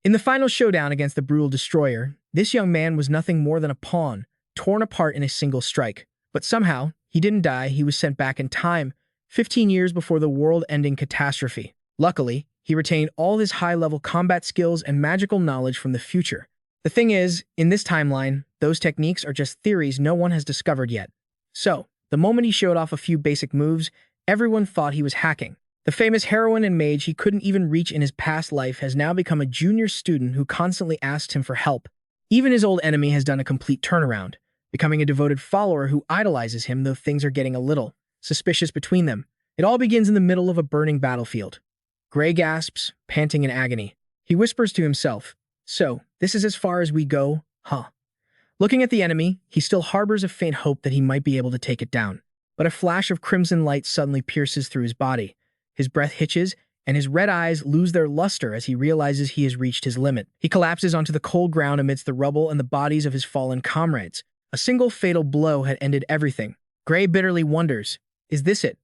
In the final showdown against the brutal destroyer, this young man was nothing more than a pawn, torn apart in a single strike. But somehow, he didn't die. He was sent back in time, 15 years before the world-ending catastrophe. Luckily, he retained all his high-level combat skills and magical knowledge from the future. The thing is, in this timeline, those techniques are just theories no one has discovered yet. So, the moment he showed off a few basic moves, everyone thought he was hacking. The famous heroine and mage he couldn't even reach in his past life has now become a junior student who constantly asks him for help. Even his old enemy has done a complete turnaround, becoming a devoted follower who idolizes him, though things are getting a little suspicious between them. It all begins in the middle of a burning battlefield. Gray gasps, panting in agony. He whispers to himself, "So, this is as far as we go, huh?" Looking at the enemy, he still harbors a faint hope that he might be able to take it down. But a flash of crimson light suddenly pierces through his body. His breath hitches, and his red eyes lose their luster as he realizes he has reached his limit. He collapses onto the cold ground amidst the rubble and the bodies of his fallen comrades. A single fatal blow had ended everything. Gray bitterly wonders, is this it?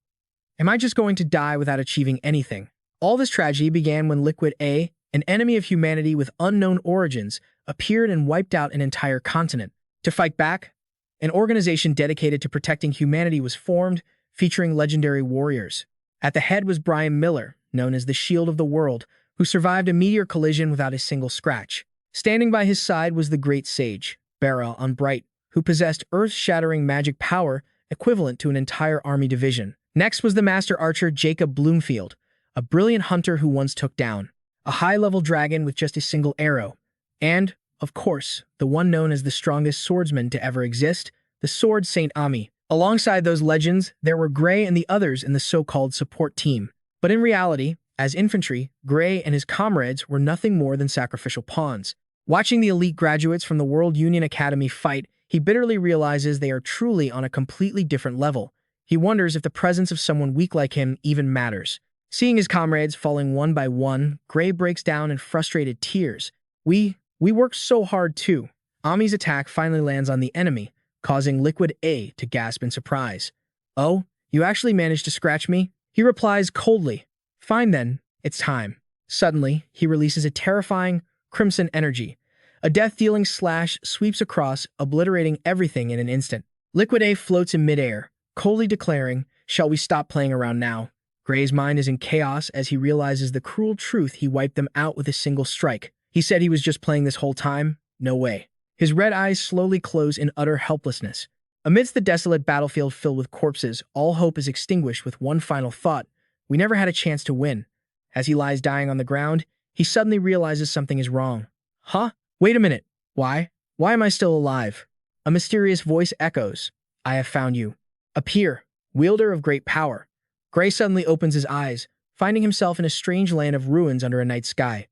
Am I just going to die without achieving anything? All this tragedy began when Liquid A, an enemy of humanity with unknown origins, appeared and wiped out an entire continent. To fight back, an organization dedicated to protecting humanity was formed, featuring legendary warriors. At the head was Brian Miller, known as the Shield of the World, who survived a meteor collision without a single scratch. Standing by his side was the great sage, Bara Unbright, who possessed earth-shattering magic power equivalent to an entire army division. Next was the master archer Jacob Bloomfield, a brilliant hunter who once took down a high-level dragon with just a single arrow. And, of course, the one known as the strongest swordsman to ever exist, the Sword Saint Ami. Alongside those legends, there were Gray and the others in the so-called support team. But in reality, as infantry, Gray and his comrades were nothing more than sacrificial pawns. Watching the elite graduates from the World Union Academy fight, he bitterly realizes they are truly on a completely different level. He wonders if the presence of someone weak like him even matters. Seeing his comrades falling one by one, Gray breaks down in frustrated tears. We worked so hard too. Ami's attack finally lands on the enemy, causing Liquid A to gasp in surprise. "Oh, you actually managed to scratch me?" He replies coldly. "Fine then, it's time." Suddenly, he releases a terrifying, crimson energy. A death-dealing slash sweeps across, obliterating everything in an instant. Liquid A floats in midair, coldly declaring, "Shall we stop playing around now?" Gray's mind is in chaos as he realizes the cruel truth. He wiped them out with a single strike. He said he was just playing this whole time? No way. His red eyes slowly close in utter helplessness. Amidst the desolate battlefield filled with corpses, all hope is extinguished with one final thought. We never had a chance to win. As he lies dying on the ground, he suddenly realizes something is wrong. Huh? Wait a minute. Why? Why am I still alive? A mysterious voice echoes. "I have found you. Appear, wielder of great power." Gray suddenly opens his eyes, finding himself in a strange land of ruins under a night sky.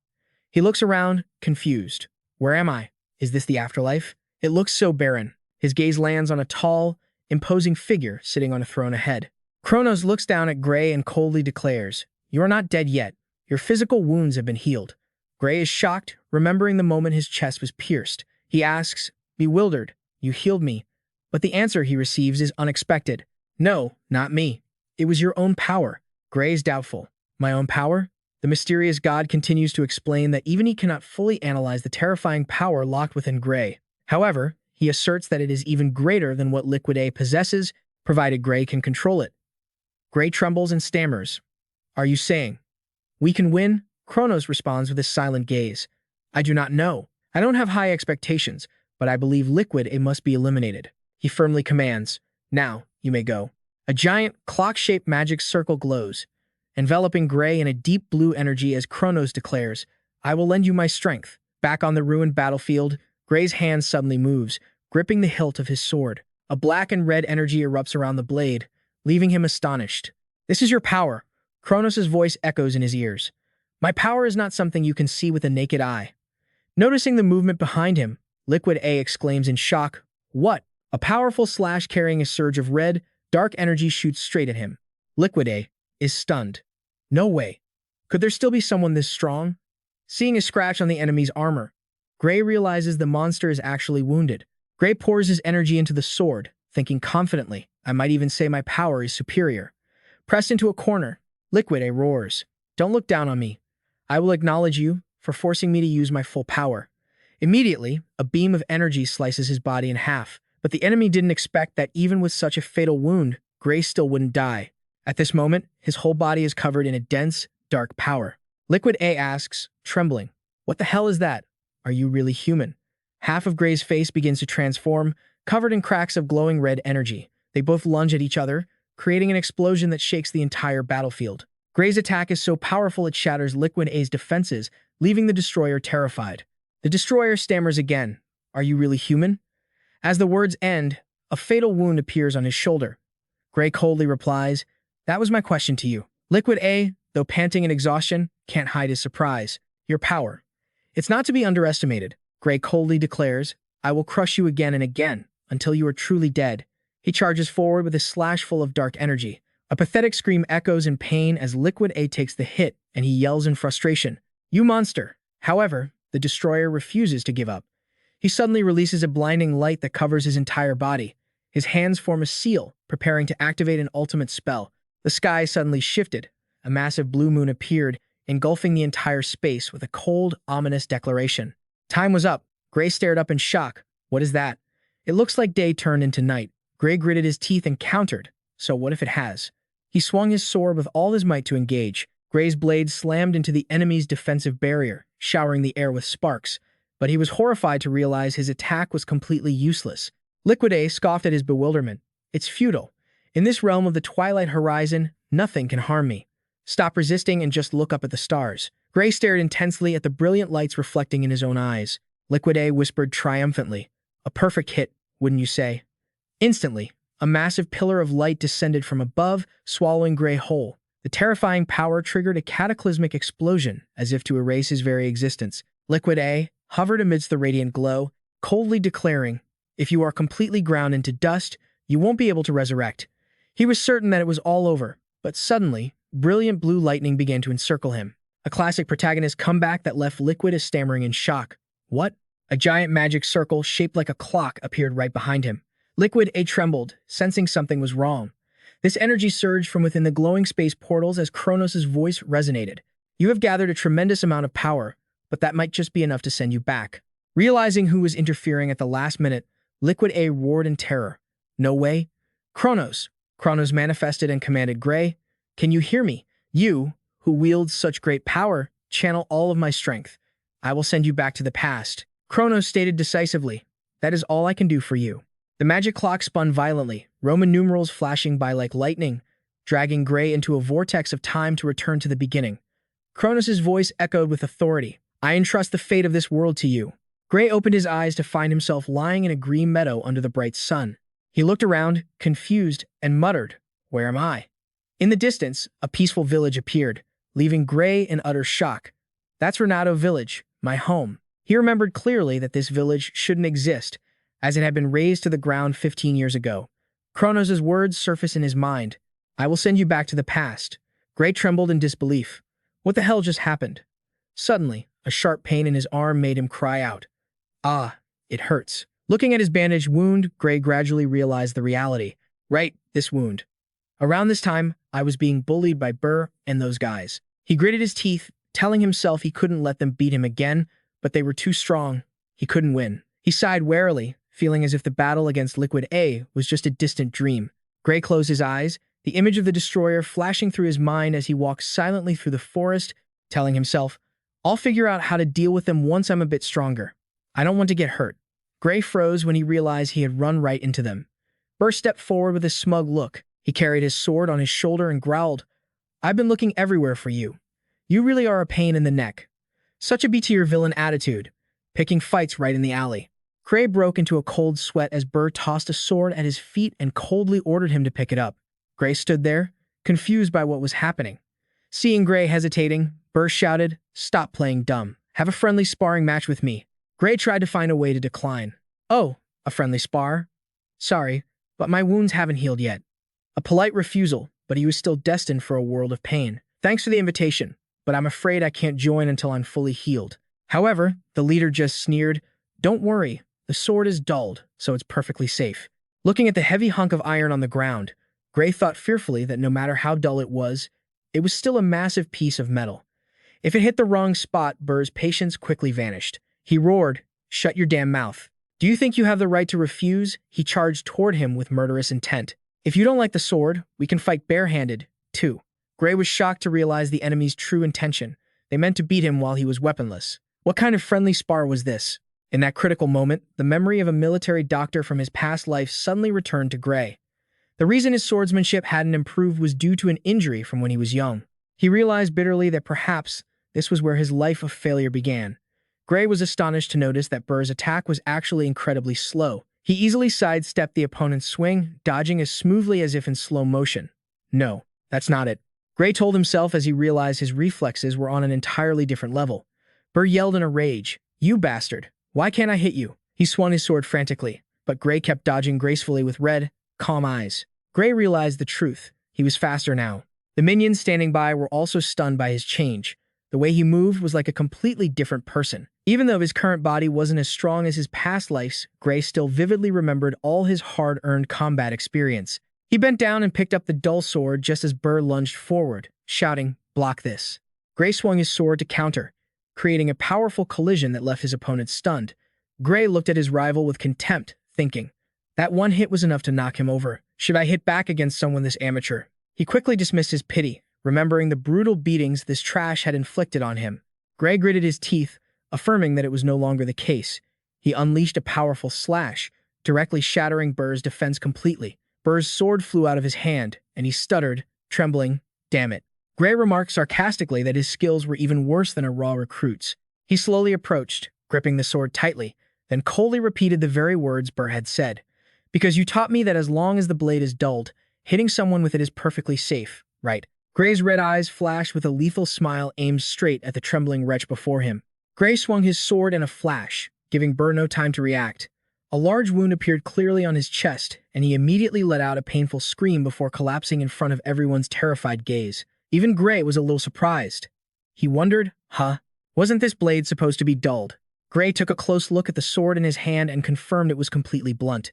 He looks around, confused. Where am I? Is this the afterlife? It looks so barren. His gaze lands on a tall, imposing figure sitting on a throne ahead. Kronos looks down at Gray and coldly declares, "You are not dead yet. Your physical wounds have been healed." Gray is shocked, remembering the moment his chest was pierced. He asks, bewildered, "You healed me?" But the answer he receives is unexpected. "No, not me. It was your own power." Gray is doubtful. "My own power?" The mysterious god continues to explain that even he cannot fully analyze the terrifying power locked within Gray. However, he asserts that it is even greater than what Liquid A possesses, provided Gray can control it. Gray trembles and stammers. "Are you saying we can win?" Kronos responds with a silent gaze. "I do not know. I don't have high expectations, but I believe Liquid A must be eliminated." He firmly commands, "Now, you may go." A giant, clock-shaped magic circle glows, enveloping Gray in a deep blue energy as Kronos declares, "I will lend you my strength." Back on the ruined battlefield, Gray's hand suddenly moves, gripping the hilt of his sword. A black and red energy erupts around the blade, leaving him astonished. "This is your power." Kronos' voice echoes in his ears. "My power is not something you can see with the naked eye." Noticing the movement behind him, Liquid A exclaims in shock, "What?" A powerful slash carrying a surge of red, dark energy shoots straight at him. Liquid A is stunned. No way. Could there still be someone this strong? Seeing a scratch on the enemy's armor, Gray realizes the monster is actually wounded. Gray pours his energy into the sword, thinking confidently, "I might even say my power is superior." Pressed into a corner, Liquid A roars, "Don't look down on me. I will acknowledge you, for forcing me to use my full power. Immediately, a beam of energy slices his body in half, but the enemy didn't expect that even with such a fatal wound, Gray still wouldn't die. At this moment, his whole body is covered in a dense, dark power. Liquid A asks, trembling, "What the hell is that? Are you really human?" Half of Gray's face begins to transform, covered in cracks of glowing red energy. They both lunge at each other, creating an explosion that shakes the entire battlefield. Gray's attack is so powerful it shatters Liquid A's defenses, leaving the destroyer terrified. The destroyer stammers again, "Are you really human?" As the words end, a fatal wound appears on his shoulder. Gray coldly replies, "That was my question to you." Liquid A, though panting in exhaustion, can't hide his surprise. "Your power. It's not to be underestimated." Gray coldly declares, "I will crush you again and again, until you are truly dead." He charges forward with a slash full of dark energy. A pathetic scream echoes in pain as Liquid A takes the hit, and he yells in frustration, "You monster!" However, the destroyer refuses to give up. He suddenly releases a blinding light that covers his entire body. His hands form a seal, preparing to activate an ultimate spell. The sky suddenly shifted. A massive blue moon appeared, engulfing the entire space with a cold, ominous declaration. Time was up. Gray stared up in shock. "What is that?" "It looks like day turned into night." Gray gritted his teeth and countered. "So what if it has?" He swung his sword with all his might to engage. Gray's blade slammed into the enemy's defensive barrier, showering the air with sparks. But he was horrified to realize his attack was completely useless. Liquid A scoffed at his bewilderment. "It's futile. In this realm of the Twilight Horizon, nothing can harm me. Stop resisting and just look up at the stars." Gray stared intensely at the brilliant lights reflecting in his own eyes. Liquid A whispered triumphantly, "A perfect hit, wouldn't you say?" Instantly, a massive pillar of light descended from above, swallowing Gray whole. The terrifying power triggered a cataclysmic explosion, as if to erase his very existence. Liquid A hovered amidst the radiant glow, coldly declaring, "If you are completely ground into dust, you won't be able to resurrect." He was certain that it was all over, but suddenly, brilliant blue lightning began to encircle him. A classic protagonist comeback that left Liquid A stammering in shock. "What?" A giant magic circle shaped like a clock appeared right behind him. Liquid A trembled, sensing something was wrong. This energy surged from within the glowing space portals as Kronos' voice resonated. "You have gathered a tremendous amount of power, but that might just be enough to send you back." Realizing who was interfering at the last minute, Liquid A roared in terror. "No way." "Kronos." Kronos manifested and commanded Gray, "Can you hear me? You, who wields such great power, channel all of my strength. I will send you back to the past." Kronos stated decisively, "That is all I can do for you." The magic clock spun violently, Roman numerals flashing by like lightning, dragging Gray into a vortex of time to return to the beginning. Kronos' voice echoed with authority, "I entrust the fate of this world to you." Gray opened his eyes to find himself lying in a green meadow under the bright sun. He looked around, confused, and muttered, "Where am I?" In the distance, a peaceful village appeared, leaving Gray in utter shock. "That's Renato Village, my home." He remembered clearly that this village shouldn't exist, as it had been razed to the ground 15 years ago. Kronos' words surfaced in his mind. "I will send you back to the past." Gray trembled in disbelief. What the hell just happened? Suddenly, a sharp pain in his arm made him cry out. "Ah, it hurts." Looking at his bandaged wound, Gray gradually realized the reality. "Right, this wound. Around this time, I was being bullied by Burr and those guys." He gritted his teeth, telling himself he couldn't let them beat him again, but they were too strong. He couldn't win. He sighed wearily, feeling as if the battle against Liquid A was just a distant dream. Gray closed his eyes, the image of the destroyer flashing through his mind as he walked silently through the forest, telling himself, "I'll figure out how to deal with them once I'm a bit stronger. I don't want to get hurt." Gray froze when he realized he had run right into them. Burr stepped forward with a smug look. He carried his sword on his shoulder and growled, "I've been looking everywhere for you. You really are a pain in the neck. Such a beat to your villain attitude, picking fights right in the alley." Gray broke into a cold sweat as Burr tossed a sword at his feet and coldly ordered him to pick it up. Gray stood there, confused by what was happening. Seeing Gray hesitating, Burr shouted, "Stop playing dumb. Have a friendly sparring match with me." Gray tried to find a way to decline. "Oh, a friendly spar? Sorry, but my wounds haven't healed yet." A polite refusal, but he was still destined for a world of pain. "Thanks for the invitation, but I'm afraid I can't join until I'm fully healed." However, the leader just sneered, "Don't worry. The sword is dulled, so it's perfectly safe." Looking at the heavy hunk of iron on the ground, Gray thought fearfully that no matter how dull it was still a massive piece of metal. If it hit the wrong spot, Burr's patience quickly vanished. He roared, "Shut your damn mouth. Do you think you have the right to refuse?" He charged toward him with murderous intent. "If you don't like the sword, we can fight barehanded, too." Gray was shocked to realize the enemy's true intention. They meant to beat him while he was weaponless. What kind of friendly spar was this? In that critical moment, the memory of a military doctor from his past life suddenly returned to Gray. The reason his swordsmanship hadn't improved was due to an injury from when he was young. He realized bitterly that perhaps this was where his life of failure began. Gray was astonished to notice that Burr's attack was actually incredibly slow. He easily sidestepped the opponent's swing, dodging as smoothly as if in slow motion. No, that's not it. Gray told himself as he realized his reflexes were on an entirely different level. Burr yelled in a rage, "You bastard! Why can't I hit you?" He swung his sword frantically, but Gray kept dodging gracefully with red, calm eyes. Gray realized the truth. He was faster now. The minions standing by were also stunned by his change. The way he moved was like a completely different person. Even though his current body wasn't as strong as his past life's, Gray still vividly remembered all his hard-earned combat experience. He bent down and picked up the dull sword just as Burr lunged forward, shouting, "Block this." Gray swung his sword to counter, creating a powerful collision that left his opponent stunned. Gray looked at his rival with contempt, thinking, that one hit was enough to knock him over. Should I hit back against someone this amateur? He quickly dismissed his pity, remembering the brutal beatings this trash had inflicted on him. Gray gritted his teeth, affirming that it was no longer the case. He unleashed a powerful slash, directly shattering Burr's defense completely. Burr's sword flew out of his hand, and he stuttered, trembling, "Damn it." Gray remarked sarcastically that his skills were even worse than a raw recruit's. He slowly approached, gripping the sword tightly, then coldly repeated the very words Burr had said. "Because you taught me that as long as the blade is dulled, hitting someone with it is perfectly safe, right?" Gray's red eyes flashed with a lethal smile aimed straight at the trembling wretch before him. Gray swung his sword in a flash, giving Burr no time to react. A large wound appeared clearly on his chest, and he immediately let out a painful scream before collapsing in front of everyone's terrified gaze. Even Gray was a little surprised. He wondered, wasn't this blade supposed to be dulled? Gray took a close look at the sword in his hand and confirmed it was completely blunt.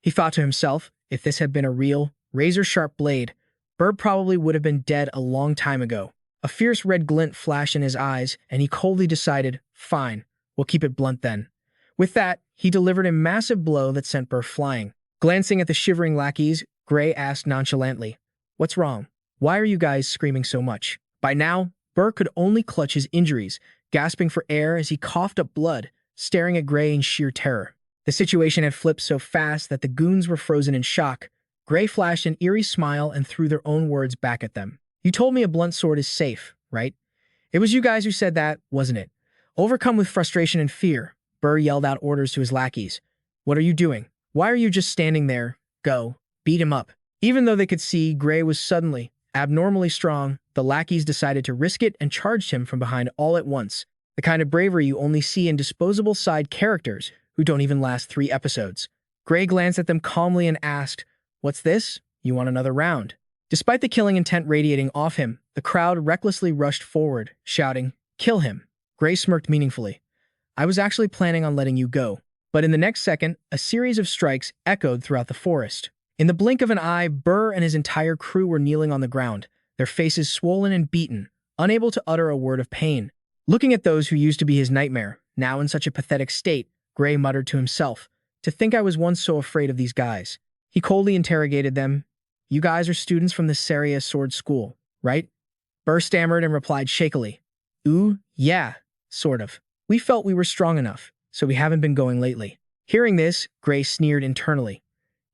He thought to himself, if this had been a real, razor-sharp blade, Burr probably would have been dead a long time ago. A fierce red glint flashed in his eyes, and he coldly decided, fine, we'll keep it blunt then. With that, he delivered a massive blow that sent Burr flying. Glancing at the shivering lackeys, Gray asked nonchalantly, "What's wrong? Why are you guys screaming so much?" By now, Burr could only clutch his injuries, gasping for air as he coughed up blood, staring at Gray in sheer terror. The situation had flipped so fast that the goons were frozen in shock. Gray flashed an eerie smile and threw their own words back at them. "You told me a blunt sword is safe, right? It was you guys who said that, wasn't it?" Overcome with frustration and fear, Burr yelled out orders to his lackeys. "What are you doing? Why are you just standing there? Go. Beat him up." Even though they could see Gray was suddenly, abnormally strong, the lackeys decided to risk it and charged him from behind all at once. The kind of bravery you only see in disposable side characters who don't even last 3 episodes. Gray glanced at them calmly and asked, "What's this? You want another round?" Despite the killing intent radiating off him, the crowd recklessly rushed forward, shouting, "Kill him." Gray smirked meaningfully. "I was actually planning on letting you go." But in the next second, a series of strikes echoed throughout the forest. In the blink of an eye, Burr and his entire crew were kneeling on the ground, their faces swollen and beaten, unable to utter a word of pain. Looking at those who used to be his nightmare, now in such a pathetic state, Gray muttered to himself, "To think I was once so afraid of these guys." He coldly interrogated them. "You guys are students from the Saria Sword School, right?" Burr stammered and replied shakily, "Ooh, yeah, sort of. We felt we were strong enough, so we haven't been going lately." Hearing this, Gray sneered internally.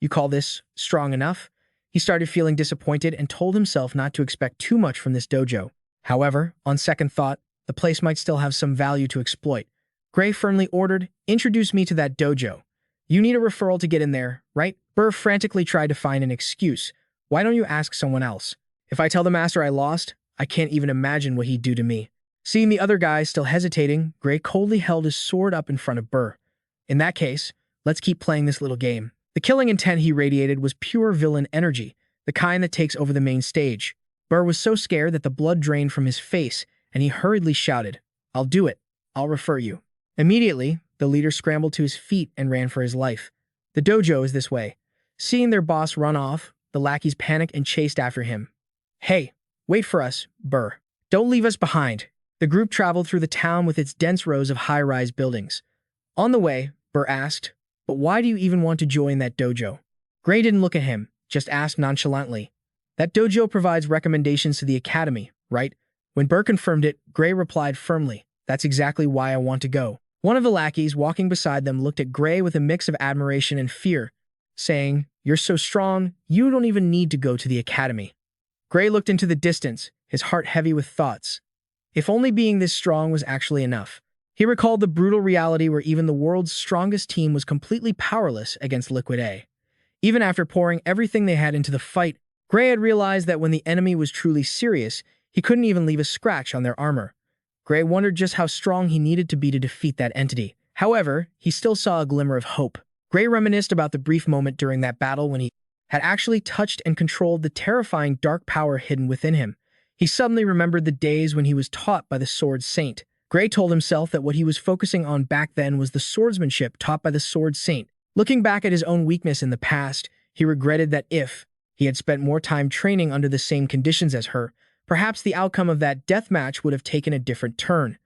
"You call this strong enough?" He started feeling disappointed and told himself not to expect too much from this dojo. However, on second thought, the place might still have some value to exploit. Gray firmly ordered, "Introduce me to that dojo. You need a referral to get in there, right?" Burr frantically tried to find an excuse. "Why don't you ask someone else? If I tell the master I lost, I can't even imagine what he'd do to me." Seeing the other guys still hesitating, Gray coldly held his sword up in front of Burr. "In that case, let's keep playing this little game." The killing intent he radiated was pure villain energy, the kind that takes over the main stage. Burr was so scared that the blood drained from his face, and he hurriedly shouted, "I'll do it. I'll refer you." Immediately, the leader scrambled to his feet and ran for his life. The dojo is this way. Seeing their boss run off, the lackeys panicked and chased after him. "Hey, wait for us, Burr. Don't leave us behind." The group traveled through the town with its dense rows of high-rise buildings. On the way, Burr asked, "But why do you even want to join that dojo?" Gray didn't look at him, just asked nonchalantly. "That dojo provides recommendations to the academy, right?" When Burr confirmed it, Gray replied firmly, "That's exactly why I want to go." One of the lackeys walking beside them looked at Gray with a mix of admiration and fear, saying, "You're so strong, you don't even need to go to the academy." Gray looked into the distance, his heart heavy with thoughts. If only being this strong was actually enough. He recalled the brutal reality where even the world's strongest team was completely powerless against Liquid A. Even after pouring everything they had into the fight, Gray had realized that when the enemy was truly serious, he couldn't even leave a scratch on their armor. Gray wondered just how strong he needed to be to defeat that entity. However, he still saw a glimmer of hope. Gray reminisced about the brief moment during that battle when he had actually touched and controlled the terrifying dark power hidden within him. He suddenly remembered the days when he was taught by the Sword Saint. Gray told himself that what he was focusing on back then was the swordsmanship taught by the Sword Saint. Looking back at his own weakness in the past, he regretted that if he had spent more time training under the same conditions as her, perhaps the outcome of that death match would have taken a different turn.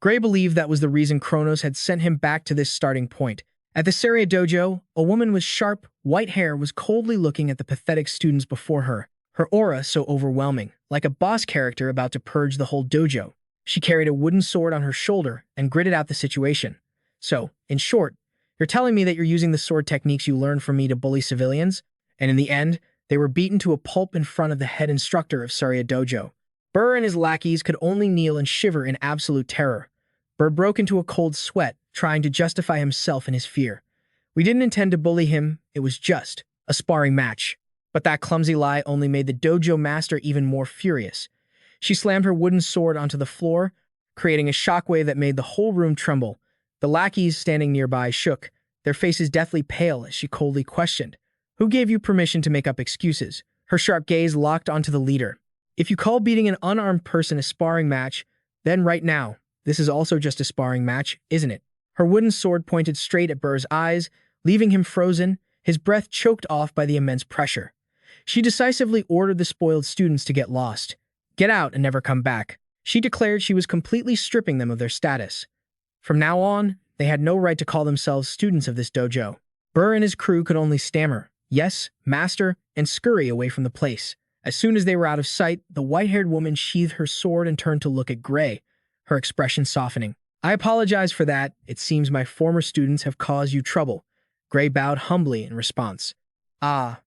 Gray believed that was the reason Kronos had sent him back to this starting point. At the Saria dojo, a woman with sharp, white hair was coldly looking at the pathetic students before her, her aura so overwhelming, like a boss character about to purge the whole dojo. She carried a wooden sword on her shoulder and gritted out the situation. "So, in short, you're telling me that you're using the sword techniques you learned from me to bully civilians?" And in the end, they were beaten to a pulp in front of the head instructor of Saria dojo. Burr and his lackeys could only kneel and shiver in absolute terror. Burr broke into a cold sweat, trying to justify himself and his fear. "We didn't intend to bully him, it was just a sparring match." But that clumsy lie only made the dojo master even more furious. She slammed her wooden sword onto the floor, creating a shockwave that made the whole room tremble. The lackeys standing nearby shook, their faces deathly pale as she coldly questioned, "Who gave you permission to make up excuses?" Her sharp gaze locked onto the leader. "If you call beating an unarmed person a sparring match, then right now, this is also just a sparring match, isn't it?" Her wooden sword pointed straight at Burr's eyes, leaving him frozen, his breath choked off by the immense pressure. She decisively ordered the spoiled students to get lost. "Get out and never come back." She declared she was completely stripping them of their status. From now on, they had no right to call themselves students of this dojo. Burr and his crew could only stammer, "Yes, master," and scurry away from the place. As soon as they were out of sight, the white-haired woman sheathed her sword and turned to look at Gray, her expression softening. "I apologize for that. It seems my former students have caused you trouble." Gray bowed humbly in response. "Ah,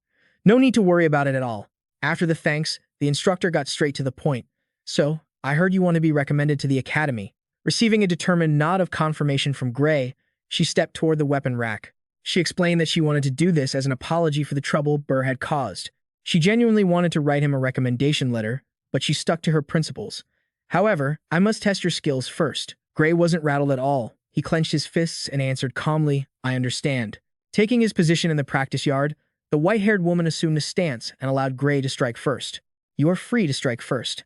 no need to worry about it at all." After the thanks, the instructor got straight to the point. "So, I heard you want to be recommended to the academy." Receiving a determined nod of confirmation from Gray, she stepped toward the weapon rack. She explained that she wanted to do this as an apology for the trouble Burr had caused. She genuinely wanted to write him a recommendation letter, but she stuck to her principles. "However, I must test your skills first." Gray wasn't rattled at all. He clenched his fists and answered calmly, "I understand." Taking his position in the practice yard, the white-haired woman assumed a stance and allowed Gray to strike first. "You are free to strike first.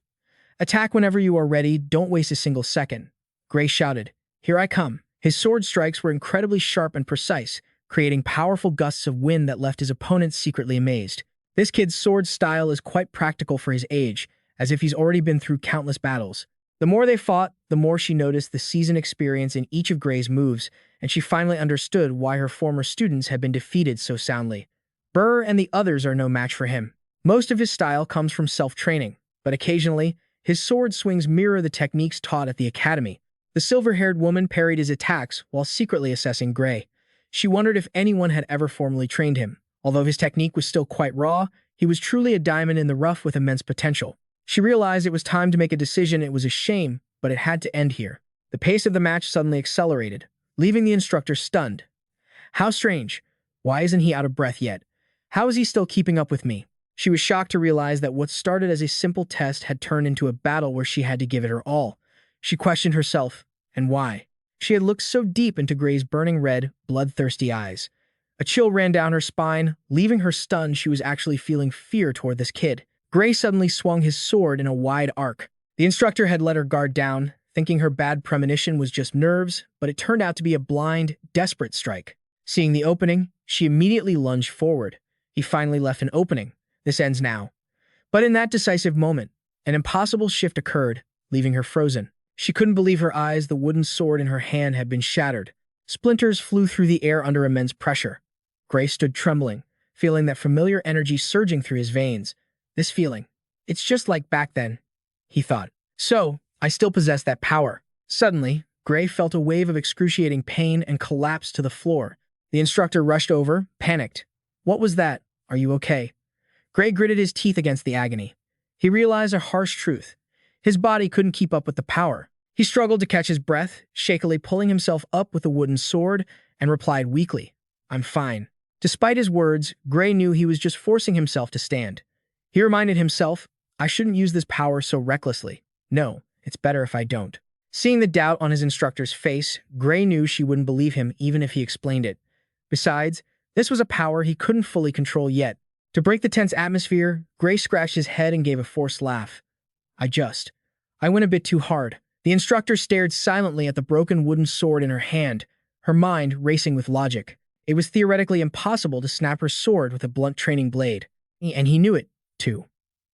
Attack whenever you are ready, don't waste a single second." Gray shouted, "Here I come." His sword strikes were incredibly sharp and precise, creating powerful gusts of wind that left his opponents secretly amazed. This kid's sword style is quite practical for his age, as if he's already been through countless battles. The more they fought, the more she noticed the seasoned experience in each of Gray's moves, and she finally understood why her former students had been defeated so soundly. Burr and the others are no match for him. Most of his style comes from self-training, but occasionally, his sword swings mirror the techniques taught at the academy. The silver-haired woman parried his attacks while secretly assessing Gray. She wondered if anyone had ever formally trained him. Although his technique was still quite raw, he was truly a diamond in the rough with immense potential. She realized it was time to make a decision. It was a shame, but it had to end here. The pace of the match suddenly accelerated, leaving the instructor stunned. "How strange. Why isn't he out of breath yet? How is he still keeping up with me?" She was shocked to realize that what started as a simple test had turned into a battle where she had to give it her all. She questioned herself, and why. She had looked so deep into Gray's burning red, bloodthirsty eyes. A chill ran down her spine, leaving her stunned. She was actually feeling fear toward this kid. Gray suddenly swung his sword in a wide arc. The instructor had let her guard down, thinking her bad premonition was just nerves, but it turned out to be a blind, desperate strike. Seeing the opening, she immediately lunged forward. He finally left an opening. This ends now. But in that decisive moment, an impossible shift occurred, leaving her frozen. She couldn't believe her eyes. The wooden sword in her hand had been shattered. Splinters flew through the air under immense pressure. Gray stood trembling, feeling that familiar energy surging through his veins. This feeling, it's just like back then, he thought. So, I still possess that power. Suddenly, Gray felt a wave of excruciating pain and collapsed to the floor. The instructor rushed over, panicked. What was that? Are you okay? Gray gritted his teeth against the agony. He realized a harsh truth. His body couldn't keep up with the power. He struggled to catch his breath, shakily pulling himself up with the wooden sword, and replied weakly, I'm fine. Despite his words, Gray knew he was just forcing himself to stand. He reminded himself, I shouldn't use this power so recklessly. No, it's better if I don't. Seeing the doubt on his instructor's face, Gray knew she wouldn't believe him even if he explained it. Besides, this was a power he couldn't fully control yet. To break the tense atmosphere, Gray scratched his head and gave a forced laugh. I went a bit too hard. The instructor stared silently at the broken wooden sword in her hand, her mind racing with logic. It was theoretically impossible to snap her sword with a blunt training blade, and he knew it, too.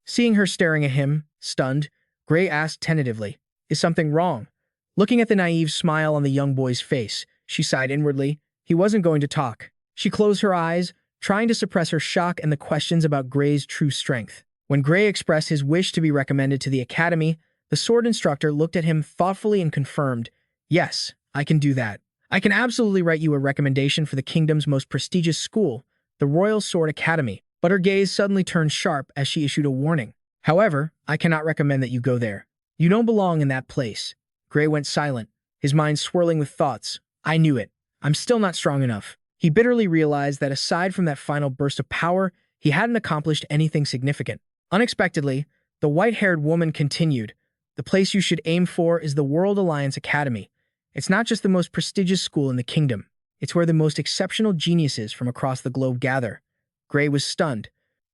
Seeing her staring at him, stunned, Gray asked tentatively, Is something wrong? Looking at the naive smile on the young boy's face, she sighed inwardly. He wasn't going to talk. She closed her eyes, trying to suppress her shock and the questions about Gray's true strength. When Gray expressed his wish to be recommended to the academy, the sword instructor looked at him thoughtfully and confirmed, Yes, I can do that. I can absolutely write you a recommendation for the kingdom's most prestigious school, the Royal Sword Academy. But her gaze suddenly turned sharp as she issued a warning. However, I cannot recommend that you go there. You don't belong in that place. Gray went silent, his mind swirling with thoughts. I knew it. I'm still not strong enough. He bitterly realized that aside from that final burst of power, he hadn't accomplished anything significant. Unexpectedly, the white-haired woman continued, The place you should aim for is the World Alliance Academy. It's not just the most prestigious school in the kingdom. It's where the most exceptional geniuses from across the globe gather. Gray was stunned.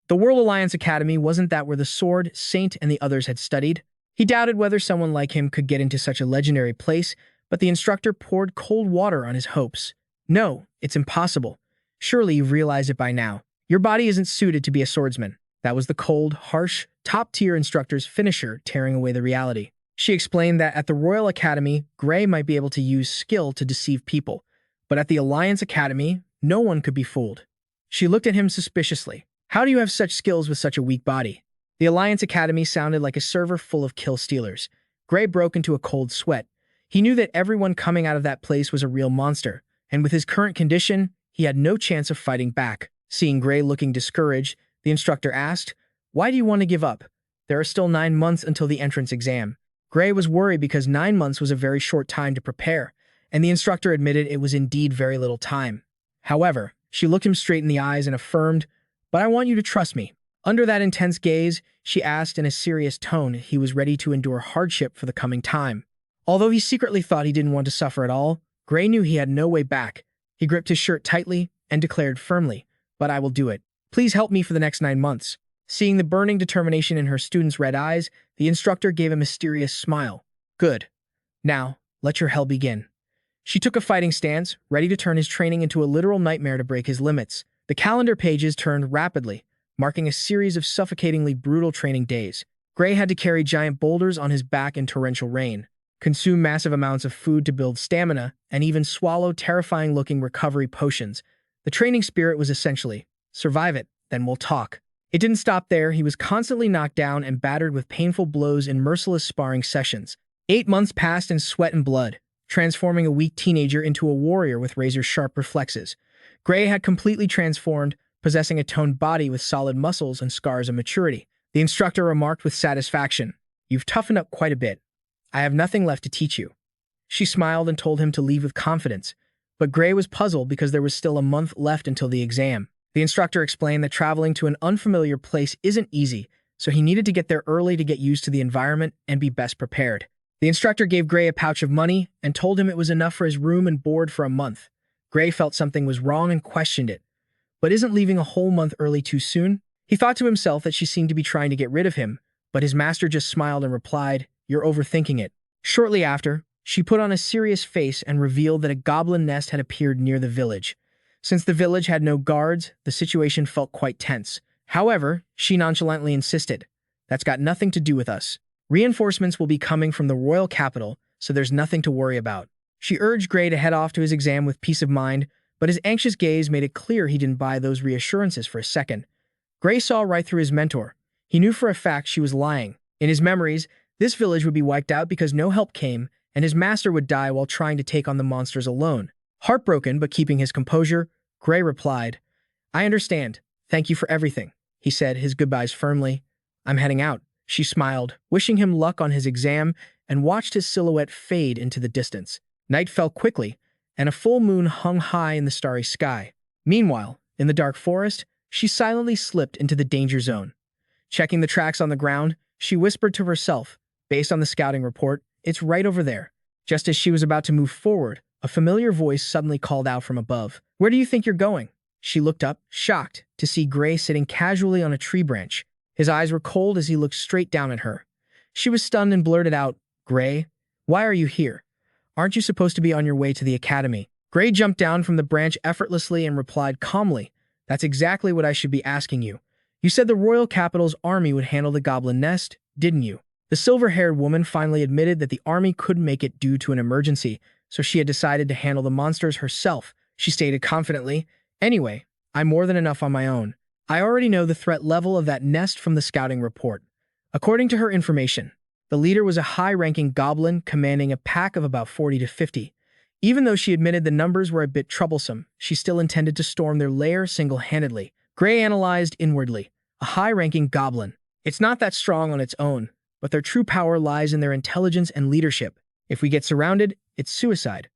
The World Alliance Academy wasn't that where the Sword, Saint, and the others had studied. He doubted whether someone like him could get into such a legendary place, but the instructor poured cold water on his hopes. No, it's impossible. Surely you've realized it by now. Your body isn't suited to be a swordsman. That was the cold, harsh, top-tier instructor's finisher tearing away the reality. She explained that at the Royal Academy, Gray might be able to use skill to deceive people, but at the Alliance Academy, no one could be fooled. She looked at him suspiciously. How do you have such skills with such a weak body? The Alliance Academy sounded like a server full of kill stealers. Gray broke into a cold sweat. He knew that everyone coming out of that place was a real monster, and with his current condition, he had no chance of fighting back. Seeing Gray looking discouraged, the instructor asked, Why do you want to give up? There are still 9 months until the entrance exam. Gray was worried because 9 months was a very short time to prepare, and the instructor admitted it was indeed very little time. However, she looked him straight in the eyes and affirmed, But I want you to trust me. Under that intense gaze, she asked in a serious tone he was ready to endure hardship for the coming time. Although he secretly thought he didn't want to suffer at all, Gray knew he had no way back. He gripped his shirt tightly and declared firmly, But I will do it. Please help me for the next 9 months. Seeing the burning determination in her student's red eyes, the instructor gave a mysterious smile. Good. Now, let your hell begin. She took a fighting stance, ready to turn his training into a literal nightmare to break his limits. The calendar pages turned rapidly, marking a series of suffocatingly brutal training days. Gray had to carry giant boulders on his back in torrential rain, consume massive amounts of food to build stamina, and even swallow terrifying-looking recovery potions. The training spirit was essentially, survive it, then we'll talk. It didn't stop there. He was constantly knocked down and battered with painful blows in merciless sparring sessions. 8 months passed in sweat and blood, transforming a weak teenager into a warrior with razor-sharp reflexes. Gray had completely transformed, possessing a toned body with solid muscles and scars of maturity. The instructor remarked with satisfaction, You've toughened up quite a bit. I have nothing left to teach you. She smiled and told him to leave with confidence, but Gray was puzzled because there was still a month left until the exam. The instructor explained that traveling to an unfamiliar place isn't easy, so he needed to get there early to get used to the environment and be best prepared. The instructor gave Gray a pouch of money and told him it was enough for his room and board for a month. Gray felt something was wrong and questioned it. But isn't leaving a whole month early too soon? He thought to himself that she seemed to be trying to get rid of him, but his master just smiled and replied, You're overthinking it. Shortly after, she put on a serious face and revealed that a goblin nest had appeared near the village. Since the village had no guards, the situation felt quite tense. However, she nonchalantly insisted, That's got nothing to do with us. Reinforcements will be coming from the royal capital, so there's nothing to worry about. She urged Gray to head off to his exam with peace of mind, but his anxious gaze made it clear he didn't buy those reassurances for a second. Gray saw right through his mentor. He knew for a fact she was lying. In his memories, this village would be wiped out because no help came, and his master would die while trying to take on the monsters alone. Heartbroken but keeping his composure, Gray replied, "I understand. Thank you for everything," he said, his goodbyes firmly. "I'm heading out." She smiled, wishing him luck on his exam, and watched his silhouette fade into the distance. Night fell quickly, and a full moon hung high in the starry sky. Meanwhile, in the dark forest, she silently slipped into the danger zone. Checking the tracks on the ground, she whispered to herself, "Based on the scouting report, it's right over there." Just as she was about to move forward, a familiar voice suddenly called out from above. "Where do you think you're going?" She looked up, shocked, to see Gray sitting casually on a tree branch. His eyes were cold as he looked straight down at her. She was stunned and blurted out, "Gray, why are you here? Aren't you supposed to be on your way to the academy?" Gray jumped down from the branch effortlessly and replied calmly, "That's exactly what I should be asking you. You said the royal capital's army would handle the goblin nest, didn't you?" The silver-haired woman finally admitted that the army couldn't make it due to an emergency, so she had decided to handle the monsters herself. She stated confidently, "Anyway, I'm more than enough on my own. I already know the threat level of that nest from the scouting report." According to her information, the leader was a high-ranking goblin commanding a pack of about 40 to 50. Even though she admitted the numbers were a bit troublesome, she still intended to storm their lair single-handedly. Gray analyzed inwardly. A high-ranking goblin. It's not that strong on its own, but their true power lies in their intelligence and leadership. If we get surrounded, it's suicide.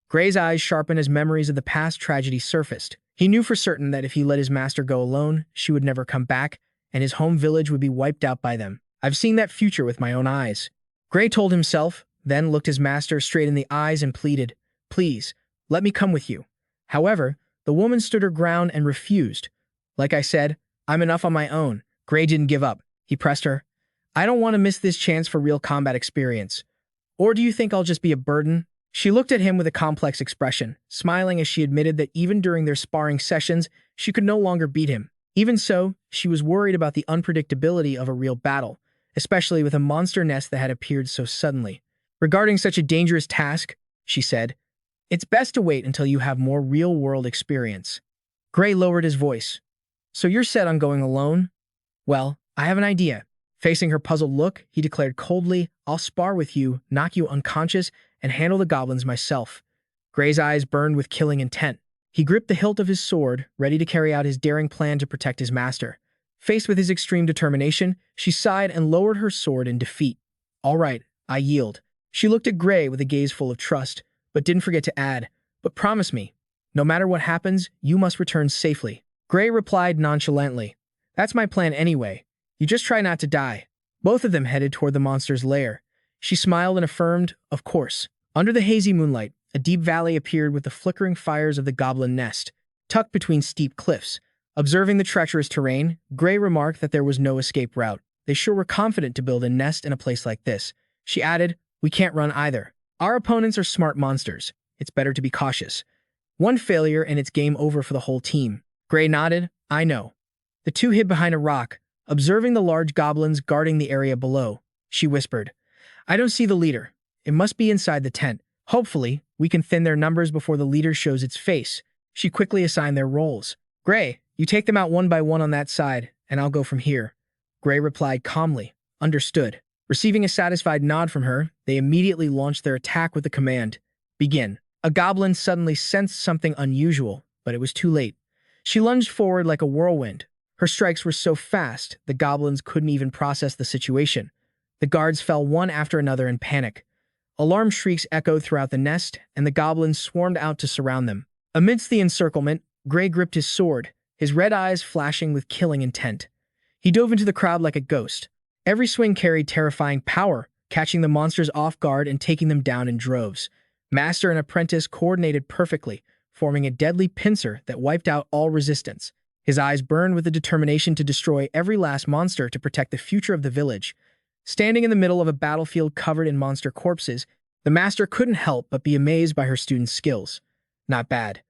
Gray's eyes sharpened as memories of the past tragedy surfaced. He knew for certain that if he let his master go alone, she would never come back, and his home village would be wiped out by them. "I've seen that future with my own eyes," Gray told himself, then looked his master straight in the eyes and pleaded, "Please, let me come with you." However, the woman stood her ground and refused. "Like I said, I'm enough on my own." Gray didn't give up. He pressed her. "I don't want to miss this chance for real combat experience. Or do you think I'll just be a burden?" She looked at him with a complex expression, smiling as she admitted that even during their sparring sessions, she could no longer beat him. Even so, she was worried about the unpredictability of a real battle, especially with a monster nest that had appeared so suddenly. "Regarding such a dangerous task," she said, "it's best to wait until you have more real-world experience." Gray lowered his voice. "So you're set on going alone?" "Well, I have an idea." Facing her puzzled look, he declared coldly, "I'll spar with you, knock you unconscious, and handle the goblins myself." Gray's eyes burned with killing intent. He gripped the hilt of his sword, ready to carry out his daring plan to protect his master. Faced with his extreme determination, she sighed and lowered her sword in defeat. "All right, I yield." She looked at Gray with a gaze full of trust, but didn't forget to add, "But promise me, no matter what happens, you must return safely." Gray replied nonchalantly, "That's my plan anyway. You just try not to die." Both of them headed toward the monster's lair. She smiled and affirmed, "Of course." Under the hazy moonlight, a deep valley appeared with the flickering fires of the goblin nest, tucked between steep cliffs. Observing the treacherous terrain, Gray remarked that there was no escape route. They sure were confident to build a nest in a place like this. She added, "We can't run either. Our opponents are smart monsters. It's better to be cautious. One failure and it's game over for the whole team." Gray nodded, "I know." The two hid behind a rock, observing the large goblins guarding the area below. She whispered, "I don't see the leader. It must be inside the tent. Hopefully, we can thin their numbers before the leader shows its face." She quickly assigned their roles. "Gray, you take them out one by one on that side, and I'll go from here." Gray replied calmly, "Understood." Receiving a satisfied nod from her, they immediately launched their attack with the command, "Begin." A goblin suddenly sensed something unusual, but it was too late. She lunged forward like a whirlwind. Her strikes were so fast, the goblins couldn't even process the situation. The guards fell one after another in panic. Alarm shrieks echoed throughout the nest, and the goblins swarmed out to surround them. Amidst the encirclement, Gray gripped his sword, his red eyes flashing with killing intent. He dove into the crowd like a ghost. Every swing carried terrifying power, catching the monsters off guard and taking them down in droves. Master and apprentice coordinated perfectly, forming a deadly pincer that wiped out all resistance. His eyes burned with the determination to destroy every last monster to protect the future of the village. Standing in the middle of a battlefield covered in monster corpses, the master couldn't help but be amazed by her students' skills. "Not bad.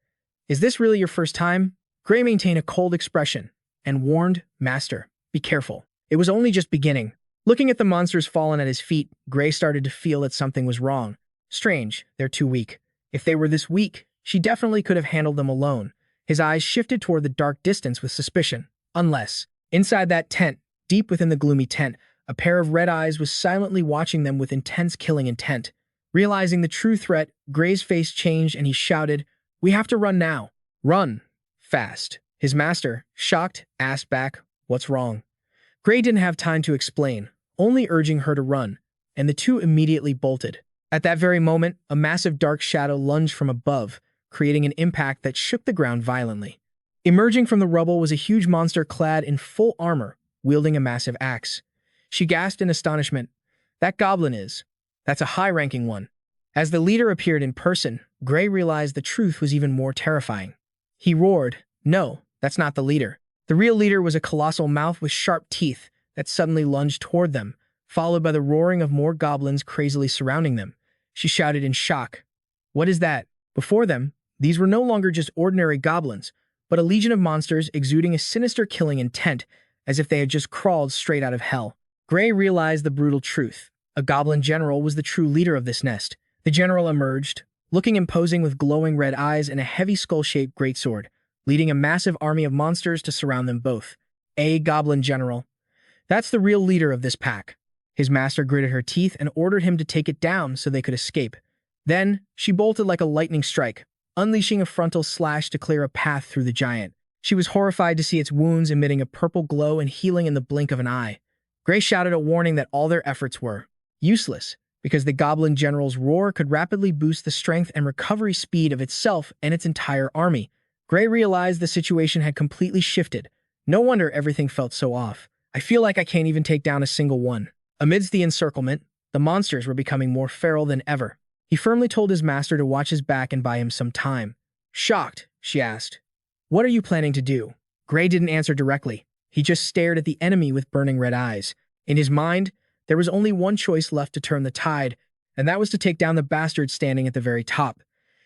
Is this really your first time?" Gray maintained a cold expression and warned, "Master, be careful. It was only just beginning." Looking at the monsters fallen at his feet, Gray started to feel that something was wrong. Strange, they're too weak. If they were this weak, she definitely could have handled them alone. His eyes shifted toward the dark distance with suspicion. Unless, inside that tent, deep within the gloomy tent, a pair of red eyes was silently watching them with intense killing intent. Realizing the true threat, Gray's face changed and he shouted, "We have to run now." Run. Fast. His master, shocked, asked back, "What's wrong?" Gray didn't have time to explain, only urging her to run, and the two immediately bolted. At that very moment, a massive dark shadow lunged from above, creating an impact that shook the ground violently. Emerging from the rubble was a huge monster clad in full armor, wielding a massive axe. She gasped in astonishment. "That goblin is. That's a high-ranking one." As the leader appeared in person, Gray realized the truth was even more terrifying. He roared, "No, that's not the leader." The real leader was a colossal mouth with sharp teeth that suddenly lunged toward them, followed by the roaring of more goblins crazily surrounding them. She shouted in shock, "What is that?" Before them, these were no longer just ordinary goblins, but a legion of monsters exuding a sinister killing intent, as if they had just crawled straight out of hell. Gray realized the brutal truth. A goblin general was the true leader of this nest. The general emerged, looking imposing with glowing red eyes and a heavy skull-shaped greatsword, leading a massive army of monsters to surround them both. A goblin general. That's the real leader of this pack. His master gritted her teeth and ordered him to take it down so they could escape. Then, she bolted like a lightning strike, unleashing a frontal slash to clear a path through the giant. She was horrified to see its wounds emitting a purple glow and healing in the blink of an eye. Gray shouted a warning that all their efforts were useless, because the goblin general's roar could rapidly boost the strength and recovery speed of itself and its entire army. Gray realized the situation had completely shifted. No wonder everything felt so off. "I feel like I can't even take down a single one." Amidst the encirclement, the monsters were becoming more feral than ever. He firmly told his master to watch his back and buy him some time. Shocked, she asked, "What are you planning to do?" Gray didn't answer directly. He just stared at the enemy with burning red eyes. In his mind, there was only one choice left to turn the tide, and that was to take down the bastard standing at the very top.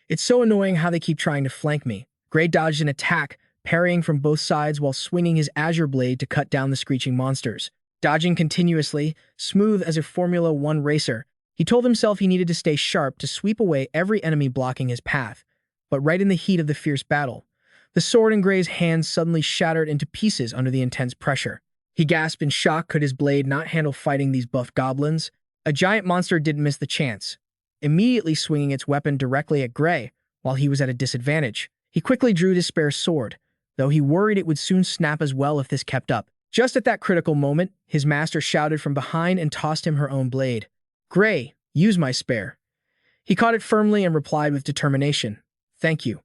"It's so annoying how they keep trying to flank me." Gray dodged an attack, parrying from both sides while swinging his azure blade to cut down the screeching monsters. Dodging continuously, smooth as a Formula One racer, he told himself he needed to stay sharp to sweep away every enemy blocking his path. But right in the heat of the fierce battle, the sword in Gray's hand suddenly shattered into pieces under the intense pressure. He gasped in shock. Could his blade not handle fighting these buff goblins? A giant monster didn't miss the chance, immediately swinging its weapon directly at Gray while he was at a disadvantage. He quickly drew his spare sword, though he worried it would soon snap as well if this kept up. Just at that critical moment, his master shouted from behind and tossed him her own blade. "Gray, use my spare." He caught it firmly and replied with determination, "Thank you."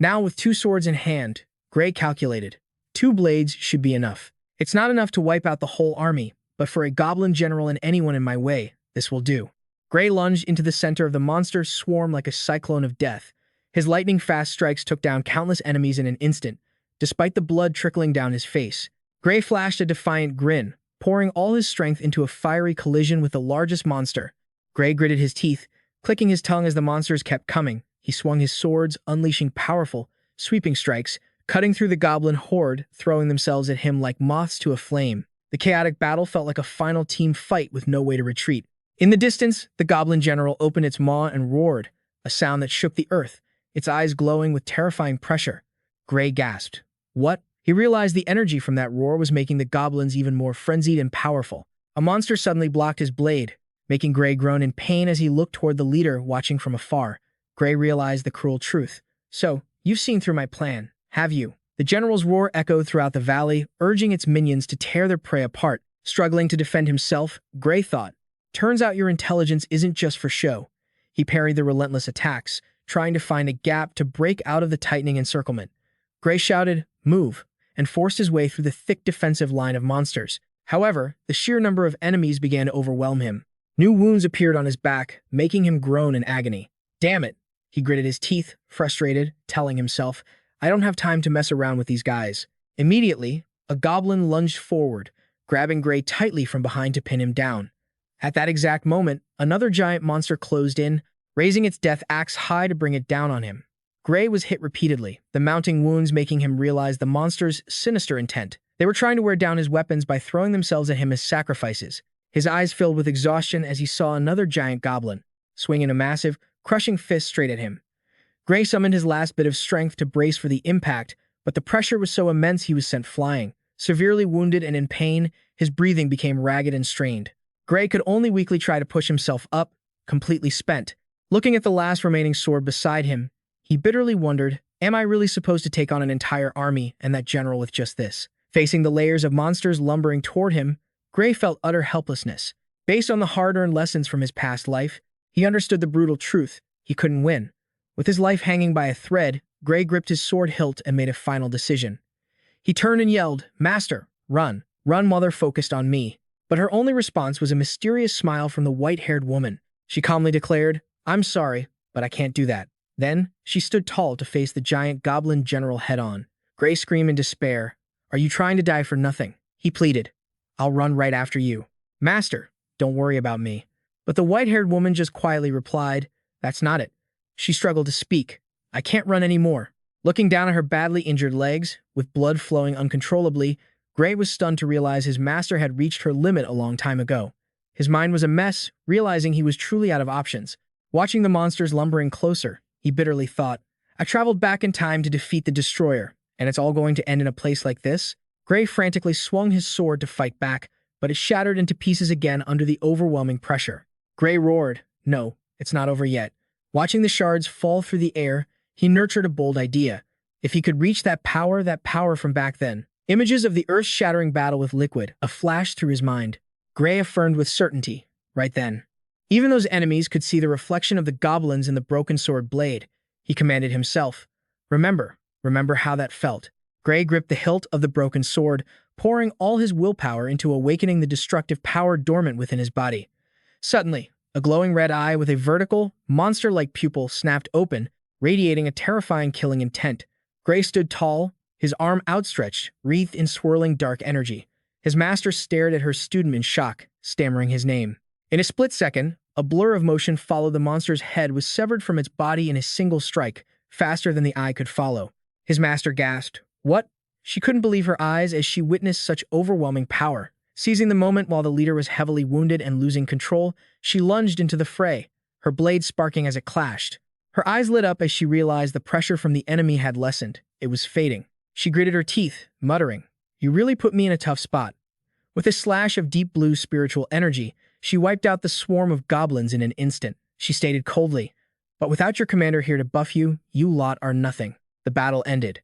Now, with two swords in hand, Gray calculated. 2 blades should be enough. It's not enough to wipe out the whole army, but for a goblin general and anyone in my way, this will do. Gray lunged into the center of the monster's swarm like a cyclone of death. His lightning-fast strikes took down countless enemies in an instant, despite the blood trickling down his face. Gray flashed a defiant grin, pouring all his strength into a fiery collision with the largest monster. Gray gritted his teeth, clicking his tongue as the monsters kept coming. He swung his swords, unleashing powerful, sweeping strikes, cutting through the goblin horde, throwing themselves at him like moths to a flame. The chaotic battle felt like a final team fight with no way to retreat. In the distance, the goblin general opened its maw and roared, a sound that shook the earth, its eyes glowing with terrifying pressure. Gray gasped. What? He realized the energy from that roar was making the goblins even more frenzied and powerful. A monster suddenly blocked his blade, making Gray groan in pain as he looked toward the leader watching from afar. Gray realized the cruel truth. "So, you've seen through my plan, have you?" The general's roar echoed throughout the valley, urging its minions to tear their prey apart. Struggling to defend himself, Gray thought, "Turns out your intelligence isn't just for show." He parried the relentless attacks, trying to find a gap to break out of the tightening encirclement. Gray shouted, "Move," and forced his way through the thick defensive line of monsters. However, the sheer number of enemies began to overwhelm him. New wounds appeared on his back, making him groan in agony. "Damn it," he gritted his teeth, frustrated, telling himself, "I don't have time to mess around with these guys." Immediately, a goblin lunged forward, grabbing Gray tightly from behind to pin him down. At that exact moment, another giant monster closed in, raising its death axe high to bring it down on him. Gray was hit repeatedly, the mounting wounds making him realize the monster's sinister intent. They were trying to wear down his weapons by throwing themselves at him as sacrifices. His eyes filled with exhaustion as he saw another giant goblin, swinging a massive, crushing fist straight at him. Gray summoned his last bit of strength to brace for the impact, but the pressure was so immense he was sent flying. Severely wounded and in pain, his breathing became ragged and strained. Gray could only weakly try to push himself up, completely spent. Looking at the last remaining sword beside him, he bitterly wondered, am I really supposed to take on an entire army and that general with just this? Facing the layers of monsters lumbering toward him, Gray felt utter helplessness. Based on the hard-earned lessons from his past life, he understood the brutal truth: he couldn't win. With his life hanging by a thread, Gray gripped his sword hilt and made a final decision. He turned and yelled, "Master, run! Run while they're focused on me." But her only response was a mysterious smile from the white-haired woman. She calmly declared, "I'm sorry, but I can't do that." Then, she stood tall to face the giant goblin general head-on. Gray screamed in despair, "Are you trying to die for nothing?" He pleaded, "I'll run right after you." "Master, don't worry about me." But the white-haired woman just quietly replied, "That's not it." She struggled to speak. "I can't run anymore." Looking down at her badly injured legs, with blood flowing uncontrollably, Gray was stunned to realize his master had reached her limit a long time ago. His mind was a mess, realizing he was truly out of options. Watching the monsters lumbering closer, he bitterly thought, "I traveled back in time to defeat the destroyer, and it's all going to end in a place like this?" Gray frantically swung his sword to fight back, but it shattered into pieces again under the overwhelming pressure. Gray roared, "No, it's not over yet." Watching the shards fall through the air, he nurtured a bold idea. If he could reach that power from back then. Images of the earth-shattering battle with liquid flashed through his mind. Gray affirmed with certainty, right then. Even those enemies could see the reflection of the goblins in the broken sword blade. He commanded himself, remember how that felt." Gray gripped the hilt of the broken sword, pouring all his willpower into awakening the destructive power dormant within his body. Suddenly, a glowing red eye with a vertical, monster-like pupil snapped open, radiating a terrifying killing intent. Gray stood tall, his arm outstretched, wreathed in swirling dark energy. His master stared at her student in shock, stammering his name. In a split second, a blur of motion followed. The monster's head was severed from its body in a single strike, faster than the eye could follow. His master gasped, "What?" She couldn't believe her eyes as she witnessed such overwhelming power. Seizing the moment while the leader was heavily wounded and losing control, she lunged into the fray, her blade sparking as it clashed. Her eyes lit up as she realized the pressure from the enemy had lessened. It was fading. She gritted her teeth, muttering, "You really put me in a tough spot." With a slash of deep blue spiritual energy, she wiped out the swarm of goblins in an instant. She stated coldly, "But without your commander here to buff you, you lot are nothing." The battle ended.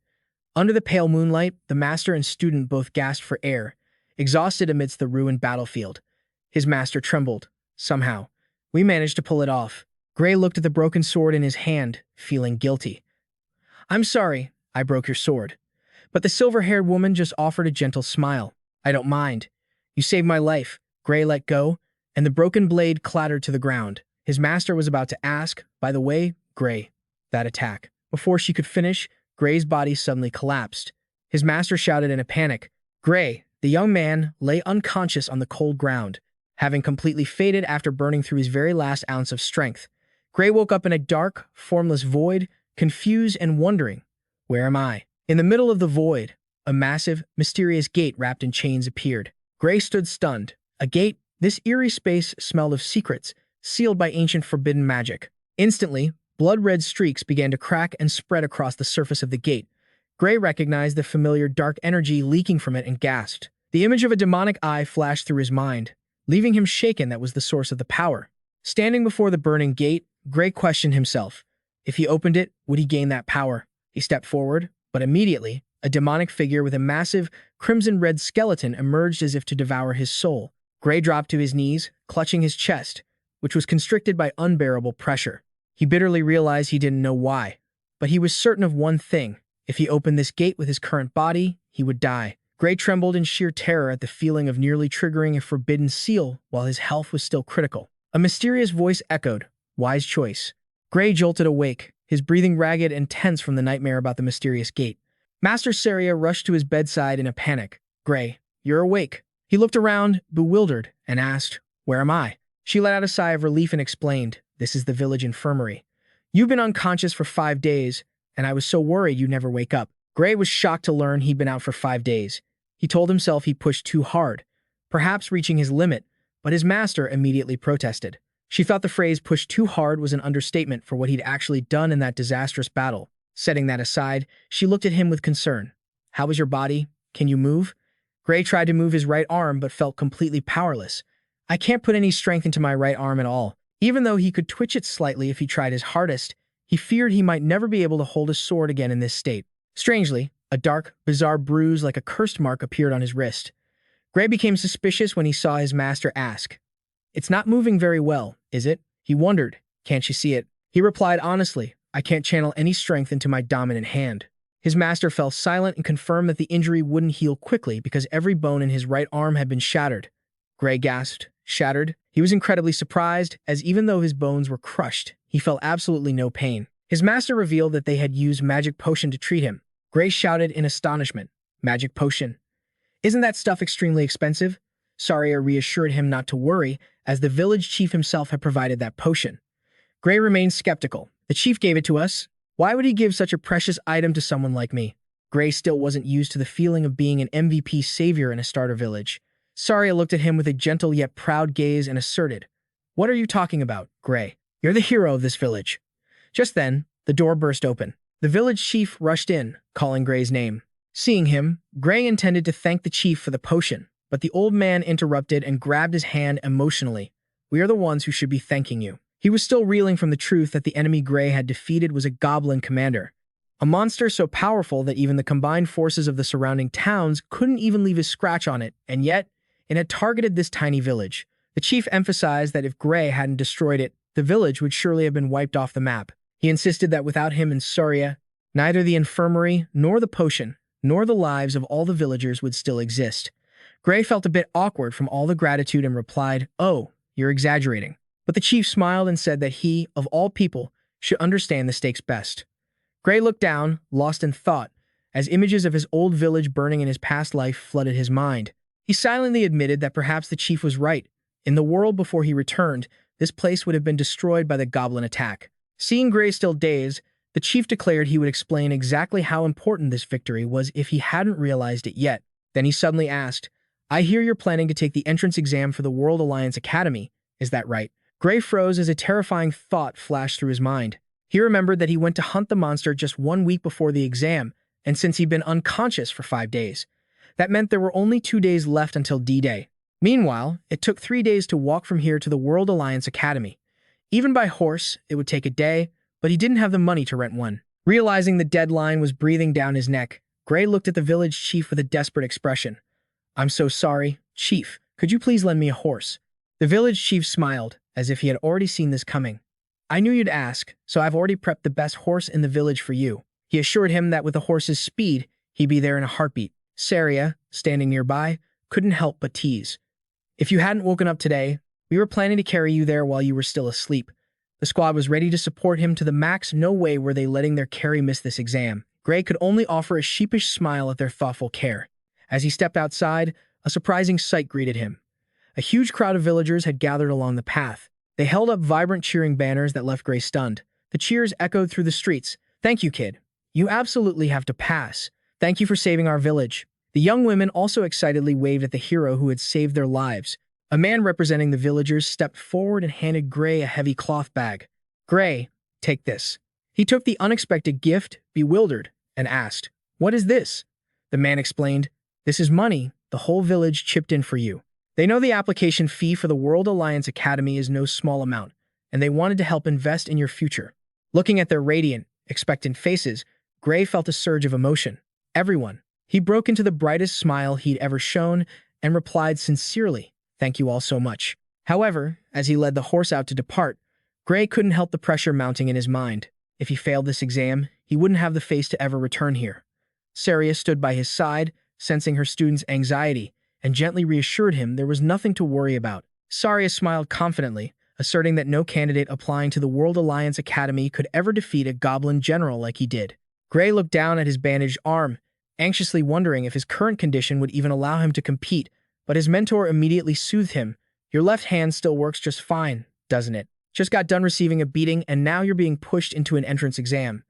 Under the pale moonlight, the master and student both gasped for air, exhausted amidst the ruined battlefield. His master trembled. "Somehow, we managed to pull it off." Gray looked at the broken sword in his hand, feeling guilty. "I'm sorry, I broke your sword." But the silver-haired woman just offered a gentle smile. "I don't mind. You saved my life." Gray let go, and the broken blade clattered to the ground. His master was about to ask, "By the way, Gray, that attack." Before she could finish, Gray's body suddenly collapsed. His master shouted in a panic. Gray, the young man, lay unconscious on the cold ground, having completely faded after burning through his very last ounce of strength. Gray woke up in a dark, formless void, confused and wondering, "Where am I?" In the middle of the void, a massive, mysterious gate wrapped in chains appeared. Gray stood stunned. A gate? This eerie space smelled of secrets, sealed by ancient forbidden magic. Instantly, blood-red streaks began to crack and spread across the surface of the gate. Gray recognized the familiar dark energy leaking from it and gasped. The image of a demonic eye flashed through his mind, leaving him shaken. That was the source of the power. Standing before the burning gate, Gray questioned himself. If he opened it, would he gain that power? He stepped forward, but immediately, a demonic figure with a massive, crimson-red skeleton emerged as if to devour his soul. Gray dropped to his knees, clutching his chest, which was constricted by unbearable pressure. He bitterly realized he didn't know why, but he was certain of one thing. If he opened this gate with his current body, he would die. Gray trembled in sheer terror at the feeling of nearly triggering a forbidden seal while his health was still critical. A mysterious voice echoed, "Wise choice." Gray jolted awake, his breathing ragged and tense from the nightmare about the mysterious gate. Master Saria rushed to his bedside in a panic. "Gray, you're awake." He looked around, bewildered, and asked, "Where am I?" She let out a sigh of relief and explained, "This is the village infirmary. You've been unconscious for 5 days, and I was so worried you'd never wake up." Gray was shocked to learn he'd been out for 5 days. He told himself he pushed too hard, perhaps reaching his limit, but his master immediately protested. She thought the phrase pushed too hard was an understatement for what he'd actually done in that disastrous battle. Setting that aside, she looked at him with concern. How was your body? Can you move? Gray tried to move his right arm but felt completely powerless. I can't put any strength into my right arm at all. Even though he could twitch it slightly if he tried his hardest, he feared he might never be able to hold a sword again in this state. Strangely, a dark, bizarre bruise like a cursed mark appeared on his wrist. Gray became suspicious when he saw his master ask, "It's not moving very well, is it?" He wondered, "Can't you see it?" He replied honestly, "I can't channel any strength into my dominant hand." His master fell silent and confirmed that the injury wouldn't heal quickly because every bone in his right arm had been shattered. Gray gasped, "Shattered?" He was incredibly surprised, as even though his bones were crushed, he felt absolutely no pain. His master revealed that they had used magic potion to treat him. Gray shouted in astonishment, "Magic potion? Isn't that stuff extremely expensive?" Saria reassured him not to worry, as the village chief himself had provided that potion. Gray remained skeptical. "The chief gave it to us. Why would he give such a precious item to someone like me?" Gray still wasn't used to the feeling of being an MVP savior in a starter village. Saria looked at him with a gentle yet proud gaze and asserted, "What are you talking about, Gray? You're the hero of this village." Just then, the door burst open. The village chief rushed in, calling Gray's name. Seeing him, Gray intended to thank the chief for the potion, but the old man interrupted and grabbed his hand emotionally. "We are the ones who should be thanking you." He was still reeling from the truth that the enemy Gray had defeated was a goblin commander, a monster so powerful that even the combined forces of the surrounding towns couldn't even leave a scratch on it, and yet, it had targeted this tiny village. The chief emphasized that if Gray hadn't destroyed it, the village would surely have been wiped off the map. He insisted that without him and Saria, neither the infirmary, nor the potion, nor the lives of all the villagers would still exist. Gray felt a bit awkward from all the gratitude and replied, "Oh, you're exaggerating." But the chief smiled and said that he, of all people, should understand the stakes best. Gray looked down, lost in thought, as images of his old village burning in his past life flooded his mind. He silently admitted that perhaps the chief was right. In the world before he returned, this place would have been destroyed by the goblin attack. Seeing Gray still dazed, the chief declared he would explain exactly how important this victory was if he hadn't realized it yet. Then he suddenly asked, "I hear you're planning to take the entrance exam for the World Alliance Academy. Is that right?" Gray froze as a terrifying thought flashed through his mind. He remembered that he went to hunt the monster just 1 week before the exam, and since he'd been unconscious for 5 days. That meant there were only 2 days left until D-Day. Meanwhile, it took 3 days to walk from here to the World Alliance Academy. Even by horse, it would take a day, but he didn't have the money to rent one. Realizing the deadline was breathing down his neck, Gray looked at the village chief with a desperate expression. "I'm so sorry, Chief. Could you please lend me a horse?" The village chief smiled, as if he had already seen this coming. "I knew you'd ask, so I've already prepped the best horse in the village for you." He assured him that with the horse's speed, he'd be there in a heartbeat. Saria, standing nearby, couldn't help but tease. "If you hadn't woken up today, we were planning to carry you there while you were still asleep." The squad was ready to support him to the max. No way were they letting their carry miss this exam. Gray could only offer a sheepish smile at their thoughtful care. As he stepped outside, a surprising sight greeted him. A huge crowd of villagers had gathered along the path. They held up vibrant cheering banners that left Gray stunned. The cheers echoed through the streets. "Thank you, kid. You absolutely have to pass. Thank you for saving our village." The young women also excitedly waved at the hero who had saved their lives. A man representing the villagers stepped forward and handed Gray a heavy cloth bag. "Gray, take this." He took the unexpected gift, bewildered, and asked, "What is this?" The man explained, "This is money the whole village chipped in for you. They know the application fee for the World Alliance Academy is no small amount, and they wanted to help invest in your future." Looking at their radiant, expectant faces, Gray felt a surge of emotion. Everyone. He broke into the brightest smile he'd ever shown and replied sincerely, "Thank you all so much." However, as he led the horse out to depart, Gray couldn't help the pressure mounting in his mind. If he failed this exam, he wouldn't have the face to ever return here. Saria stood by his side, sensing her student's anxiety, and gently reassured him there was nothing to worry about. Saria smiled confidently, asserting that no candidate applying to the World Alliance Academy could ever defeat a goblin general like he did. Gray looked down at his bandaged arm, anxiously wondering if his current condition would even allow him to compete, but his mentor immediately soothed him. "Your left hand still works just fine, doesn't it? Just got done receiving a beating and now you're being pushed into an entrance exam."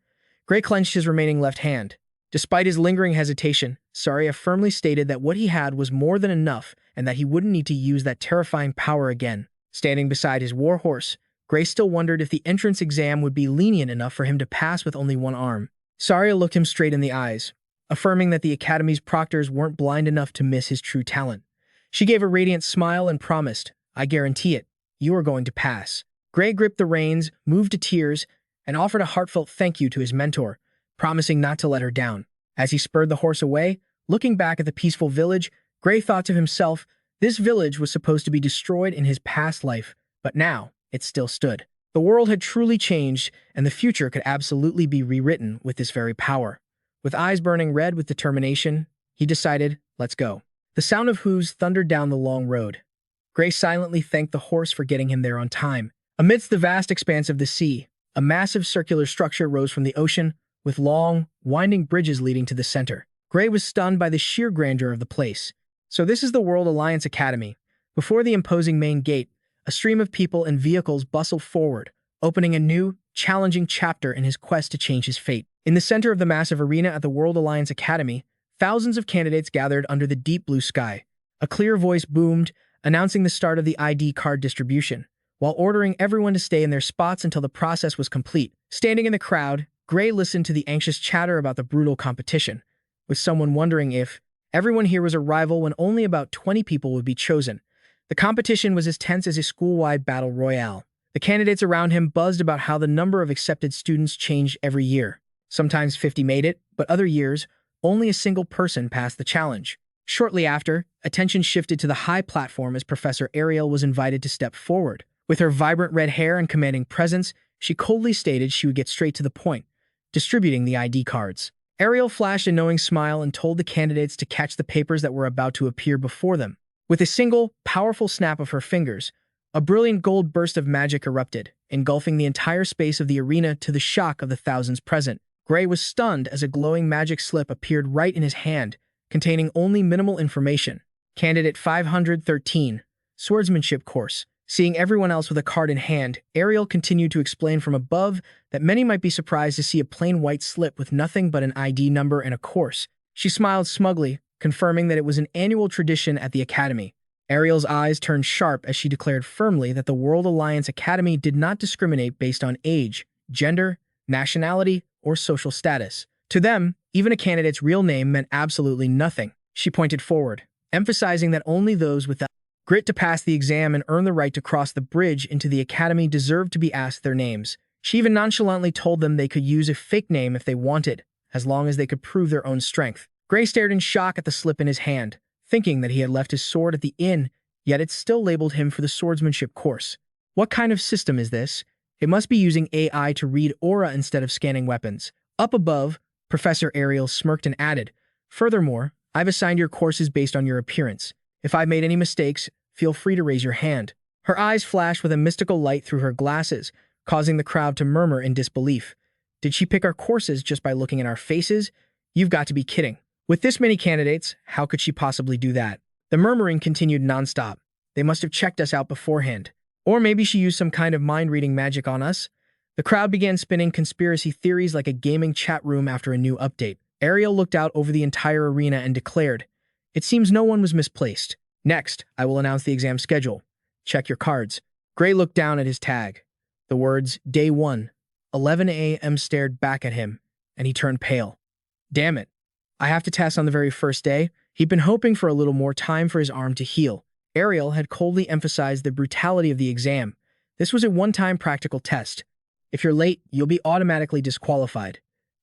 Gray clenched his remaining left hand. Despite his lingering hesitation, Saria firmly stated that what he had was more than enough and that he wouldn't need to use that terrifying power again. Standing beside his warhorse, Gray still wondered if the entrance exam would be lenient enough for him to pass with only one arm. Saria looked him straight in the eyes, affirming that the Academy's proctors weren't blind enough to miss his true talent. She gave a radiant smile and promised, "I guarantee it, you are going to pass." Gray gripped the reins, moved to tears, and offered a heartfelt thank you to his mentor, promising not to let her down. As he spurred the horse away, looking back at the peaceful village, Gray thought to himself, this village was supposed to be destroyed in his past life, but now it still stood. The world had truly changed, and the future could absolutely be rewritten with this very power. With eyes burning red with determination, he decided, let's go. The sound of hooves thundered down the long road. Gray silently thanked the horse for getting him there on time. Amidst the vast expanse of the sea, a massive circular structure rose from the ocean, with long, winding bridges leading to the center. Gray was stunned by the sheer grandeur of the place. So this is the World Alliance Academy. Before the imposing main gate, a stream of people and vehicles bustled forward, opening a new, challenging chapter in his quest to change his fate. In the center of the massive arena at the World Alliance Academy, thousands of candidates gathered under the deep blue sky. A clear voice boomed, announcing the start of the ID card distribution, while ordering everyone to stay in their spots until the process was complete. Standing in the crowd, Gray listened to the anxious chatter about the brutal competition, with someone wondering if everyone here was a rival when only about 20 people would be chosen. The competition was as tense as a school-wide battle royale. The candidates around him buzzed about how the number of accepted students changed every year. Sometimes 50 made it, but other years, only a single person passed the challenge. Shortly after, attention shifted to the high platform as Professor Ariel was invited to step forward. With her vibrant red hair and commanding presence, she coldly stated she would get straight to the point, distributing the ID cards. Ariel flashed a knowing smile and told the candidates to catch the papers that were about to appear before them. With a single, powerful snap of her fingers, a brilliant gold burst of magic erupted, engulfing the entire space of the arena to the shock of the thousands present. Gray was stunned as a glowing magic slip appeared right in his hand, containing only minimal information. Candidate 513, Swordsmanship Course. Seeing everyone else with a card in hand, Ariel continued to explain from above that many might be surprised to see a plain white slip with nothing but an ID number and a course. She smiled smugly, confirming that it was an annual tradition at the Academy. Ariel's eyes turned sharp as she declared firmly that the World Alliance Academy did not discriminate based on age, gender, nationality, or social status. To them, even a candidate's real name meant absolutely nothing. She pointed forward, emphasizing that only those with the grit to pass the exam and earn the right to cross the bridge into the Academy deserved to be asked their names. She even nonchalantly told them they could use a fake name if they wanted, as long as they could prove their own strength. Gray stared in shock at the slip in his hand, thinking that he had left his sword at the inn, yet it still labeled him for the swordsmanship course. What kind of system is this? It must be using AI to read aura instead of scanning weapons. Up above, Professor Ariel smirked and added, "Furthermore, I've assigned your courses based on your appearance. If I've made any mistakes, feel free to raise your hand." Her eyes flashed with a mystical light through her glasses, causing the crowd to murmur in disbelief. Did she pick our courses just by looking at our faces? You've got to be kidding. With this many candidates, how could she possibly do that? The murmuring continued nonstop. They must have checked us out beforehand. Or maybe she used some kind of mind-reading magic on us? The crowd began spinning conspiracy theories like a gaming chat room after a new update. Ariel looked out over the entire arena and declared, "It seems no one was misplaced. Next, I will announce the exam schedule. Check your cards." Gray looked down at his tag. The words, Day 1, 11 a.m. stared back at him, and he turned pale. Damn it. I have to test on the very first day. He'd been hoping for a little more time for his arm to heal. Ariel had coldly emphasized the brutality of the exam. This was a one-time practical test. If you're late, you'll be automatically disqualified.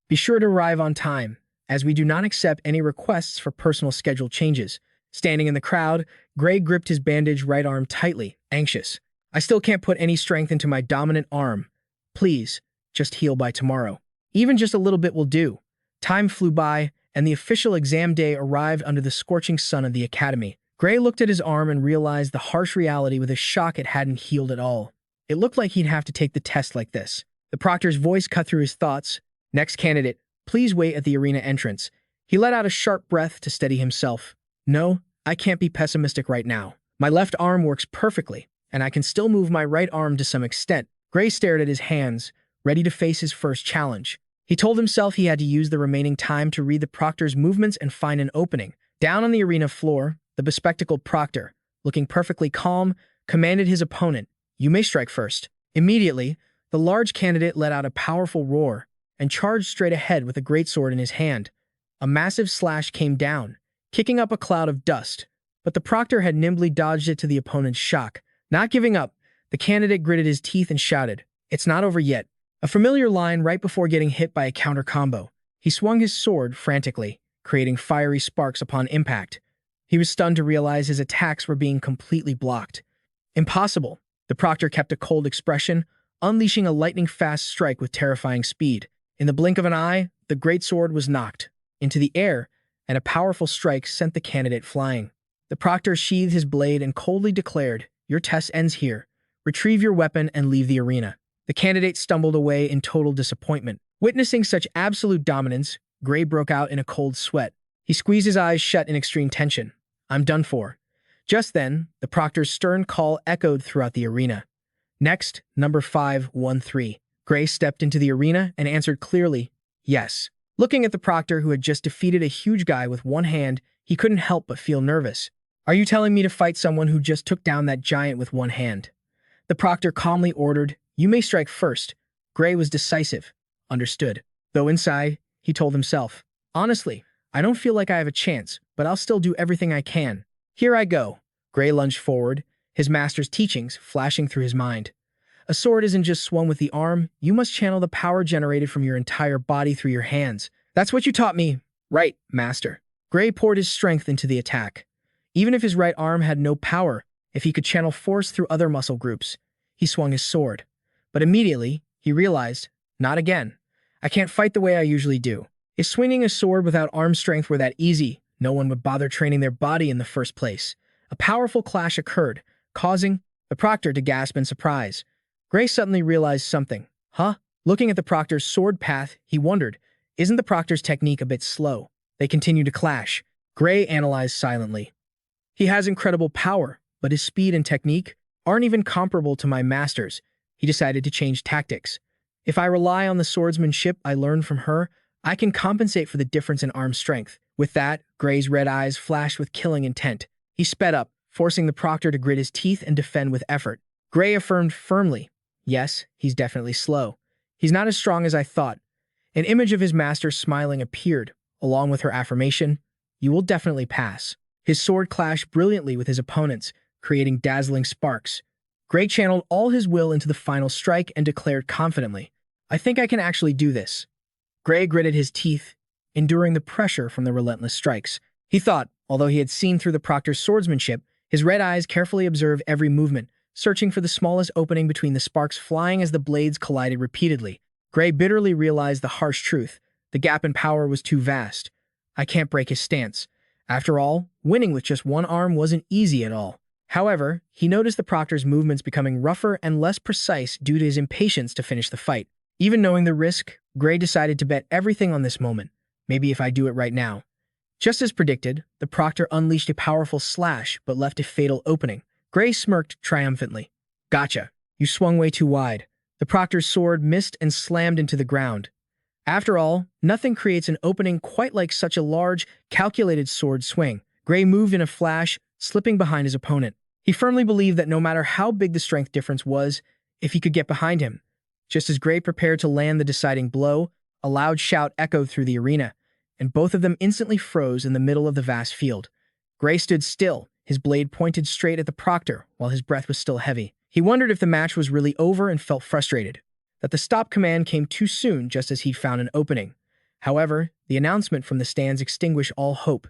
Be sure to arrive on time, as we do not accept any requests for personal schedule changes. Standing in the crowd, Gray gripped his bandaged right arm tightly, anxious. I still can't put any strength into my dominant arm. Please, just heal by tomorrow. Even just a little bit will do. Time flew by, and the official exam day arrived under the scorching sun of the Academy. Gray looked at his arm and realized the harsh reality with a shock it hadn't healed at all. It looked like he'd have to take the test like this. The proctor's voice cut through his thoughts. Next candidate, please wait at the arena entrance. He let out a sharp breath to steady himself. No, I can't be pessimistic right now. My left arm works perfectly, and I can still move my right arm to some extent. Gray stared at his hands, ready to face his first challenge. He told himself he had to use the remaining time to read the proctor's movements and find an opening. Down on the arena floor, the bespectacled proctor, looking perfectly calm, commanded his opponent, "You may strike first." Immediately, the large candidate let out a powerful roar and charged straight ahead with a greatsword in his hand. A massive slash came down, kicking up a cloud of dust, but the proctor had nimbly dodged it to the opponent's shock. Not giving up, the candidate gritted his teeth and shouted, "It's not over yet." A familiar line right before getting hit by a counter combo. He swung his sword frantically, creating fiery sparks upon impact. He was stunned to realize his attacks were being completely blocked. Impossible. The proctor kept a cold expression, unleashing a lightning-fast strike with terrifying speed. In the blink of an eye, the greatsword was knocked into the air, and a powerful strike sent the candidate flying. The proctor sheathed his blade and coldly declared, "Your test ends here. Retrieve your weapon and leave the arena." The candidate stumbled away in total disappointment. Witnessing such absolute dominance, Gray broke out in a cold sweat. He squeezed his eyes shut in extreme tension. "I'm done for." Just then, the proctor's stern call echoed throughout the arena. "Next, number 513. Gray stepped into the arena and answered clearly, "Yes." Looking at the proctor who had just defeated a huge guy with one hand, he couldn't help but feel nervous. "Are you telling me to fight someone who just took down that giant with one hand?" The proctor calmly ordered, "You may strike first." Gray was decisive. Understood. Though inside, he told himself, "Honestly, I don't feel like I have a chance, but I'll still do everything I can. Here I go." Gray lunged forward, his master's teachings flashing through his mind. A sword isn't just swung with the arm, you must channel the power generated from your entire body through your hands. "That's what you taught me." "Right, master." Gray poured his strength into the attack. Even if his right arm had no power, if he could channel force through other muscle groups, he swung his sword. But immediately, he realized, not again. I can't fight the way I usually do. If swinging a sword without arm strength were that easy, no one would bother training their body in the first place. A powerful clash occurred, causing the proctor to gasp in surprise. Gray suddenly realized something. Huh? Looking at the proctor's sword path, he wondered, isn't the proctor's technique a bit slow? They continued to clash. Gray analyzed silently. He has incredible power, but his speed and technique aren't even comparable to my master's. He decided to change tactics. If I rely on the swordsmanship I learned from her, I can compensate for the difference in arm strength. With that, Gray's red eyes flashed with killing intent. He sped up, forcing the proctor to grit his teeth and defend with effort. Gray affirmed firmly, "Yes, he's definitely slow. He's not as strong as I thought." An image of his master smiling appeared, along with her affirmation, "You will definitely pass." His sword clashed brilliantly with his opponent's, creating dazzling sparks. Gray channeled all his will into the final strike and declared confidently, "I think I can actually do this." Gray gritted his teeth, enduring the pressure from the relentless strikes. He thought, although he had seen through the proctor's swordsmanship, his red eyes carefully observed every movement, searching for the smallest opening between the sparks flying as the blades collided repeatedly. Gray bitterly realized the harsh truth. The gap in power was too vast. I can't break his stance. After all, winning with just one arm wasn't easy at all. However, he noticed the proctor's movements becoming rougher and less precise due to his impatience to finish the fight. Even knowing the risk, Gray decided to bet everything on this moment. Maybe if I do it right now. Just as predicted, the proctor unleashed a powerful slash but left a fatal opening. Gray smirked triumphantly. "Gotcha. You swung way too wide." The proctor's sword missed and slammed into the ground. After all, nothing creates an opening quite like such a large, calculated sword swing. Gray moved in a flash, slipping behind his opponent. He firmly believed that no matter how big the strength difference was, if he could get behind him. Just as Gray prepared to land the deciding blow, a loud shout echoed through the arena, and both of them instantly froze in the middle of the vast field. Gray stood still, his blade pointed straight at the proctor, while his breath was still heavy. He wondered if the match was really over and felt frustrated, that the stop command came too soon just as he'd found an opening. However, the announcement from the stands extinguished all hope.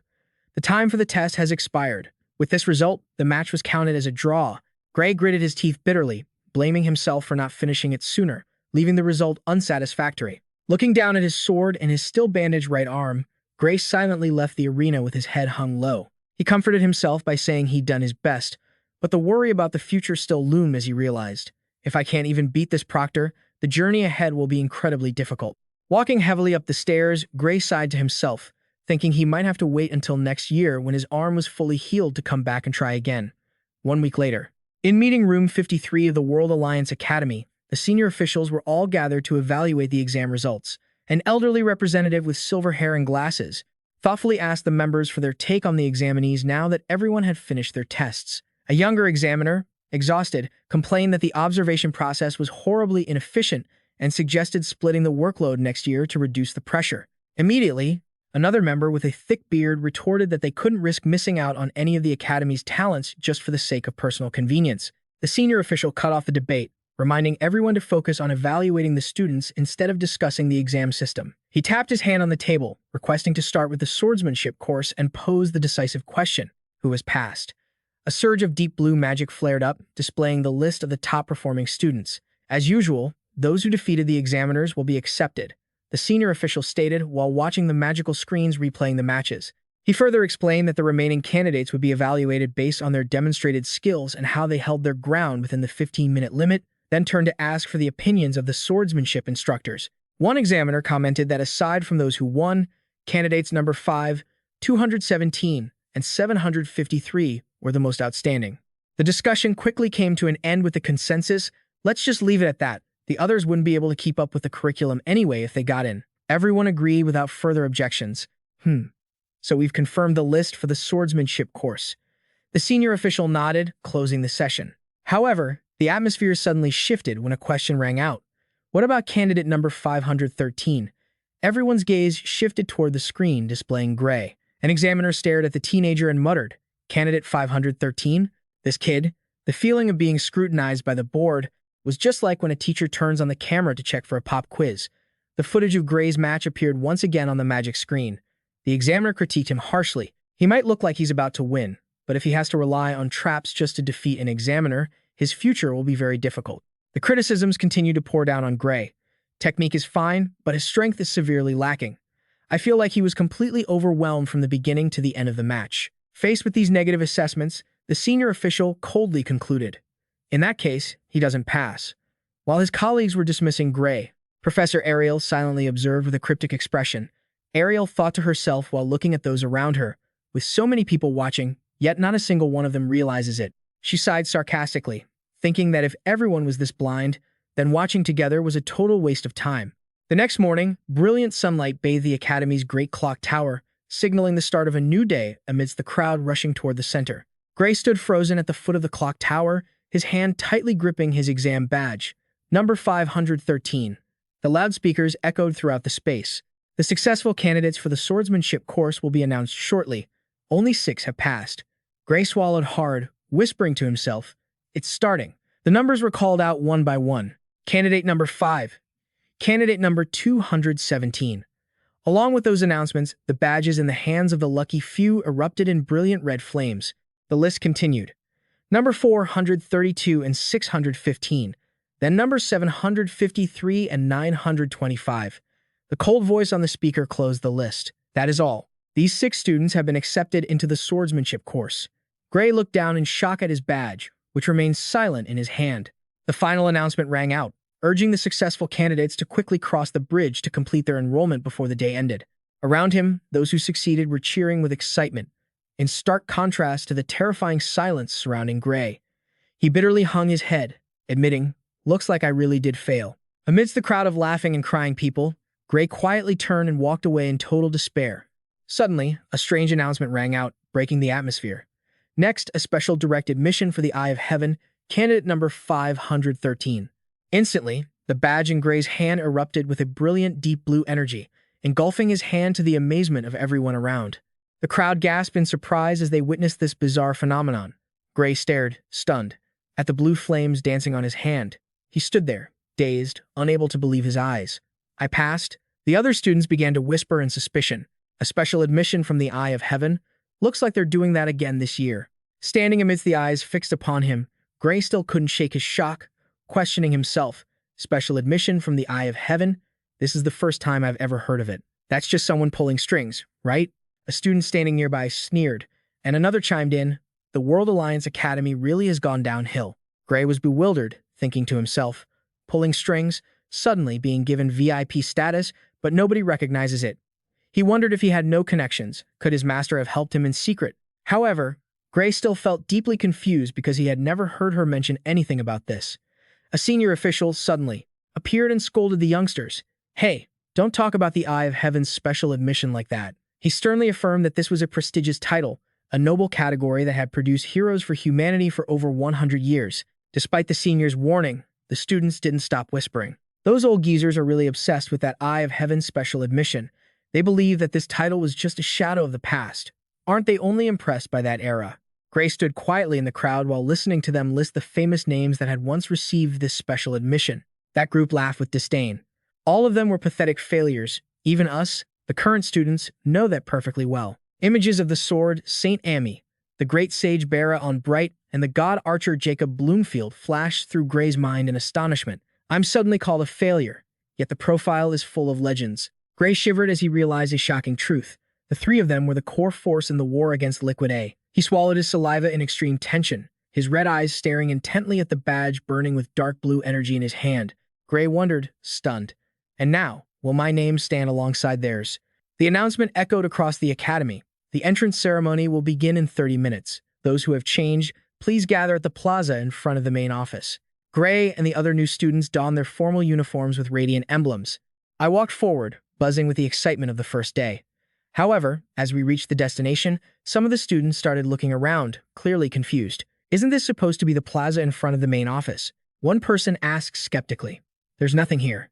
The time for the test has expired. With this result, the match was counted as a draw. Gray gritted his teeth bitterly, blaming himself for not finishing it sooner, leaving the result unsatisfactory. Looking down at his sword and his still bandaged right arm, Gray silently left the arena with his head hung low. He comforted himself by saying he'd done his best, but the worry about the future still loomed as he realized, if I can't even beat this proctor, the journey ahead will be incredibly difficult. Walking heavily up the stairs, Gray sighed to himself, thinking he might have to wait until next year when his arm was fully healed to come back and try again. 1 week later. In meeting room 53 of the World Alliance Academy, the senior officials were all gathered to evaluate the exam results. An elderly representative with silver hair and glasses thoughtfully asked the members for their take on the examinees now that everyone had finished their tests. A younger examiner, exhausted, complained that the observation process was horribly inefficient and suggested splitting the workload next year to reduce the pressure. Immediately, another member with a thick beard retorted that they couldn't risk missing out on any of the Academy's talents just for the sake of personal convenience. The senior official cut off the debate, reminding everyone to focus on evaluating the students instead of discussing the exam system. He tapped his hand on the table, requesting to start with the swordsmanship course and pose the decisive question: who has passed? A surge of deep blue magic flared up, displaying the list of the top-performing students. As usual, those who defeated the examiners will be accepted, the senior official stated while watching the magical screens replaying the matches. He further explained that the remaining candidates would be evaluated based on their demonstrated skills and how they held their ground within the 15-minute limit, then turned to ask for the opinions of the swordsmanship instructors. One examiner commented that aside from those who won, candidates number 5, 217, and 753 were the most outstanding. The discussion quickly came to an end with the consensus: let's just leave it at that. The others wouldn't be able to keep up with the curriculum anyway if they got in. Everyone agreed without further objections. So we've confirmed the list for the swordsmanship course. The senior official nodded, closing the session. However, the atmosphere suddenly shifted when a question rang out. What about candidate number 513? Everyone's gaze shifted toward the screen displaying gray. An examiner stared at the teenager and muttered, "Candidate 513? This kid?" The feeling of being scrutinized by the board was just like when a teacher turns on the camera to check for a pop quiz. The footage of Gray's match appeared once again on the magic screen. The examiner critiqued him harshly. He might look like he's about to win, but if he has to rely on traps just to defeat an examiner, his future will be very difficult. The criticisms continue to pour down on Gray. Technique is fine, but his strength is severely lacking. I feel like he was completely overwhelmed from the beginning to the end of the match. Faced with these negative assessments, the senior official coldly concluded, in that case, he doesn't pass. While his colleagues were dismissing Gray, Professor Ariel silently observed with a cryptic expression. Ariel thought to herself while looking at those around her, with so many people watching, yet not a single one of them realizes it. She sighed sarcastically, thinking that if everyone was this blind, then watching together was a total waste of time. The next morning, brilliant sunlight bathed the Academy's great clock tower, signaling the start of a new day amidst the crowd rushing toward the center. Gray stood frozen at the foot of the clock tower, his hand tightly gripping his exam badge. Number 513. The loudspeakers echoed throughout the space. The successful candidates for the swordsmanship course will be announced shortly. Only 6 have passed. Gray swallowed hard, whispering to himself, "It's starting." The numbers were called out one by one. Candidate number 5. Candidate number 217. Along with those announcements, the badges in the hands of the lucky few erupted in brilliant red flames. The list continued. Number 432 and 615. Then numbers 753 and 925. The cold voice on the speaker closed the list. That is all. These 6 students have been accepted into the swordsmanship course. Gray looked down in shock at his badge, which remained silent in his hand. The final announcement rang out, urging the successful candidates to quickly cross the bridge to complete their enrollment before the day ended. Around him, those who succeeded were cheering with excitement, in stark contrast to the terrifying silence surrounding Gray. He bitterly hung his head, admitting, "Looks like I really did fail." Amidst the crowd of laughing and crying people, Gray quietly turned and walked away in total despair. Suddenly, a strange announcement rang out, breaking the atmosphere. Next, a special directed mission for the Eye of Heaven, candidate number 513. Instantly, the badge in Gray's hand erupted with a brilliant deep blue energy, engulfing his hand to the amazement of everyone around. The crowd gasped in surprise as they witnessed this bizarre phenomenon. Gray stared, stunned, at the blue flames dancing on his hand. He stood there, dazed, unable to believe his eyes. "I passed?" The other students began to whisper in suspicion. "A special admission from the Eye of Heaven? Looks like they're doing that again this year." Standing amidst the eyes fixed upon him, Gray still couldn't shake his shock, questioning himself. "Special admission from the Eye of Heaven? This is the first time I've ever heard of it. That's just someone pulling strings, right?" A student standing nearby sneered, and another chimed in, "The World Alliance Academy really has gone downhill." Gray was bewildered, thinking to himself, pulling strings, suddenly being given VIP status, but nobody recognizes it. He wondered if he had no connections, could his master have helped him in secret? However, Gray still felt deeply confused because he had never heard her mention anything about this. A senior official suddenly appeared and scolded the youngsters. "Hey, Don't talk about the Eye of Heaven's special admission like that. He sternly affirmed that this was a prestigious title, a noble category that had produced heroes for humanity for over 100 years. Despite the seniors' warning, the students didn't stop whispering. Those old geezers are really obsessed with that Eye of Heaven's special admission. They believe that this title was just a shadow of the past. Aren't they only impressed by that era? Gray stood quietly in the crowd while listening to them list the famous names that had once received this special admission. That group laughed with disdain. All of them were pathetic failures. Even us, the current students, know that perfectly well. Images of the sword, Saint Amy, the great sage Bera on Bright, and the god archer Jacob Bloomfield flashed through Gray's mind in astonishment. I'm suddenly called a failure, yet the profile is full of legends. Gray shivered as he realized a shocking truth. The three of them were the core force in the war against Liquid A. He swallowed his saliva in extreme tension, his red eyes staring intently at the badge burning with dark blue energy in his hand. Gray wondered, stunned. And now, will my name stand alongside theirs? The announcement echoed across the academy. The entrance ceremony will begin in 30 minutes. Those who have changed, please gather at the plaza in front of the main office. Gray and the other new students donned their formal uniforms with radiant emblems. I walked forward, buzzing with the excitement of the first day. However, as we reached the destination, some of the students started looking around, clearly confused. Isn't this supposed to be the plaza in front of the main office? One person asked skeptically. There's nothing here.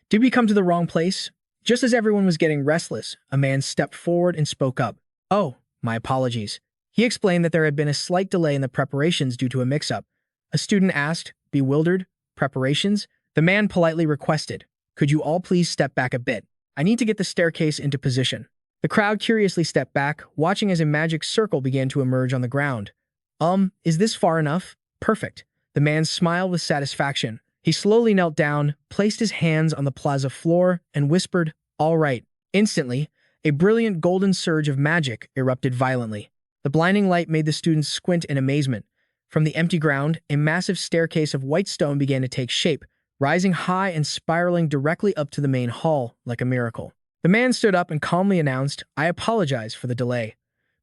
Did we come to the wrong place? Just as everyone was getting restless, a man stepped forward and spoke up. Oh, my apologies. He explained that there had been a slight delay in the preparations due to a mix-up. A student asked, bewildered, preparations? The man politely requested, could you all please step back a bit? I need to get the staircase into position. The crowd curiously stepped back, watching as a magic circle began to emerge on the ground. Is this far enough? Perfect. The man smiled with satisfaction. He slowly knelt down, placed his hands on the plaza floor, and whispered, all right. Instantly, a brilliant golden surge of magic erupted violently. The blinding light made the students squint in amazement. From the empty ground, a massive staircase of white stone began to take shape, rising high and spiraling directly up to the main hall like a miracle. The man stood up and calmly announced, I apologize for the delay.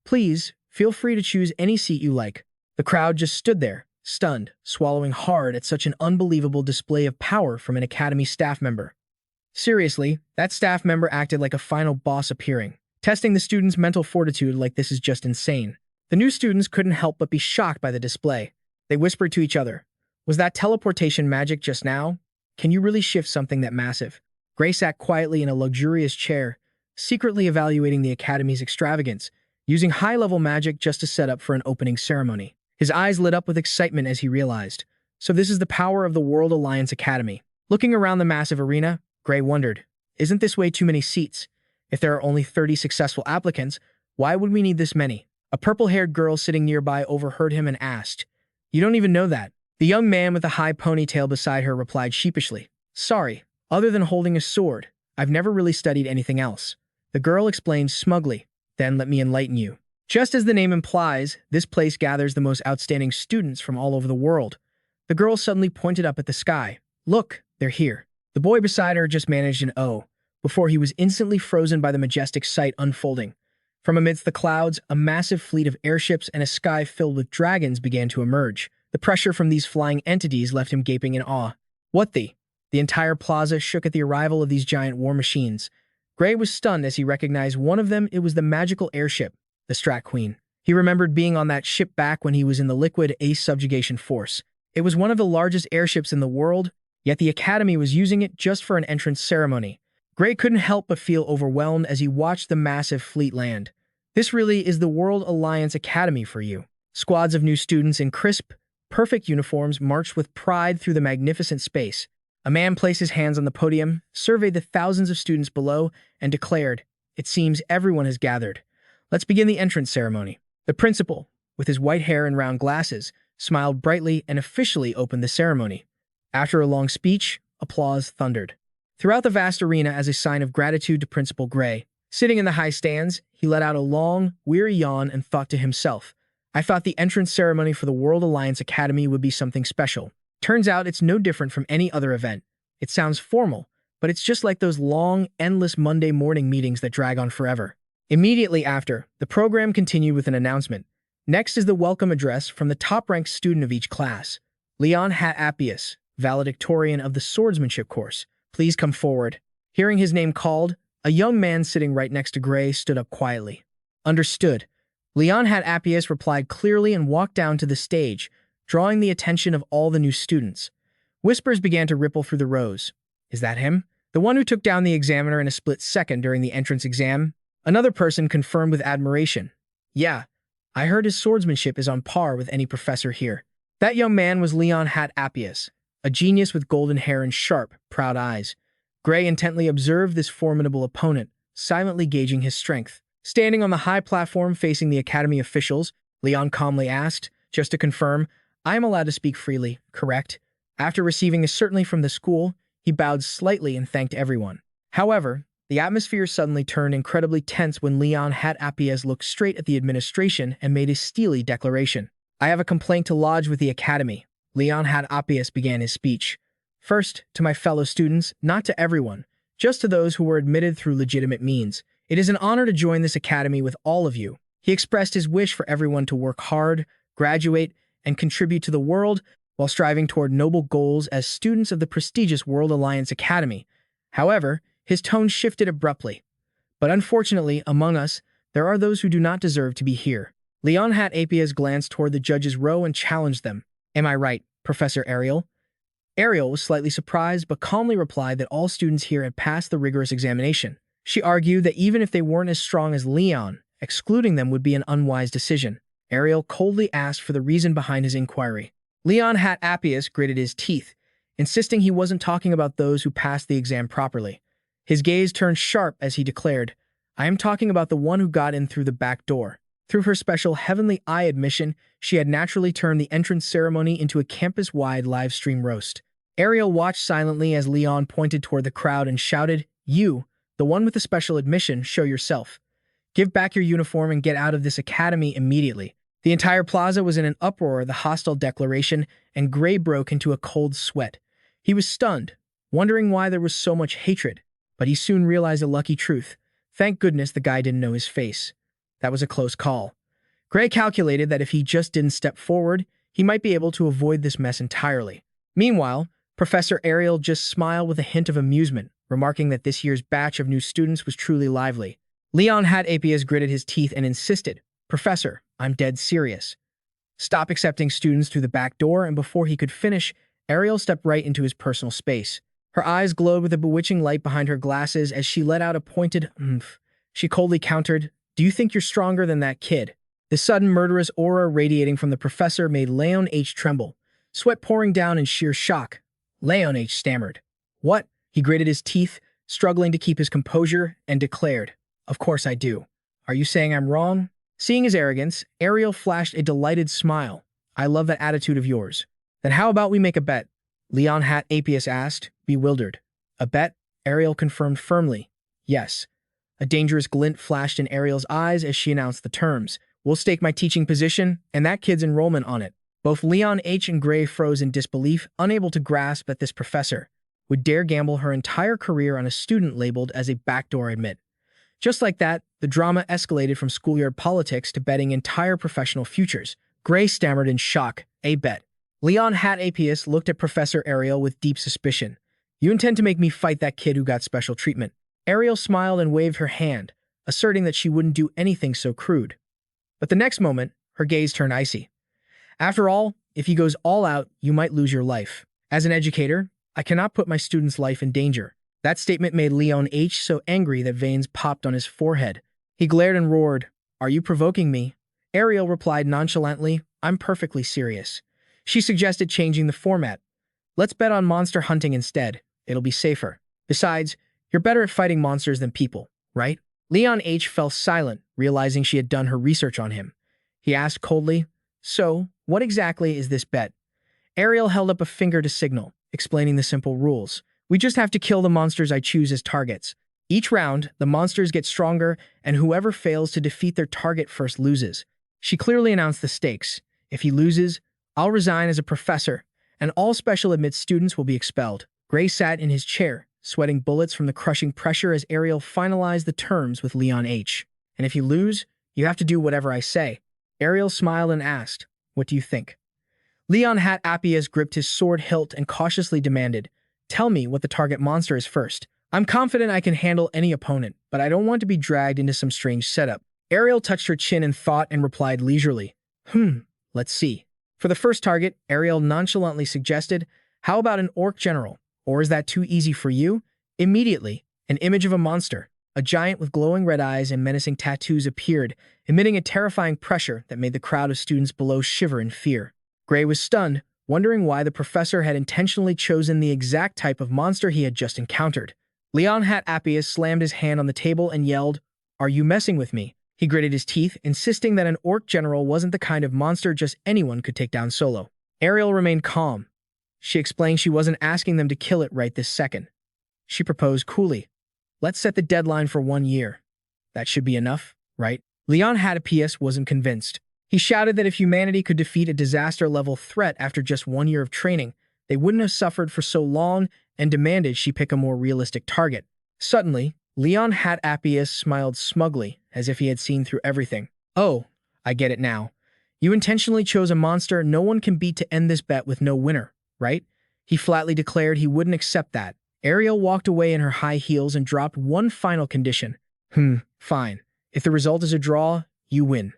Please, feel free to choose any seat you like. The crowd just stood there, stunned, swallowing hard at such an unbelievable display of power from an academy staff member. Seriously, that staff member acted like a final boss appearing, testing the students' mental fortitude like this is just insane. The new students couldn't help but be shocked by the display. They whispered to each other, was that teleportation magic just now? Can you really shift something that massive? Gray sat quietly in a luxurious chair, secretly evaluating the academy's extravagance, using high-level magic just to set up for an opening ceremony. His eyes lit up with excitement as he realized, so this is the power of the World Alliance Academy. Looking around the massive arena, Gray wondered, isn't this way too many seats? If there are only 30 successful applicants, why would we need this many? A purple-haired girl sitting nearby overheard him and asked, you don't even know that. The young man with the high ponytail beside her replied sheepishly, sorry, other than holding a sword, I've never really studied anything else. The girl explained smugly, then let me enlighten you. Just as the name implies, this place gathers the most outstanding students from all over the world. The girl suddenly pointed up at the sky. Look, they're here. The boy beside her just managed an O, before he was instantly frozen by the majestic sight unfolding. From amidst the clouds, a massive fleet of airships and a sky filled with dragons began to emerge. The pressure from these flying entities left him gaping in awe. What the? The entire plaza shook at the arrival of these giant war machines. Gray was stunned as he recognized one of them. It was the magical airship, the Strat Queen. He remembered being on that ship back when he was in the Liquid A subjugation force. It was one of the largest airships in the world, yet the Academy was using it just for an entrance ceremony. Gray couldn't help but feel overwhelmed as he watched the massive fleet land. This really is the World Alliance Academy for you. Squads of new students in crisp, perfect uniforms marched with pride through the magnificent space. A man placed his hands on the podium, surveyed the thousands of students below, and declared, it seems everyone has gathered. Let's begin the entrance ceremony. The principal, with his white hair and round glasses, smiled brightly and officially opened the ceremony. After a long speech, applause thundered throughout the vast arena as a sign of gratitude to Principal Gray. Sitting in the high stands, he let out a long, weary yawn and thought to himself, I thought the entrance ceremony for the World Alliance Academy would be something special. Turns out it's no different from any other event. It sounds formal, but it's just like those long, endless Monday morning meetings that drag on forever. Immediately after, the program continued with an announcement. Next is the welcome address from the top-ranked student of each class, Leon Hat Appius, valedictorian of the swordsmanship course. Please come forward. Hearing his name called, a young man sitting right next to Gray stood up quietly. Understood. Leon had Appius replied clearly and walked down to the stage, drawing the attention of all the new students. Whispers began to ripple through the rows. Is that him? The one who took down the examiner in a split second during the entrance exam? Another person confirmed with admiration. Yeah, I heard his swordsmanship is on par with any professor here. That young man was Leon Hat Appius, a genius with golden hair and sharp, proud eyes. Gray intently observed this formidable opponent, silently gauging his strength. Standing on the high platform facing the academy officials, Leon calmly asked, just to confirm, I am allowed to speak freely, correct? After receiving a certainly from the school, he bowed slightly and thanked everyone. However, the atmosphere suddenly turned incredibly tense when Leon Hat Appius looked straight at the administration and made a steely declaration. I have a complaint to lodge with the academy. Leon Hat Appius began his speech. First, to my fellow students, not to everyone, just to those who were admitted through legitimate means. It is an honor to join this academy with all of you. He expressed his wish for everyone to work hard, graduate, and contribute to the world while striving toward noble goals as students of the prestigious World Alliance Academy. However, his tone shifted abruptly. But unfortunately, among us, there are those who do not deserve to be here. Leon Hat Appius glanced toward the judges' row and challenged them. Am I right, Professor Ariel? Ariel was slightly surprised but calmly replied that all students here had passed the rigorous examination. She argued that even if they weren't as strong as Leon, excluding them would be an unwise decision. Ariel coldly asked for the reason behind his inquiry. Leon Hat Appius gritted his teeth, insisting he wasn't talking about those who passed the exam properly. His gaze turned sharp as he declared, I am talking about the one who got in through the back door. Through her special Heavenly Eye admission, she had naturally turned the entrance ceremony into a campus-wide live stream roast. Ariel watched silently as Leon pointed toward the crowd and shouted, You, the one with the special admission, show yourself. Give back your uniform and get out of this academy immediately. The entire plaza was in an uproar at the hostile declaration, and Gray broke into a cold sweat. He was stunned, wondering why there was so much hatred, but he soon realized a lucky truth. Thank goodness the guy didn't know his face. That was a close call. Gray calculated that if he just didn't step forward, he might be able to avoid this mess entirely. Meanwhile, Professor Ariel just smiled with a hint of amusement, remarking that this year's batch of new students was truly lively. Leon Hat Appius gritted his teeth and insisted, Professor, I'm dead serious. Stop accepting students through the back door, and before he could finish, Ariel stepped right into his personal space. Her eyes glowed with a bewitching light behind her glasses as she let out a pointed "Umph." She coldly countered, Do you think you're stronger than that kid? The sudden murderous aura radiating from the professor made Leon H. tremble, sweat pouring down in sheer shock. Leon H. stammered. What? He gritted his teeth, struggling to keep his composure, and declared, Of course I do. Are you saying I'm wrong? Seeing his arrogance, Ariel flashed a delighted smile. I love that attitude of yours. Then how about we make a bet? Leon Hat Appius asked, bewildered. A bet? Ariel confirmed firmly. Yes. A dangerous glint flashed in Ariel's eyes as she announced the terms. We'll stake my teaching position and that kid's enrollment on it. Both Leon H. and Gray froze in disbelief, unable to grasp that this professor would dare gamble her entire career on a student labeled as a backdoor admit. Just like that, the drama escalated from schoolyard politics to betting entire professional futures. Gray stammered in shock, a bet. Leon Hat Appius looked at Professor Ariel with deep suspicion. You intend to make me fight that kid who got special treatment? Ariel smiled and waved her hand, asserting that she wouldn't do anything so crude. But the next moment, her gaze turned icy. After all, if he goes all out, you might lose your life. As an educator, I cannot put my student's life in danger. That statement made Leon H. so angry that veins popped on his forehead. He glared and roared, Are you provoking me? Ariel replied nonchalantly, I'm perfectly serious. She suggested changing the format. Let's bet on monster hunting instead. It'll be safer. Besides, you're better at fighting monsters than people, right? Leon H. fell silent, realizing she had done her research on him. He asked coldly, So, what exactly is this bet? Ariel held up a finger to signal, explaining the simple rules. We just have to kill the monsters I choose as targets. Each round, the monsters get stronger, and whoever fails to defeat their target first loses. She clearly announced the stakes. If he loses, I'll resign as a professor, and all special admit students will be expelled. Gray sat in his chair, sweating bullets from the crushing pressure as Ariel finalized the terms with Leon H. And if you lose, you have to do whatever I say. Ariel smiled and asked, What do you think? Leon Hat Appius gripped his sword hilt and cautiously demanded, Tell me what the target monster is first. I'm confident I can handle any opponent, but I don't want to be dragged into some strange setup. Ariel touched her chin in thought and replied leisurely, let's see. For the first target, Ariel nonchalantly suggested, how about an orc general? Or is that too easy for you? Immediately, an image of a monster, a giant with glowing red eyes and menacing tattoos appeared, emitting a terrifying pressure that made the crowd of students below shiver in fear. Gray was stunned, wondering why the professor had intentionally chosen the exact type of monster he had just encountered. Leon Hat Appius slammed his hand on the table and yelled, "Are you messing with me?" He gritted his teeth, insisting that an orc general wasn't the kind of monster just anyone could take down solo. Ariel remained calm. She explained she wasn't asking them to kill it right this second. She proposed coolly, "Let's set the deadline for 1 year. That should be enough, right?" Leon Hat Appius wasn't convinced. He shouted that if humanity could defeat a disaster-level threat after just 1 year of training, they wouldn't have suffered for so long, and demanded she pick a more realistic target. Suddenly, Leon Hat Appius smiled smugly, as if he had seen through everything. "Oh, I get it now. You intentionally chose a monster no one can beat to end this bet with no winner, right?" He flatly declared he wouldn't accept that. Ariel walked away in her high heels and dropped one final condition. Fine. If the result is a draw, you win."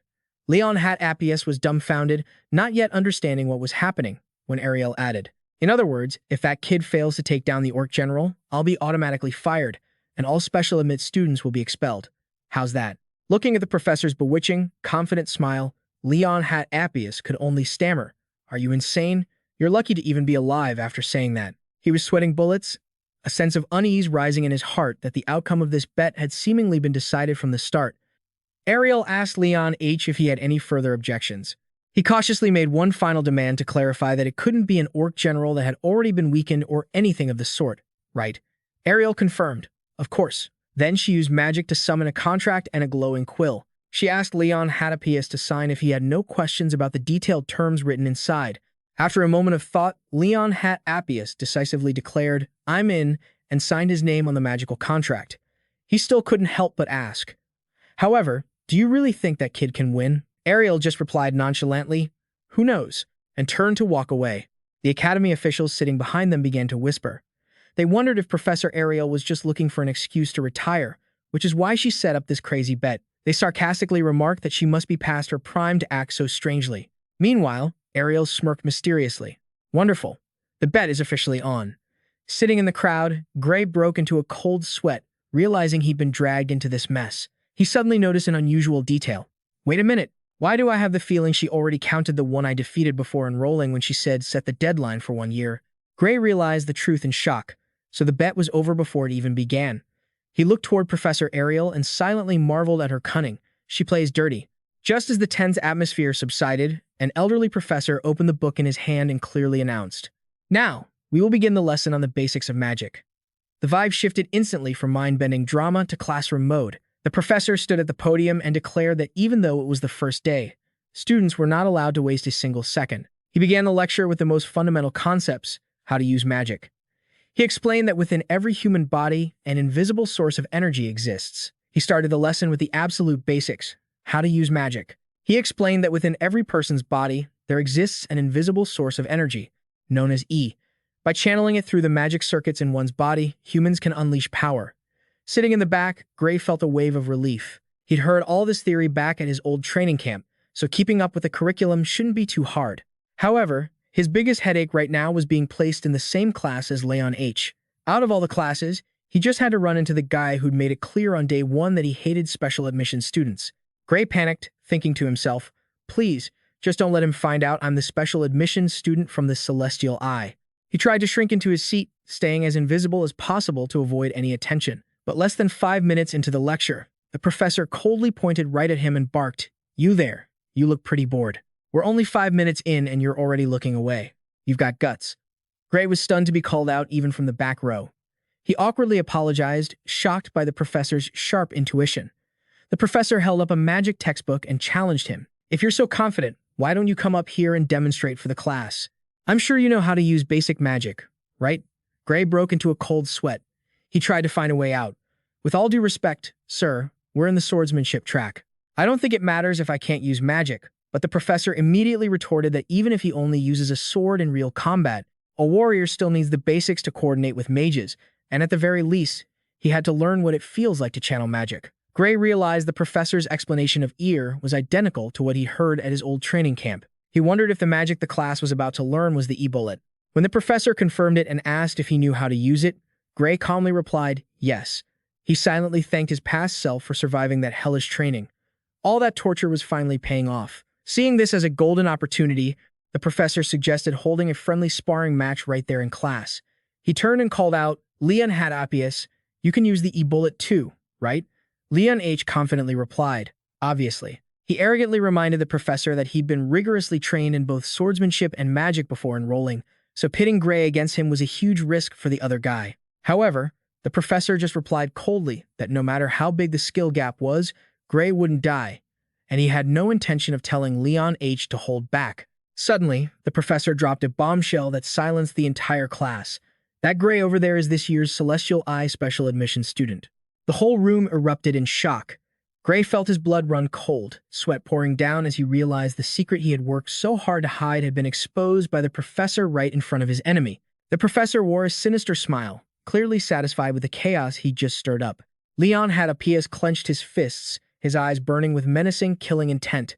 Leon Hat Appius was dumbfounded, not yet understanding what was happening, when Ariel added, "In other words, if that kid fails to take down the orc general, I'll be automatically fired, and all special admit students will be expelled. How's that?" Looking at the professor's bewitching, confident smile, Leon Hat Appius could only stammer, "Are you insane? You're lucky to even be alive after saying that." He was sweating bullets, a sense of unease rising in his heart that the outcome of this bet had seemingly been decided from the start. Ariel asked Leon H. if he had any further objections. He cautiously made one final demand to clarify that it couldn't be an orc general that had already been weakened or anything of the sort, right? Ariel confirmed, "Of course." Then she used magic to summon a contract and a glowing quill. She asked Leon Hat Appius to sign if he had no questions about the detailed terms written inside. After a moment of thought, Leon Hat Appius decisively declared, "I'm in," and signed his name on the magical contract. He still couldn't help but ask, "However, do you really think that kid can win?" Ariel just replied nonchalantly, "Who knows?" and turned to walk away. The academy officials sitting behind them began to whisper. They wondered if Professor Ariel was just looking for an excuse to retire, which is why she set up this crazy bet. They sarcastically remarked that she must be past her prime to act so strangely. Meanwhile, Ariel smirked mysteriously. "Wonderful. The bet is officially on." Sitting in the crowd, Gray broke into a cold sweat, realizing he'd been dragged into this mess. He suddenly noticed an unusual detail. "Wait a minute. Why do I have the feeling she already counted the one I defeated before enrolling when she said set the deadline for 1 year?" Gray realized the truth in shock, so the bet was over before it even began. He looked toward Professor Ariel and silently marveled at her cunning. She plays dirty. Just as the tense atmosphere subsided, an elderly professor opened the book in his hand and clearly announced, "Now, we will begin the lesson on the basics of magic." The vibe shifted instantly from mind-bending drama to classroom mode. The professor stood at the podium and declared that even though it was the first day, students were not allowed to waste a single second. He began the lecture with the most fundamental concepts, how to use magic. He explained that within every human body, an invisible source of energy exists. He started the lesson with the absolute basics, how to use magic. He explained that within every person's body, there exists an invisible source of energy, known as E. By channeling it through the magic circuits in one's body, humans can unleash power. Sitting in the back, Gray felt a wave of relief. He'd heard all this theory back at his old training camp, so keeping up with the curriculum shouldn't be too hard. However, his biggest headache right now was being placed in the same class as Leon H. Out of all the classes, he just had to run into the guy who'd made it clear on day 1 that he hated special admission students. Gray panicked, thinking to himself, "Please, just don't let him find out I'm the special admission student from the Celestial Eye." He tried to shrink into his seat, staying as invisible as possible to avoid any attention. But less than 5 minutes into the lecture, the professor coldly pointed right at him and barked, "You there, you look pretty bored. We're only 5 minutes in and you're already looking away. You've got guts." Gray was stunned to be called out even from the back row. He awkwardly apologized, shocked by the professor's sharp intuition. The professor held up a magic textbook and challenged him. "If you're so confident, why don't you come up here and demonstrate for the class? I'm sure you know how to use basic magic, right?" Gray broke into a cold sweat. He tried to find a way out. "With all due respect, sir, we're in the swordsmanship track. I don't think it matters if I can't use magic." But the professor immediately retorted that even if he only uses a sword in real combat, a warrior still needs the basics to coordinate with mages, and at the very least, He had to learn what it feels like to channel magic. Gray realized the professor's explanation of ear was identical to what he heard at his old training camp. He wondered if the magic the class was about to learn was the e-bullet. When the professor confirmed it and asked if he knew how to use it, Gray calmly replied, yes. He silently thanked his past self for surviving that hellish training. All that torture was finally paying off. Seeing this as a golden opportunity, the professor suggested holding a friendly sparring match right there in class. He turned and called out, Leon Hadapius, you can use the e-bullet too, right? Leon H. confidently replied, obviously. He arrogantly reminded the professor that he'd been rigorously trained in both swordsmanship and magic before enrolling, so pitting Gray against him was a huge risk for the other guy. However, the professor just replied coldly that no matter how big the skill gap was, Gray wouldn't die, and he had no intention of telling Leon H. to hold back. Suddenly, the professor dropped a bombshell that silenced the entire class. That Gray over there is this year's Celestial Eye special admission student. The whole room erupted in shock. Gray felt his blood run cold, sweat pouring down as he realized the secret he had worked so hard to hide had been exposed by the professor right in front of his enemy. The professor wore a sinister smile, clearly satisfied with the chaos he'd just stirred up. Leon Hadapius clenched his fists, his eyes burning with menacing, killing intent.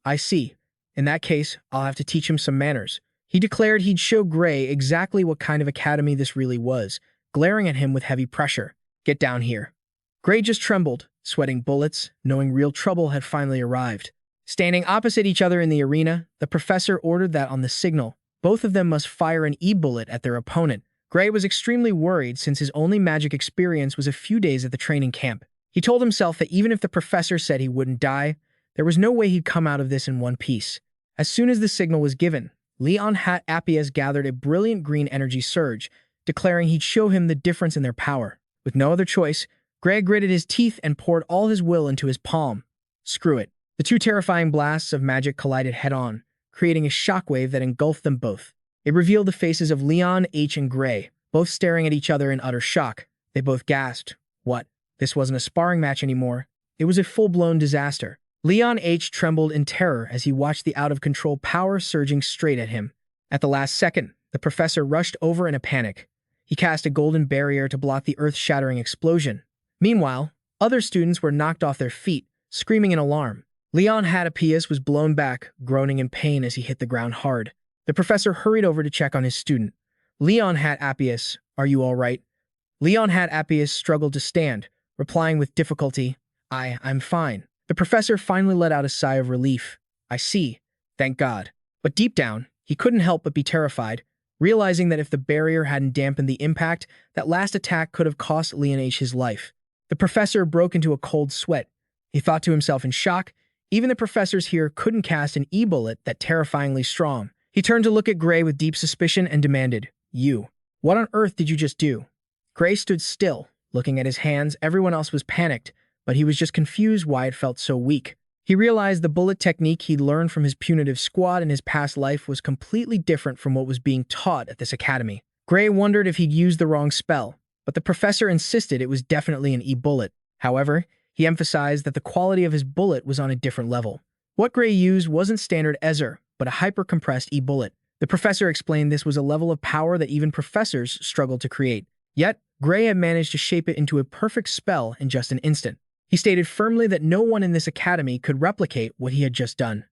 I see. In that case, I'll have to teach him some manners. He declared he'd show Gray exactly what kind of academy this really was, glaring at him with heavy pressure. Get down here. Gray just trembled, sweating bullets, knowing real trouble had finally arrived. Standing opposite each other in the arena, the professor ordered that on the signal, both of them must fire an e-bullet at their opponent. Gray was extremely worried since his only magic experience was a few days at the training camp. He told himself that even if the professor said he wouldn't die, there was no way he'd come out of this in one piece. As soon as the signal was given, Leon Hadapius gathered a brilliant green energy surge, declaring he'd show him the difference in their power. With no other choice, Gray gritted his teeth and poured all his will into his palm. Screw it. The two terrifying blasts of magic collided head-on, creating a shockwave that engulfed them both. It revealed the faces of Leon H. and Gray, both staring at each other in utter shock. They both gasped. What? This wasn't a sparring match anymore. It was a full-blown disaster. Leon H. trembled in terror as he watched the out-of-control power surging straight at him. At the last second, the professor rushed over in a panic. He cast a golden barrier to block the earth-shattering explosion. Meanwhile, other students were knocked off their feet, screaming in alarm. Leon Hadapius was blown back, groaning in pain as he hit the ground hard. The professor hurried over to check on his student. Leon Hadapius, are you all right? Leon Hadapius struggled to stand, replying with difficulty, I'm fine. The professor finally let out a sigh of relief. I see. Thank God. But deep down, he couldn't help but be terrified, realizing that if the barrier hadn't dampened the impact, that last attack could have cost Leon H. his life. The professor broke into a cold sweat. He thought to himself in shock, even the professors here couldn't cast an e-bullet that terrifyingly strong. He turned to look at Gray with deep suspicion and demanded, You. What on earth did you just do? Gray stood still, looking at his hands. Everyone else was panicked, but he was just confused why it felt so weak. He realized the bullet technique he'd learned from his punitive squad in his past life was completely different from what was being taught at this academy. Gray wondered if he'd used the wrong spell, but the professor insisted it was definitely an e-bullet. However, he emphasized that the quality of his bullet was on a different level. What Gray used wasn't standard Ezer, but a hyper-compressed e-bullet. The professor explained this was a level of power that even professors struggled to create. Yet, Gray had managed to shape it into a perfect spell in just an instant. He stated firmly that no one in this academy could replicate what he had just done.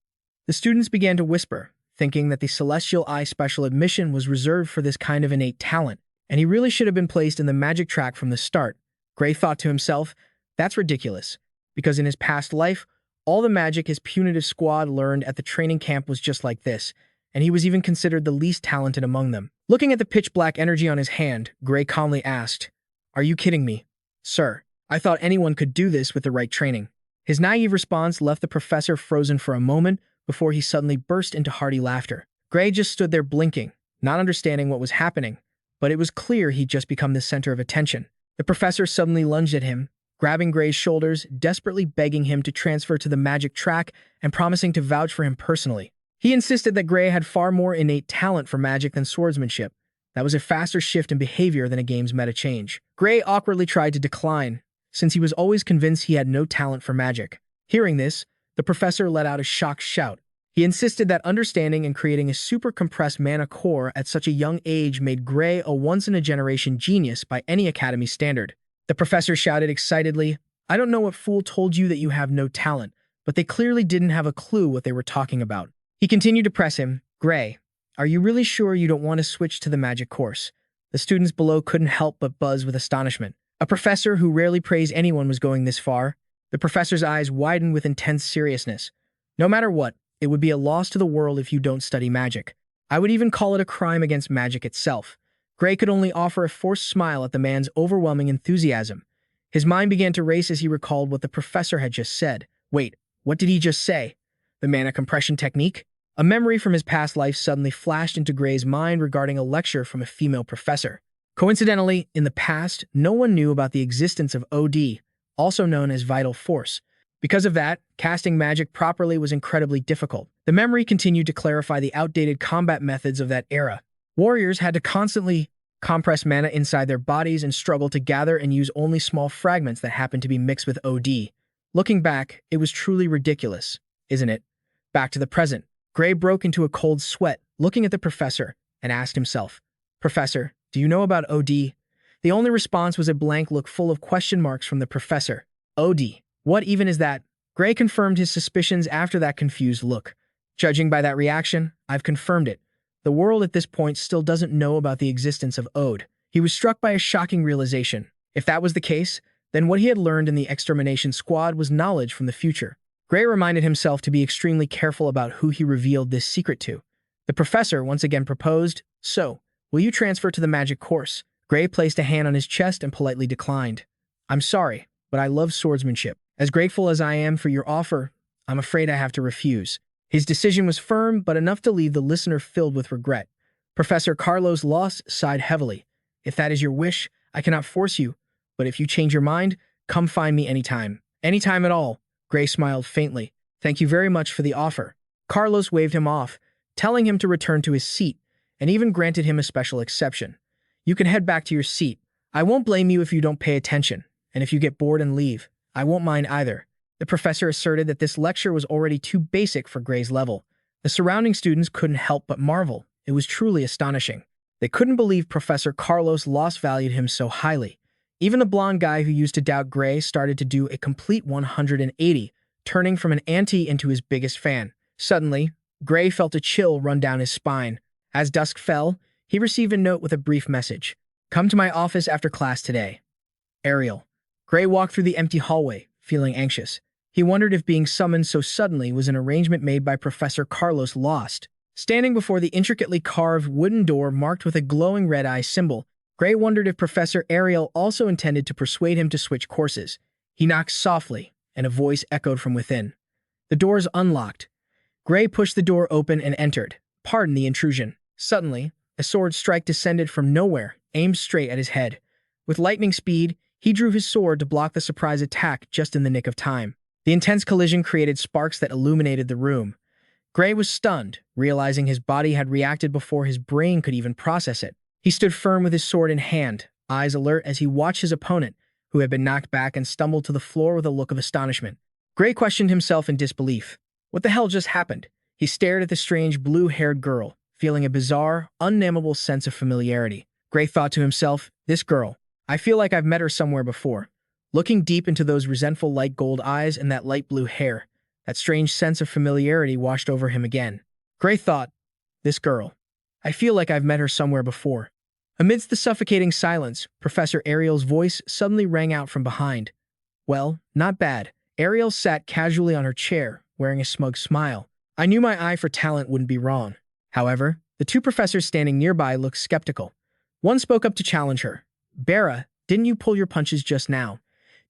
The students began to whisper, thinking that the Celestial Eye special admission was reserved for this kind of innate talent, and he really should have been placed in the magic track from the start. Gray thought to himself, that's ridiculous, because in his past life, all the magic his punitive squad learned at the training camp was just like this, and he was even considered the least talented among them. Looking at the pitch-black energy on his hand, Gray calmly asked, Are you kidding me? Sir, I thought anyone could do this with the right training. His naive response left the professor frozen for a moment before he suddenly burst into hearty laughter. Gray just stood there blinking, not understanding what was happening, but it was clear he'd just become the center of attention. The professor suddenly lunged at him, grabbing Gray's shoulders, desperately begging him to transfer to the magic track and promising to vouch for him personally. He insisted that Gray had far more innate talent for magic than swordsmanship. That was a faster shift in behavior than a game's meta change. Gray awkwardly tried to decline, since he was always convinced he had no talent for magic. Hearing this, the professor let out a shocked shout. He insisted that understanding and creating a super-compressed mana core at such a young age made Gray a once-in-a-generation genius by any academy standard. The professor shouted excitedly, I don't know what fool told you that you have no talent, but they clearly didn't have a clue what they were talking about. He continued to press him, Gray, are you really sure you don't want to switch to the magic course? The students below couldn't help but buzz with astonishment. A professor who rarely praised anyone was going this far. The professor's eyes widened with intense seriousness. No matter what, it would be a loss to the world if you don't study magic. I would even call it a crime against magic itself. Gray could only offer a forced smile at the man's overwhelming enthusiasm. His mind began to race as he recalled what the professor had just said. Wait, what did he just say? The mana compression technique? A memory from his past life suddenly flashed into Gray's mind regarding a lecture from a female professor. Coincidentally, in the past, no one knew about the existence of OD, also known as vital force. Because of that, casting magic properly was incredibly difficult. The memory continued to clarify the outdated combat methods of that era. Warriors had to constantly compress mana inside their bodies and struggle to gather and use only small fragments that happened to be mixed with OD. Looking back, it was truly ridiculous, isn't it? Back to the present. Gray broke into a cold sweat, looking at the professor, and asked himself, Professor, do you know about OD? The only response was a blank look full of question marks from the professor. OD. What even is that? Gray confirmed his suspicions after that confused look. Judging by that reaction, I've confirmed it. The world at this point still doesn't know about the existence of OD. He was struck by a shocking realization. If that was the case, then what he had learned in the extermination squad was knowledge from the future. Gray reminded himself to be extremely careful about who he revealed this secret to. The professor once again proposed, So, will you transfer to the magic course? Gray placed a hand on his chest and politely declined. I'm sorry, but I love swordsmanship. As grateful as I am for your offer, I'm afraid I have to refuse. His decision was firm, but enough to leave the listener filled with regret. Professor Carlos Loss sighed heavily. If that is your wish, I cannot force you, but if you change your mind, come find me anytime. Anytime at all. Gray smiled faintly. Thank you very much for the offer. Carlos waved him off, telling him to return to his seat, and even granted him a special exception. You can head back to your seat. I won't blame you if you don't pay attention, and if you get bored and leave, I won't mind either. The professor asserted that this lecture was already too basic for Gray's level. The surrounding students couldn't help but marvel. It was truly astonishing. They couldn't believe Professor Carlos Loss valued him so highly. Even the blonde guy who used to doubt Gray started to do a complete 180, turning from an anti into his biggest fan. Suddenly, Gray felt a chill run down his spine. As dusk fell, he received a note with a brief message. Come to my office after class today. Ariel. Gray walked through the empty hallway, feeling anxious. He wondered if being summoned so suddenly was an arrangement made by Professor Carlos Lost. Standing before the intricately carved wooden door marked with a glowing red eye symbol, Gray wondered if Professor Ariel also intended to persuade him to switch courses. He knocked softly, and a voice echoed from within. The door's unlocked. Gray pushed the door open and entered. Pardon the intrusion. Suddenly, a sword strike descended from nowhere, aimed straight at his head. With lightning speed, he drew his sword to block the surprise attack just in the nick of time. The intense collision created sparks that illuminated the room. Gray was stunned, realizing his body had reacted before his brain could even process it. He stood firm with his sword in hand, eyes alert as he watched his opponent, who had been knocked back and stumbled to the floor with a look of astonishment. Gray questioned himself in disbelief. What the hell just happened? He stared at the strange blue-haired girl, feeling a bizarre, unnameable sense of familiarity. Gray thought to himself, this girl. I feel like I've met her somewhere before. Looking deep into those resentful light gold eyes and that light blue hair, that strange sense of familiarity washed over him again. Gray thought, this girl. I feel like I've met her somewhere before. Amidst the suffocating silence, Professor Ariel's voice suddenly rang out from behind. Well, not bad. Ariel sat casually on her chair, wearing a smug smile. I knew my eye for talent wouldn't be wrong. However, the two professors standing nearby looked skeptical. One spoke up to challenge her. Bera, didn't you pull your punches just now?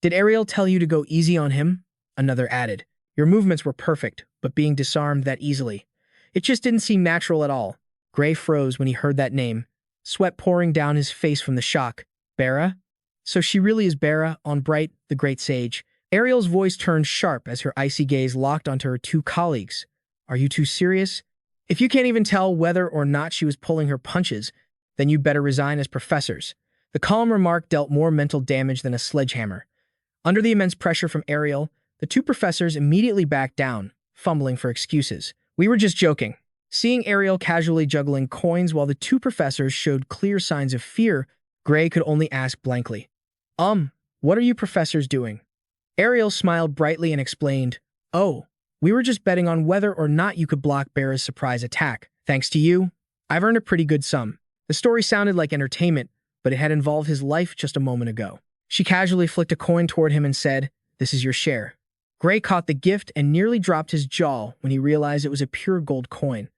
Did Ariel tell you to go easy on him? Another added. Your movements were perfect, but being disarmed that easily. It just didn't seem natural at all. Gray froze when he heard that name, sweat pouring down his face from the shock. Bera? So she really is Bera, on Bright, the great sage. Ariel's voice turned sharp as her icy gaze locked onto her two colleagues. Are you too serious? If you can't even tell whether or not she was pulling her punches, then you better resign as professors. The calm remark dealt more mental damage than a sledgehammer. Under the immense pressure from Ariel, the two professors immediately backed down, fumbling for excuses. We were just joking. Seeing Ariel casually juggling coins while the two professors showed clear signs of fear, Gray could only ask blankly. What are you professors doing? Ariel smiled brightly and explained, Oh, we were just betting on whether or not you could block Bera's surprise attack. Thanks to you, I've earned a pretty good sum. The story sounded like entertainment, but it had involved his life just a moment ago. She casually flicked a coin toward him and said, This is your share. Gray caught the gift and nearly dropped his jaw when he realized it was a pure gold coin.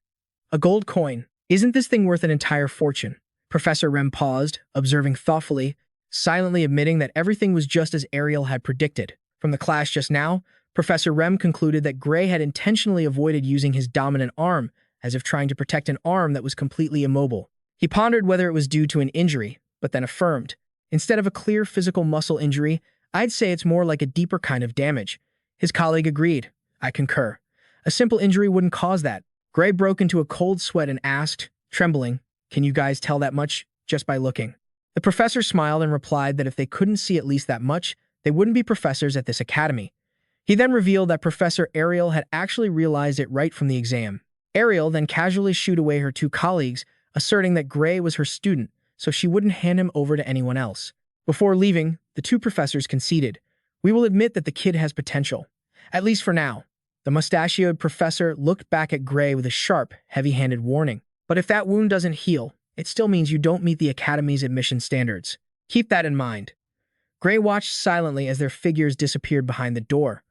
A gold coin? Isn't this thing worth an entire fortune? Professor Rem paused, observing thoughtfully, silently admitting that everything was just as Ariel had predicted. From the clash just now, Professor Rem concluded that Gray had intentionally avoided using his dominant arm, as if trying to protect an arm that was completely immobile. He pondered whether it was due to an injury, but then affirmed, Instead of a clear physical muscle injury, I'd say it's more like a deeper kind of damage. His colleague agreed. I concur. A simple injury wouldn't cause that. Gray broke into a cold sweat and asked, trembling, Can you guys tell that much just by looking? The professor smiled and replied that if they couldn't see at least that much, they wouldn't be professors at this academy. He then revealed that Professor Ariel had actually realized it right from the exam. Ariel then casually shooed away her two colleagues, asserting that Gray was her student, so she wouldn't hand him over to anyone else. Before leaving, the two professors conceded, We will admit that the kid has potential. At least for now. The mustachioed professor looked back at Gray with a sharp, heavy-handed warning. But if that wound doesn't heal, it still means you don't meet the Academy's admission standards. Keep that in mind. Gray watched silently as their figures disappeared behind the door.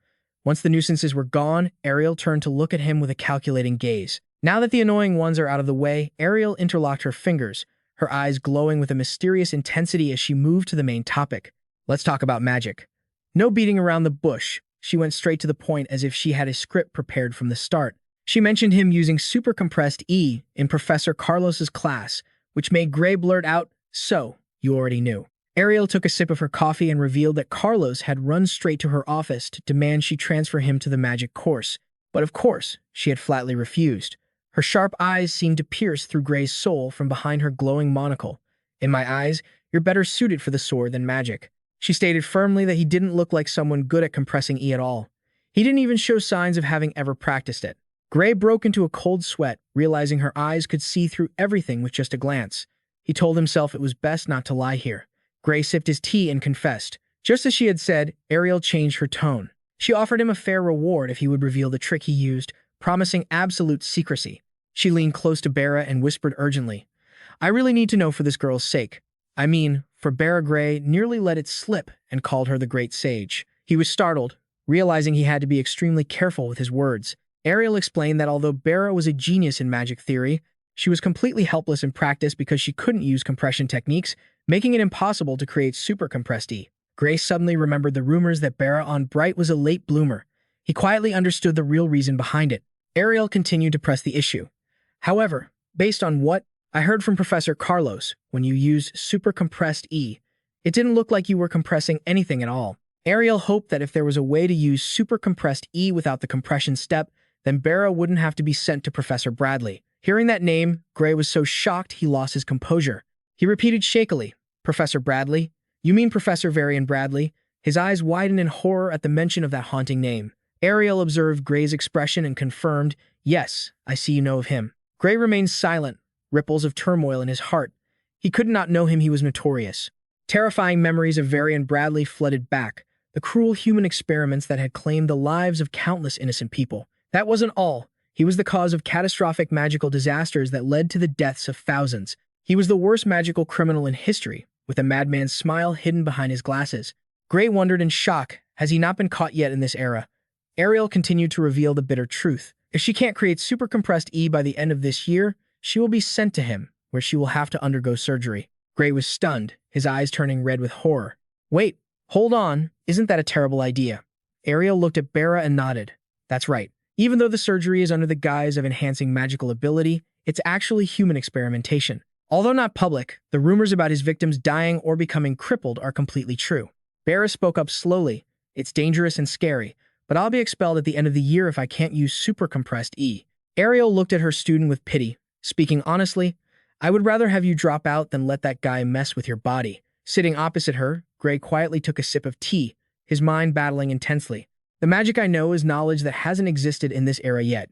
Once the nuisances were gone, Ariel turned to look at him with a calculating gaze. Now that the annoying ones are out of the way, Ariel interlocked her fingers, her eyes glowing with a mysterious intensity as she moved to the main topic. Let's talk about magic. No beating around the bush. She went straight to the point as if she had a script prepared from the start. She mentioned him using super compressed E in Professor Carlos's class, which made Gray blurt out, So, you already knew. Ariel took a sip of her coffee and revealed that Carlos had run straight to her office to demand she transfer him to the magic course. But of course, she had flatly refused. Her sharp eyes seemed to pierce through Gray's soul from behind her glowing monocle. In my eyes, you're better suited for the sword than magic. She stated firmly that he didn't look like someone good at compressing E at all. He didn't even show signs of having ever practiced it. Gray broke into a cold sweat, realizing her eyes could see through everything with just a glance. He told himself it was best not to lie here. Gray sipped his tea and confessed. Just as she had said, Ariel changed her tone. She offered him a fair reward if he would reveal the trick he used, promising absolute secrecy. She leaned close to Bera and whispered urgently, I really need to know for this girl's sake. I mean, for Bera. Gray nearly let it slip and called her the Great Sage. He was startled, realizing he had to be extremely careful with his words. Ariel explained that although Bera was a genius in magic theory, she was completely helpless in practice because she couldn't use compression techniques, making it impossible to create super compressed E. Gray suddenly remembered the rumors that Bera on Bright was a late bloomer. He quietly understood the real reason behind it. Ariel continued to press the issue. However, based on what I heard from Professor Carlos, when you used super compressed E, it didn't look like you were compressing anything at all. Ariel hoped that if there was a way to use super compressed E without the compression step, then Bera wouldn't have to be sent to Professor Bradley. Hearing that name, Gray was so shocked he lost his composure. He repeated shakily, Professor Bradley? You mean Professor Varian Bradley? His eyes widened in horror at the mention of that haunting name. Ariel observed Gray's expression and confirmed, Yes, I see you know of him. Gray remained silent, ripples of turmoil in his heart. He could not know him, he was notorious. Terrifying memories of Varian Bradley flooded back, the cruel human experiments that had claimed the lives of countless innocent people. That wasn't all. He was the cause of catastrophic magical disasters that led to the deaths of thousands. He was the worst magical criminal in history, with a madman's smile hidden behind his glasses. Gray wondered in shock, has he not been caught yet in this era? Ariel continued to reveal the bitter truth. If she can't create super compressed E by the end of this year, she will be sent to him, where she will have to undergo surgery. Gray was stunned, his eyes turning red with horror. Wait, hold on, isn't that a terrible idea? Ariel looked at Bera and nodded. That's right. Even though the surgery is under the guise of enhancing magical ability, it's actually human experimentation. Although not public, the rumors about his victims dying or becoming crippled are completely true. Bera spoke up slowly. It's dangerous and scary, but I'll be expelled at the end of the year if I can't use super compressed E. Ariel looked at her student with pity. Speaking honestly, I would rather have you drop out than let that guy mess with your body. Sitting opposite her, Gray quietly took a sip of tea, his mind battling intensely. The magic I know is knowledge that hasn't existed in this era yet.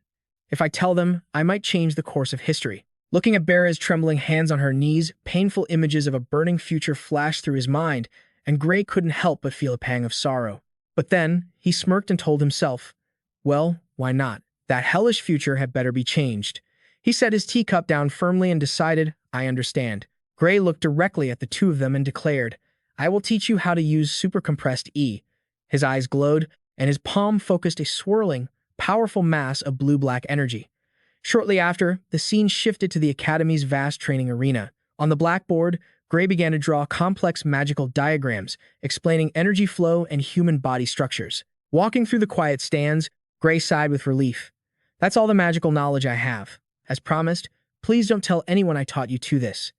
If I tell them, I might change the course of history. Looking at Bera's trembling hands on her knees, painful images of a burning future flashed through his mind, and Gray couldn't help but feel a pang of sorrow. But then, he smirked and told himself, well, why not? That hellish future had better be changed. He set his teacup down firmly and decided, I understand. Gray looked directly at the two of them and declared, I will teach you how to use supercompressed E. His eyes glowed, and his palm focused a swirling, powerful mass of blue-black energy. Shortly after, the scene shifted to the Academy's vast training arena. On the blackboard, Gray began to draw complex magical diagrams explaining energy flow and human body structures. Walking through the quiet stands, Gray sighed with relief. That's all the magical knowledge I have. As promised, please don't tell anyone I taught you to this.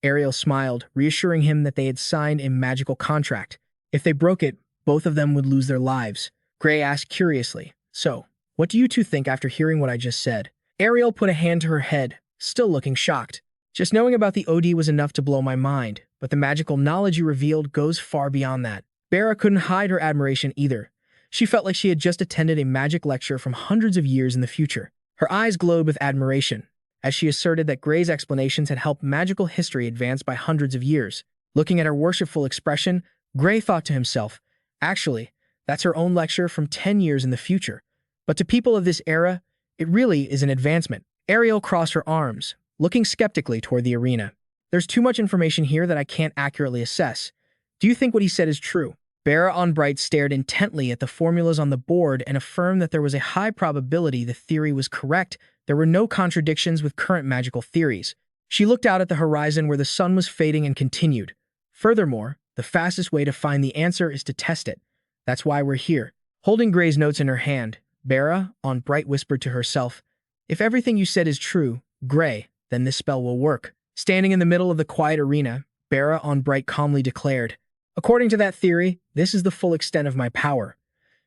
Ariel smiled, reassuring him that they had signed a magical contract. If they broke it, both of them would lose their lives. Gray asked curiously, so, what do you two think after hearing what I just said? Ariel put a hand to her head, still looking shocked. Just knowing about the OD was enough to blow my mind, but the magical knowledge you revealed goes far beyond that. Bera couldn't hide her admiration either. She felt like she had just attended a magic lecture from hundreds of years in the future. Her eyes glowed with admiration, as she asserted that Gray's explanations had helped magical history advance by hundreds of years. Looking at her worshipful expression, Gray thought to himself, actually, that's her own lecture from 10 years in the future. But to people of this era, it really is an advancement. Ariel crossed her arms, looking skeptically toward the arena. There's too much information here that I can't accurately assess. Do you think what he said is true? Bera Onbright stared intently at the formulas on the board and affirmed that there was a high probability the theory was correct. There were no contradictions with current magical theories. She looked out at the horizon where the sun was fading and continued. Furthermore, the fastest way to find the answer is to test it. That's why we're here. Holding Gray's notes in her hand, Bera Onbright whispered to herself, if everything you said is true, Gray, then this spell will work. Standing in the middle of the quiet arena, Bera Onbright calmly declared, according to that theory, this is the full extent of my power.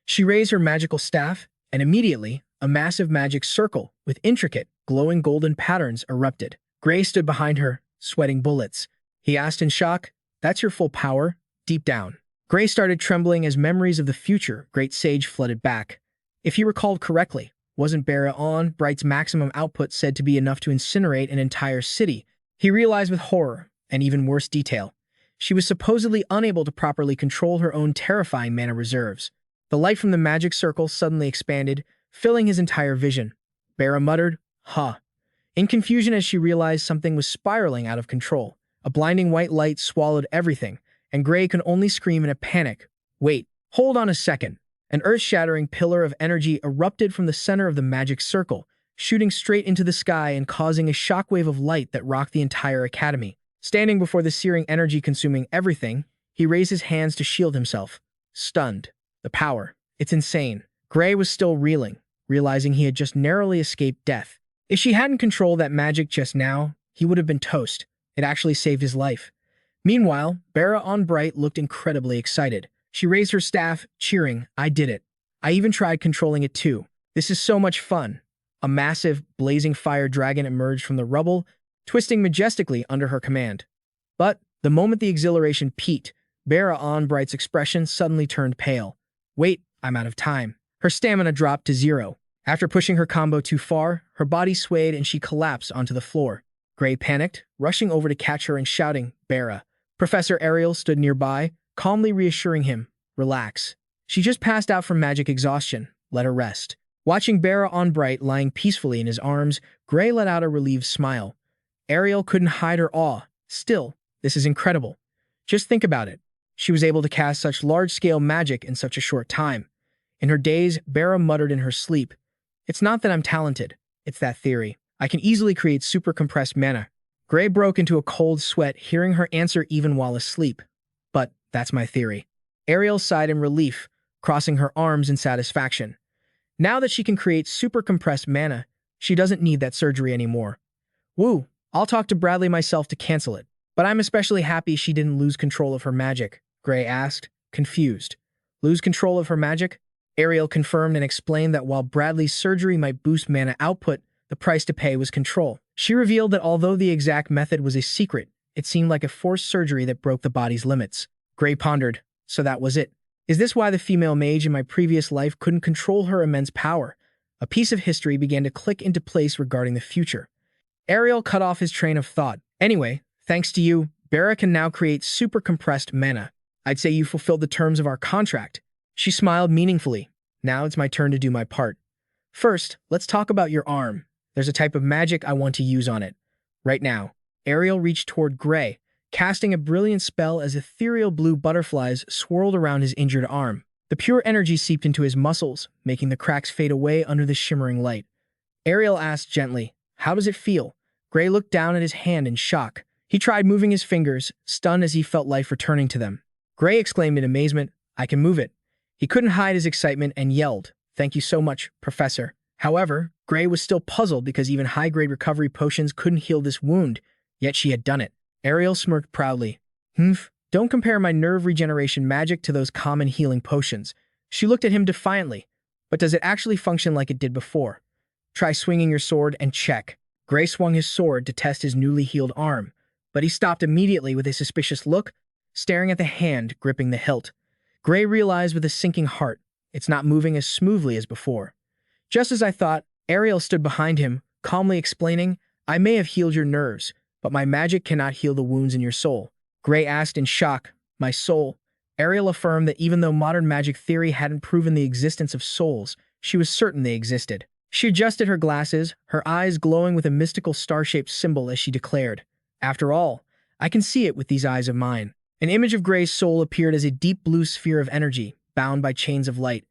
She raised her magical staff, and immediately, a massive magic circle with intricate, glowing golden patterns erupted. Gray stood behind her, sweating bullets. He asked in shock, that's your full power? Deep down. Gray started trembling as memories of the future great sage flooded back. If he recalled correctly, wasn't Bera Onbright's maximum output said to be enough to incinerate an entire city? He realized with horror, and even worse detail, she was supposedly unable to properly control her own terrifying mana reserves. The light from the magic circle suddenly expanded, filling his entire vision. Bera muttered, huh, in confusion as she realized something was spiraling out of control. A blinding white light swallowed everything, and Gray could only scream in a panic. Wait, hold on a second. An earth-shattering pillar of energy erupted from the center of the magic circle, shooting straight into the sky and causing a shockwave of light that rocked the entire academy. Standing before the searing energy consuming everything, he raised his hands to shield himself. Stunned. The power. It's insane. Gray was still reeling, realizing he had just narrowly escaped death. If she hadn't controlled that magic just now, he would have been toast. It actually saved his life. Meanwhile, Bera Onbright looked incredibly excited. She raised her staff, cheering, I did it. I even tried controlling it too. This is so much fun. A massive, blazing fire dragon emerged from the rubble, twisting majestically under her command. But, the moment the exhilaration peaked, Bera Onbright's expression suddenly turned pale. Wait, I'm out of time. Her stamina dropped to 0. After pushing her combo too far, her body swayed and she collapsed onto the floor. Gray panicked, rushing over to catch her and shouting, Bera. Professor Ariel stood nearby, calmly reassuring him, relax. She just passed out from magic exhaustion. Let her rest. Watching Bera Onbright lying peacefully in his arms, Gray let out a relieved smile. Ariel couldn't hide her awe. Still, this is incredible. Just think about it. She was able to cast such large-scale magic in such a short time. In her daze, Bera muttered in her sleep, it's not that I'm talented, it's that theory. I can easily create super compressed mana. Gray broke into a cold sweat hearing her answer even while asleep. But that's my theory. Ariel sighed in relief, crossing her arms in satisfaction. Now that she can create super compressed mana, she doesn't need that surgery anymore. Woo, I'll talk to Bradley myself to cancel it. But I'm especially happy she didn't lose control of her magic, Gray asked, confused. Lose control of her magic? Ariel confirmed and explained that while Bradley's surgery might boost mana output, the price to pay was control. She revealed that although the exact method was a secret, it seemed like a forced surgery that broke the body's limits. Gray pondered, so that was it. Is this why the female mage in my previous life couldn't control her immense power? A piece of history began to click into place regarding the future. Ariel cut off his train of thought. Anyway, thanks to you, Bera can now create super compressed mana. I'd say you fulfilled the terms of our contract. She smiled meaningfully. Now it's my turn to do my part. First, let's talk about your arm. There's a type of magic I want to use on it. Right now. Ariel reached toward Gray, casting a brilliant spell as ethereal blue butterflies swirled around his injured arm. The pure energy seeped into his muscles, making the cracks fade away under the shimmering light. Ariel asked gently, "How does it feel?" Gray looked down at his hand in shock. He tried moving his fingers, stunned as he felt life returning to them. Gray exclaimed in amazement, "I can move it." He couldn't hide his excitement and yelled, "Thank you so much, Professor." However, Gray was still puzzled because even high-grade recovery potions couldn't heal this wound, yet she had done it. Ariel smirked proudly. Don't compare my nerve regeneration magic to those common healing potions." She looked at him defiantly. "But does it actually function like it did before? Try swinging your sword and check." Gray swung his sword to test his newly healed arm, but he stopped immediately with a suspicious look, staring at the hand gripping the hilt. Gray realized with a sinking heart, it's not moving as smoothly as before. Just as I thought, Ariel stood behind him, calmly explaining, "I may have healed your nerves, but my magic cannot heal the wounds in your soul." Gray asked in shock, "My soul?" Ariel affirmed that even though modern magic theory hadn't proven the existence of souls, she was certain they existed. She adjusted her glasses, her eyes glowing with a mystical star-shaped symbol as she declared, "After all, I can see it with these eyes of mine." An image of Gray's soul appeared as a deep blue sphere of energy, bound by chains of light.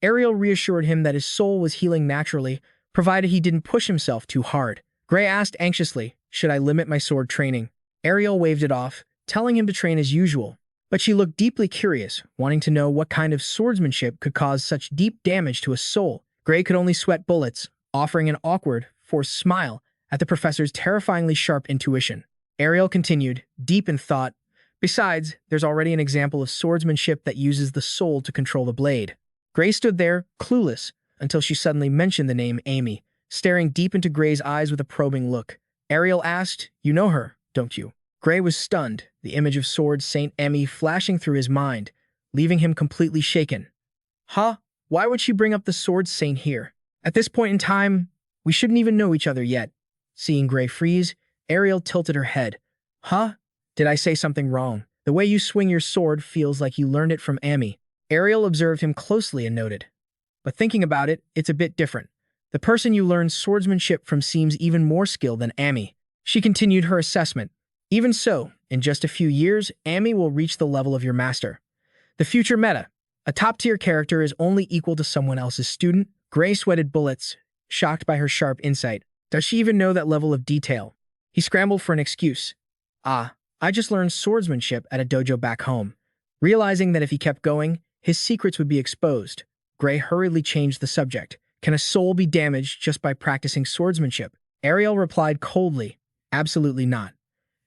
Ariel reassured him that his soul was healing naturally, provided he didn't push himself too hard. Gray asked anxiously, "Should I limit my sword training?" Ariel waved it off, telling him to train as usual. But she looked deeply curious, wanting to know what kind of swordsmanship could cause such deep damage to a soul. Gray could only sweat bullets, offering an awkward, forced smile at the professor's terrifyingly sharp intuition. Ariel continued, deep in thought, "Besides, there's already an example of swordsmanship that uses the soul to control the blade." Gray stood there, clueless, until she suddenly mentioned the name Amy, staring deep into Gray's eyes with a probing look. Ariel asked, "You know her, don't you?" Gray was stunned, the image of Sword Saint Amy flashing through his mind, leaving him completely shaken. Huh? Why would she bring up the Sword Saint here? At this point in time, we shouldn't even know each other yet. Seeing Gray freeze, Ariel tilted her head. Huh? Did I say something wrong? The way you swing your sword feels like you learned it from Amy. Ariel observed him closely and noted. But thinking about it, it's a bit different. The person you learned swordsmanship from seems even more skilled than Amy. She continued her assessment. Even so, in just a few years, Amy will reach the level of your master. The future meta. A top-tier character is only equal to someone else's student. Gray sweated bullets, shocked by her sharp insight. Does she even know that level of detail? He scrambled for an excuse. I just learned swordsmanship at a dojo back home. Realizing that if he kept going, his secrets would be exposed, Gray hurriedly changed the subject. Can a soul be damaged just by practicing swordsmanship? Ariel replied coldly, absolutely not.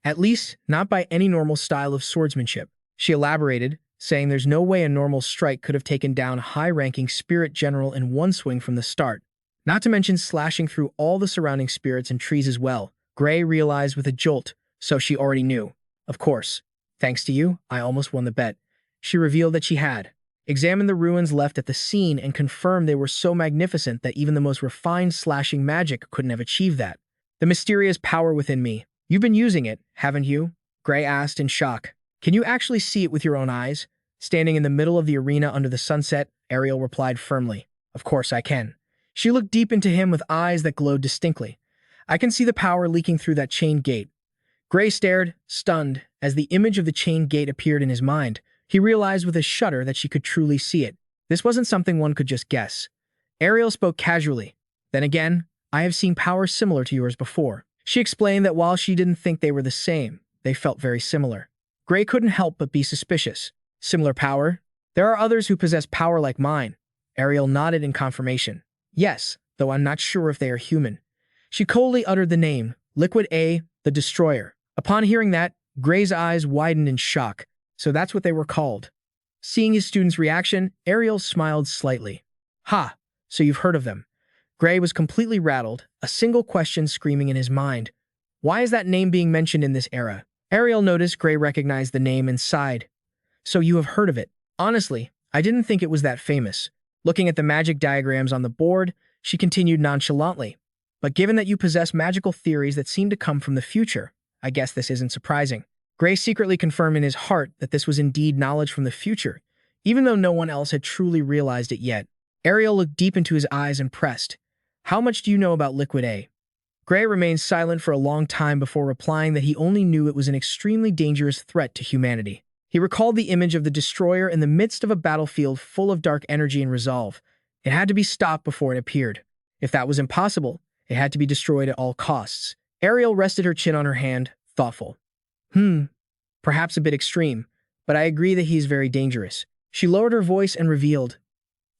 At least, not by any normal style of swordsmanship. She elaborated, saying there's no way a normal strike could have taken down a high-ranking spirit general in one swing from the start. Not to mention slashing through all the surrounding spirits and trees as well. Gray realized with a jolt, so she already knew. Of course. Thanks to you, I almost won the bet. She revealed that she had. Examined the ruins left at the scene and confirmed they were so magnificent that even the most refined slashing magic couldn't have achieved that. The mysterious power within me. You've been using it, haven't you? Gray asked in shock. Can you actually see it with your own eyes? Standing in the middle of the arena under the sunset, Ariel replied firmly. Of course I can. She looked deep into him with eyes that glowed distinctly. I can see the power leaking through that chained gate. Gray stared, stunned, as the image of the chained gate appeared in his mind. He realized with a shudder that she could truly see it. This wasn't something one could just guess. Ariel spoke casually. Then again, I have seen powers similar to yours before. She explained that while she didn't think they were the same, they felt very similar. Gray couldn't help but be suspicious. Similar power? There are others who possess power like mine. Ariel nodded in confirmation. Yes, though I'm not sure if they are human. She coldly uttered the name, Liquid A, the Destroyer. Upon hearing that, Gray's eyes widened in shock. So that's what they were called. Seeing his student's reaction, Ariel smiled slightly. Ha, so you've heard of them. Gray was completely rattled, a single question screaming in his mind. Why is that name being mentioned in this era? Ariel noticed Gray recognized the name and sighed. So you have heard of it. Honestly, I didn't think it was that famous. Looking at the magic diagrams on the board, she continued nonchalantly. But given that you possess magical theories that seem to come from the future, I guess this isn't surprising. Gray secretly confirmed in his heart that this was indeed knowledge from the future, even though no one else had truly realized it yet. Ariel looked deep into his eyes and pressed, "How much do you know about Liquid A?" Gray remained silent for a long time before replying that he only knew it was an extremely dangerous threat to humanity. He recalled the image of the destroyer in the midst of a battlefield full of dark energy and resolve. It had to be stopped before it appeared. If that was impossible, it had to be destroyed at all costs. Ariel rested her chin on her hand, thoughtful. Perhaps a bit extreme, but I agree that he is very dangerous. She lowered her voice and revealed,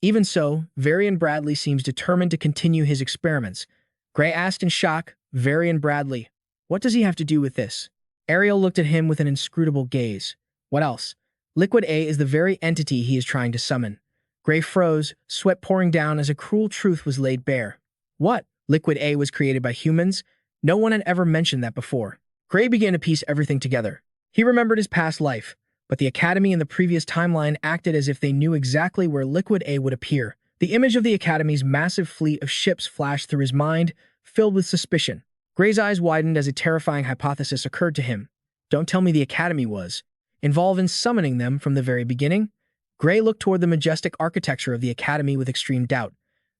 "Even so, Varian Bradley seems determined to continue his experiments." Gray asked in shock, "Varian Bradley? What does he have to do with this?" Ariel looked at him with an inscrutable gaze. "What else? Liquid A is the very entity he is trying to summon." Gray froze, sweat pouring down as a cruel truth was laid bare. What? Liquid A was created by humans? No one had ever mentioned that before. Gray began to piece everything together. He remembered his past life, but the Academy in the previous timeline acted as if they knew exactly where Liquid A would appear. The image of the Academy's massive fleet of ships flashed through his mind, filled with suspicion. Gray's eyes widened as a terrifying hypothesis occurred to him. Don't tell me the Academy was involved in summoning them from the very beginning? Gray looked toward the majestic architecture of the Academy with extreme doubt.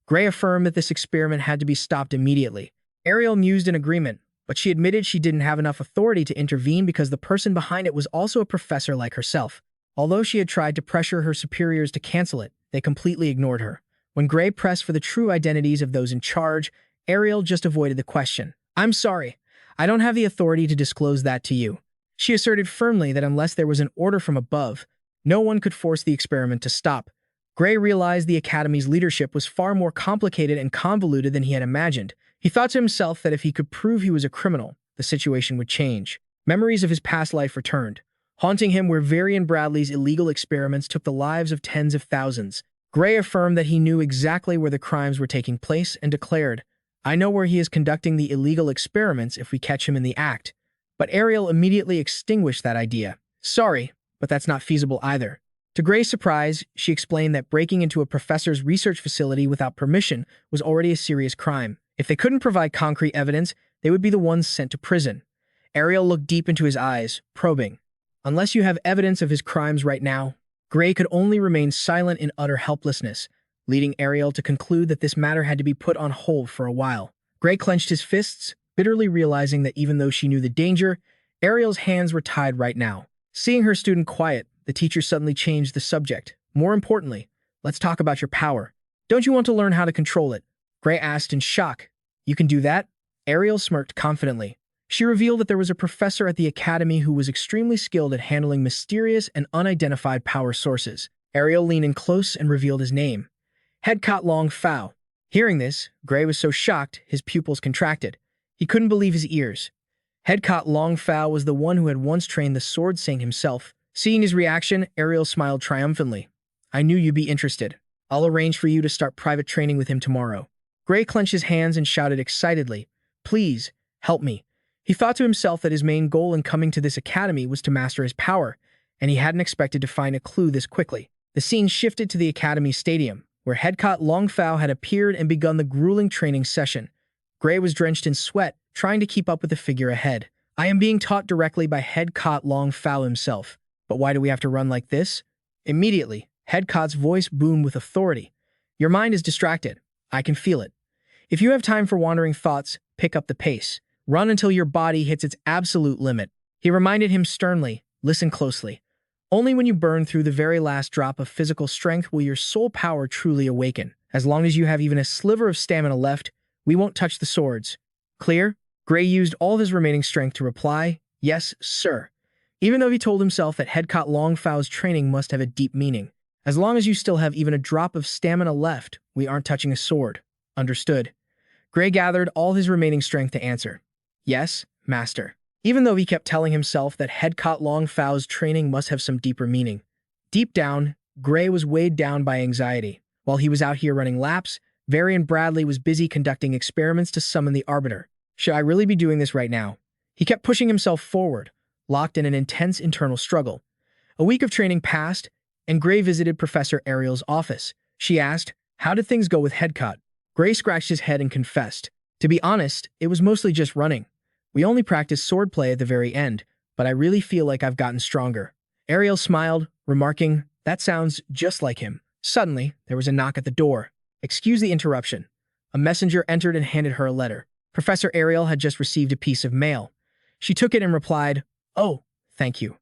Gray affirmed that this experiment had to be stopped immediately. Ariel mused in agreement, but she admitted she didn't have enough authority to intervene because the person behind it was also a professor like herself. Although she had tried to pressure her superiors to cancel it, they completely ignored her. When Gray pressed for the true identities of those in charge, Ariel just avoided the question. "I'm sorry. I don't have the authority to disclose that to you." She asserted firmly that unless there was an order from above, no one could force the experiment to stop. Gray realized the Academy's leadership was far more complicated and convoluted than he had imagined. He thought to himself that if he could prove he was a criminal, the situation would change. Memories of his past life returned, haunting him where Varian Bradley's illegal experiments took the lives of tens of thousands. Gray affirmed that he knew exactly where the crimes were taking place and declared, "I know where he is conducting the illegal experiments if we catch him in the act." But Ariel immediately extinguished that idea. "Sorry, but that's not feasible either." To Gray's surprise, she explained that breaking into a professor's research facility without permission was already a serious crime. If they couldn't provide concrete evidence, they would be the ones sent to prison. Ariel looked deep into his eyes, probing. Unless you have evidence of his crimes right now, Gray could only remain silent in utter helplessness, leading Ariel to conclude that this matter had to be put on hold for a while. Gray clenched his fists, bitterly realizing that even though she knew the danger, Ariel's hands were tied right now. Seeing her student quiet, the teacher suddenly changed the subject. "More importantly, let's talk about your power. Don't you want to learn how to control it?" Gray asked in shock. "You can do that?" Ariel smirked confidently. She revealed that there was a professor at the Academy who was extremely skilled at handling mysterious and unidentified power sources. Ariel leaned in close and revealed his name. Headcott Long Fao. Hearing this, Gray was so shocked, his pupils contracted. He couldn't believe his ears. Headcott Long Fao was the one who had once trained the Sword Saint himself. Seeing his reaction, Ariel smiled triumphantly. "I knew you'd be interested. I'll arrange for you to start private training with him tomorrow." Gray clenched his hands and shouted excitedly, "Please, help me." He thought to himself that his main goal in coming to this academy was to master his power, and he hadn't expected to find a clue this quickly. The scene shifted to the academy stadium, where Headcott Long Fao had appeared and begun the grueling training session. Gray was drenched in sweat, trying to keep up with the figure ahead. "I am being taught directly by Headcott Long Fao himself. But why do we have to run like this?" Immediately, Headcott's voice boomed with authority. "Your mind is distracted. I can feel it. If you have time for wandering thoughts, pick up the pace. Run until your body hits its absolute limit." He reminded him sternly, "Listen closely. Only when you burn through the very last drop of physical strength will your soul power truly awaken. As long as you have even a sliver of stamina left, we won't touch the swords. Clear?" Gray used all his remaining strength to reply, "Yes, sir." Even though he told himself that Headcott Long Fao's training must have a deep meaning. "As long as you still have even a drop of stamina left, we aren't touching a sword." "Understood." Gray gathered all his remaining strength to answer, "Yes, master." Even though he kept telling himself that Headcott Long Fao's training must have some deeper meaning. Deep down, Gray was weighed down by anxiety. While he was out here running laps, Varian Bradley was busy conducting experiments to summon the Arbiter. Should I really be doing this right now? He kept pushing himself forward, locked in an intense internal struggle. A week of training passed, and Gray visited Professor Ariel's office. She asked, "How did things go with Headcott?" Gray scratched his head and confessed, "To be honest, it was mostly just running. We only practiced swordplay at the very end, but I really feel like I've gotten stronger. Ariel smiled, remarking, "That sounds just like him." Suddenly, there was a knock at the door. "Excuse the interruption." A messenger entered and handed her a letter. Professor Ariel had just received a piece of mail. She took it and replied, "Oh, thank you."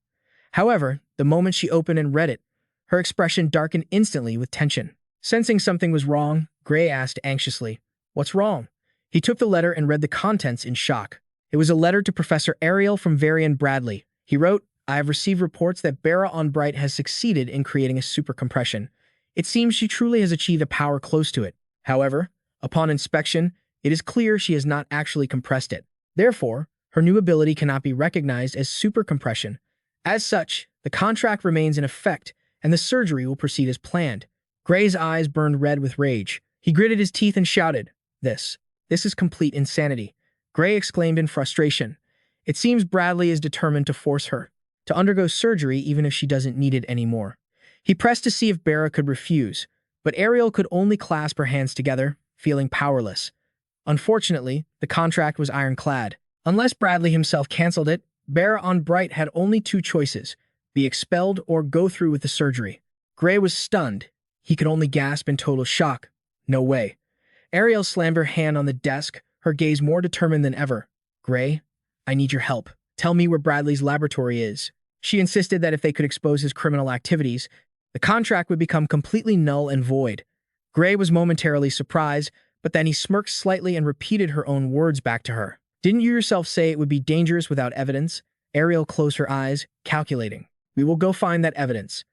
However, the moment she opened and read it, her expression darkened instantly with tension. Sensing something was wrong, Gray asked anxiously, "What's wrong?" He took the letter and read the contents in shock. It was a letter to Professor Ariel from Varian Bradley. He wrote, "I have received reports that Bera on Bright has succeeded in creating a supercompression. It seems she truly has achieved a power close to it. However, upon inspection, it is clear she has not actually compressed it. Therefore, her new ability cannot be recognized as supercompression. As such, the contract remains in effect, and the surgery will proceed as planned." Gray's eyes burned red with rage. He gritted his teeth and shouted, This is complete insanity." Gray exclaimed in frustration. "It seems Bradley is determined to force her to undergo surgery even if she doesn't need it anymore." He pressed to see if Bera could refuse, but Ariel could only clasp her hands together, feeling powerless. Unfortunately, the contract was ironclad. Unless Bradley himself canceled it, Bera on Bright had only two choices: be expelled or go through with the surgery. Gray was stunned. He could only gasp in total shock. No way. Ariel slammed her hand on the desk, her gaze more determined than ever. "Gray, I need your help. Tell me where Bradley's laboratory is." She insisted that if they could expose his criminal activities, the contract would become completely null and void. Gray was momentarily surprised, but then he smirked slightly and repeated her own words back to her. "Didn't you yourself say it would be dangerous without evidence?" Ariel closed her eyes, calculating. "We will go find that evidence.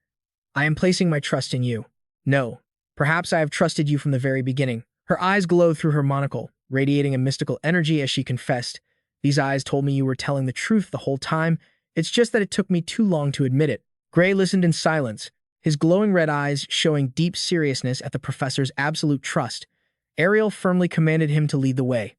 I am placing my trust in you." "No. Perhaps I have trusted you from the very beginning." Her eyes glowed through her monocle, radiating a mystical energy as she confessed, "These eyes told me you were telling the truth the whole time. It's just that it took me too long to admit it." Gray listened in silence, his glowing red eyes showing deep seriousness at the professor's absolute trust. Ariel firmly commanded him to lead the way.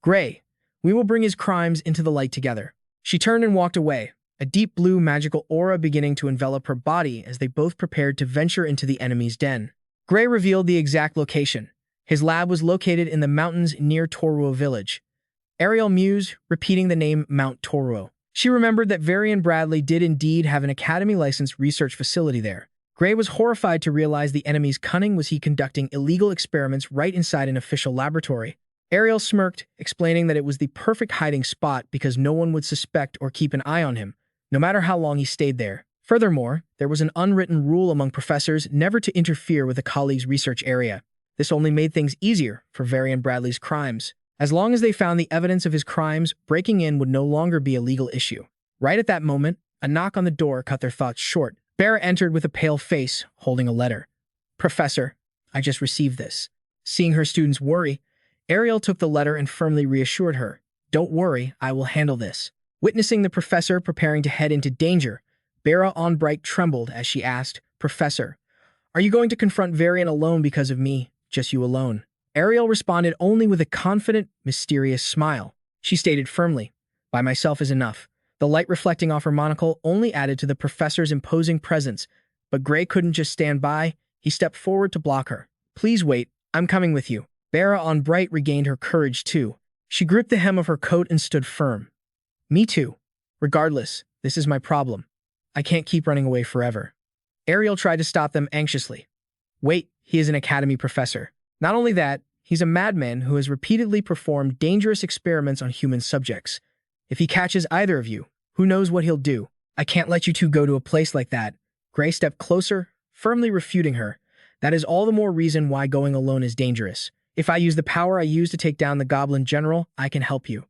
"Gray, we will bring his crimes into the light together." She turned and walked away, a deep blue magical aura beginning to envelop her body as they both prepared to venture into the enemy's den. Gray revealed the exact location. His lab was located in the mountains near Toruo village. Ariel mused, repeating the name Mount Toruo. She remembered that Varian Bradley did indeed have an academy-licensed research facility there. Gray was horrified to realize the enemy's cunning was he conducting illegal experiments right inside an official laboratory. Ariel smirked, explaining that it was the perfect hiding spot because no one would suspect or keep an eye on him, no matter how long he stayed there. Furthermore, there was an unwritten rule among professors never to interfere with a colleague's research area. This only made things easier for Varian Bradley's crimes. As long as they found the evidence of his crimes, breaking in would no longer be a legal issue. Right at that moment, a knock on the door cut their thoughts short. Bera entered with a pale face, holding a letter. "Professor, I just received this." Seeing her students worry, Ariel took the letter and firmly reassured her. "Don't worry, I will handle this." Witnessing the professor preparing to head into danger, Bera on Bright trembled as she asked, "Professor, are you going to confront Varian alone because of me? Just you alone?" Ariel responded only with a confident, mysterious smile. She stated firmly, "By myself is enough." The light reflecting off her monocle only added to the professor's imposing presence, but Gray couldn't just stand by. He stepped forward to block her. "Please wait, I'm coming with you." Bera on Bright regained her courage too. She gripped the hem of her coat and stood firm. "Me too. Regardless, this is my problem. I can't keep running away forever." Ariel tried to stop them anxiously. "Wait, he is an academy professor. Not only that, he's a madman who has repeatedly performed dangerous experiments on human subjects. If he catches either of you, who knows what he'll do? I can't let you two go to a place like that." Gray stepped closer, firmly refuting her. "That is all the more reason why going alone is dangerous. If I use the power I used to take down the Goblin General, I can help you.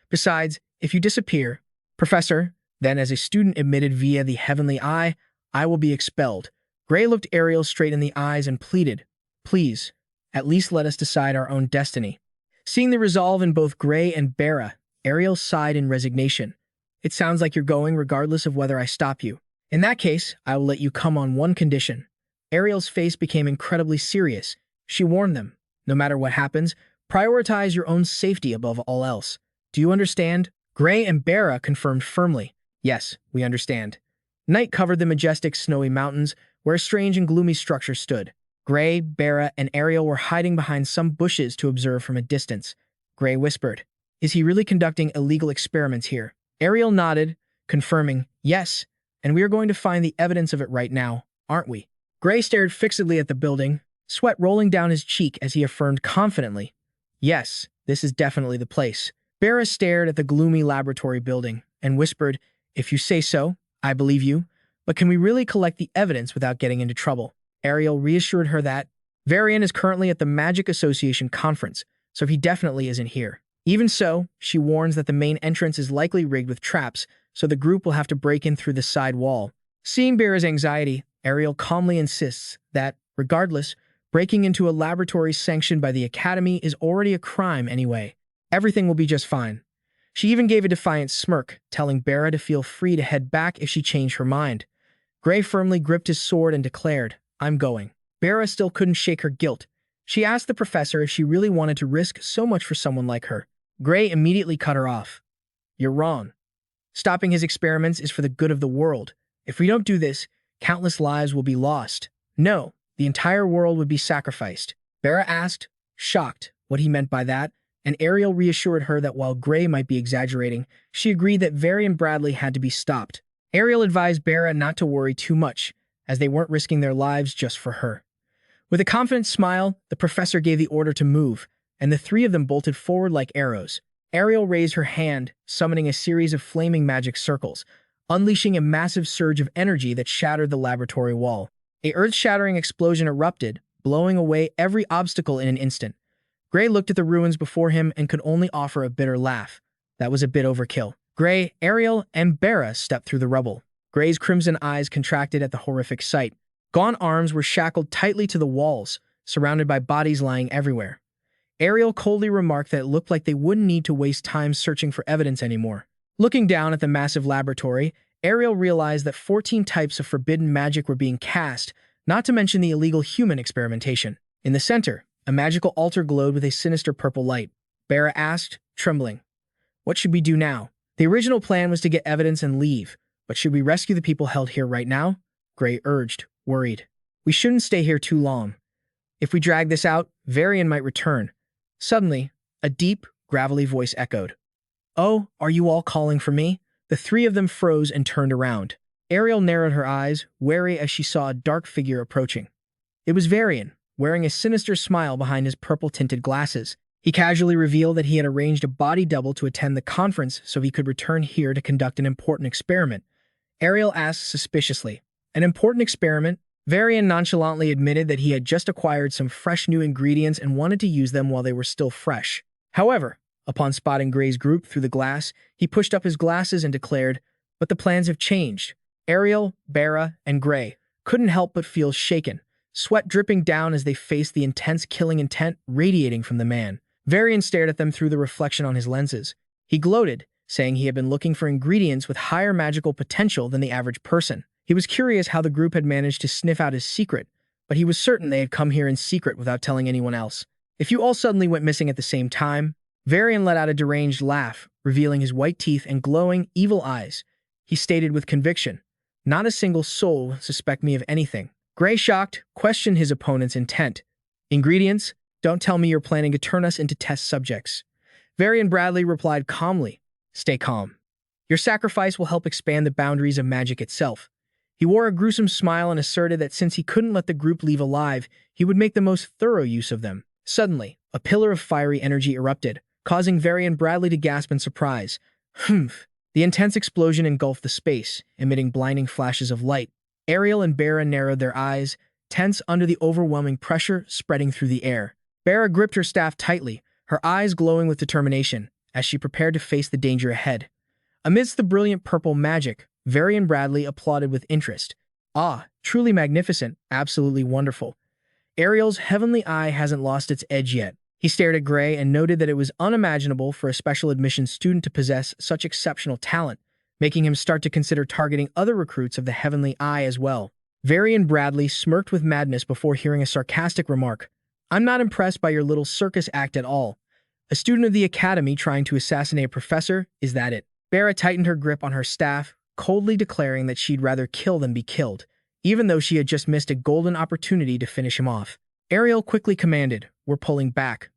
Besides, if you disappear, Professor, then as a student admitted via the Heavenly Eye, I will be expelled." Gray looked Ariel straight in the eyes and pleaded, "Please, at least let us decide our own destiny." Seeing the resolve in both Gray and Bera, Ariel sighed in resignation. "It sounds like you're going regardless of whether I stop you. In that case, I will let you come on one condition." Ariel's face became incredibly serious. She warned them, "No matter what happens, prioritize your own safety above all else. Do you understand?" Gray and Bera confirmed firmly, "Yes, we understand." Night covered the majestic snowy mountains where a strange and gloomy structure stood. Gray, Bera, and Ariel were hiding behind some bushes to observe from a distance. Gray whispered, "Is he really conducting illegal experiments here?" Ariel nodded, confirming, yes, and we are going to find the evidence of it right now, aren't we? Gray stared fixedly at the building, sweat rolling down his cheek as he affirmed confidently, yes, this is definitely the place. Bera stared at the gloomy laboratory building and whispered, if you say so, I believe you, but can we really collect the evidence without getting into trouble? Ariel reassured her that Varian is currently at the Magic Association conference, so he definitely isn't here. Even so, she warns that the main entrance is likely rigged with traps, so the group will have to break in through the side wall. Seeing Bera's anxiety, Ariel calmly insists that, regardless, breaking into a laboratory sanctioned by the Academy is already a crime anyway. Everything will be just fine. She even gave a defiant smirk, telling Bera to feel free to head back if she changed her mind. Gray firmly gripped his sword and declared, I'm going. Bera still couldn't shake her guilt. She asked the professor if she really wanted to risk so much for someone like her. Gray immediately cut her off. You're wrong. Stopping his experiments is for the good of the world. If we don't do this, countless lives will be lost. No, the entire world would be sacrificed. Bera asked, shocked, what he meant by that, and Ariel reassured her that while Gray might be exaggerating, she agreed that Varian Bradley had to be stopped. Ariel advised Bera not to worry too much, as they weren't risking their lives just for her. With a confident smile, the professor gave the order to move, and the three of them bolted forward like arrows. Ariel raised her hand, summoning a series of flaming magic circles, unleashing a massive surge of energy that shattered the laboratory wall. A earth-shattering explosion erupted, blowing away every obstacle in an instant. Gray looked at the ruins before him and could only offer a bitter laugh. That was a bit overkill. Gray, Ariel, and Bera stepped through the rubble. Gray's crimson eyes contracted at the horrific sight. Gaunt arms were shackled tightly to the walls, surrounded by bodies lying everywhere. Ariel coldly remarked that it looked like they wouldn't need to waste time searching for evidence anymore. Looking down at the massive laboratory, Ariel realized that 14 types of forbidden magic were being cast, not to mention the illegal human experimentation. In the center, a magical altar glowed with a sinister purple light. Bera asked, trembling, what should we do now? The original plan was to get evidence and leave, but should we rescue the people held here right now? Gray urged, worried. We shouldn't stay here too long. If we drag this out, Varian might return. Suddenly, a deep, gravelly voice echoed. Oh, are you all calling for me? The three of them froze and turned around. Ariel narrowed her eyes, wary as she saw a dark figure approaching. It was Varian, wearing a sinister smile behind his purple-tinted glasses. He casually revealed that he had arranged a body double to attend the conference so he could return here to conduct an important experiment. Ariel asked suspiciously, an important experiment? Varian nonchalantly admitted that he had just acquired some fresh new ingredients and wanted to use them while they were still fresh. However, upon spotting Gray's group through the glass, he pushed up his glasses and declared, but the plans have changed. Ariel, Bera, and Gray couldn't help but feel shaken, sweat dripping down as they faced the intense killing intent radiating from the man. Varian stared at them through the reflection on his lenses. He gloated, saying he had been looking for ingredients with higher magical potential than the average person. He was curious how the group had managed to sniff out his secret, but he was certain they had come here in secret without telling anyone else. If you all suddenly went missing at the same time, Varian let out a deranged laugh, revealing his white teeth and glowing, evil eyes. He stated with conviction, not a single soul will suspect me of anything. Gray, shocked, questioned his opponent's intent. Ingredients? Don't tell me you're planning to turn us into test subjects. Varian Bradley replied calmly, stay calm. Your sacrifice will help expand the boundaries of magic itself. He wore a gruesome smile and asserted that since he couldn't let the group leave alive, he would make the most thorough use of them. Suddenly, a pillar of fiery energy erupted, causing Varian Bradley to gasp in surprise. Humph! The intense explosion engulfed the space, emitting blinding flashes of light. Ariel and Bera narrowed their eyes, tense under the overwhelming pressure spreading through the air. Bera gripped her staff tightly, her eyes glowing with determination, as she prepared to face the danger ahead. Amidst the brilliant purple magic, Varian Bradley applauded with interest. Ah, truly magnificent, absolutely wonderful. Ariel's heavenly eye hasn't lost its edge yet. He stared at Gray and noted that it was unimaginable for a special admission student to possess such exceptional talent, making him start to consider targeting other recruits of the heavenly eye as well. Varian Bradley smirked with madness before hearing a sarcastic remark. I'm not impressed by your little circus act at all. A student of the Academy trying to assassinate a professor, is that it? Bera tightened her grip on her staff, coldly declaring that she'd rather kill than be killed, even though she had just missed a golden opportunity to finish him off. Ariel quickly commanded, we're pulling back.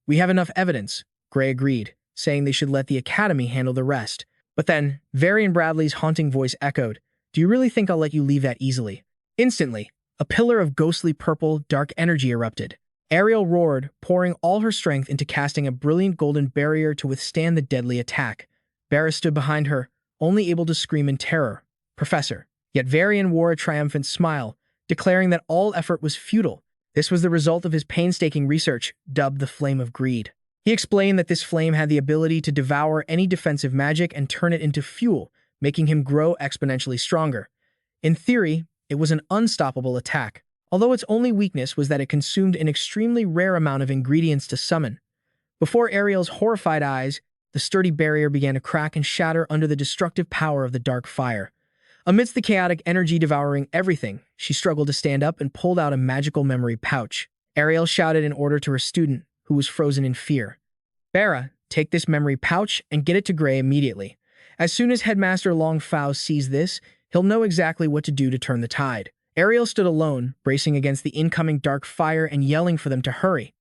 We have enough evidence, Gray agreed, saying they should let the Academy handle the rest. But then, Varian Bradley's haunting voice echoed, "Do you really think I'll let you leave that easily?" Instantly, a pillar of ghostly purple, dark energy erupted. Ariel roared, pouring all her strength into casting a brilliant golden barrier to withstand the deadly attack. Barra stood behind her, only able to scream in terror, "Professor." Yet Varian wore a triumphant smile, declaring that all effort was futile. This was the result of his painstaking research, dubbed the Flame of Greed. He explained that this flame had the ability to devour any defensive magic and turn it into fuel, making him grow exponentially stronger. In theory, it was an unstoppable attack, although its only weakness was that it consumed an extremely rare amount of ingredients to summon. Before Ariel's horrified eyes, the sturdy barrier began to crack and shatter under the destructive power of the dark fire. Amidst the chaotic energy devouring everything, she struggled to stand up and pulled out a magical memory pouch. Ariel shouted an order to her student, who was frozen in fear. "Barra, take this memory pouch and get it to Gray immediately. As soon as Headmaster Longfao sees this, he'll know exactly what to do to turn the tide." Ariel stood alone, bracing against the incoming dark fire and yelling for them to hurry.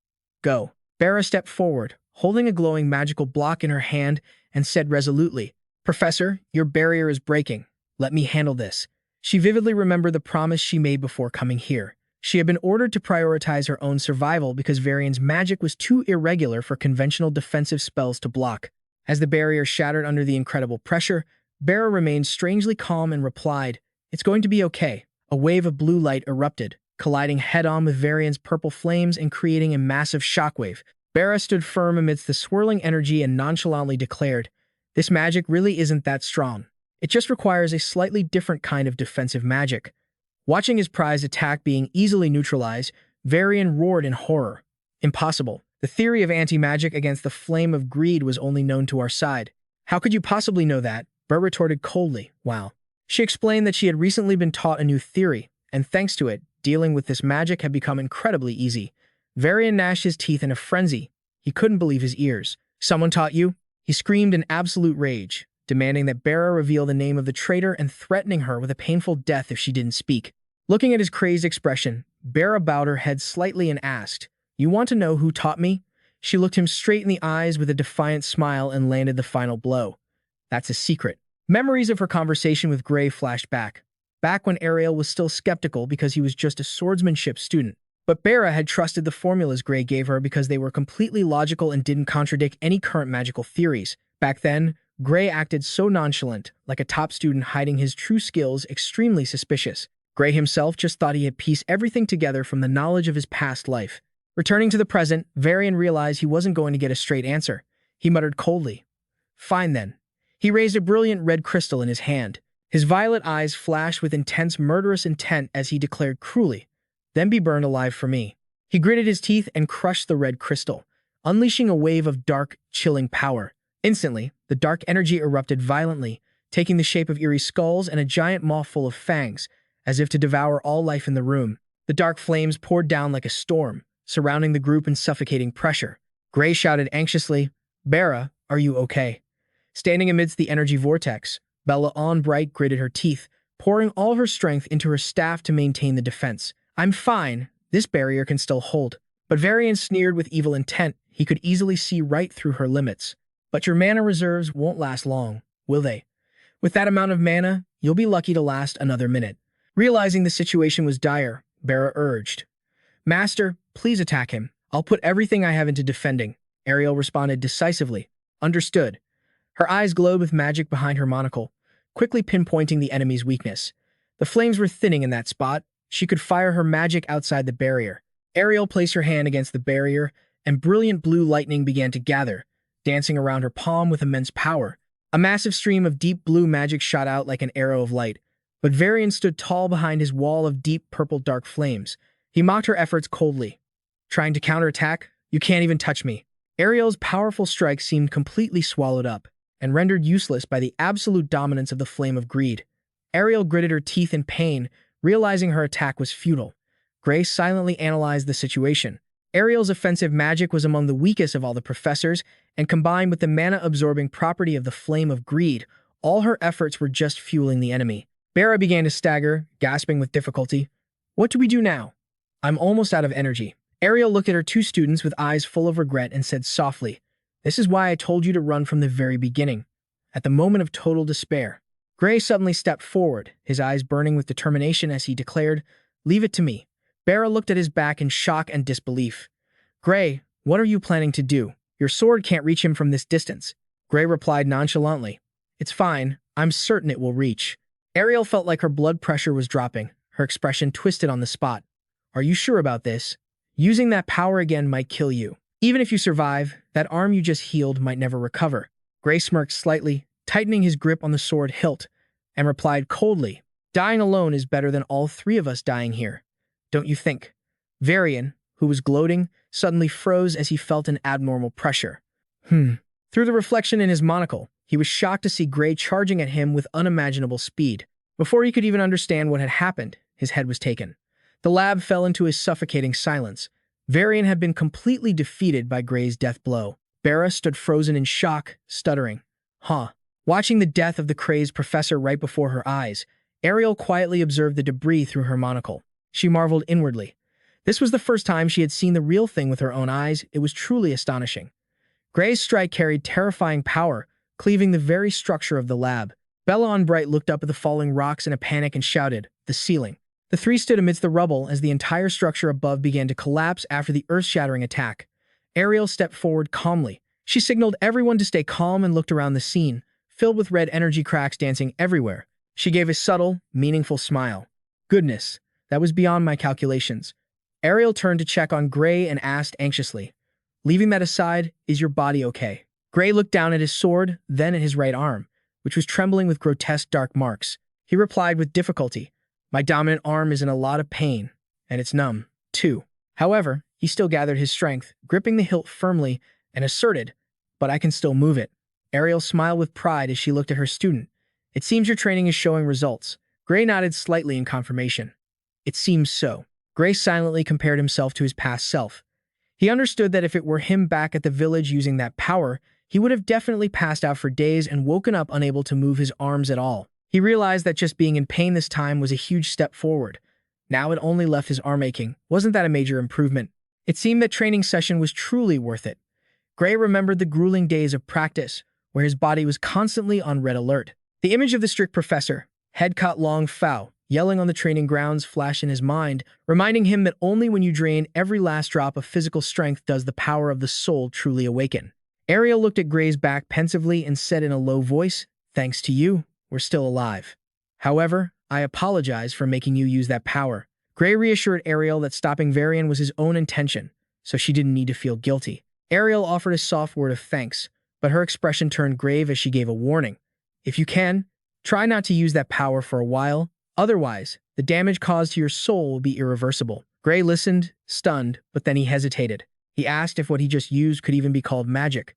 "Go." Barra stepped forward, holding a glowing magical block in her hand, and said resolutely, "Professor, your barrier is breaking. Let me handle this." She vividly remembered the promise she made before coming here. She had been ordered to prioritize her own survival because Varian's magic was too irregular for conventional defensive spells to block. As the barrier shattered under the incredible pressure, Barra remained strangely calm and replied, "It's going to be okay." A wave of blue light erupted, colliding head-on with Varian's purple flames and creating a massive shockwave. Barra stood firm amidst the swirling energy and nonchalantly declared, "This magic really isn't that strong. It just requires a slightly different kind of defensive magic." Watching his prized attack being easily neutralized, Varian roared in horror. "Impossible. The theory of anti-magic against the Flame of Greed was only known to our side." "How could you possibly know that?" Burr retorted coldly. "Wow." She explained that she had recently been taught a new theory, and thanks to it, dealing with this magic had become incredibly easy. Varian gnashed his teeth in a frenzy. He couldn't believe his ears. "Someone taught you?" He screamed in absolute rage, demanding that Barra reveal the name of the traitor and threatening her with a painful death if she didn't speak. Looking at his crazed expression, Barra bowed her head slightly and asked, "You want to know who taught me?" She looked him straight in the eyes with a defiant smile and landed the final blow. "That's a secret." Memories of her conversation with Gray flashed back when Ariel was still skeptical because he was just a swordsmanship student. But Barra had trusted the formulas Gray gave her because they were completely logical and didn't contradict any current magical theories. Back then, Gray acted so nonchalant, like a top student hiding his true skills, extremely suspicious. Gray himself just thought he had pieced everything together from the knowledge of his past life. Returning to the present, Varian realized he wasn't going to get a straight answer. He muttered coldly, "Fine then." He raised a brilliant red crystal in his hand. His violet eyes flashed with intense murderous intent as he declared cruelly, "Then be burned alive for me." He gritted his teeth and crushed the red crystal, unleashing a wave of dark, chilling power. Instantly, the dark energy erupted violently, taking the shape of eerie skulls and a giant maw full of fangs, as if to devour all life in the room. The dark flames poured down like a storm, surrounding the group in suffocating pressure. Gray shouted anxiously, "Barra, are you okay?" Standing amidst the energy vortex, Bella Onbright gritted her teeth, pouring all her strength into her staff to maintain the defense. "I'm fine. This barrier can still hold." But Varian sneered with evil intent. He could easily see right through her limits. "But your mana reserves won't last long, will they? With that amount of mana, you'll be lucky to last another minute." Realizing the situation was dire, Barra urged, "Master, please attack him. I'll put everything I have into defending." Ariel responded decisively, "Understood." Her eyes glowed with magic behind her monocle, quickly pinpointing the enemy's weakness. The flames were thinning in that spot. She could fire her magic outside the barrier. Ariel placed her hand against the barrier, and brilliant blue lightning began to gather, dancing around her palm with immense power. A massive stream of deep blue magic shot out like an arrow of light, but Varian stood tall behind his wall of deep purple dark flames. He mocked her efforts coldly. "Trying to counterattack? You can't even touch me." Ariel's powerful strike seemed completely swallowed up and rendered useless by the absolute dominance of the Flame of Greed. Ariel gritted her teeth in pain, realizing her attack was futile. Gray silently analyzed the situation. Ariel's offensive magic was among the weakest of all the professors, and combined with the mana-absorbing property of the Flame of Greed, all her efforts were just fueling the enemy. Barra began to stagger, gasping with difficulty. "What do we do now? I'm almost out of energy." Ariel looked at her two students with eyes full of regret and said softly, "This is why I told you to run from the very beginning." at the moment of total despair. Gray suddenly stepped forward, his eyes burning with determination as he declared, "Leave it to me." Bera looked at his back in shock and disbelief. "Gray, what are you planning to do? Your sword can't reach him from this distance." Gray replied nonchalantly, "It's fine. I'm certain it will reach." Ariel felt like her blood pressure was dropping, her expression twisted on the spot. "Are you sure about this? Using that power again might kill you. Even if you survive, that arm you just healed might never recover." Gray smirked slightly, tightening his grip on the sword hilt, and replied coldly, "Dying alone is better than all three of us dying here. Don't you think?" Varian, who was gloating, suddenly froze as he felt an abnormal pressure. Through the reflection in his monocle, he was shocked to see Gray charging at him with unimaginable speed. Before he could even understand what had happened, his head was taken. The lab fell into his suffocating silence. Varian had been completely defeated by Gray's death blow. Bera stood frozen in shock, stuttering. Watching the death of the crazed professor right before her eyes, Ariel quietly observed the debris through her monocle. She marveled inwardly. This was the first time she had seen the real thing with her own eyes. It was truly astonishing. Gray's strike carried terrifying power, cleaving the very structure of the lab. Bella and Bright looked up at the falling rocks in a panic and shouted, "The ceiling!" The three stood amidst the rubble as the entire structure above began to collapse after the earth-shattering attack. Ariel stepped forward calmly. She signaled everyone to stay calm and looked around the scene, filled with red energy cracks dancing everywhere. She gave a subtle, meaningful smile. "Goodness, that was beyond my calculations." Ariel turned to check on Gray and asked anxiously, "Leaving that aside, is your body okay?" Gray looked down at his sword, then at his right arm, which was trembling with grotesque dark marks. He replied with difficulty, "My dominant arm is in a lot of pain, and it's numb, too." However, he still gathered his strength, gripping the hilt firmly, and asserted, "But I can still move it." Ariel smiled with pride as she looked at her student. "It seems your training is showing results." Gray nodded slightly in confirmation. "It seems so." Gray silently compared himself to his past self. He understood that if it were him back at the village using that power, he would have definitely passed out for days and woken up unable to move his arms at all. He realized that just being in pain this time was a huge step forward. Now it only left his arm aching. Wasn't that a major improvement? It seemed that training session was truly worth it. Gray remembered the grueling days of practice, where his body was constantly on red alert. The image of the strict professor, head cut long foul, yelling on the training grounds flashed in his mind, reminding him that only when you drain every last drop of physical strength does the power of the soul truly awaken. Ariel looked at Gray's back pensively and said in a low voice, "Thanks to you, we're still alive. However, I apologize for making you use that power." Gray reassured Ariel that stopping Varian was his own intention, so she didn't need to feel guilty. Ariel offered a soft word of thanks, but her expression turned grave as she gave a warning. "If you can, try not to use that power for a while. Otherwise, the damage caused to your soul will be irreversible." Gray listened, stunned, but then he hesitated. He asked if what he just used could even be called magic.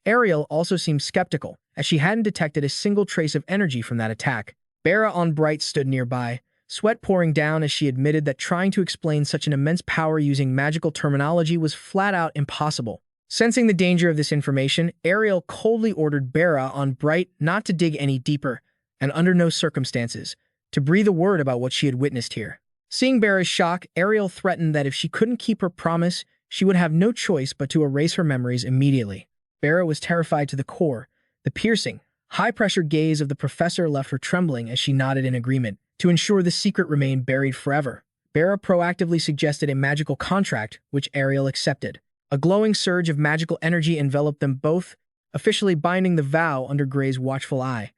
Ariel also seemed skeptical, as she hadn't detected a single trace of energy from that attack. Bera on Bright stood nearby, sweat pouring down as she admitted that trying to explain such an immense power using magical terminology was flat out impossible. Sensing the danger of this information, Ariel coldly ordered Bera on Bright not to dig any deeper, and under no circumstances, to breathe a word about what she had witnessed here. Seeing Bera's shock, Ariel threatened that if she couldn't keep her promise, she would have no choice but to erase her memories immediately. Bera was terrified to the core. The piercing, high-pressure gaze of the professor left her trembling as she nodded in agreement. To ensure the secret remained buried forever, Bera proactively suggested a magical contract, which Ariel accepted. A glowing surge of magical energy enveloped them both, officially binding the vow under Gray's watchful eye.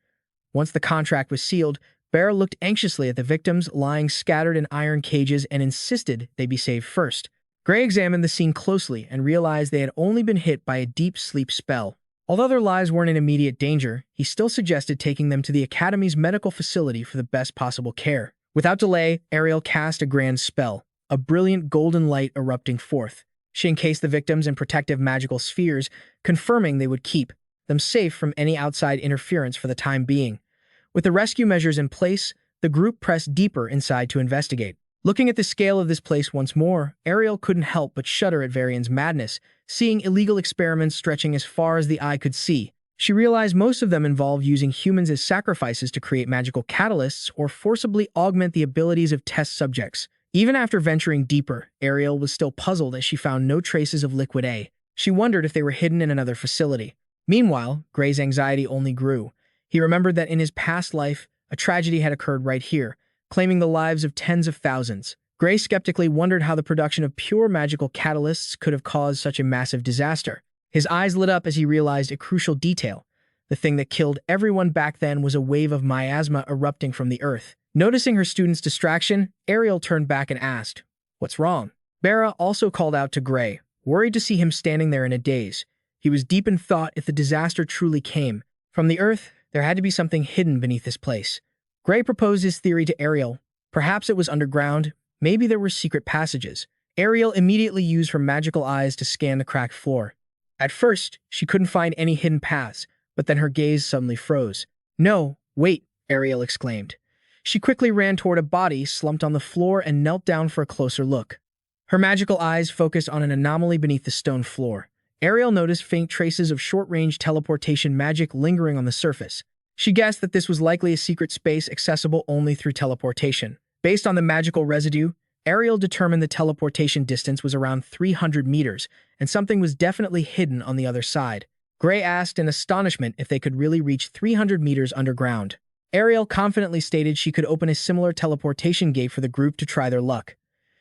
Once the contract was sealed, Bera looked anxiously at the victims lying scattered in iron cages and insisted they be saved first. Gray examined the scene closely and realized they had only been hit by a deep sleep spell. Although their lives weren't in immediate danger, he still suggested taking them to the Academy's medical facility for the best possible care. Without delay, Ariel cast a grand spell, a brilliant golden light erupting forth. She encased the victims in protective magical spheres, confirming they would keep them safe from any outside interference for the time being. With the rescue measures in place, the group pressed deeper inside to investigate. Looking at the scale of this place once more, Ariel couldn't help but shudder at Varian's madness, seeing illegal experiments stretching as far as the eye could see. She realized most of them involved using humans as sacrifices to create magical catalysts or forcibly augment the abilities of test subjects. Even after venturing deeper, Ariel was still puzzled as she found no traces of Liquid A. She wondered if they were hidden in another facility. Meanwhile, Gray's anxiety only grew. He remembered that in his past life, a tragedy had occurred right here, claiming the lives of tens of thousands. Gray skeptically wondered how the production of pure magical catalysts could have caused such a massive disaster. His eyes lit up as he realized a crucial detail. The thing that killed everyone back then was a wave of miasma erupting from the earth. Noticing her student's distraction, Ariel turned back and asked, "What's wrong?" Bera also called out to Gray, worried to see him standing there in a daze. He was deep in thought if the disaster truly came. From the earth, there had to be something hidden beneath this place. Gray proposed his theory to Ariel. Perhaps it was underground, maybe there were secret passages. Ariel immediately used her magical eyes to scan the cracked floor. At first, she couldn't find any hidden paths, but then her gaze suddenly froze. "No, wait," Ariel exclaimed. She quickly ran toward a body slumped on the floor and knelt down for a closer look. Her magical eyes focused on an anomaly beneath the stone floor. Ariel noticed faint traces of short-range teleportation magic lingering on the surface. She guessed that this was likely a secret space accessible only through teleportation. Based on the magical residue, Ariel determined the teleportation distance was around 300 meters, and something was definitely hidden on the other side. Gray asked in astonishment if they could really reach 300 meters underground. Ariel confidently stated she could open a similar teleportation gate for the group to try their luck.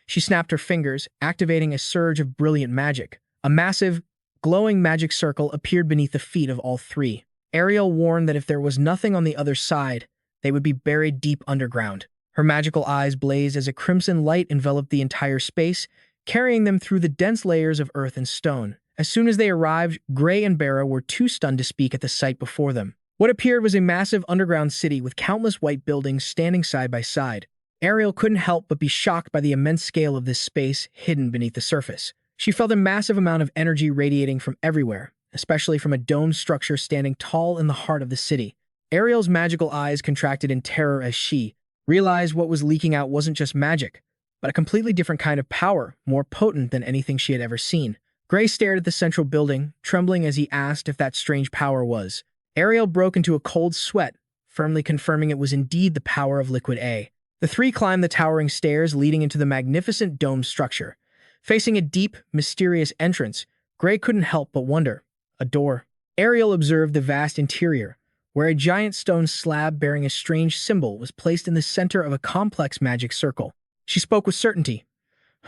She snapped her fingers, activating a surge of brilliant magic. A massive, glowing magic circle appeared beneath the feet of all three. Ariel warned that if there was nothing on the other side, they would be buried deep underground. Her magical eyes blazed as a crimson light enveloped the entire space, carrying them through the dense layers of earth and stone. As soon as they arrived, Gray and Bera were too stunned to speak at the sight before them. What appeared was a massive underground city with countless white buildings standing side by side. Ariel couldn't help but be shocked by the immense scale of this space hidden beneath the surface. She felt a massive amount of energy radiating from everywhere, especially from a domed structure standing tall in the heart of the city. Ariel's magical eyes contracted in terror as she realized what was leaking out wasn't just magic, but a completely different kind of power, more potent than anything she had ever seen. Gray stared at the central building, trembling as he asked if that strange power was. Ariel broke into a cold sweat, firmly confirming it was indeed the power of Liquid A. The three climbed the towering stairs leading into the magnificent dome structure. Facing a deep, mysterious entrance, Gray couldn't help but wonder. A door. Ariel observed the vast interior, where a giant stone slab bearing a strange symbol was placed in the center of a complex magic circle. She spoke with certainty.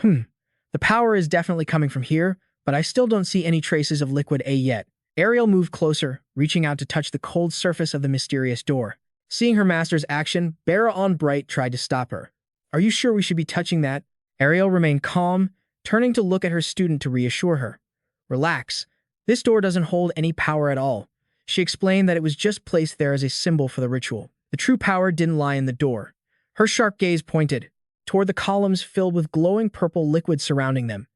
The power is definitely coming from here, but I still don't see any traces of Liquid A yet." Ariel moved closer, reaching out to touch the cold surface of the mysterious door. Seeing her master's action, Bera on Bright tried to stop her. "Are you sure we should be touching that?" Ariel remained calm, turning to look at her student to reassure her. "Relax. This door doesn't hold any power at all." She explained that it was just placed there as a symbol for the ritual. The true power didn't lie in the door. Her sharp gaze pointed toward the columns filled with glowing purple liquid surrounding them.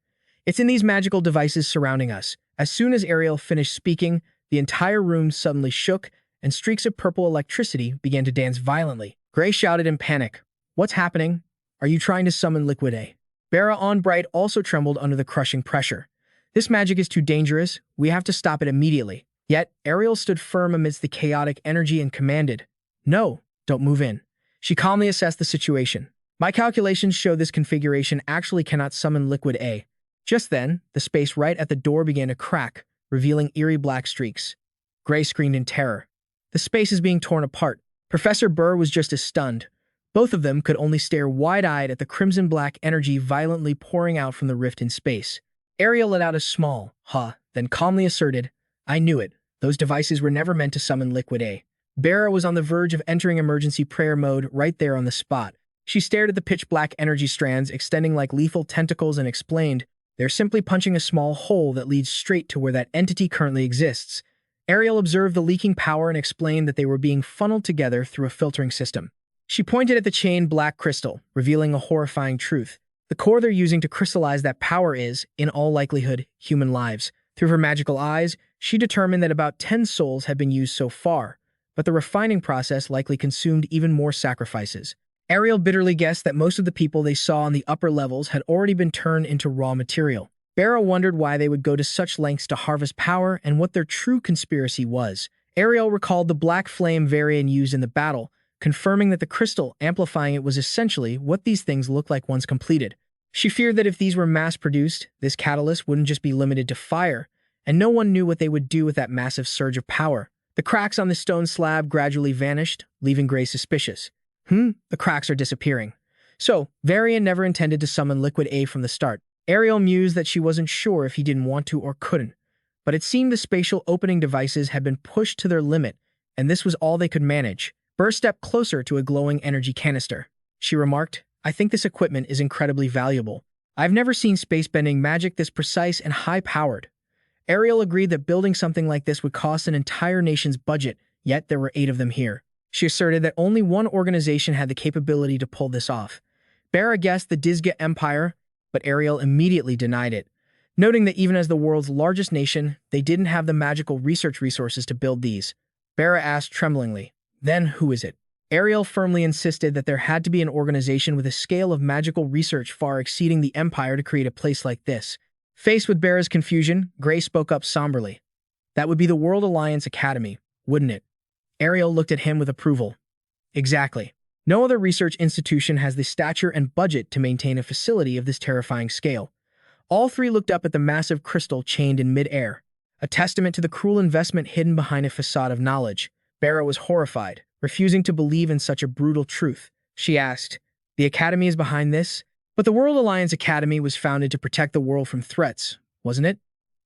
"It's in these magical devices surrounding us." As soon as Ariel finished speaking, the entire room suddenly shook, and streaks of purple electricity began to dance violently. Gray shouted in panic, "What's happening? Are you trying to summon Liquid A?" Bera on Bright also trembled under the crushing pressure. "This magic is too dangerous. We have to stop it immediately." Yet, Ariel stood firm amidst the chaotic energy and commanded, "No, don't move in." She calmly assessed the situation. "My calculations show this configuration actually cannot summon Liquid A." Just then, the space right at the door began to crack, revealing eerie black streaks. Gray screamed in terror. "The space is being torn apart." Professor Burr was just as stunned. Both of them could only stare wide-eyed at the crimson-black energy violently pouring out from the rift in space. Ariel let out a small, then calmly asserted, "I knew it. Those devices were never meant to summon Liquid A." Bera was on the verge of entering emergency prayer mode right there on the spot. She stared at the pitch-black energy strands extending like lethal tentacles and explained, "They're simply punching a small hole that leads straight to where that entity currently exists." Ariel observed the leaking power and explained that they were being funneled together through a filtering system. She pointed at the chained black crystal, revealing a horrifying truth. The core they're using to crystallize that power is, in all likelihood, human lives. Through her magical eyes, she determined that about 10 souls had been used so far, but the refining process likely consumed even more sacrifices. Ariel bitterly guessed that most of the people they saw on the upper levels had already been turned into raw material. Bera wondered why they would go to such lengths to harvest power and what their true conspiracy was. Ariel recalled the black flame variant used in the battle, confirming that the crystal amplifying it was essentially what these things looked like once completed. She feared that if these were mass-produced, this catalyst wouldn't just be limited to fire, and no one knew what they would do with that massive surge of power. The cracks on the stone slab gradually vanished, leaving Gray suspicious. The cracks are disappearing. So, Varian never intended to summon Liquid A from the start. Ariel mused that she wasn't sure if he didn't want to or couldn't. But it seemed the spatial opening devices had been pushed to their limit, and this was all they could manage. Burr stepped closer to a glowing energy canister. She remarked, "I think this equipment is incredibly valuable. I've never seen space-bending magic this precise and high-powered." Ariel agreed that building something like this would cost an entire nation's budget, yet there were 8 of them here. She asserted that only one organization had the capability to pull this off. Barra guessed the Dizga Empire, but Ariel immediately denied it, noting that even as the world's largest nation, they didn't have the magical research resources to build these. Barra asked tremblingly, "Then who is it?" Ariel firmly insisted that there had to be an organization with a scale of magical research far exceeding the Empire to create a place like this. Faced with Barra's confusion, Gray spoke up somberly. "That would be the World Alliance Academy, wouldn't it?" Ariel looked at him with approval. "Exactly. No other research institution has the stature and budget to maintain a facility of this terrifying scale." All 3 looked up at the massive crystal chained in mid-air, a testament to the cruel investment hidden behind a facade of knowledge. Barra was horrified, refusing to believe in such a brutal truth. She asked, "The Academy is behind this?" "But the World Alliance Academy was founded to protect the world from threats, wasn't it?"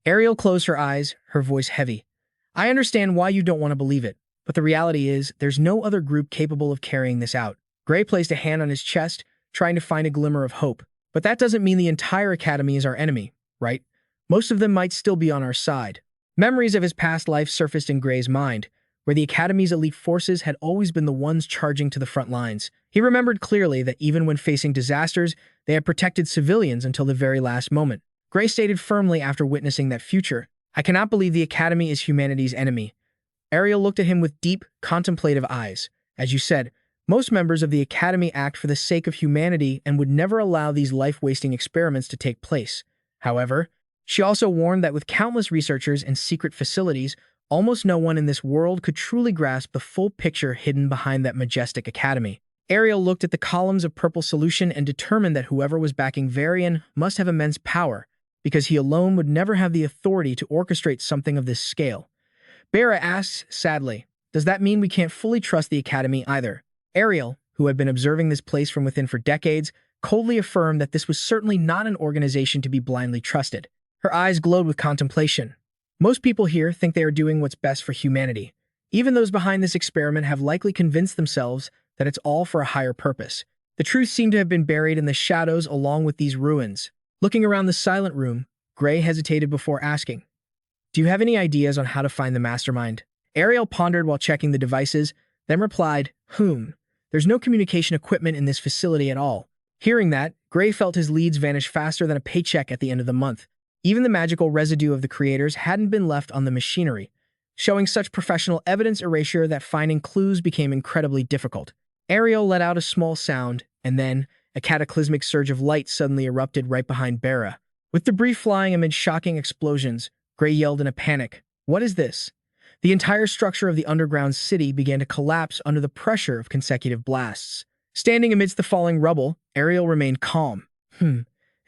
Ariel closed her eyes, her voice heavy. "I understand why you don't want to believe it, but the reality is there's no other group capable of carrying this out." Gray placed a hand on his chest, trying to find a glimmer of hope. "But that doesn't mean the entire Academy is our enemy, right? Most of them might still be on our side." Memories of his past life surfaced in Gray's mind, where the Academy's elite forces had always been the ones charging to the front lines. He remembered clearly that even when facing disasters, they had protected civilians until the very last moment. Gray stated firmly after witnessing that future, "I cannot believe the Academy is humanity's enemy." Ariel looked at him with deep, contemplative eyes. "As you said, most members of the Academy act for the sake of humanity and would never allow these life-wasting experiments to take place. However, she also warned that with countless researchers and secret facilities, almost no one in this world could truly grasp the full picture hidden behind that majestic Academy." Ariel looked at the columns of purple solution and determined that whoever was backing Varian must have immense power, because he alone would never have the authority to orchestrate something of this scale. Barra asks sadly, "Does that mean we can't fully trust the Academy either?" Ariel, who had been observing this place from within for decades, coldly affirmed that this was certainly not an organization to be blindly trusted. Her eyes glowed with contemplation. "Most people here think they are doing what's best for humanity. Even those behind this experiment have likely convinced themselves that it's all for a higher purpose. The truth seemed to have been buried in the shadows along with these ruins." Looking around the silent room, Gray hesitated before asking, "Do you have any ideas on how to find the mastermind?" Ariel pondered while checking the devices, then replied, "There's no communication equipment in this facility at all." Hearing that, Gray felt his leads vanish faster than a paycheck at the end of the month. Even the magical residue of the creators hadn't been left on the machinery, showing such professional evidence erasure that finding clues became incredibly difficult. Ariel let out a small sound, and then a cataclysmic surge of light suddenly erupted right behind Barra. With debris flying amid shocking explosions, Gray yelled in a panic, "What is this?" The entire structure of the underground city began to collapse under the pressure of consecutive blasts. Standing amidst the falling rubble, Ariel remained calm.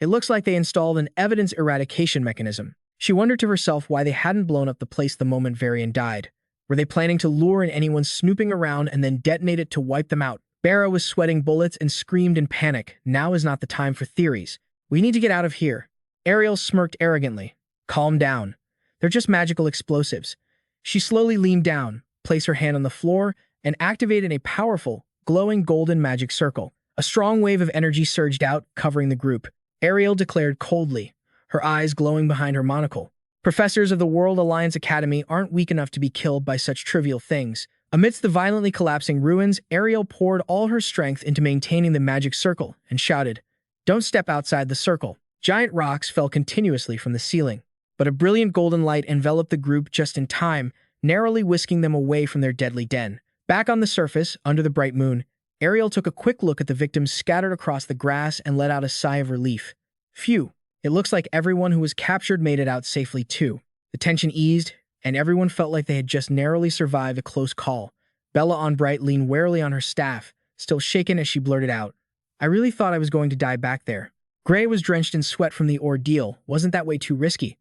It looks like they installed an evidence eradication mechanism. She wondered to herself why they hadn't blown up the place the moment Varian died. Were they planning to lure in anyone snooping around and then detonate it to wipe them out? Barra was sweating bullets and screamed in panic. "Now is not the time for theories. We need to get out of here." Ariel smirked arrogantly. "Calm down. They're just magical explosives." She slowly leaned down, placed her hand on the floor, and activated a powerful, glowing golden magic circle. A strong wave of energy surged out, covering the group. Ariel declared coldly, her eyes glowing behind her monocle, "Professors of the World Alliance Academy aren't weak enough to be killed by such trivial things." Amidst the violently collapsing ruins, Ariel poured all her strength into maintaining the magic circle and shouted, "Don't step outside the circle." Giant rocks fell continuously from the ceiling, but a brilliant golden light enveloped the group just in time, narrowly whisking them away from their deadly den. Back on the surface, under the bright moon, Ariel took a quick look at the victims scattered across the grass and let out a sigh of relief. Phew, it looks like everyone who was captured made it out safely too. The tension eased, and everyone felt like they had just narrowly survived a close call. Bella Onbright leaned warily on her staff, still shaken as she blurted out, "I really thought I was going to die back there." Gray was drenched in sweat from the ordeal. Wasn't that way too risky?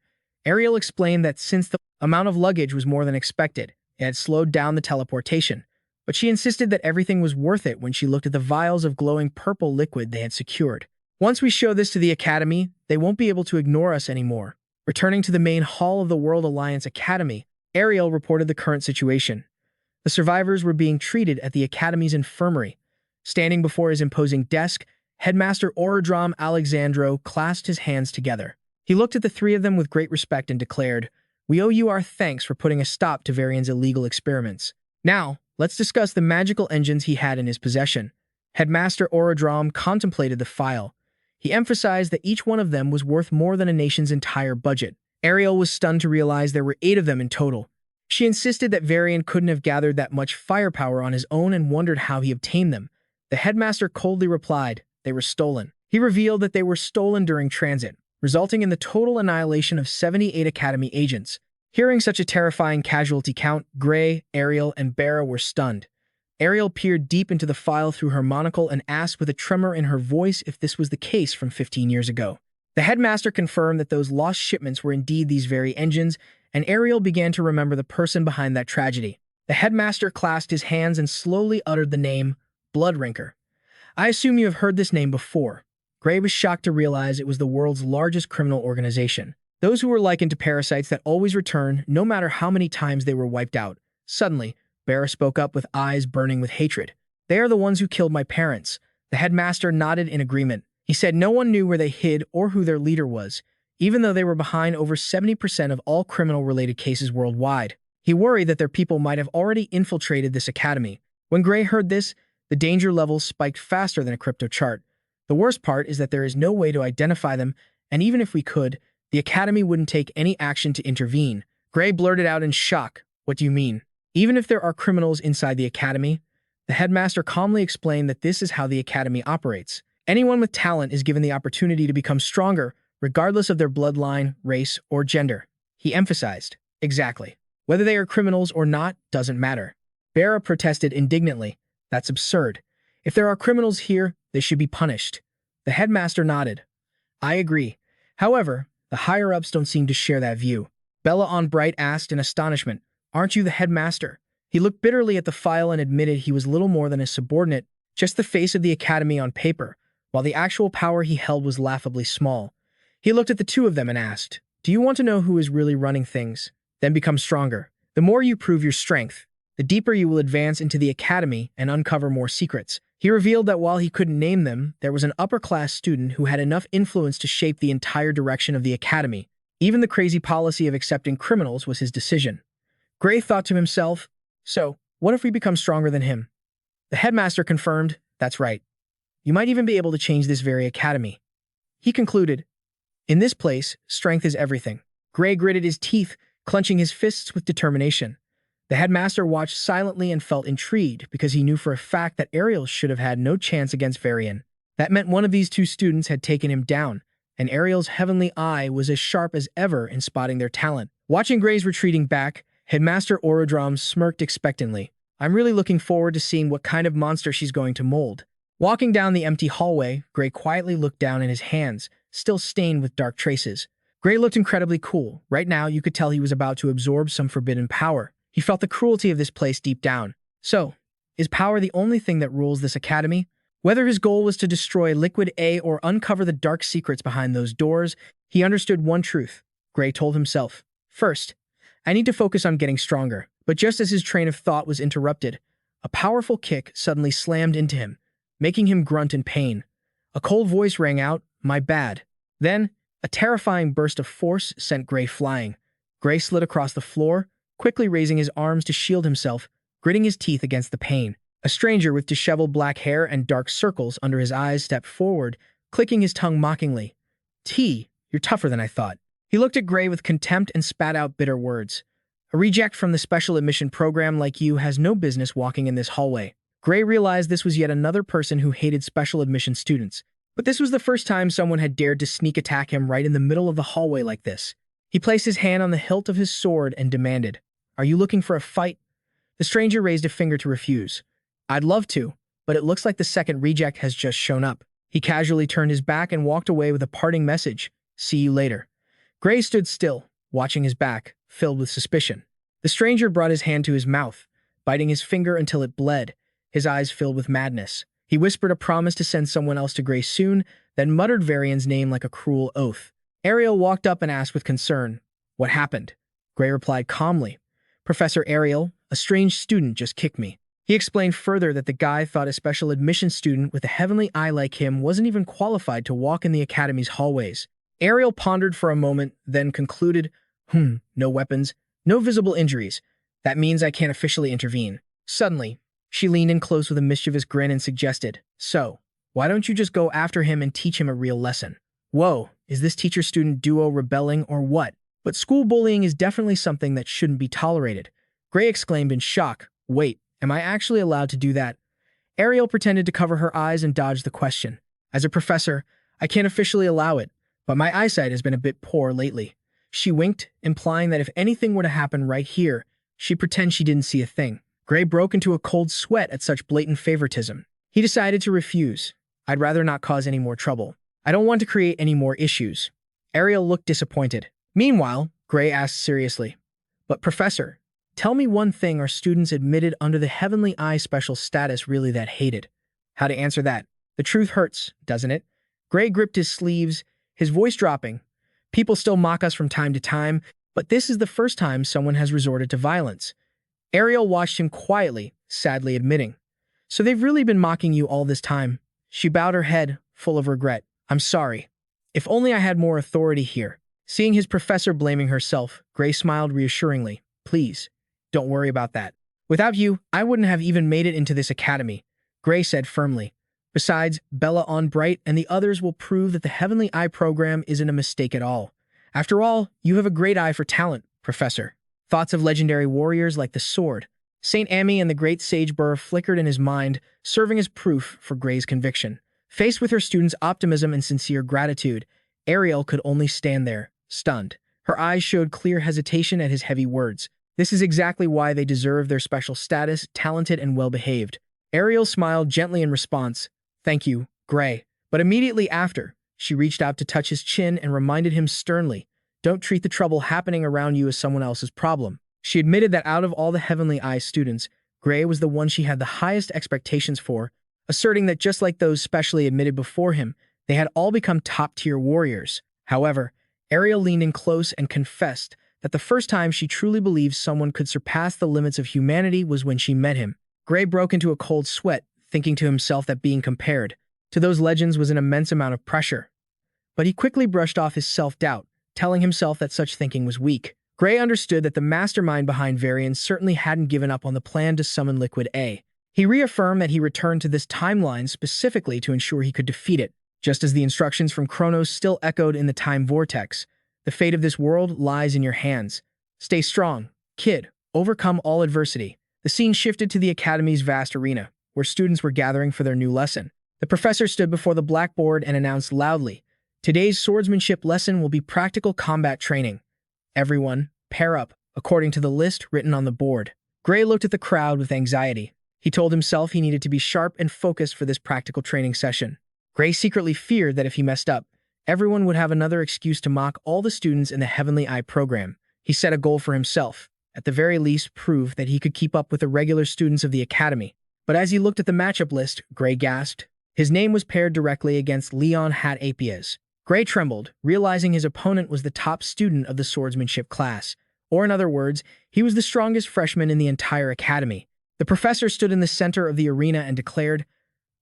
Ariel explained that since the amount of luggage was more than expected, it had slowed down the teleportation, but she insisted that everything was worth it when she looked at the vials of glowing purple liquid they had secured. Once we show this to the Academy, they won't be able to ignore us anymore. Returning to the main hall of the World Alliance Academy, Ariel reported the current situation. The survivors were being treated at the Academy's infirmary. Standing before his imposing desk, Headmaster Orodrom Alexandro clasped his hands together. He looked at the three of them with great respect and declared, "We owe you our thanks for putting a stop to Varian's illegal experiments. Now, let's discuss the magical engines he had in his possession." Headmaster Orodrom contemplated the file. He emphasized that each one of them was worth more than a nation's entire budget. Ariel was stunned to realize there were 8 of them in total. She insisted that Varian couldn't have gathered that much firepower on his own and wondered how he obtained them. The headmaster coldly replied, "They were stolen." He revealed that they were stolen during transit, resulting in the total annihilation of 78 Academy agents. Hearing such a terrifying casualty count, Gray, Ariel, and Bera were stunned. Ariel peered deep into the file through her monocle and asked with a tremor in her voice if this was the case from 15 years ago. The headmaster confirmed that those lost shipments were indeed these very engines, and Ariel began to remember the person behind that tragedy. The headmaster clasped his hands and slowly uttered the name, Bloodrinker. "I assume you have heard this name before." Gray was shocked to realize it was the world's largest criminal organization. Those who were likened to parasites that always return, no matter how many times they were wiped out. Suddenly, Bera spoke up with eyes burning with hatred. "They are the ones who killed my parents." The headmaster nodded in agreement. He said no one knew where they hid or who their leader was, even though they were behind over 70% of all criminal-related cases worldwide. He worried that their people might have already infiltrated this academy. When Gray heard this, the danger levels spiked faster than a crypto chart. The worst part is that there is no way to identify them, and even if we could, the academy wouldn't take any action to intervene. Gray blurted out in shock, "What do you mean?" "Even if there are criminals inside the academy?" The headmaster calmly explained that this is how the academy operates. Anyone with talent is given the opportunity to become stronger, regardless of their bloodline, race, or gender. He emphasized, "Exactly. Whether they are criminals or not doesn't matter." Bera protested indignantly. "That's absurd. If there are criminals here, they should be punished." The headmaster nodded. "I agree. However, the higher-ups don't seem to share that view." Bella Onbright asked in astonishment, "Aren't you the headmaster?" He looked bitterly at the file and admitted he was little more than a subordinate, just the face of the academy on paper, while the actual power he held was laughably small. He looked at the two of them and asked, "Do you want to know who is really running things? Then become stronger. The more you prove your strength, the deeper you will advance into the academy and uncover more secrets." He revealed that while he couldn't name them, there was an upper-class student who had enough influence to shape the entire direction of the academy. Even the crazy policy of accepting criminals was his decision. Gray thought to himself, "So, what if we become stronger than him?" The headmaster confirmed, "That's right. You might even be able to change this very academy." He concluded, "In this place, strength is everything." Gray gritted his teeth, clenching his fists with determination. The headmaster watched silently and felt intrigued because he knew for a fact that Ariel should have had no chance against Varian. That meant one of these two students had taken him down, and Ariel's heavenly eye was as sharp as ever in spotting their talent. Watching Gray's retreating back, Headmaster Orodrom smirked expectantly. "I'm really looking forward to seeing what kind of monster she's going to mold." Walking down the empty hallway, Gray quietly looked down at his hands, still stained with dark traces. Gray looked incredibly cool. Right now, you could tell he was about to absorb some forbidden power. He felt the cruelty of this place deep down. So, is power the only thing that rules this academy? Whether his goal was to destroy Liquid A or uncover the dark secrets behind those doors, he understood one truth. Gray told himself, "First, I need to focus on getting stronger." But just as his train of thought was interrupted, a powerful kick suddenly slammed into him, making him grunt in pain. A cold voice rang out, "My bad." Then, a terrifying burst of force sent Gray flying. Gray slid across the floor, quickly raising his arms to shield himself, gritting his teeth against the pain. A stranger with disheveled black hair and dark circles under his eyes stepped forward, clicking his tongue mockingly. You're tougher than I thought." He looked at Gray with contempt and spat out bitter words. "A reject from the special admission program like you has no business walking in this hallway." Gray realized this was yet another person who hated special admission students. But this was the first time someone had dared to sneak attack him right in the middle of the hallway like this. He placed his hand on the hilt of his sword and demanded, "Are you looking for a fight?" The stranger raised a finger to refuse. "I'd love to, but it looks like the second reject has just shown up." He casually turned his back and walked away with a parting message, "See you later." Gray stood still, watching his back, filled with suspicion. The stranger brought his hand to his mouth, biting his finger until it bled, his eyes filled with madness. He whispered a promise to send someone else to Gray soon, then muttered Varian's name like a cruel oath. Ariel walked up and asked with concern, "What happened?" Gray replied calmly, "Professor Ariel, a strange student just kicked me." He explained further that the guy thought a special admission student with a heavenly eye like him wasn't even qualified to walk in the academy's hallways. Ariel pondered for a moment, then concluded, no weapons, no visible injuries. That means I can't officially intervene. Suddenly, she leaned in close with a mischievous grin and suggested, "So, why don't you just go after him and teach him a real lesson?" Whoa, is this teacher-student duo rebelling or what? But school bullying is definitely something that shouldn't be tolerated. Gray exclaimed in shock, "Wait, am I actually allowed to do that?" Ariel pretended to cover her eyes and dodged the question. "As a professor, I can't officially allow it, but my eyesight has been a bit poor lately." She winked, implying that if anything were to happen right here, she'd pretend she didn't see a thing. Gray broke into a cold sweat at such blatant favoritism. He decided to refuse. "I'd rather not cause any more trouble. I don't want to create any more issues." Ariel looked disappointed. Meanwhile, Gray asked seriously, "But Professor, tell me one thing are students admitted under the Heavenly Eye special status really that hated?" How to answer that? The truth hurts, doesn't it? Gray gripped his sleeves, his voice dropping. "People still mock us from time to time, but this is the first time someone has resorted to violence." Ariel watched him quietly, sadly admitting, "So they've really been mocking you all this time?" She bowed her head, full of regret. "I'm sorry. If only I had more authority here." Seeing his professor blaming herself, Gray smiled reassuringly. "Please, don't worry about that. Without you, I wouldn't have even made it into this academy," Gray said firmly. "Besides, Bella on Bright and the others will prove that the Heavenly Eye program isn't a mistake at all. After all, you have a great eye for talent, Professor." Thoughts of legendary warriors like the Sword, Saint Amy and the Great Sage Burr flickered in his mind, serving as proof for Gray's conviction. Faced with her students' optimism and sincere gratitude, Ariel could only stand there, stunned. Her eyes showed clear hesitation at his heavy words. This is exactly why they deserve their special status, talented and well-behaved. Ariel smiled gently in response. "Thank you, Gray." But immediately after, she reached out to touch his chin and reminded him sternly, "Don't treat the trouble happening around you as someone else's problem." She admitted that out of all the Heavenly Eye students, Gray was the one she had the highest expectations for, asserting that just like those specially admitted before him, they had all become top-tier warriors. However, Ariel leaned in close and confessed that the first time she truly believed someone could surpass the limits of humanity was when she met him. Gray broke into a cold sweat, thinking to himself that being compared to those legends was an immense amount of pressure. But he quickly brushed off his self-doubt, telling himself that such thinking was weak. Gray understood that the mastermind behind Varian certainly hadn't given up on the plan to summon Liquid A. He reaffirmed that he returned to this timeline specifically to ensure he could defeat it. Just as the instructions from Kronos still echoed in the time vortex, "The fate of this world lies in your hands. Stay strong, kid. Overcome all adversity." The scene shifted to the academy's vast arena, where students were gathering for their new lesson. The professor stood before the blackboard and announced loudly, "Today's swordsmanship lesson will be practical combat training. Everyone, pair up, according to the list written on the board." Gray looked at the crowd with anxiety. He told himself he needed to be sharp and focused for this practical training session. Gray secretly feared that if he messed up, everyone would have another excuse to mock all the students in the Heavenly Eye program. He set a goal for himself, at the very least prove that he could keep up with the regular students of the academy. But as he looked at the matchup list, Gray gasped. His name was paired directly against Leon Hat Apiez. Gray trembled, realizing his opponent was the top student of the swordsmanship class. Or in other words, he was the strongest freshman in the entire academy. The professor stood in the center of the arena and declared,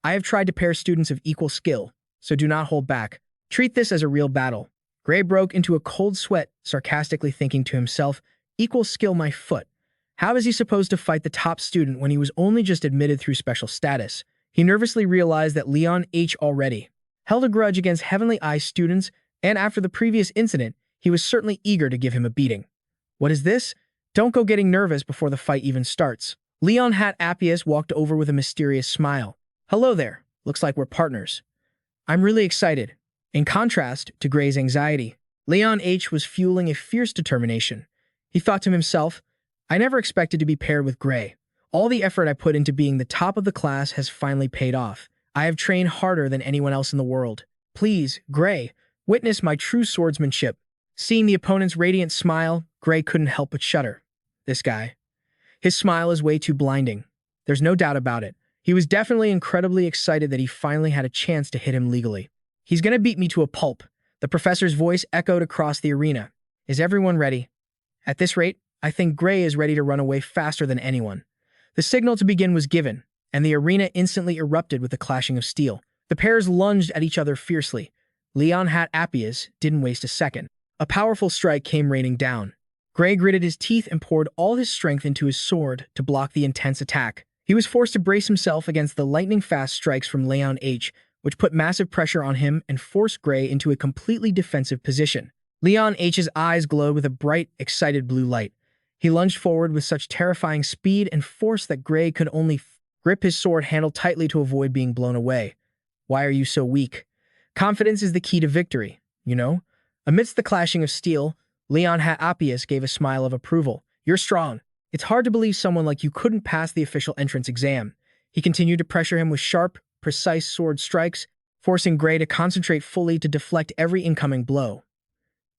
"I have tried to pair students of equal skill, so do not hold back. Treat this as a real battle." Gray broke into a cold sweat, sarcastically thinking to himself, "Equal skill my foot. How is he supposed to fight the top student when he was only just admitted through special status?" He nervously realized that Leon H. already held a grudge against Heavenly Eye students, and after the previous incident, he was certainly eager to give him a beating. "What is this? Don't go getting nervous before the fight even starts." Leon Hat Appius walked over with a mysterious smile. "Hello there. Looks like we're partners." "I'm really excited." In contrast to Gray's anxiety, Leon H. was fueling a fierce determination. He thought to himself, "I never expected to be paired with Gray. All the effort I put into being the top of the class has finally paid off. I have trained harder than anyone else in the world. Please, Gray, witness my true swordsmanship." Seeing the opponent's radiant smile, Gray couldn't help but shudder. This guy. His smile is way too blinding. There's no doubt about it. He was definitely incredibly excited that he finally had a chance to hit him legally. He's gonna beat me to a pulp. The professor's voice echoed across the arena. Is everyone ready? At this rate, I think Gray is ready to run away faster than anyone. The signal to begin was given, and the arena instantly erupted with the clashing of steel. The pairs lunged at each other fiercely. Leon Appius didn't waste a second. A powerful strike came raining down. Gray gritted his teeth and poured all his strength into his sword to block the intense attack. He was forced to brace himself against the lightning-fast strikes from Leon H., which put massive pressure on him and forced Gray into a completely defensive position. Leon H's eyes glowed with a bright, excited blue light. He lunged forward with such terrifying speed and force that Gray could only grip his sword handle tightly to avoid being blown away. Why are you so weak? Confidence is the key to victory, you know? Amidst the clashing of steel, Leon Appius gave a smile of approval. You're strong. It's hard to believe someone like you couldn't pass the official entrance exam. He continued to pressure him with sharp, precise sword strikes, forcing Gray to concentrate fully to deflect every incoming blow.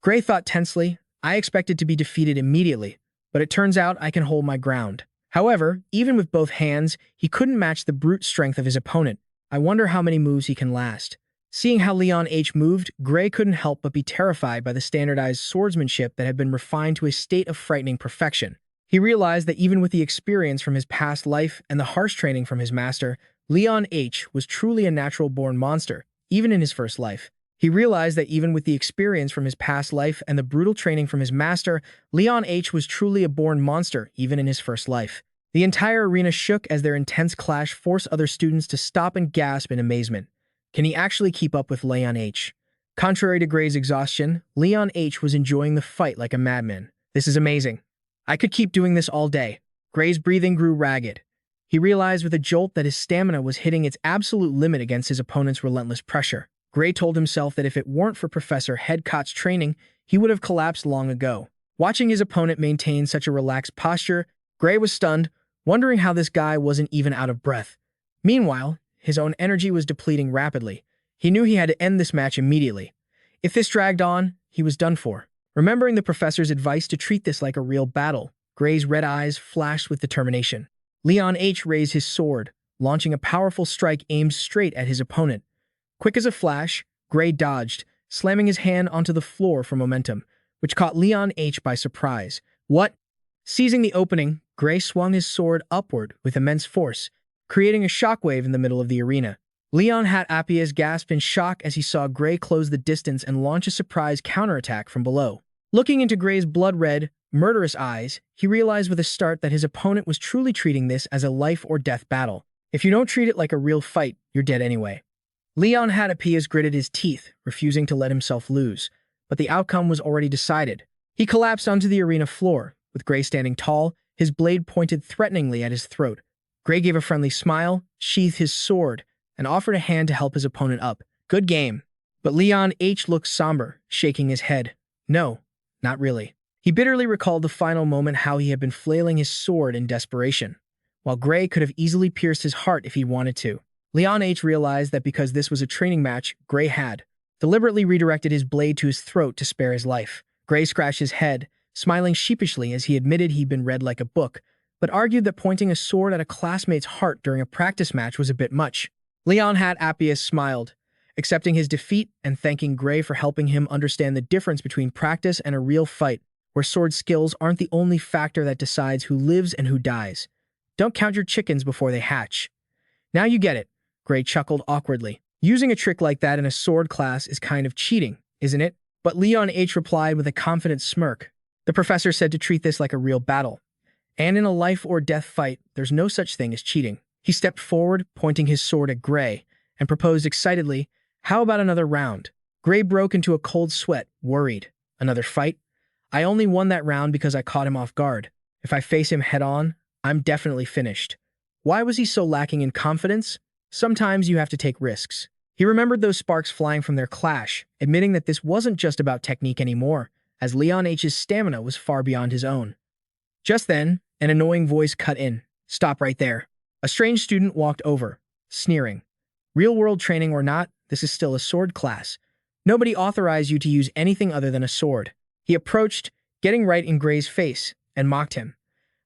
Gray thought tensely, I expected to be defeated immediately, but it turns out I can hold my ground. However, even with both hands, he couldn't match the brute strength of his opponent. I wonder how many moves he can last. Seeing how Leon H moved, Gray couldn't help but be terrified by the standardized swordsmanship that had been refined to a state of frightening perfection. He realized that even with the experience from his past life and the harsh training from his master, Leon H was truly a natural-born monster, even in his first life. He realized that even with the experience from his past life and the brutal training from his master, Leon H was truly a born monster, even in his first life. The entire arena shook as their intense clash forced other students to stop and gasp in amazement. Can he actually keep up with Leon H? Contrary to Gray's exhaustion, Leon H was enjoying the fight like a madman. This is amazing. I could keep doing this all day. Gray's breathing grew ragged. He realized with a jolt that his stamina was hitting its absolute limit against his opponent's relentless pressure. Gray told himself that if it weren't for Professor Headcott's training, he would have collapsed long ago. Watching his opponent maintain such a relaxed posture, Gray was stunned, wondering how this guy wasn't even out of breath. Meanwhile, his own energy was depleting rapidly. He knew he had to end this match immediately. If this dragged on, he was done for. Remembering the professor's advice to treat this like a real battle, Gray's red eyes flashed with determination. Leon H raised his sword, launching a powerful strike aimed straight at his opponent. Quick as a flash, Gray dodged, slamming his hand onto the floor for momentum, which caught Leon H by surprise. What? Seizing the opening, Gray swung his sword upward with immense force, creating a shockwave in the middle of the arena. Leon Appius gasped in shock as he saw Gray close the distance and launch a surprise counterattack from below. Looking into Gray's blood-red, murderous eyes, he realized with a start that his opponent was truly treating this as a life-or-death battle. If you don't treat it like a real fight, you're dead anyway. Leon Appius gritted his teeth, refusing to let himself lose, but the outcome was already decided. He collapsed onto the arena floor, with Gray standing tall, his blade pointed threateningly at his throat. Gray gave a friendly smile, sheathed his sword, and offered a hand to help his opponent up. Good game. But Leon H looked somber, shaking his head. No, not really. He bitterly recalled the final moment how he had been flailing his sword in desperation, while Gray could have easily pierced his heart if he wanted to. Leon H realized that because this was a training match, Gray had deliberately redirected his blade to his throat to spare his life. Gray scratched his head, smiling sheepishly as he admitted he'd been read like a book, but argued that pointing a sword at a classmate's heart during a practice match was a bit much. Leon Appius smiled, accepting his defeat and thanking Gray for helping him understand the difference between practice and a real fight, where sword skills aren't the only factor that decides who lives and who dies. Don't count your chickens before they hatch. Now you get it, Gray chuckled awkwardly. Using a trick like that in a sword class is kind of cheating, isn't it? But Leon H replied with a confident smirk. The professor said to treat this like a real battle. And in a life-or-death fight, there's no such thing as cheating. He stepped forward, pointing his sword at Gray, and proposed excitedly, how about another round? Gray broke into a cold sweat, worried. Another fight? I only won that round because I caught him off guard. If I face him head-on, I'm definitely finished. Why was he so lacking in confidence? Sometimes you have to take risks. He remembered those sparks flying from their clash, admitting that this wasn't just about technique anymore, as Leon H's stamina was far beyond his own. Just then, an annoying voice cut in. Stop right there. A strange student walked over, sneering. Real-world training or not, this is still a sword class. Nobody authorized you to use anything other than a sword. He approached, getting right in Gray's face, and mocked him.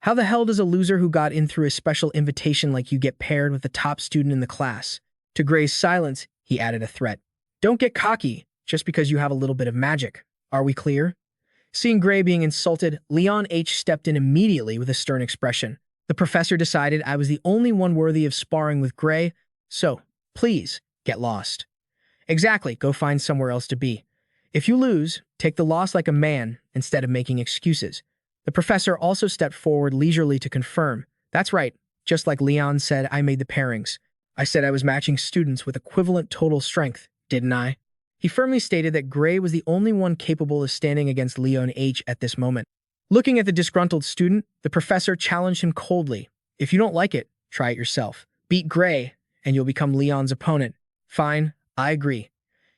How the hell does a loser who got in through a special invitation like you get paired with the top student in the class? To Gray's silence, he added a threat. Don't get cocky just because you have a little bit of magic. Are we clear? Seeing Gray being insulted, Leon H. stepped in immediately with a stern expression. The professor decided I was the only one worthy of sparring with Gray, so, please, get lost. Exactly, go find somewhere else to be. If you lose, take the loss like a man instead of making excuses. The professor also stepped forward leisurely to confirm. That's right, just like Leon said, I made the pairings. I said I was matching students with equivalent total strength, didn't I? He firmly stated that Gray was the only one capable of standing against Leon H. at this moment. Looking at the disgruntled student, the professor challenged him coldly. If you don't like it, try it yourself. Beat Gray, and you'll become Leon's opponent. Fine, I agree.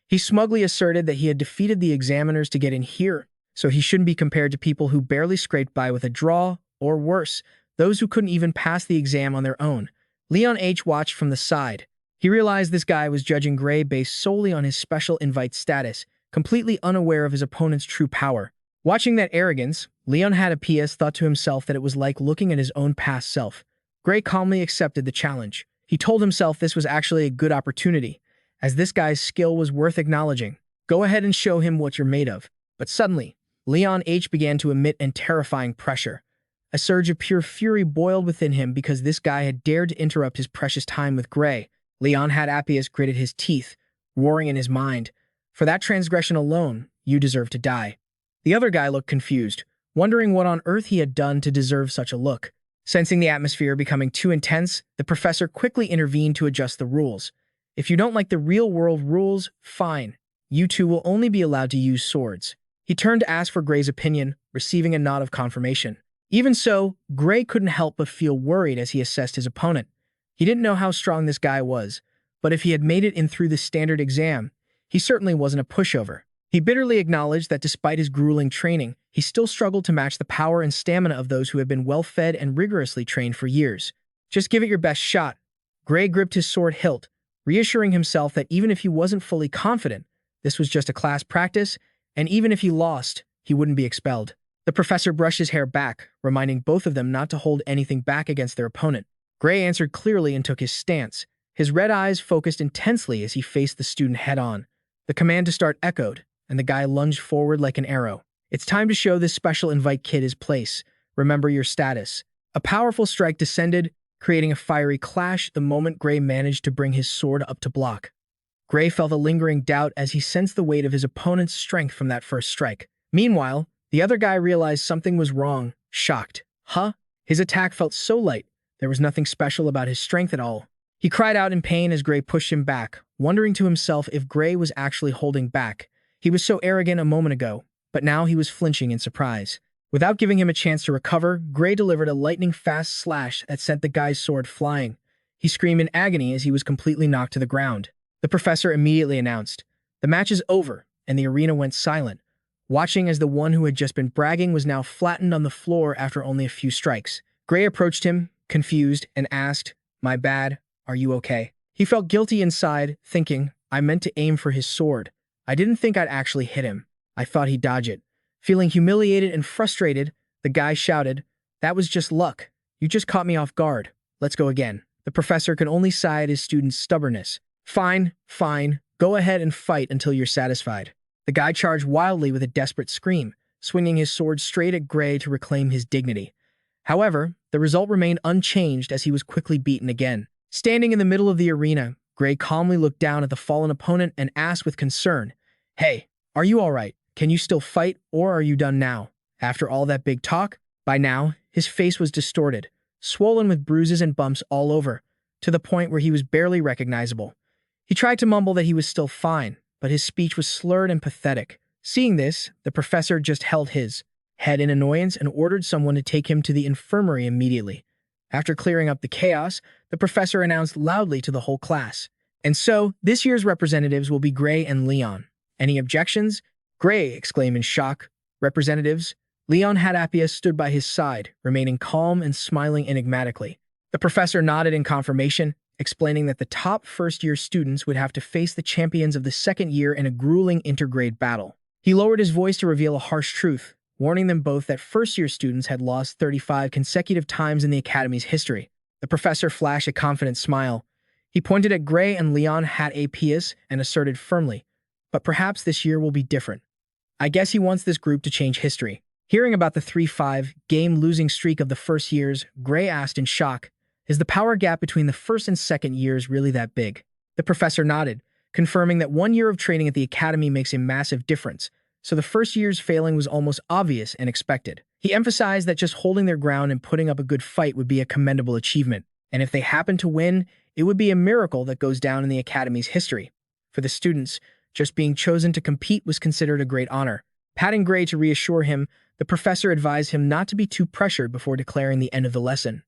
He smugly asserted that he had defeated the examiners to get in here, so he shouldn't be compared to people who barely scraped by with a draw, or worse, those who couldn't even pass the exam on their own. Leon H. watched from the side. He realized this guy was judging Gray based solely on his special invite status, completely unaware of his opponent's true power. Watching that arrogance, Leon had a PS thought to himself that it was like looking at his own past self. Gray calmly accepted the challenge. He told himself this was actually a good opportunity, as this guy's skill was worth acknowledging. Go ahead and show him what you're made of. But suddenly, Leon H. began to emit an terrifying pressure. A surge of pure fury boiled within him because this guy had dared to interrupt his precious time with Gray. Leon had Appius gritted his teeth, roaring in his mind. For that transgression alone, you deserve to die. The other guy looked confused, wondering what on earth he had done to deserve such a look. Sensing the atmosphere becoming too intense, the professor quickly intervened to adjust the rules. If you don't like the real-world rules, fine. You two will only be allowed to use swords. He turned to ask for Gray's opinion, receiving a nod of confirmation. Even so, Gray couldn't help but feel worried as he assessed his opponent. He didn't know how strong this guy was, but if he had made it in through the standard exam, he certainly wasn't a pushover. He bitterly acknowledged that despite his grueling training, he still struggled to match the power and stamina of those who have been well-fed and rigorously trained for years. Just give it your best shot. Gray gripped his sword hilt, reassuring himself that even if he wasn't fully confident, this was just a class practice, and even if he lost, he wouldn't be expelled. The professor brushed his hair back, reminding both of them not to hold anything back against their opponent. Gray answered clearly and took his stance. His red eyes focused intensely as he faced the student head-on. The command to start echoed, and the guy lunged forward like an arrow. It's time to show this special invite kid his place. Remember your status. A powerful strike descended, creating a fiery clash the moment Gray managed to bring his sword up to block. Gray felt a lingering doubt as he sensed the weight of his opponent's strength from that first strike. Meanwhile, the other guy realized something was wrong, shocked. Huh? His attack felt so light. There was nothing special about his strength at all. He cried out in pain as Gray pushed him back, wondering to himself if Gray was actually holding back. He was so arrogant a moment ago, but now he was flinching in surprise. Without giving him a chance to recover, Gray delivered a lightning-fast slash that sent the guy's sword flying. He screamed in agony as he was completely knocked to the ground. The professor immediately announced, "The match is over," and the arena went silent, watching as the one who had just been bragging was now flattened on the floor after only a few strikes. Gray approached him, confused, and asked, "My bad, are you okay?" He felt guilty inside, thinking, I meant to aim for his sword. I didn't think I'd actually hit him. I thought he'd dodge it. Feeling humiliated and frustrated, the guy shouted, "That was just luck. You just caught me off guard. Let's go again." The professor could only sigh at his student's stubbornness. Fine, fine. Go ahead and fight until you're satisfied." The guy charged wildly with a desperate scream, swinging his sword straight at Gray to reclaim his dignity. However, the result remained unchanged as he was quickly beaten again. Standing in the middle of the arena, Gray calmly looked down at the fallen opponent and asked with concern, "Hey, are you all right? Can you still fight, or are you done now?" After all that big talk, by now, his face was distorted, swollen with bruises and bumps all over, to the point where he was barely recognizable. He tried to mumble that he was still fine, but his speech was slurred and pathetic. Seeing this, the professor just held his head in annoyance and ordered someone to take him to the infirmary immediately. After clearing up the chaos, the professor announced loudly to the whole class, "And so, this year's representatives will be Gray and Leon. Any objections?" "Gray!" exclaimed in shock. "Representatives?" Leon Appius stood by his side, remaining calm and smiling enigmatically. The professor nodded in confirmation, explaining that the top first-year students would have to face the champions of the second year in a grueling intergrade battle. He lowered his voice to reveal a harsh truth, warning them both that first-year students had lost 35 consecutive times in the Academy's history. The professor flashed a confident smile. He pointed at Gray and Leon Hat Apius and asserted firmly, "But perhaps this year will be different. I guess he wants this group to change history." Hearing about the 3-5 game losing streak of the first years, Gray asked in shock, "Is the power gap between the first and second years really that big?" The professor nodded, confirming that 1 year of training at the Academy makes a massive difference, so the first year's failing was almost obvious and expected. He emphasized that just holding their ground and putting up a good fight would be a commendable achievement, and if they happened to win, it would be a miracle that goes down in the Academy's history. For the students, just being chosen to compete was considered a great honor. Patting Gray to reassure him, the professor advised him not to be too pressured before declaring the end of the lesson.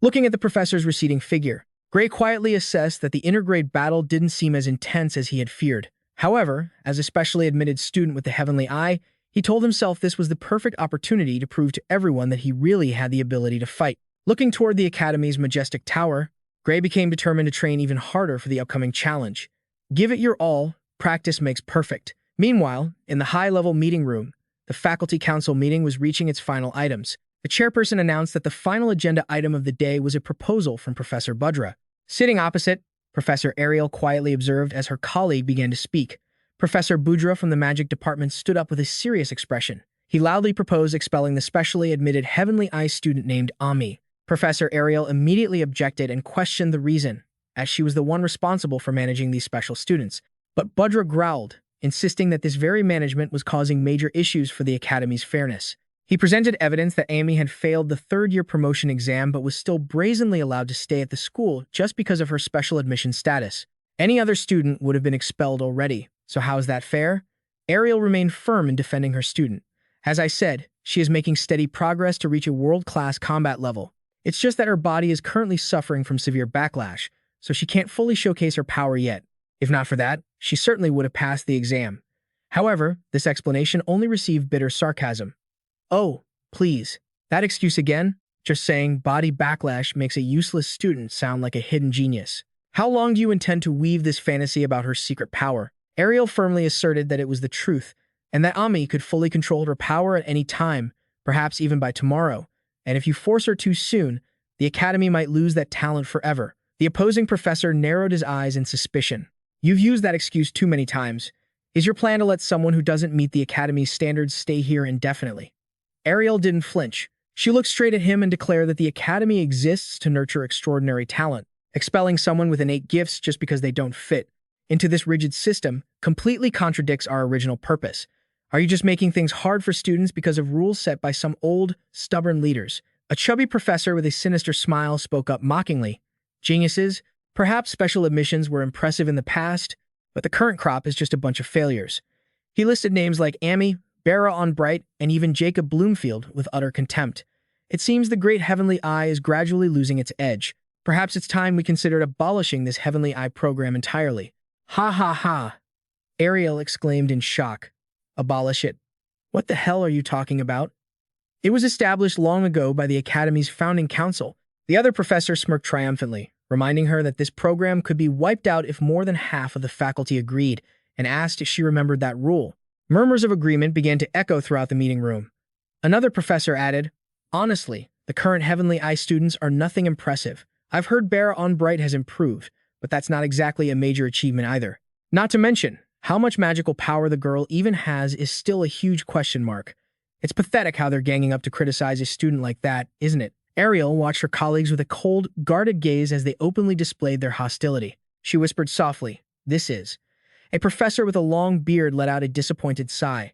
Looking at the professor's receding figure, Gray quietly assessed that the intergrade battle didn't seem as intense as he had feared. However, as a specially admitted student with the heavenly eye, he told himself this was the perfect opportunity to prove to everyone that he really had the ability to fight. Looking toward the Academy's majestic tower, Gray became determined to train even harder for the upcoming challenge. Give it your all, practice makes perfect. Meanwhile, in the high-level meeting room, the faculty council meeting was reaching its final items. The chairperson announced that the final agenda item of the day was a proposal from Professor Budra. Sitting opposite, Professor Ariel quietly observed as her colleague began to speak. Professor Budra from the magic department stood up with a serious expression. He loudly proposed expelling the specially admitted Heavenly Eye student named Ami. Professor Ariel immediately objected and questioned the reason, as she was the one responsible for managing these special students. But Budra growled, insisting that this very management was causing major issues for the Academy's fairness. He presented evidence that Amy had failed the third-year promotion exam but was still brazenly allowed to stay at the school just because of her special admission status. Any other student would have been expelled already, so how is that fair? Ariel remained firm in defending her student. As I said, she is making steady progress to reach a world-class combat level. It's just that her body is currently suffering from severe backlash, so she can't fully showcase her power yet. If not for that, she certainly would have passed the exam. However, this explanation only received bitter sarcasm. "Oh, please. That excuse again? Just saying body backlash makes a useless student sound like a hidden genius. How long do you intend to weave this fantasy about her secret power?" Ariel firmly asserted that it was the truth, and that Ami could fully control her power at any time, perhaps even by tomorrow, and if you force her too soon, the Academy might lose that talent forever. The opposing professor narrowed his eyes in suspicion. "You've used that excuse too many times. Is your plan to let someone who doesn't meet the Academy's standards stay here indefinitely?" Ariel didn't flinch. She looked straight at him and declared that the Academy exists to nurture extraordinary talent. Expelling someone with innate gifts just because they don't fit into this rigid system completely contradicts our original purpose. Are you just making things hard for students because of rules set by some old, stubborn leaders? A chubby professor with a sinister smile spoke up mockingly. "Geniuses? Perhaps special admissions were impressive in the past, but the current crop is just a bunch of failures." He listed names like Amy, Bera Onbright, and even Jacob Bloomfield with utter contempt. It seems the great Heavenly Eye is gradually losing its edge. Perhaps it's time we considered abolishing this Heavenly Eye program entirely. "Ha ha ha!" Ariel exclaimed in shock. "Abolish it? What the hell are you talking about? It was established long ago by the Academy's founding council." The other professor smirked triumphantly, reminding her that this program could be wiped out if more than half of the faculty agreed, and asked if she remembered that rule. Murmurs of agreement began to echo throughout the meeting room. Another professor added, "Honestly, the current Heavenly Eye students are nothing impressive. I've heard Bera Onbright has improved, but that's not exactly a major achievement either. Not to mention, how much magical power the girl even has is still a huge question mark. It's pathetic how they're ganging up to criticize a student like that, isn't it?" Ariel watched her colleagues with a cold, guarded gaze as they openly displayed their hostility. She whispered softly, "This is." A professor with a long beard let out a disappointed sigh.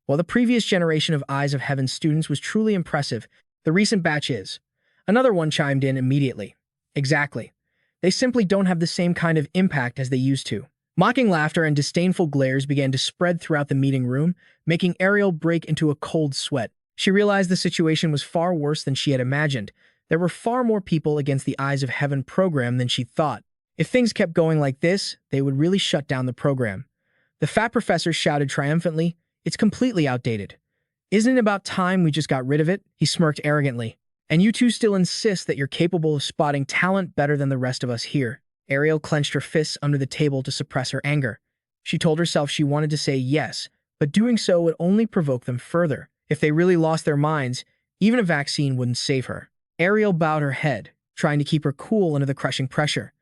While the previous generation of Eyes of Heaven students was truly impressive, the recent batch is. Another one chimed in immediately. "Exactly. They simply don't have the same kind of impact as they used to." Mocking laughter and disdainful glares began to spread throughout the meeting room, making Ariel break into a cold sweat. She realized the situation was far worse than she had imagined. There were far more people against the Eyes of Heaven program than she thought. If things kept going like this, they would really shut down the program. The fat professor shouted triumphantly, "It's completely outdated. Isn't it about time we just got rid of it?" He smirked arrogantly. "And you two still insist that you're capable of spotting talent better than the rest of us here." Ariel clenched her fists under the table to suppress her anger. She told herself she wanted to say yes, but doing so would only provoke them further. If they really lost their minds, even a vaccine wouldn't save her. Ariel bowed her head, trying to keep her cool under the crushing pressure.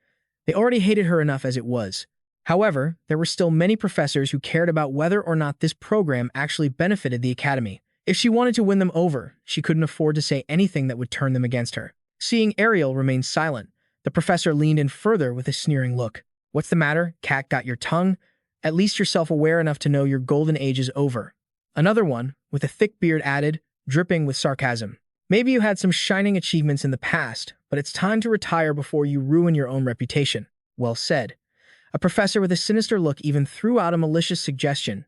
They already hated her enough as it was. However, there were still many professors who cared about whether or not this program actually benefited the academy. If she wanted to win them over, she couldn't afford to say anything that would turn them against her. Seeing Ariel remain silent, the professor leaned in further with a sneering look. "What's the matter? Cat got your tongue? At least you're self-aware enough to know your golden age is over." Another one, with a thick beard, added, dripping with sarcasm. "Maybe you had some shining achievements in the past, but it's time to retire before you ruin your own reputation." Well said. A professor with a sinister look even threw out a malicious suggestion.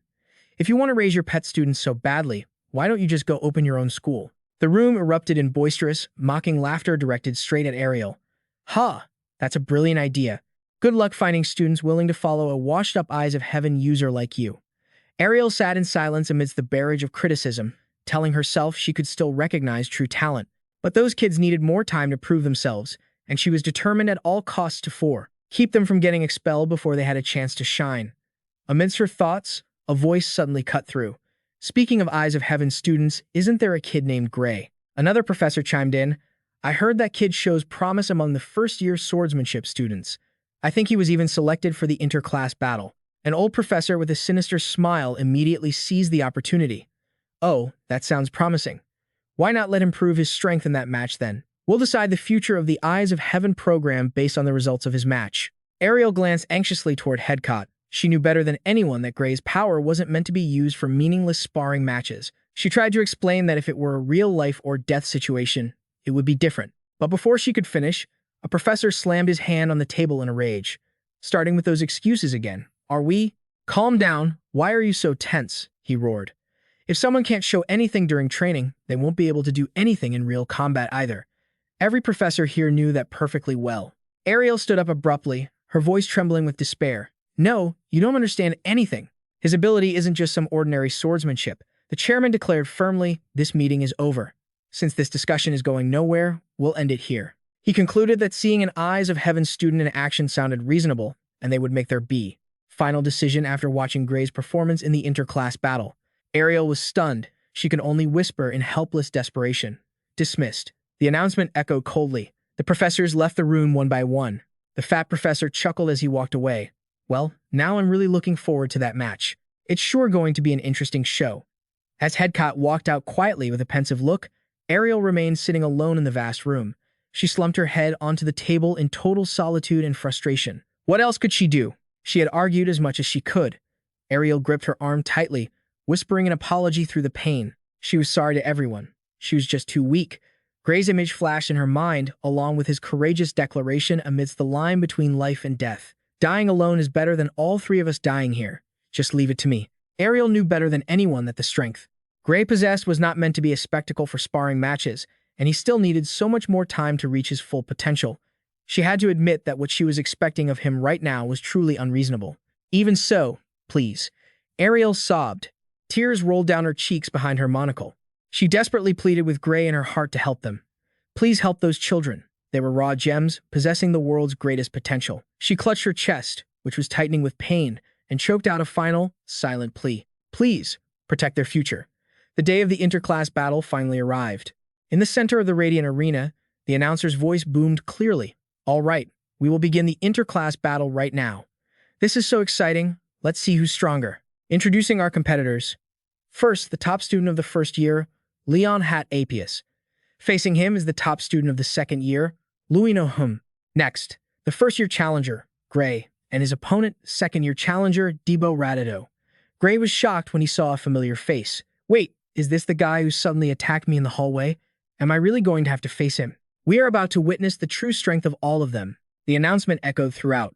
"If you want to raise your pet students so badly, why don't you just go open your own school?" The room erupted in boisterous, mocking laughter directed straight at Ariel. "Ha! That's a brilliant idea. Good luck finding students willing to follow a washed-up Eyes of Heaven user like you." Ariel sat in silence amidst the barrage of criticism, telling herself she could still recognize true talent. But those kids needed more time to prove themselves, and she was determined at all costs to keep them from getting expelled before they had a chance to shine. Amidst her thoughts, a voice suddenly cut through. "Speaking of Eyes of Heaven students, isn't there a kid named Gray?" Another professor chimed in. "I heard that kid shows promise among the first-year swordsmanship students. I think he was even selected for the interclass battle." An old professor with a sinister smile immediately seized the opportunity. "Oh, that sounds promising. Why not let him prove his strength in that match then? We'll decide the future of the Eyes of Heaven program based on the results of his match." Ariel glanced anxiously toward Headcott. She knew better than anyone that Gray's power wasn't meant to be used for meaningless sparring matches. She tried to explain that if it were a real-life or death situation, it would be different. But before she could finish, a professor slammed his hand on the table in a rage. "Starting with those excuses again, are we?" "Calm down. Why are you so tense?" he roared. "If someone can't show anything during training, they won't be able to do anything in real combat either." Every professor here knew that perfectly well. Ariel stood up abruptly, her voice trembling with despair. "No, you don't understand anything. His ability isn't just some ordinary swordsmanship." The chairman declared firmly, "This meeting is over. Since this discussion is going nowhere, we'll end it here." He concluded that seeing an Eyes of Heaven student in action sounded reasonable, and they would make their final decision after watching Gray's performance in the interclass battle. Ariel was stunned. She could only whisper in helpless desperation. "Dismissed." The announcement echoed coldly. The professors left the room one by one. The fat professor chuckled as he walked away. "Well, now I'm really looking forward to that match. It's sure going to be an interesting show." As Headcott walked out quietly with a pensive look, Ariel remained sitting alone in the vast room. She slumped her head onto the table in total solitude and frustration. What else could she do? She had argued as much as she could. Ariel gripped her arm tightly, whispering an apology through the pain. She was sorry to everyone. She was just too weak. Gray's image flashed in her mind, along with his courageous declaration amidst the line between life and death. "Dying alone is better than all three of us dying here. Just leave it to me." Ariel knew better than anyone that the strength Gray possessed was not meant to be a spectacle for sparring matches, and he still needed so much more time to reach his full potential. She had to admit that what she was expecting of him right now was truly unreasonable. "Even so, please." Ariel sobbed. Tears rolled down her cheeks behind her monocle. She desperately pleaded with Gray in her heart to help them. "Please help those children. They were raw gems, possessing the world's greatest potential." She clutched her chest, which was tightening with pain, and choked out a final, silent plea. "Please, protect their future." The day of the interclass battle finally arrived. In the center of the radiant arena, the announcer's voice boomed clearly. "All right, we will begin the interclass battle right now. This is so exciting. Let's see who's stronger." Introducing our competitors. First, the top student of the first year, Leon Hat Apius. Facing him is the top student of the second year, Luino Hum. Next, the first-year challenger, Gray, and his opponent, second-year challenger, Debo Radido. Gray was shocked when he saw a familiar face. "Wait, is this the guy who suddenly attacked me in the hallway? Am I really going to have to face him?" We are about to witness the true strength of all of them. The announcement echoed throughout.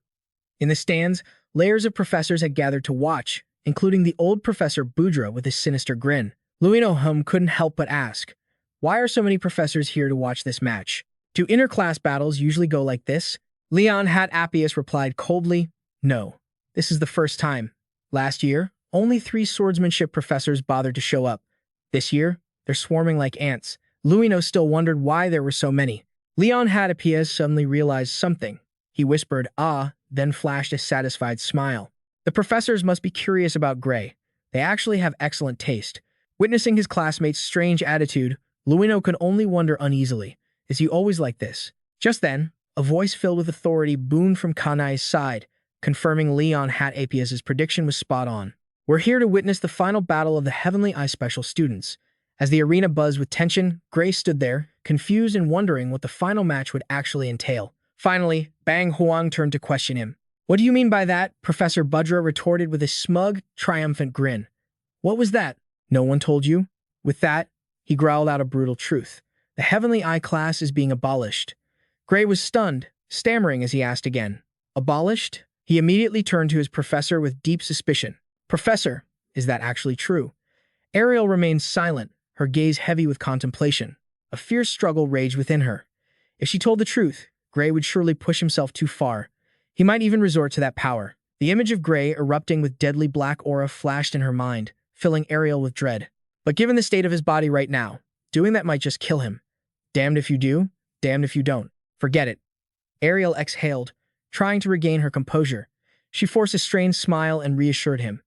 In the stands, layers of professors had gathered to watch, including the old Professor Boudreaux with his sinister grin. Luino Hum couldn't help but ask, "Why are so many professors here to watch this match? Do interclass battles usually go like this?" Leon Hat Appius replied coldly, "No, this is the first time. Last year, only 3 swordsmanship professors bothered to show up. This year, they're swarming like ants." Luino still wondered why there were so many. Leon Hat Appius suddenly realized something. He whispered, "Ah," then flashed a satisfied smile. The professors must be curious about Gray. They actually have excellent taste. Witnessing his classmate's strange attitude, Luino could only wonder uneasily, is he always like this? Just then, a voice filled with authority boomed from Kanai's side, confirming Leon Hat-Apias's prediction was spot on. We're here to witness the final battle of the Heavenly Eye Special students. As the arena buzzed with tension, Gray stood there, confused and wondering what the final match would actually entail. Finally, Bang Huang turned to question him. What do you mean by that? Professor Budra retorted with a smug, triumphant grin. What was that? No one told you? With that, he growled out a brutal truth. The Heavenly Eye class is being abolished. Gray was stunned, stammering as he asked again. Abolished? He immediately turned to his professor with deep suspicion. Professor, is that actually true? Ariel remained silent, her gaze heavy with contemplation. A fierce struggle raged within her. If she told the truth, Gray would surely push himself too far. He might even resort to that power. The image of Gray erupting with deadly black aura flashed in her mind, filling Ariel with dread. But given the state of his body right now, doing that might just kill him. Damned if you do, damned if you don't. Forget it. Ariel exhaled, trying to regain her composure. She forced a strained smile and reassured him.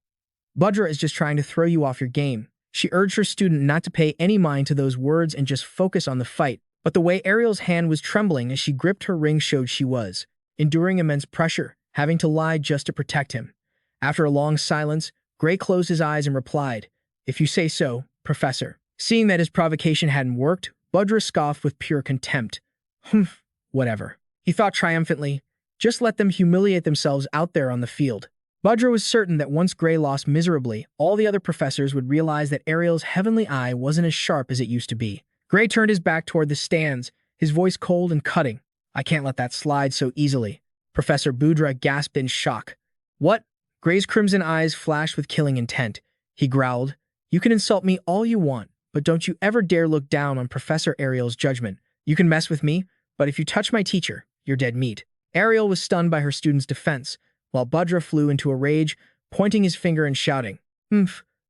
Budra is just trying to throw you off your game. She urged her student not to pay any mind to those words and just focus on the fight. But the way Ariel's hand was trembling as she gripped her ring showed she was enduring immense pressure, having to lie just to protect him. After a long silence, Gray closed his eyes and replied, If you say so, Professor. Seeing that his provocation hadn't worked, Budra scoffed with pure contempt. Humph, whatever. He thought triumphantly, just let them humiliate themselves out there on the field. Budra was certain that once Gray lost miserably, all the other professors would realize that Ariel's heavenly eye wasn't as sharp as it used to be. Gray turned his back toward the stands, his voice cold and cutting. I can't let that slide so easily. Professor Budra gasped in shock. What? Gray's crimson eyes flashed with killing intent. He growled, You can insult me all you want, but don't you ever dare look down on Professor Ariel's judgment. You can mess with me, but if you touch my teacher, you're dead meat. Ariel was stunned by her student's defense, while Budra flew into a rage, pointing his finger and shouting,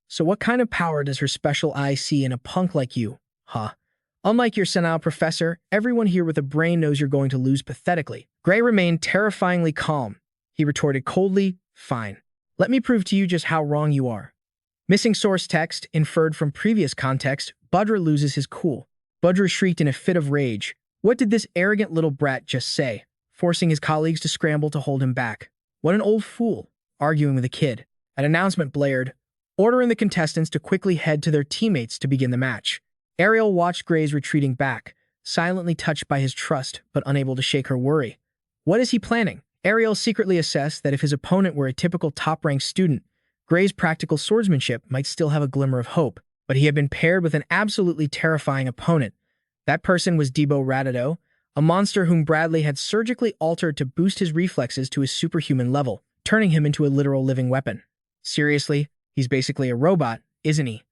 So what kind of power does her special eye see in a punk like you? Huh? Unlike your senile professor, everyone here with a brain knows you're going to lose pathetically. Gray remained terrifyingly calm. He retorted coldly, Fine. Let me prove to you just how wrong you are. Missing source text, inferred from previous context, Budra loses his cool. Budra shrieked in a fit of rage. What did this arrogant little brat just say? Forcing his colleagues to scramble to hold him back. What an old fool, arguing with a kid. An announcement blared, ordering the contestants to quickly head to their teammates to begin the match. Ariel watched Gray's retreating back, silently touched by his trust, but unable to shake her worry. What is he planning? Ariel secretly assessed that if his opponent were a typical top-ranked student, Gray's practical swordsmanship might still have a glimmer of hope, but he had been paired with an absolutely terrifying opponent. That person was Debo Ratado, a monster whom Bradley had surgically altered to boost his reflexes to his superhuman level, turning him into a literal living weapon. Seriously, he's basically a robot, isn't he?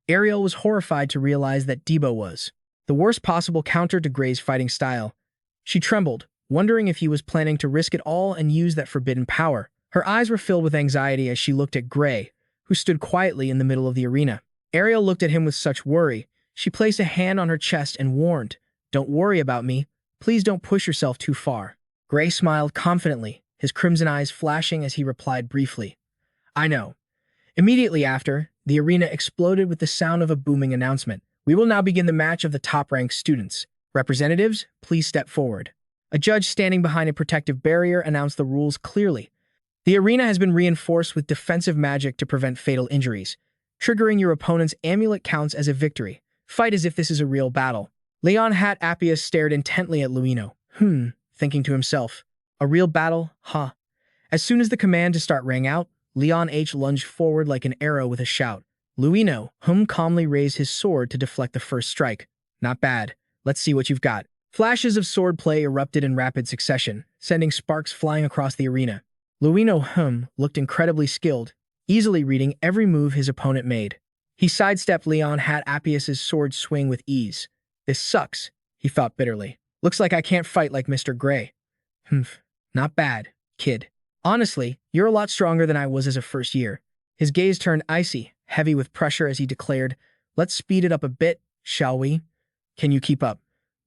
Ariel was horrified to realize that Debo was the worst possible counter to Gray's fighting style. She trembled, wondering if he was planning to risk it all and use that forbidden power. Her eyes were filled with anxiety as she looked at Gray, who stood quietly in the middle of the arena. Ariel looked at him with such worry. She placed a hand on her chest and warned, Don't worry about me. Please don't push yourself too far. Gray smiled confidently, his crimson eyes flashing as he replied briefly, I know. Immediately after, the arena exploded with the sound of a booming announcement. We will now begin the match of the top-ranked students. Representatives, please step forward. A judge standing behind a protective barrier announced the rules clearly. The arena has been reinforced with defensive magic to prevent fatal injuries. Triggering your opponent's amulet counts as a victory. Fight as if this is a real battle. Leon Hat-Apias stared intently at Luino. Thinking to himself. A real battle? Huh. As soon as the command to start rang out, Leon H. lunged forward like an arrow with a shout. Luino, calmly raised his sword to deflect the first strike. Not bad. Let's see what you've got. Flashes of swordplay erupted in rapid succession, sending sparks flying across the arena. Luino, looked incredibly skilled, easily reading every move his opponent made. He sidestepped Leon Hat-Apias' sword swing with ease. This sucks, he thought bitterly. Looks like I can't fight like Mr. Gray. Not bad, kid. Honestly, you're a lot stronger than I was as a first year. His gaze turned icy, heavy with pressure as he declared, Let's speed it up a bit, shall we? Can you keep up?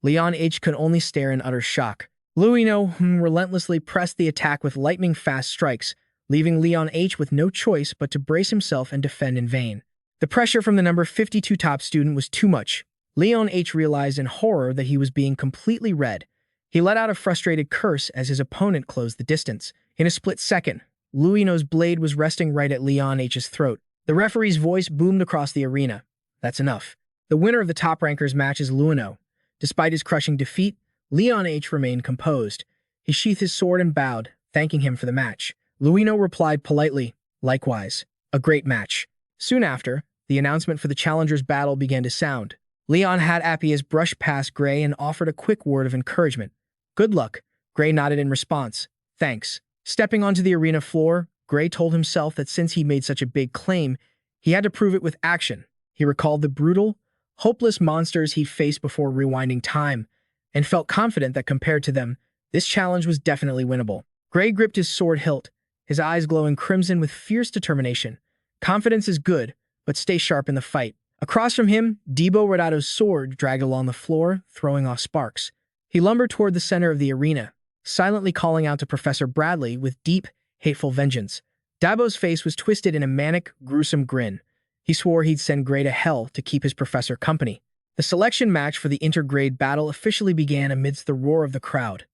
Leon H. could only stare in utter shock. Luino, relentlessly pressed the attack with lightning-fast strikes, leaving Leon H with no choice but to brace himself and defend in vain. The pressure from the number 52 top student was too much. Leon H realized in horror that he was being completely read. He let out a frustrated curse as his opponent closed the distance. In a split second, Luino's blade was resting right at Leon H's throat. The referee's voice boomed across the arena. That's enough. The winner of the top rankers match is Luino. Despite his crushing defeat, Leon H remained composed. He sheathed his sword and bowed, thanking him for the match. Luino replied politely, likewise. A great match. Soon after, the announcement for the challengers' battle began to sound. Leon had Appius brush past Gray and offered a quick word of encouragement. Good luck. Gray nodded in response. Thanks. Stepping onto the arena floor, Gray told himself that since he made such a big claim, he had to prove it with action. He recalled the brutal, hopeless monsters he'd faced before rewinding time, and felt confident that compared to them, this challenge was definitely winnable. Gray gripped his sword hilt, his eyes glowing crimson with fierce determination. Confidence is good, but stay sharp in the fight. Across from him, Debo Rodato's sword dragged along the floor, throwing off sparks. He lumbered toward the center of the arena, silently calling out to Professor Bradley with deep, hateful vengeance. Dabo's face was twisted in a manic, gruesome grin. He swore he'd send Gray to hell to keep his professor company. The selection match for the intergrade battle officially began amidst the roar of the crowd.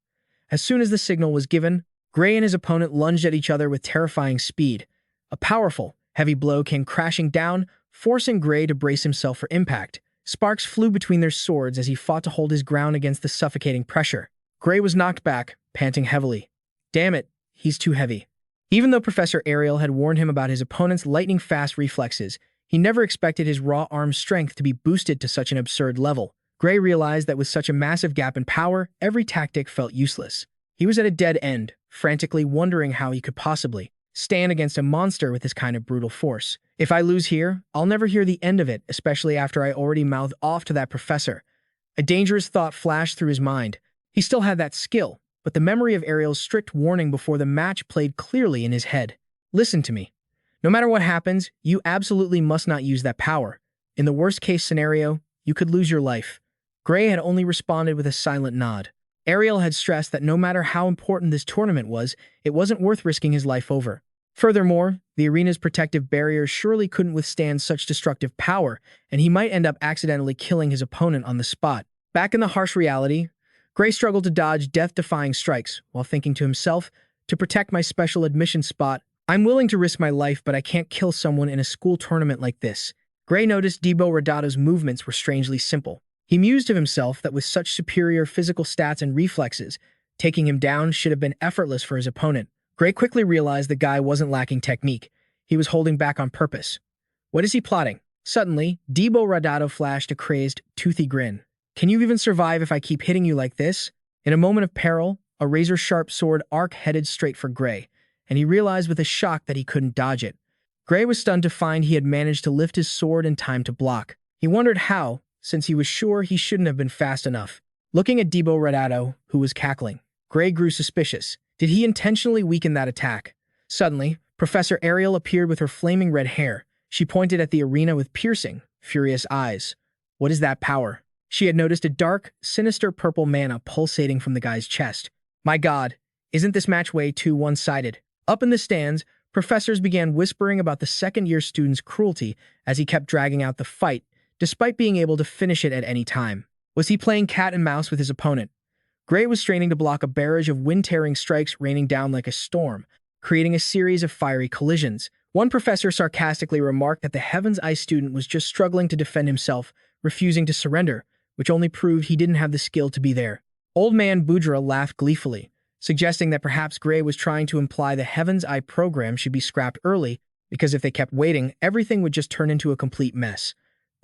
As soon as the signal was given, Gray and his opponent lunged at each other with terrifying speed. A powerful, heavy blow came crashing down, forcing Gray to brace himself for impact. Sparks flew between their swords as he fought to hold his ground against the suffocating pressure. Gray was knocked back, panting heavily. Damn it, he's too heavy. Even though Professor Ariel had warned him about his opponent's lightning-fast reflexes, he never expected his raw arm strength to be boosted to such an absurd level. Gray realized that with such a massive gap in power, every tactic felt useless. He was at a dead end, frantically wondering how he could possibly stand against a monster with this kind of brutal force. If I lose here, I'll never hear the end of it, especially after I already mouthed off to that professor. A dangerous thought flashed through his mind. He still had that skill, but the memory of Ariel's strict warning before the match played clearly in his head. Listen to me. No matter what happens, you absolutely must not use that power. In the worst-case scenario, you could lose your life. Gray had only responded with a silent nod. Ariel had stressed that no matter how important this tournament was, it wasn't worth risking his life over. Furthermore, the arena's protective barriers surely couldn't withstand such destructive power, and he might end up accidentally killing his opponent on the spot. Back in the harsh reality, Gray struggled to dodge death-defying strikes, while thinking to himself, to protect my special admission spot, I'm willing to risk my life, but I can't kill someone in a school tournament like this. Gray noticed Debo Rodato's movements were strangely simple. He mused to himself that with such superior physical stats and reflexes, taking him down should have been effortless for his opponent. Gray quickly realized the guy wasn't lacking technique. He was holding back on purpose. What is he plotting? Suddenly, Debo Rodato flashed a crazed, toothy grin. Can you even survive if I keep hitting you like this? In a moment of peril, a razor-sharp sword arc headed straight for Gray, and he realized with a shock that he couldn't dodge it. Gray was stunned to find he had managed to lift his sword in time to block. He wondered how, since he was sure he shouldn't have been fast enough. Looking at Debo Rodato, who was cackling, Gray grew suspicious. Did he intentionally weaken that attack? Suddenly, Professor Ariel appeared with her flaming red hair. She pointed at the arena with piercing, furious eyes. What is that power? She had noticed a dark, sinister purple mana pulsating from the guy's chest. My God, isn't this match way too one-sided? Up in the stands, professors began whispering about the second-year student's cruelty as he kept dragging out the fight, despite being able to finish it at any time. Was he playing cat and mouse with his opponent? Gray was straining to block a barrage of wind-tearing strikes raining down like a storm, creating a series of fiery collisions. One professor sarcastically remarked that the Heaven's Eye student was just struggling to defend himself, refusing to surrender, which only proved he didn't have the skill to be there. Old Man Boudra laughed gleefully, suggesting that perhaps Gray was trying to imply the Heaven's Eye program should be scrapped early, because if they kept waiting, everything would just turn into a complete mess.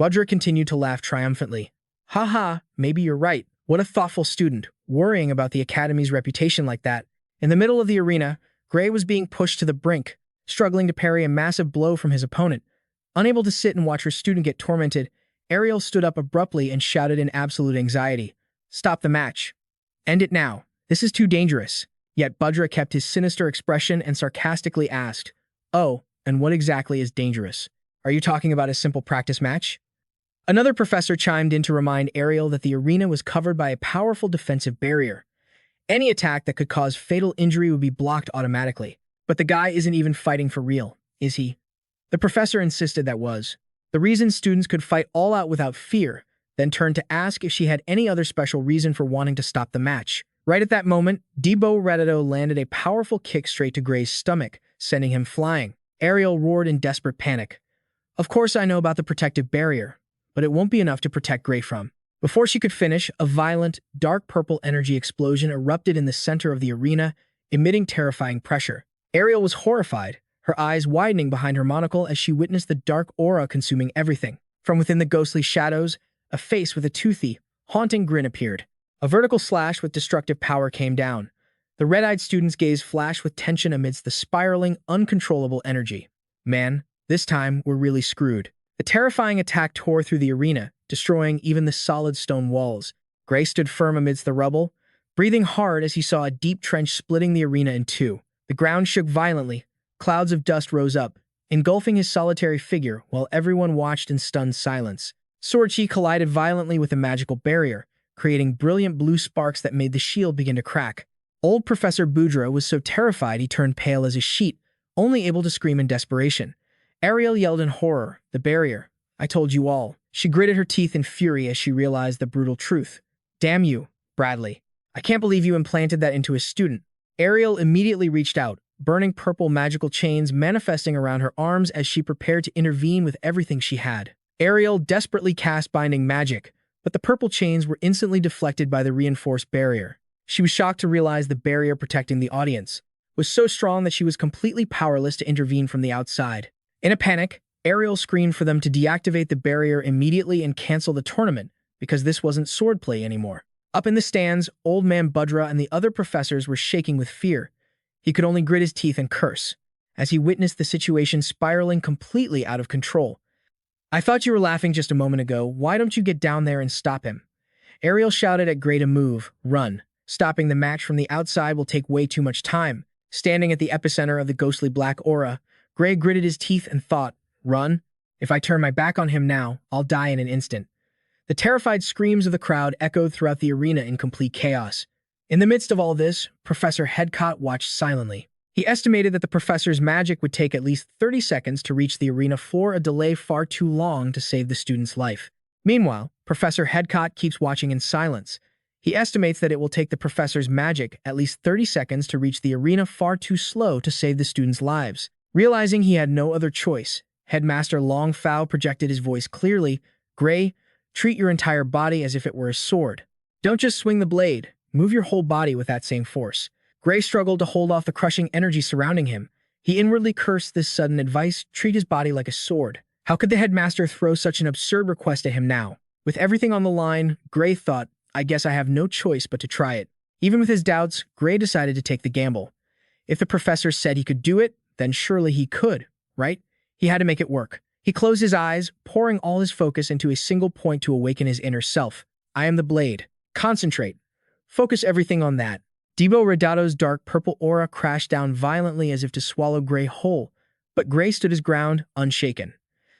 Boudra continued to laugh triumphantly. Ha, maybe you're right. What a thoughtful student, worrying about the Academy's reputation like that. In the middle of the arena, Gray was being pushed to the brink, struggling to parry a massive blow from his opponent. Unable to sit and watch her student get tormented, Ariel stood up abruptly and shouted in absolute anxiety, "Stop the match. End it now. This is too dangerous." Yet Boudra kept his sinister expression and sarcastically asked, "Oh, and what exactly is dangerous? Are you talking about a simple practice match?" Another professor chimed in to remind Ariel that the arena was covered by a powerful defensive barrier. Any attack that could cause fatal injury would be blocked automatically. But the guy isn't even fighting for real, is he? The professor insisted that was. The reason students could fight all out without fear, then turned to ask if she had any other special reason for wanting to stop the match. Right at that moment, Debo Redato landed a powerful kick straight to Gray's stomach, sending him flying. Ariel roared in desperate panic. Of course I know about the protective barrier, but it won't be enough to protect Gray from. Before she could finish, a violent, dark purple energy explosion erupted in the center of the arena, emitting terrifying pressure. Ariel was horrified, her eyes widening behind her monocle as she witnessed the dark aura consuming everything. From within the ghostly shadows, a face with a toothy, haunting grin appeared. A vertical slash with destructive power came down. The red-eyed student's gaze flashed with tension amidst the spiraling, uncontrollable energy. Man, this time we're really screwed. The terrifying attack tore through the arena, destroying even the solid stone walls. Gray stood firm amidst the rubble, breathing hard as he saw a deep trench splitting the arena in two. The ground shook violently. Clouds of dust rose up, engulfing his solitary figure while everyone watched in stunned silence. Sword Chi collided violently with a magical barrier, creating brilliant blue sparks that made the shield begin to crack. Old Professor Boudreaux was so terrified he turned pale as a sheet, only able to scream in desperation. Ariel yelled in horror, "The barrier! I told you all." She gritted her teeth in fury as she realized the brutal truth. "Damn you, Bradley. I can't believe you implanted that into a student." Ariel immediately reached out, burning purple magical chains manifesting around her arms as she prepared to intervene with everything she had. Ariel desperately cast binding magic, but the purple chains were instantly deflected by the reinforced barrier. She was shocked to realize the barrier protecting the audience was so strong that she was completely powerless to intervene from the outside. In a panic, Ariel screamed for them to deactivate the barrier immediately and cancel the tournament, because this wasn't swordplay anymore. Up in the stands, Old Man Budra and the other professors were shaking with fear. He could only grit his teeth and curse, as he witnessed the situation spiraling completely out of control. "I thought you were laughing just a moment ago. Why don't you get down there and stop him?" Ariel shouted at Gray to move, run. Stopping the match from the outside will take way too much time. Standing at the epicenter of the ghostly black aura, Gray gritted his teeth and thought, "Run? If I turn my back on him now, I'll die in an instant." The terrified screams of the crowd echoed throughout the arena in complete chaos. In the midst of all this, Professor Headcott watched silently. He estimated that the professor's magic would take at least 30 seconds to reach the arena floor, a delay far too long to save the student's life. Meanwhile, Professor Headcott keeps watching in silence. He estimates that it will take the professor's magic at least 30 seconds to reach the arena, far too slow to save the students' lives. Realizing he had no other choice, Headmaster Long Fao projected his voice clearly. "Gray, treat your entire body as if it were a sword. Don't just swing the blade, move your whole body with that same force." Gray struggled to hold off the crushing energy surrounding him. He inwardly cursed this sudden advice, treat his body like a sword. How could the headmaster throw such an absurd request at him now? With everything on the line, Gray thought, "I guess I have no choice but to try it." Even with his doubts, Gray decided to take the gamble. If the professor said he could do it, then surely he could, right? He had to make it work. He closed his eyes, pouring all his focus into a single point to awaken his inner self. "I am the blade. Concentrate. Focus everything on that." Debo Redato's dark purple aura crashed down violently as if to swallow Gray whole, but Gray stood his ground, unshaken.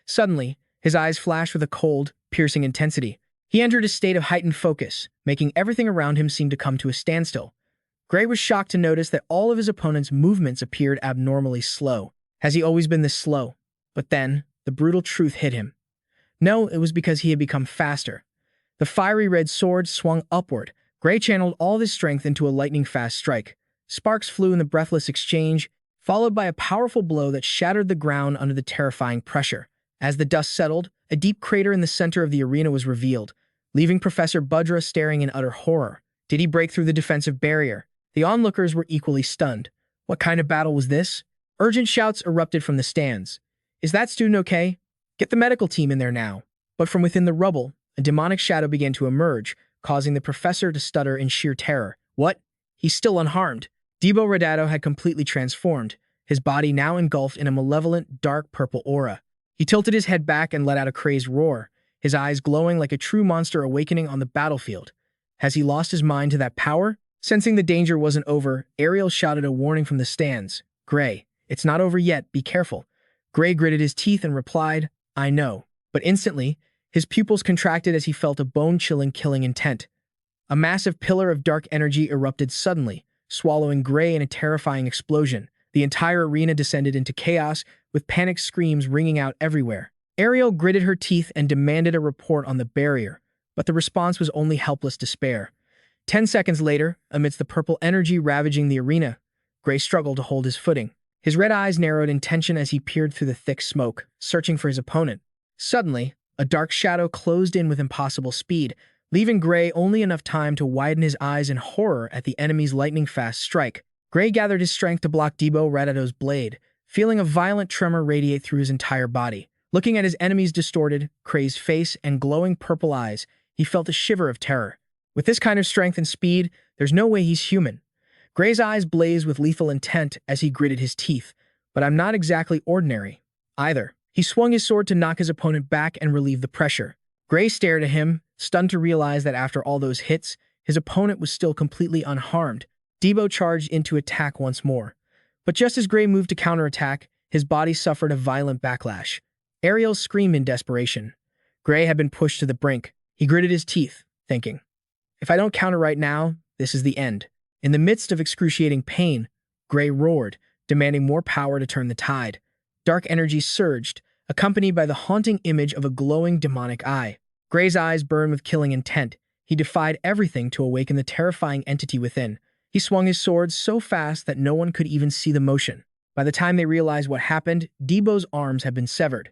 Suddenly, his eyes flashed with a cold, piercing intensity. He entered a state of heightened focus, making everything around him seem to come to a standstill. Gray was shocked to notice that all of his opponent's movements appeared abnormally slow. Has he always been this slow? But then, the brutal truth hit him. No, it was because he had become faster. The fiery red sword swung upward. Gray channeled all his strength into a lightning-fast strike. Sparks flew in the breathless exchange, followed by a powerful blow that shattered the ground under the terrifying pressure. As the dust settled, a deep crater in the center of the arena was revealed, leaving Professor Budra staring in utter horror. Did he break through the defensive barrier? The onlookers were equally stunned. What kind of battle was this? Urgent shouts erupted from the stands. "Is that student okay? Get the medical team in there now." But from within the rubble, a demonic shadow began to emerge, causing the professor to stutter in sheer terror. What? He's still unharmed. Debo Redato had completely transformed, his body now engulfed in a malevolent, dark purple aura. He tilted his head back and let out a crazed roar, his eyes glowing like a true monster awakening on the battlefield. Has he lost his mind to that power? Sensing the danger wasn't over, Ariel shouted a warning from the stands. "Gray, it's not over yet, be careful." Gray gritted his teeth and replied, "I know." But instantly, his pupils contracted as he felt a bone-chilling killing intent. A massive pillar of dark energy erupted suddenly, swallowing Gray in a terrifying explosion. The entire arena descended into chaos, with panicked screams ringing out everywhere. Ariel gritted her teeth and demanded a report on the barrier, but the response was only helpless despair. 10 seconds later, amidst the purple energy ravaging the arena, Gray struggled to hold his footing. His red eyes narrowed in tension as he peered through the thick smoke, searching for his opponent. Suddenly, a dark shadow closed in with impossible speed, leaving Gray only enough time to widen his eyes in horror at the enemy's lightning-fast strike. Gray gathered his strength to block Debo Radado's blade, feeling a violent tremor radiate through his entire body. Looking at his enemy's distorted, crazed face and glowing purple eyes, he felt a shiver of terror. With this kind of strength and speed, there's no way he's human. Gray's eyes blazed with lethal intent as he gritted his teeth, but I'm not exactly ordinary, either. He swung his sword to knock his opponent back and relieve the pressure. Gray stared at him, stunned to realize that after all those hits, his opponent was still completely unharmed. Debo charged in to attack once more. But just as Gray moved to counterattack, his body suffered a violent backlash. Ariel screamed in desperation. Gray had been pushed to the brink. He gritted his teeth, thinking, "If I don't counter right now, this is the end." In the midst of excruciating pain, Gray roared, demanding more power to turn the tide. Dark energy surged, accompanied by the haunting image of a glowing demonic eye. Gray's eyes burned with killing intent. He defied everything to awaken the terrifying entity within. He swung his sword so fast that no one could even see the motion. By the time they realized what happened, Debo's arms had been severed.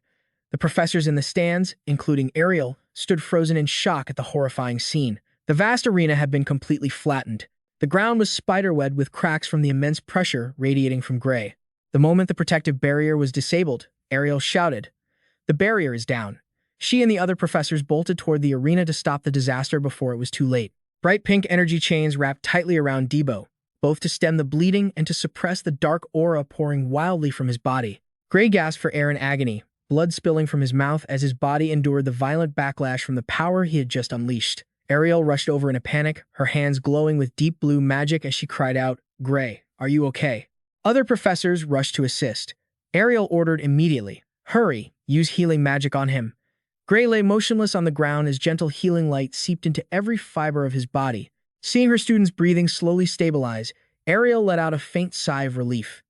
The professors in the stands, including Ariel, stood frozen in shock at the horrifying scene. The vast arena had been completely flattened. The ground was spiderweb with cracks from the immense pressure radiating from Gray. The moment the protective barrier was disabled, Ariel shouted, "The barrier is down." She and the other professors bolted toward the arena to stop the disaster before it was too late. Bright pink energy chains wrapped tightly around Debo, both to stem the bleeding and to suppress the dark aura pouring wildly from his body. Gray gasped for air in agony, blood spilling from his mouth as his body endured the violent backlash from the power he had just unleashed. Ariel rushed over in a panic, her hands glowing with deep blue magic as she cried out, "Gray, are you okay?" Other professors rushed to assist. Ariel ordered immediately, "Hurry, use healing magic on him." Gray lay motionless on the ground as gentle healing light seeped into every fiber of his body. Seeing her student's breathing slowly stabilize, Ariel let out a faint sigh of relief.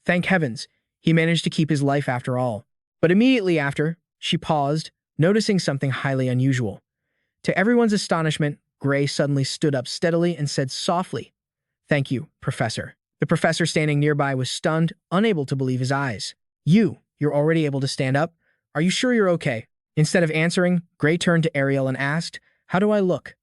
Thank heavens, he managed to keep his life after all. But immediately after, she paused, noticing something highly unusual. To everyone's astonishment, Gray suddenly stood up steadily and said softly, "Thank you, Professor." The professor standing nearby was stunned, unable to believe his eyes. You're already able to stand up? Are you sure you're okay?" Instead of answering, Gray turned to Ariel and asked, "How do I look?"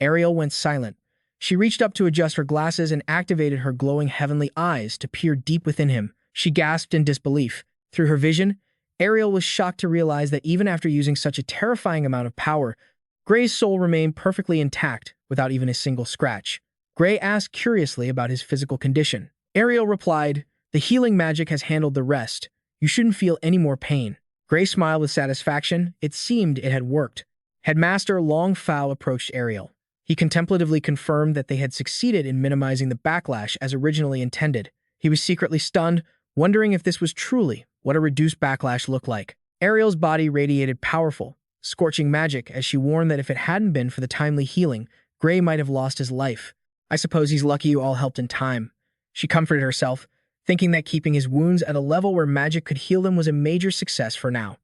Ariel went silent. She reached up to adjust her glasses and activated her glowing heavenly eyes to peer deep within him. She gasped in disbelief. Through her vision, Ariel was shocked to realize that even after using such a terrifying amount of power, Gray's soul remained perfectly intact, without even a single scratch. Gray asked curiously about his physical condition. Ariel replied, "The healing magic has handled the rest. You shouldn't feel any more pain." Gray smiled with satisfaction. It seemed it had worked. Headmaster Long Fao approached Ariel. He contemplatively confirmed that they had succeeded in minimizing the backlash as originally intended. He was secretly stunned, wondering if this was truly what a reduced backlash looked like. Ariel's body radiated powerful, scorching magic as she warned that if it hadn't been for the timely healing, Gray might have lost his life. "I suppose he's lucky you all helped in time." She comforted herself, thinking that keeping his wounds at a level where magic could heal them was a major success for now.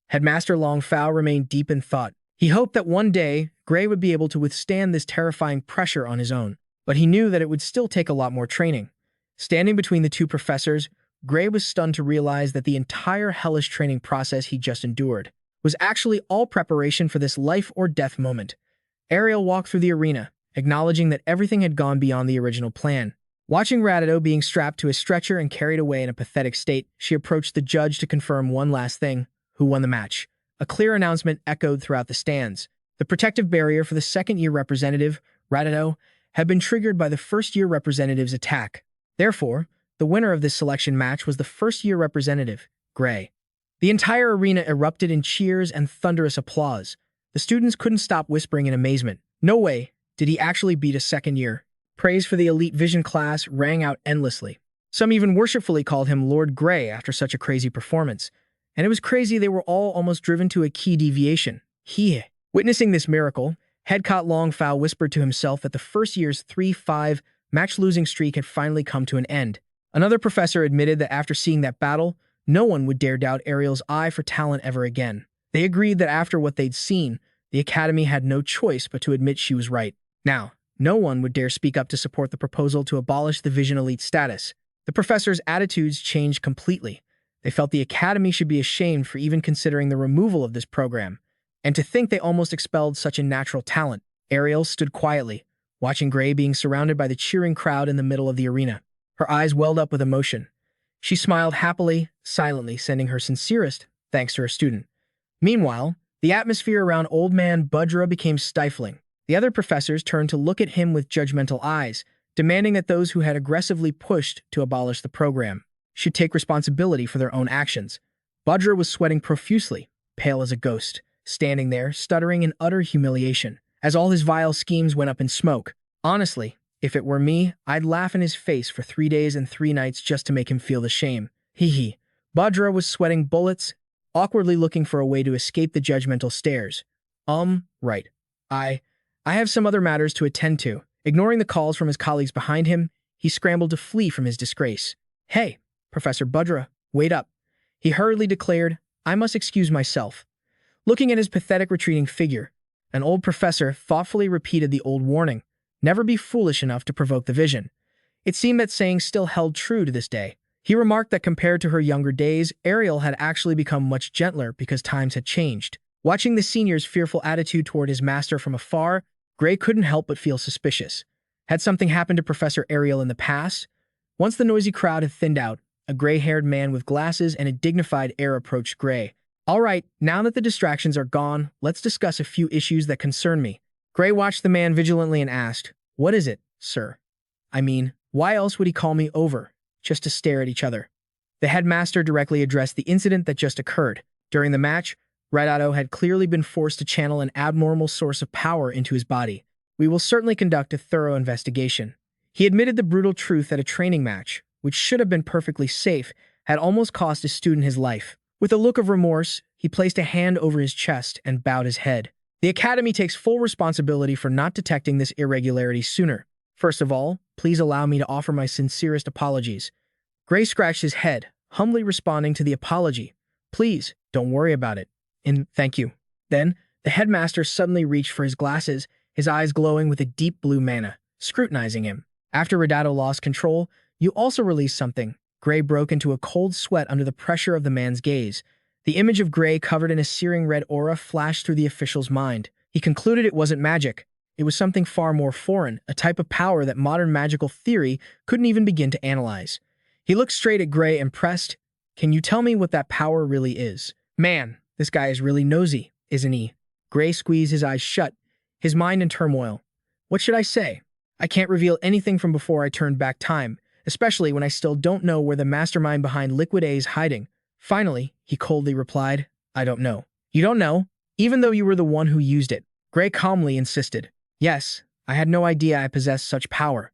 Headmaster Long Fao remained deep in thought. He hoped that one day, Gray would be able to withstand this terrifying pressure on his own, but he knew that it would still take a lot more training. Standing between the two professors, Gray was stunned to realize that the entire hellish training process he just endured was actually all preparation for this life-or-death moment. Ariel walked through the arena, acknowledging that everything had gone beyond the original plan. Watching Radado being strapped to a stretcher and carried away in a pathetic state, she approached the judge to confirm one last thing: who won the match. A clear announcement echoed throughout the stands. The protective barrier for the second-year representative, Radado, had been triggered by the first-year representative's attack. Therefore, the winner of this selection match was the first-year representative, Gray. The entire arena erupted in cheers and thunderous applause. The students couldn't stop whispering in amazement. No way did he actually beat a second year. Praise for the elite vision class rang out endlessly. Some even worshipfully called him Lord Gray after such a crazy performance. And it was crazy they were all almost driven to a key deviation. Witnessing this miracle, Headcott Long Fao whispered to himself that the first year's 3-5 match-losing streak had finally come to an end. Another professor admitted that after seeing that battle, no one would dare doubt Ariel's eye for talent ever again. They agreed that after what they'd seen, the Academy had no choice but to admit she was right. Now, no one would dare speak up to support the proposal to abolish the Vision Elite status. The professors' attitudes changed completely. They felt the Academy should be ashamed for even considering the removal of this program. And to think they almost expelled such a natural talent. Ariel stood quietly, watching Gray being surrounded by the cheering crowd in the middle of the arena. Her eyes welled up with emotion. She smiled happily, silently, sending her sincerest thanks to her student. Meanwhile, the atmosphere around Old Man Budra became stifling. The other professors turned to look at him with judgmental eyes, demanding that those who had aggressively pushed to abolish the program should take responsibility for their own actions. Budra was sweating profusely, pale as a ghost, standing there, stuttering in utter humiliation, as all his vile schemes went up in smoke. Honestly, if it were me, I'd laugh in his face for 3 days and 3 nights just to make him feel the shame. Hee hee. Budra was sweating bullets, awkwardly looking for a way to escape the judgmental stares. Right. I have some other matters to attend to. Ignoring the calls from his colleagues behind him, he scrambled to flee from his disgrace. Hey, Professor Budra, wait up. He hurriedly declared, I must excuse myself. Looking at his pathetic retreating figure, an old professor thoughtfully repeated the old warning, never be foolish enough to provoke the vision. It seemed that saying still held true to this day. He remarked that compared to her younger days, Ariel had actually become much gentler because times had changed. Watching the senior's fearful attitude toward his master from afar, Gray couldn't help but feel suspicious. Had something happened to Professor Ariel in the past? Once the noisy crowd had thinned out, a gray-haired man with glasses and a dignified air approached Gray. All right, now that the distractions are gone, let's discuss a few issues that concern me. Gray watched the man vigilantly and asked, What is it, sir? I mean, why else would he call me over? Just to stare at each other. The headmaster directly addressed the incident that just occurred. During the match, Radado had clearly been forced to channel an abnormal source of power into his body. We will certainly conduct a thorough investigation. He admitted the brutal truth that a training match, which should have been perfectly safe, had almost cost his student his life. With a look of remorse, he placed a hand over his chest and bowed his head. The Academy takes full responsibility for not detecting this irregularity sooner. First of all, please allow me to offer my sincerest apologies. Gray scratched his head, humbly responding to the apology. Please, don't worry about it. And thank you. Then, the headmaster suddenly reached for his glasses, his eyes glowing with a deep blue mana, scrutinizing him. After Radado lost control, you also released something. Gray broke into a cold sweat under the pressure of the man's gaze. The image of Gray covered in a searing red aura flashed through the official's mind. He concluded it wasn't magic. It was something far more foreign, a type of power that modern magical theory couldn't even begin to analyze. He looked straight at Gray and pressed, Can you tell me what that power really is? Man, this guy is really nosy, isn't he? Gray squeezed his eyes shut, his mind in turmoil. What should I say? I can't reveal anything from before I turned back time, especially when I still don't know where the mastermind behind Liquid A is hiding. Finally, he coldly replied, I don't know. You don't know? Even though you were the one who used it. Gray calmly insisted. Yes, I had no idea I possessed such power.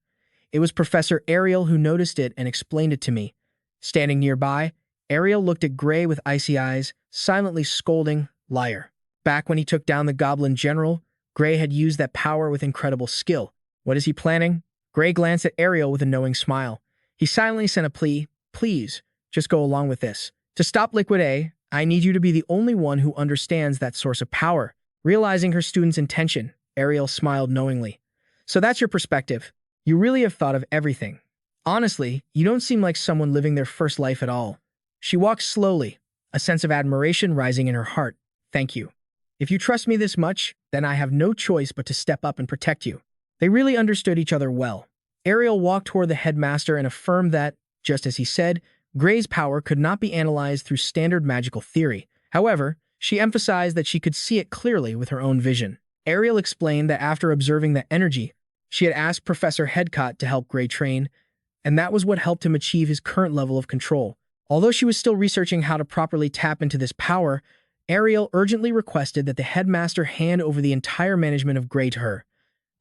It was Professor Ariel who noticed it and explained it to me. Standing nearby, Ariel looked at Gray with icy eyes, silently scolding, liar. Back when he took down the Goblin General, Gray had used that power with incredible skill. What is he planning? Gray glanced at Ariel with a knowing smile. He silently sent a plea, Please, just go along with this. To stop Liquid A, I need you to be the only one who understands that source of power. Realizing her student's intention, Ariel smiled knowingly. So that's your perspective. You really have thought of everything. Honestly, you don't seem like someone living their first life at all. She walked slowly, a sense of admiration rising in her heart. Thank you. If you trust me this much, then I have no choice but to step up and protect you. They really understood each other well. Ariel walked toward the headmaster and affirmed that, just as he said, Gray's power could not be analyzed through standard magical theory. However, she emphasized that she could see it clearly with her own vision. Ariel explained that after observing the energy, she had asked Professor Headcott to help Gray train, and that was what helped him achieve his current level of control. Although she was still researching how to properly tap into this power, Ariel urgently requested that the headmaster hand over the entire management of Gray to her.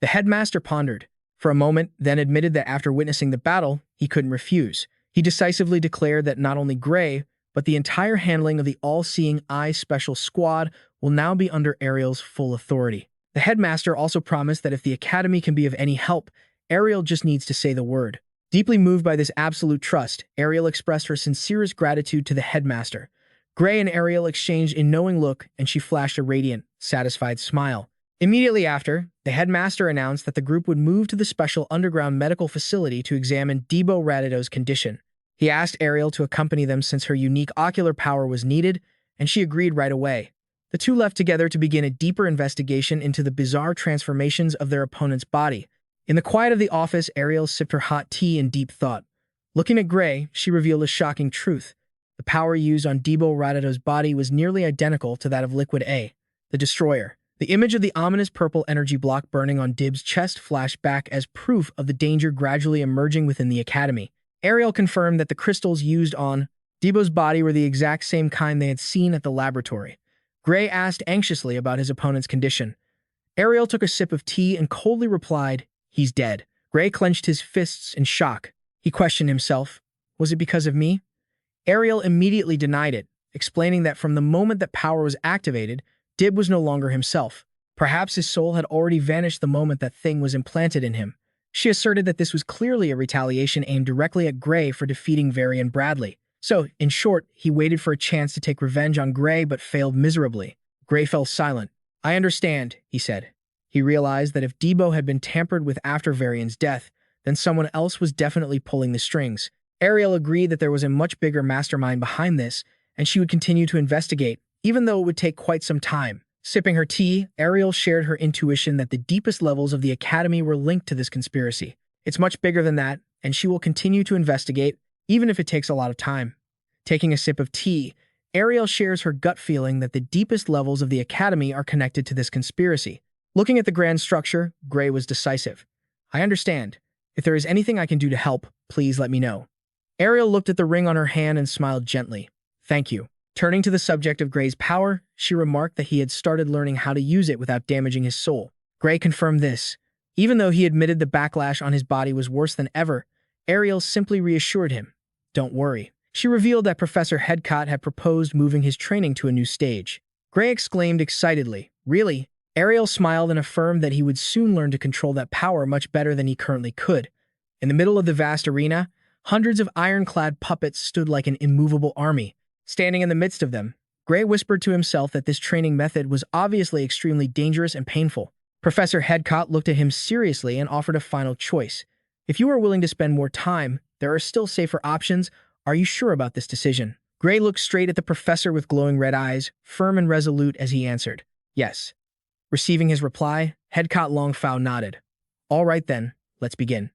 The headmaster pondered for a moment, then admitted that after witnessing the battle, he couldn't refuse. He decisively declared that not only Gray, but the entire handling of the All-Seeing Eye Special Squad will now be under Ariel's full authority. The headmaster also promised that if the Academy can be of any help, Ariel just needs to say the word. Deeply moved by this absolute trust, Ariel expressed her sincerest gratitude to the headmaster. Gray and Ariel exchanged a knowing look, and she flashed a radiant, satisfied smile. Immediately after, the headmaster announced that the group would move to the special underground medical facility to examine Debo Radido's condition. He asked Ariel to accompany them since her unique ocular power was needed, and she agreed right away. The two left together to begin a deeper investigation into the bizarre transformations of their opponent's body. In the quiet of the office, Ariel sipped her hot tea in deep thought. Looking at Gray, she revealed a shocking truth. The power used on Debo Radido's body was nearly identical to that of Liquid A, the Destroyer. The image of the ominous purple energy block burning on Dib's chest flashed back as proof of the danger gradually emerging within the academy. Ariel confirmed that the crystals used on Debo's body were the exact same kind they had seen at the laboratory. Gray asked anxiously about his opponent's condition. Ariel took a sip of tea and coldly replied, "He's dead." Gray clenched his fists in shock. He questioned himself. Was it because of me? Ariel immediately denied it, explaining that from the moment that power was activated, Dib was no longer himself. Perhaps his soul had already vanished the moment that thing was implanted in him. She asserted that this was clearly a retaliation aimed directly at Gray for defeating Varian Bradley. So, in short, he waited for a chance to take revenge on Gray but failed miserably. Gray fell silent. "I understand," he said. He realized that if Debo had been tampered with after Varian's death, then someone else was definitely pulling the strings. Ariel agreed that there was a much bigger mastermind behind this, and she would continue to investigate, even though it would take quite some time. Sipping her tea, Ariel shared her intuition that the deepest levels of the academy were linked to this conspiracy. It's much bigger than that, and she will continue to investigate, even if it takes a lot of time. Taking a sip of tea, Ariel shares her gut feeling that the deepest levels of the academy are connected to this conspiracy. Looking at the grand structure, Gray was decisive. "I understand. If there is anything I can do to help, please let me know." Ariel looked at the ring on her hand and smiled gently. "Thank you." Turning to the subject of Gray's power, she remarked that he had started learning how to use it without damaging his soul. Gray confirmed this. Even though he admitted the backlash on his body was worse than ever, Ariel simply reassured him. "Don't worry." She revealed that Professor Headcott had proposed moving his training to a new stage. Gray exclaimed excitedly, "Really?" Ariel smiled and affirmed that he would soon learn to control that power much better than he currently could. In the middle of the vast arena, hundreds of ironclad puppets stood like an immovable army. Standing in the midst of them, Gray whispered to himself that this training method was obviously extremely dangerous and painful. Professor Headcott looked at him seriously and offered a final choice. "If you are willing to spend more time, there are still safer options. Are you sure about this decision?" Gray looked straight at the professor with glowing red eyes, firm and resolute as he answered, "Yes." Receiving his reply, Headcott Longfow nodded. "All right then, let's begin."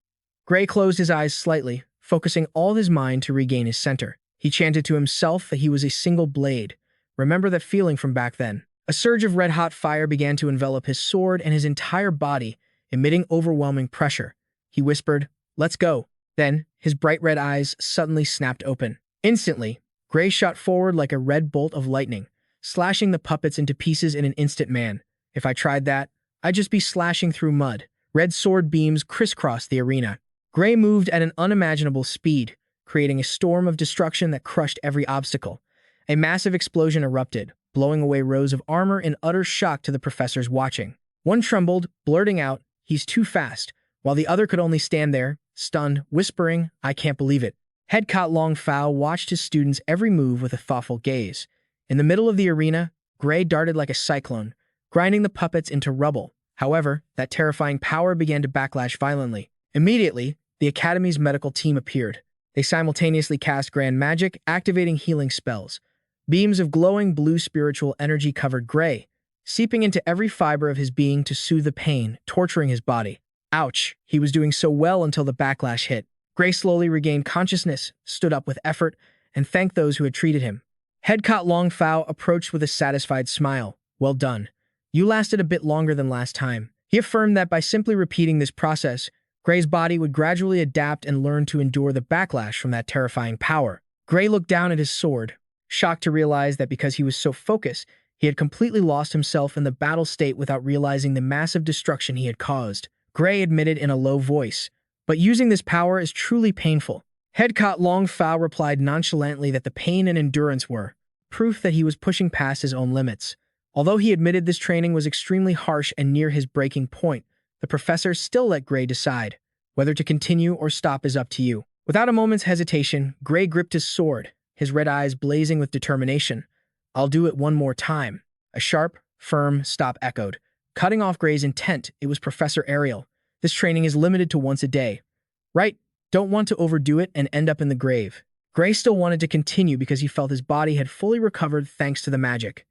Gray closed his eyes slightly, focusing all his mind to regain his center. He chanted to himself that he was a single blade. Remember that feeling from back then. A surge of red-hot fire began to envelop his sword and his entire body, emitting overwhelming pressure. He whispered, "Let's go." Then, his bright red eyes suddenly snapped open. Instantly, Gray shot forward like a red bolt of lightning, slashing the puppets into pieces in an instant. Man, if I tried that, I'd just be slashing through mud. Red sword beams crisscrossed the arena. Gray moved at an unimaginable speed, creating a storm of destruction that crushed every obstacle. A massive explosion erupted, blowing away rows of armor in utter shock to the professors watching. One trembled, blurting out, "He's too fast," while the other could only stand there, stunned, whispering, "I can't believe it." Headcott Longfow watched his students' every move with a thoughtful gaze. In the middle of the arena, Gray darted like a cyclone, grinding the puppets into rubble. However, that terrifying power began to backlash violently. Immediately, the Academy's medical team appeared. They simultaneously cast grand magic, activating healing spells. Beams of glowing blue spiritual energy covered Gray, seeping into every fiber of his being to soothe the pain, torturing his body. Ouch! He was doing so well until the backlash hit. Gray slowly regained consciousness, stood up with effort, and thanked those who had treated him. Headcott Longfow approached with a satisfied smile. "Well done. You lasted a bit longer than last time." He affirmed that by simply repeating this process, Gray's body would gradually adapt and learn to endure the backlash from that terrifying power. Gray looked down at his sword, shocked to realize that because he was so focused, he had completely lost himself in the battle state without realizing the massive destruction he had caused. Gray admitted in a low voice, "But using this power is truly painful." Headcott Longfow replied nonchalantly that the pain and endurance were proof that he was pushing past his own limits. Although he admitted this training was extremely harsh and near his breaking point, the professor still let Gray decide. Whether to continue or stop is up to you. Without a moment's hesitation, Gray gripped his sword, his red eyes blazing with determination. I'll do it one more time. A sharp, firm stop echoed. Cutting off Gray's intent, it was Professor Ariel. This training is limited to once a day. Right, don't want to overdo it and end up in the grave. Gray still wanted to continue because he felt his body had fully recovered thanks to the magic.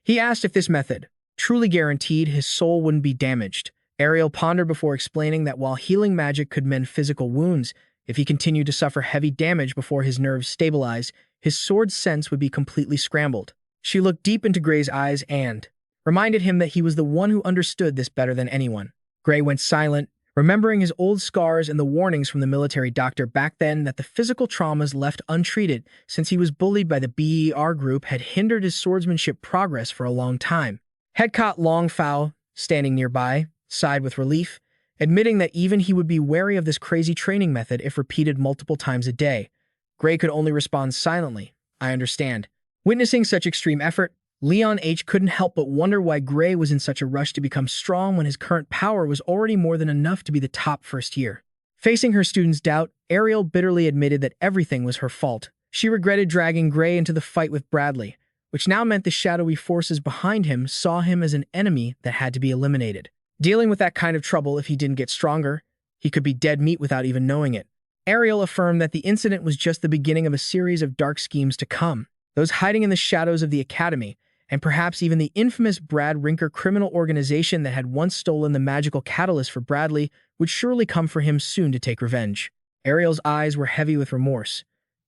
He asked if this method truly guaranteed his soul wouldn't be damaged. Ariel pondered before explaining that while healing magic could mend physical wounds, if he continued to suffer heavy damage before his nerves stabilized, his sword's sense would be completely scrambled. She looked deep into Gray's eyes and reminded him that he was the one who understood this better than anyone. Gray went silent, remembering his old scars and the warnings from the military doctor back then that the physical traumas left untreated since he was bullied by the BER group had hindered his swordsmanship progress for a long time. Headcott Longfow, standing nearby, sighed with relief, admitting that even he would be wary of this crazy training method if repeated multiple times a day. Gray could only respond silently. I understand. Witnessing such extreme effort, Leon H. couldn't help but wonder why Gray was in such a rush to become strong when his current power was already more than enough to be the top first year. Facing her students' doubt, Ariel bitterly admitted that everything was her fault. She regretted dragging Gray into the fight with Bradley, which now meant the shadowy forces behind him saw him as an enemy that had to be eliminated. Dealing with that kind of trouble if he didn't get stronger, he could be dead meat without even knowing it. Ariel affirmed that the incident was just the beginning of a series of dark schemes to come, those hiding in the shadows of the academy, and perhaps even the infamous Brad Rinker criminal organization that had once stolen the magical catalyst for Bradley would surely come for him soon to take revenge. Ariel's eyes were heavy with remorse.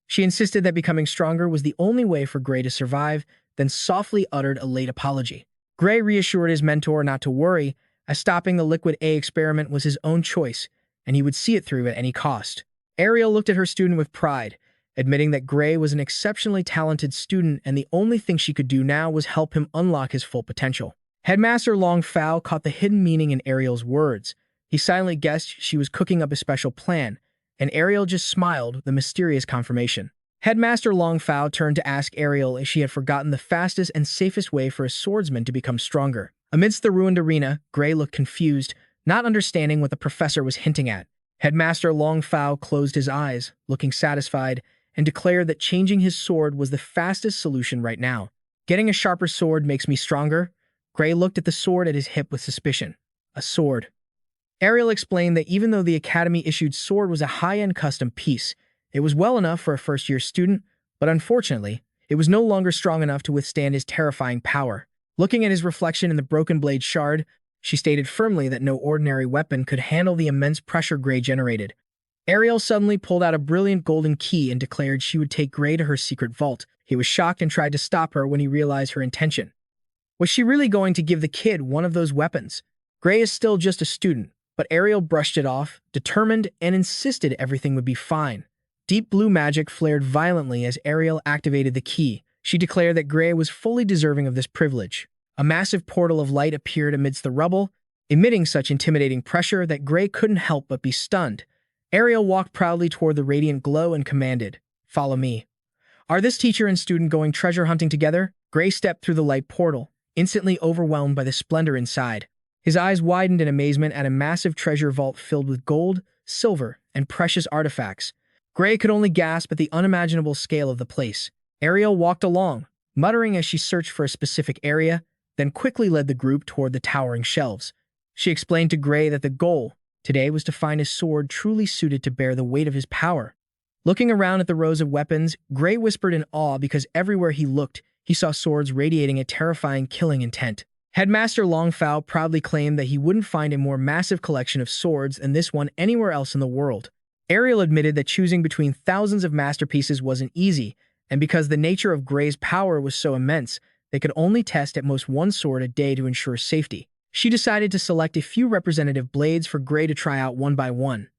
She insisted that becoming stronger was the only way for Gray to survive, then softly uttered a late apology. Gray reassured his mentor not to worry, as stopping the Liquid A experiment was his own choice, and he would see it through at any cost. Ariel looked at her student with pride, admitting that Gray was an exceptionally talented student and the only thing she could do now was help him unlock his full potential. Headmaster Longfow caught the hidden meaning in Ariel's words. He silently guessed she was cooking up a special plan, and Ariel just smiled, the mysterious confirmation. Headmaster Longfow turned to ask Ariel if she had forgotten the fastest and safest way for a swordsman to become stronger. Amidst the ruined arena, Gray looked confused, not understanding what the professor was hinting at. Headmaster Longfow closed his eyes, looking satisfied, and declared that changing his sword was the fastest solution right now. Getting a sharper sword makes me stronger? Gray looked at the sword at his hip with suspicion. A sword. Ariel explained that even though the Academy-issued sword was a high-end custom piece, it was well enough for a first-year student, but unfortunately, it was no longer strong enough to withstand his terrifying power. Looking at his reflection in the broken blade shard, she stated firmly that no ordinary weapon could handle the immense pressure Gray generated. Ariel suddenly pulled out a brilliant golden key and declared she would take Gray to her secret vault. He was shocked and tried to stop her when he realized her intention. Was she really going to give the kid one of those weapons? Gray is still just a student, but Ariel brushed it off, determined and insisted everything would be fine. Deep blue magic flared violently as Ariel activated the key. She declared that Gray was fully deserving of this privilege. A massive portal of light appeared amidst the rubble, emitting such intimidating pressure that Gray couldn't help but be stunned. Ariel walked proudly toward the radiant glow and commanded, "Follow me." Are this teacher and student going treasure hunting together? Gray stepped through the light portal, instantly overwhelmed by the splendor inside. His eyes widened in amazement at a massive treasure vault filled with gold, silver, and precious artifacts. Gray could only gasp at the unimaginable scale of the place. Ariel walked along, muttering as she searched for a specific area, then quickly led the group toward the towering shelves. She explained to Gray that the goal today was to find a sword truly suited to bear the weight of his power. Looking around at the rows of weapons, Gray whispered in awe because everywhere he looked, he saw swords radiating a terrifying killing intent. Headmaster Longfow proudly claimed that he wouldn't find a more massive collection of swords than this one anywhere else in the world. Ariel admitted that choosing between thousands of masterpieces wasn't easy, and because the nature of Gray's power was so immense, they could only test at most one sword a day to ensure safety. She decided to select a few representative blades for Gray to try out one by one.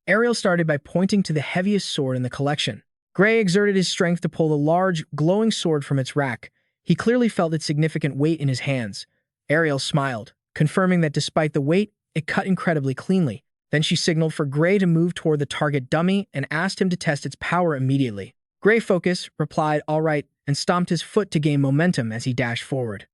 Ariel started by pointing to the heaviest sword in the collection. Gray exerted his strength to pull the large, glowing sword from its rack. He clearly felt its significant weight in his hands. Ariel smiled, confirming that despite the weight, it cut incredibly cleanly. Then she signaled for Gray to move toward the target dummy and asked him to test its power immediately. Gray Focus replied, "All right," and stomped his foot to gain momentum as he dashed forward.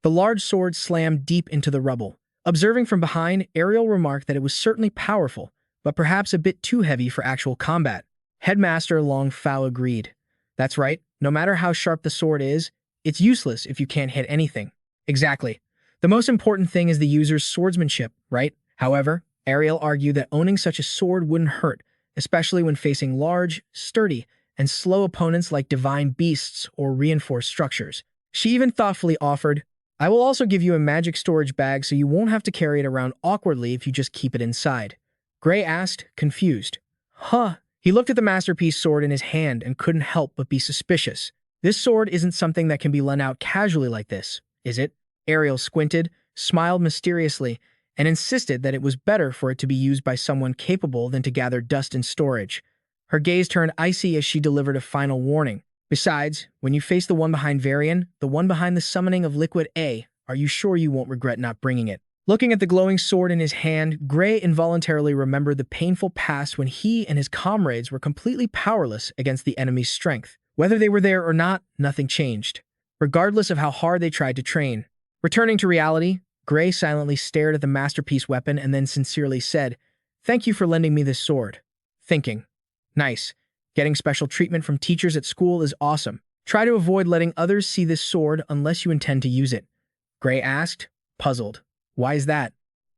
The large sword slammed deep into the rubble. Observing from behind, Ariel remarked that it was certainly powerful, but perhaps a bit too heavy for actual combat. Headmaster Long Fao agreed. That's right, no matter how sharp the sword is, it's useless if you can't hit anything. Exactly. The most important thing is the user's swordsmanship, right? However, Ariel argued that owning such a sword wouldn't hurt, especially when facing large, sturdy, and slow opponents like divine beasts or reinforced structures. She even thoughtfully offered, I will also give you a magic storage bag so you won't have to carry it around awkwardly if you just keep it inside. Gray asked, confused. Huh? He looked at the masterpiece sword in his hand and couldn't help but be suspicious. This sword isn't something that can be lent out casually like this, is it? Ariel squinted, smiled mysteriously, and insisted that it was better for it to be used by someone capable than to gather dust in storage. Her gaze turned icy as she delivered a final warning. Besides, when you face the one behind Varian, the one behind the summoning of Liquid A, are you sure you won't regret not bringing it? Looking at the glowing sword in his hand, Gray involuntarily remembered the painful past when he and his comrades were completely powerless against the enemy's strength. Whether they were there or not, nothing changed, regardless of how hard they tried to train. Returning to reality, Gray silently stared at the masterpiece weapon and then sincerely said, Thank you for lending me this sword. Thinking. Nice. Getting special treatment from teachers at school is awesome. Try to avoid letting others see this sword unless you intend to use it. Gray asked, puzzled. Why is that?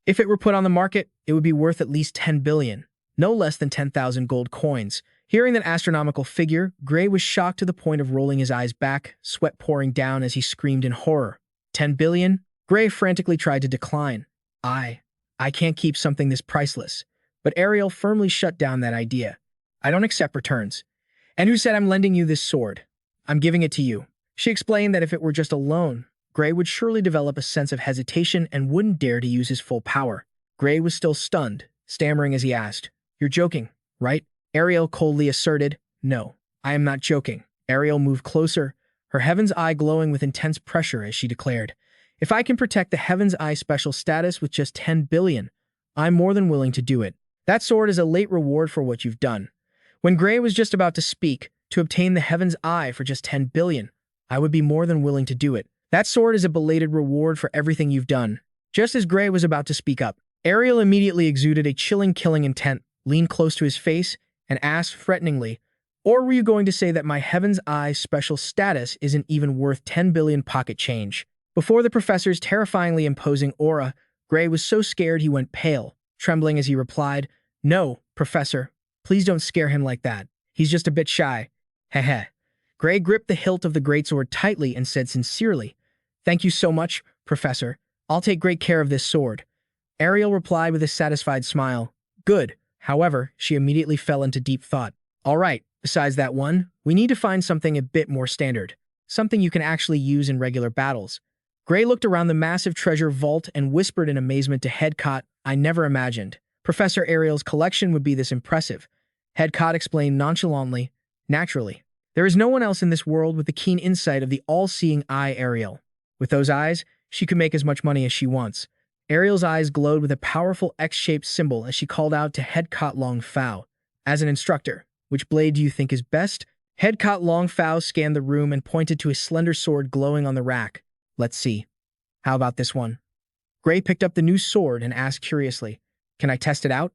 If it were put on the market, it would be worth at least 10 billion, no less than 10,000 gold coins. Hearing that astronomical figure, Gray was shocked to the point of rolling his eyes back, sweat pouring down as he screamed in horror. 10 billion? Gray frantically tried to decline. I can't keep something this priceless. But Ariel firmly shut down that idea. I don't accept returns. And who said I'm lending you this sword? I'm giving it to you. She explained that if it were just a loan, Gray would surely develop a sense of hesitation and wouldn't dare to use his full power. Gray was still stunned, stammering as he asked, You're joking, right? Ariel coldly asserted, No, I am not joking. Ariel moved closer, her Heaven's Eye glowing with intense pressure as she declared, If I can protect the Heaven's Eye special status with just 10 billion, I'm more than willing to do it. That sword is a late reward for what you've done. When Gray was just about to speak, to obtain the Heaven's Eye for just 10 billion, I would be more than willing to do it. That sword is a belated reward for everything you've done. Just as Gray was about to speak up, Ariel immediately exuded a chilling killing intent, leaned close to his face, and asked threateningly, Or were you going to say that my Heaven's Eye special status isn't even worth 10 billion pocket change? Before the professor's terrifyingly imposing aura, Gray was so scared he went pale, trembling as he replied, No, Professor, please don't scare him like that. He's just a bit shy. Heh. Gray gripped the hilt of the greatsword tightly and said sincerely, Thank you so much, Professor. I'll take great care of this sword. Ariel replied with a satisfied smile. Good. However, she immediately fell into deep thought. All right, besides that one, we need to find something a bit more standard. Something you can actually use in regular battles. Gray looked around the massive treasure vault and whispered in amazement to Headcott, I never imagined Professor Ariel's collection would be this impressive. Headcott explained nonchalantly, Naturally. There is no one else in this world with the keen insight of the all-seeing eye Ariel. With those eyes, she could make as much money as she wants. Ariel's eyes glowed with a powerful X-shaped symbol as she called out to Headcott Long Fao. As an instructor, which blade do you think is best? Headcott Long Fao scanned the room and pointed to a slender sword glowing on the rack. Let's see. How about this one? Gray picked up the new sword and asked curiously, Can I test it out?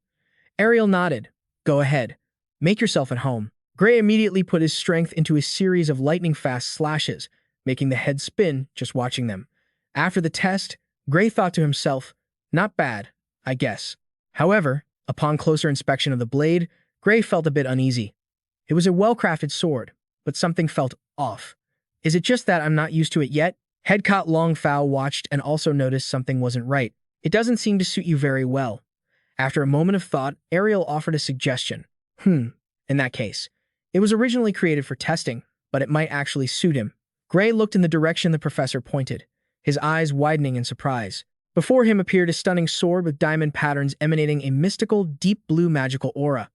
Ariel nodded. Go ahead. Make yourself at home. Gray immediately put his strength into a series of lightning-fast slashes, making the head spin just watching them. After the test, Gray thought to himself, Not bad, I guess. However, upon closer inspection of the blade, Gray felt a bit uneasy. It was a well-crafted sword, but something felt off. Is it just that I'm not used to it yet? Headcott Long Fao watched and also noticed something wasn't right. It doesn't seem to suit you very well. After a moment of thought, Ariel offered a suggestion. In that case. It was originally created for testing, but it might actually suit him. Gray looked in the direction the professor pointed, his eyes widening in surprise. Before him appeared a stunning sword with diamond patterns emanating a mystical, deep blue magical aura.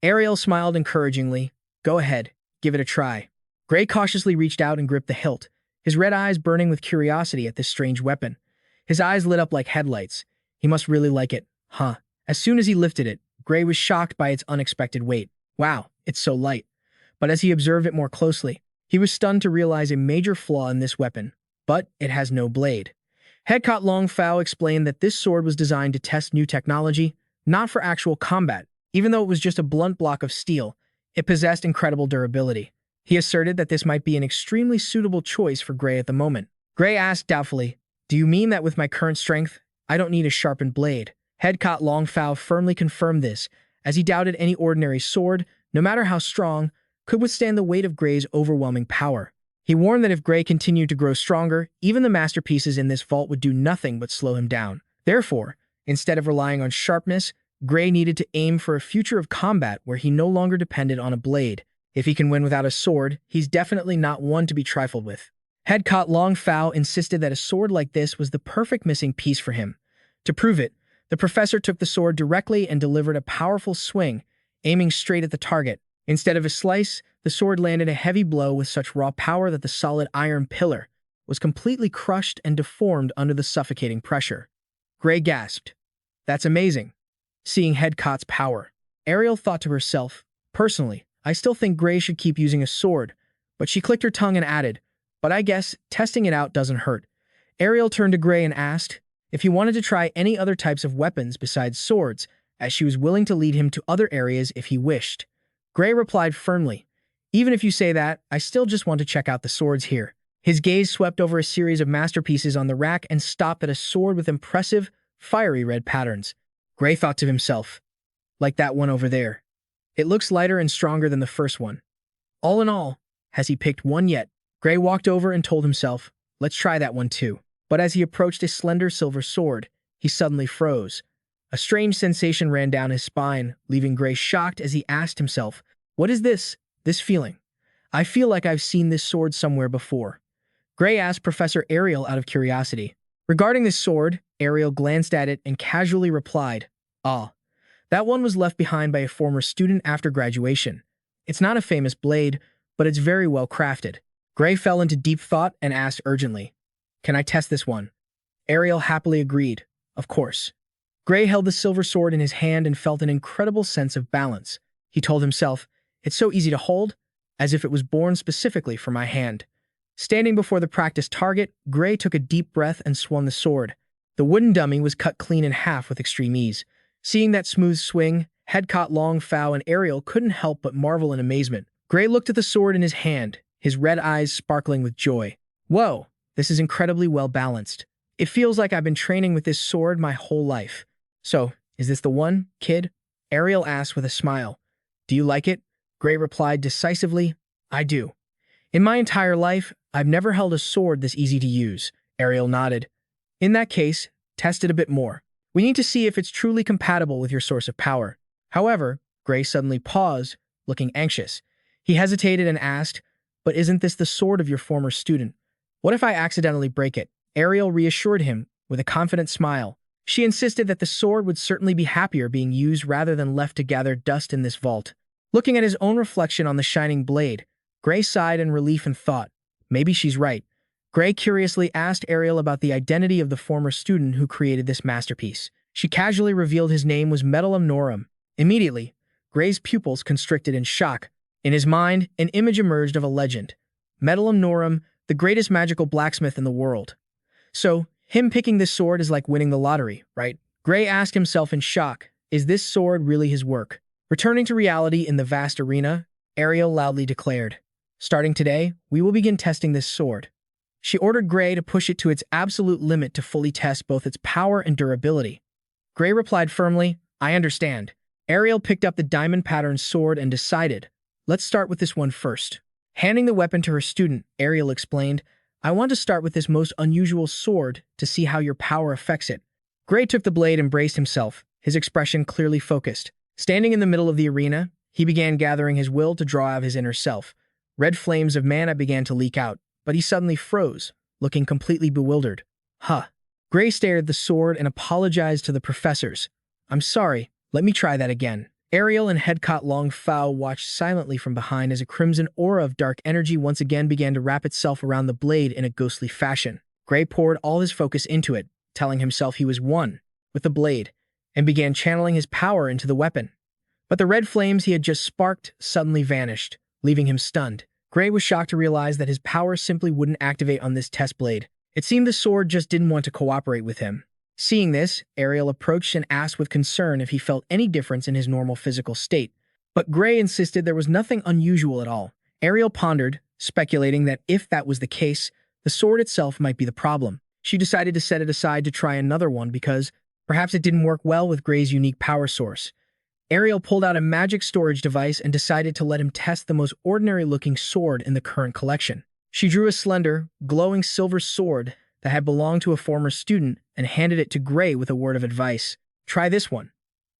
Ariel smiled encouragingly. Go ahead, give it a try. Gray cautiously reached out and gripped the hilt, his red eyes burning with curiosity at this strange weapon. His eyes lit up like headlights. He must really like it, huh? As soon as he lifted it, Gray was shocked by its unexpected weight. Wow, it's so light. But as he observed it more closely, he was stunned to realize a major flaw in this weapon. But it has no blade. Headcott Long Fao explained that this sword was designed to test new technology, not for actual combat. Even though it was just a blunt block of steel, it possessed incredible durability. He asserted that this might be an extremely suitable choice for Gray at the moment. Gray asked doubtfully, "Do you mean that with my current strength, I don't need a sharpened blade?" Headcott Longfow firmly confirmed this, as he doubted any ordinary sword, no matter how strong, could withstand the weight of Gray's overwhelming power. He warned that if Gray continued to grow stronger, even the masterpieces in this vault would do nothing but slow him down. Therefore, instead of relying on sharpness, Gray needed to aim for a future of combat where he no longer depended on a blade. If he can win without a sword, he's definitely not one to be trifled with. Headcott Longfow insisted that a sword like this was the perfect missing piece for him. To prove it, the professor took the sword directly and delivered a powerful swing, aiming straight at the target. Instead of a slice, the sword landed a heavy blow with such raw power that the solid iron pillar was completely crushed and deformed under the suffocating pressure. Gray gasped. "That's amazing." Seeing Headcott's power, Ariel thought to herself, "Personally, I still think Gray should keep using a sword," but she clicked her tongue and added, "But I guess testing it out doesn't hurt." Ariel turned to Gray and asked if he wanted to try any other types of weapons besides swords, as she was willing to lead him to other areas if he wished. Gray replied firmly, "Even if you say that, I still just want to check out the swords here." His gaze swept over a series of masterpieces on the rack and stopped at a sword with impressive, fiery red patterns. Gray thought to himself, "Like that one over there. It looks lighter and stronger than the first one." All in all, has he picked one yet? Gray walked over and told himself, "Let's try that one too." But as he approached a slender silver sword, he suddenly froze. A strange sensation ran down his spine, leaving Gray shocked as he asked himself, "What is this feeling? I feel like I've seen this sword somewhere before." Gray asked Professor Ariel out of curiosity. Regarding this sword, Ariel glanced at it and casually replied, "Ah, that one was left behind by a former student after graduation. It's not a famous blade, but it's very well crafted." Gray fell into deep thought and asked urgently, "Can I test this one?" Ariel happily agreed, "Of course." Gray held the silver sword in his hand and felt an incredible sense of balance. He told himself, "It's so easy to hold, as if it was born specifically for my hand." Standing before the practice target, Gray took a deep breath and swung the sword. The wooden dummy was cut clean in half with extreme ease. Seeing that smooth swing, Headcott Longfow and Ariel couldn't help but marvel in amazement. Gray looked at the sword in his hand, his red eyes sparkling with joy. "Whoa, this is incredibly well balanced. It feels like I've been training with this sword my whole life." "So, is this the one, kid?" Ariel asked with a smile. "Do you like it?" Gray replied decisively, "I do. In my entire life, I've never held a sword this easy to use." Ariel nodded. "In that case, test it a bit more. We need to see if it's truly compatible with your source of power." However, Gray suddenly paused, looking anxious. He hesitated and asked, "But isn't this the sword of your former student? What if I accidentally break it?" Ariel reassured him with a confident smile. She insisted that the sword would certainly be happier being used rather than left to gather dust in this vault. Looking at his own reflection on the shining blade, Gray sighed in relief and thought, maybe she's right. Gray curiously asked Ariel about the identity of the former student who created this masterpiece. She casually revealed his name was Metalum Norum. Immediately, Gray's pupils constricted in shock. In his mind, an image emerged of a legend. Metalum Norum, the greatest magical blacksmith in the world. So, him picking this sword is like winning the lottery, right? Gray asked himself in shock, is this sword really his work? Returning to reality in the vast arena, Ariel loudly declared, "Starting today, we will begin testing this sword." She ordered Gray to push it to its absolute limit to fully test both its power and durability. Gray replied firmly, "I understand." Ariel picked up the diamond-patterned sword and decided, "Let's start with this one first." Handing the weapon to her student, Ariel explained, "I want to start with this most unusual sword to see how your power affects it." Gray took the blade and braced himself, his expression clearly focused. Standing in the middle of the arena, he began gathering his will to draw out his inner self. Red flames of mana began to leak out, but he suddenly froze, looking completely bewildered. Huh. Gray stared at the sword and apologized to the professors. "I'm sorry, let me try that again." Ariel and Headcott Longfow watched silently from behind as a crimson aura of dark energy once again began to wrap itself around the blade in a ghostly fashion. Gray poured all his focus into it, telling himself he was one with the blade, and began channeling his power into the weapon. But the red flames he had just sparked suddenly vanished, leaving him stunned. Gray was shocked to realize that his power simply wouldn't activate on this test blade. It seemed the sword just didn't want to cooperate with him. Seeing this, Ariel approached and asked with concern if he felt any difference in his normal physical state. But Gray insisted there was nothing unusual at all. Ariel pondered, speculating that if that was the case, the sword itself might be the problem. She decided to set it aside to try another one because perhaps it didn't work well with Gray's unique power source. Ariel pulled out a magic storage device and decided to let him test the most ordinary-looking sword in the current collection. She drew a slender, glowing silver sword that had belonged to a former student and handed it to Gray with a word of advice. "Try this one."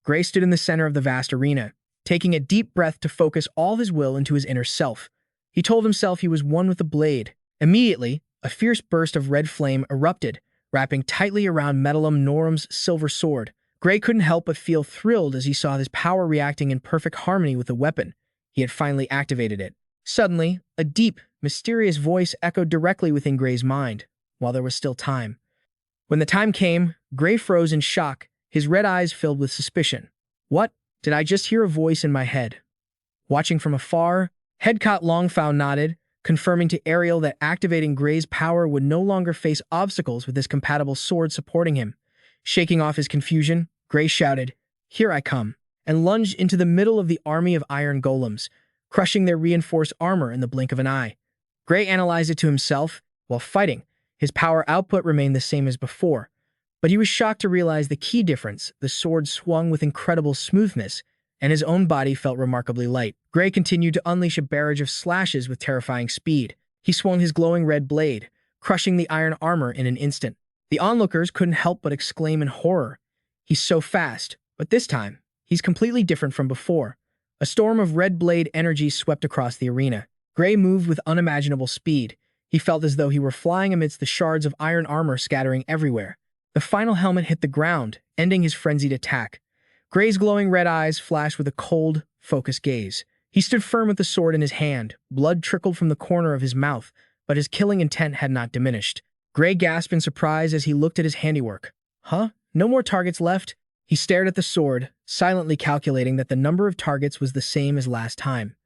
Gray stood in the center of the vast arena, taking a deep breath to focus all his will into his inner self. He told himself he was one with the blade. Immediately, a fierce burst of red flame erupted, wrapping tightly around Metalum Norum's silver sword. Gray couldn't help but feel thrilled as he saw his power reacting in perfect harmony with the weapon. He had finally activated it. Suddenly, a deep, mysterious voice echoed directly within Gray's mind, while there was still time. When the time came, Gray froze in shock, his red eyes filled with suspicion. "What? Did I just hear a voice in my head?" Watching from afar, Headcott Longfow nodded, confirming to Ariel that activating Gray's power would no longer face obstacles with this compatible sword supporting him. Shaking off his confusion, Gray shouted, "Here I come," and lunged into the middle of the army of iron golems, crushing their reinforced armor in the blink of an eye. Gray analyzed it to himself. While fighting, his power output remained the same as before, but he was shocked to realize the key difference. The sword swung with incredible smoothness, and his own body felt remarkably light. Gray continued to unleash a barrage of slashes with terrifying speed. He swung his glowing red blade, crushing the iron armor in an instant. The onlookers couldn't help but exclaim in horror. "He's so fast, but this time, he's completely different from before." A storm of red blade energy swept across the arena. Gray moved with unimaginable speed. He felt as though he were flying amidst the shards of iron armor scattering everywhere. The final helmet hit the ground, ending his frenzied attack. Gray's glowing red eyes flashed with a cold, focused gaze. He stood firm with the sword in his hand. Blood trickled from the corner of his mouth, but his killing intent had not diminished. Gray gasped in surprise as he looked at his handiwork. "Huh? No more targets left?" He stared at the sword, silently calculating that the number of targets was the same as last time.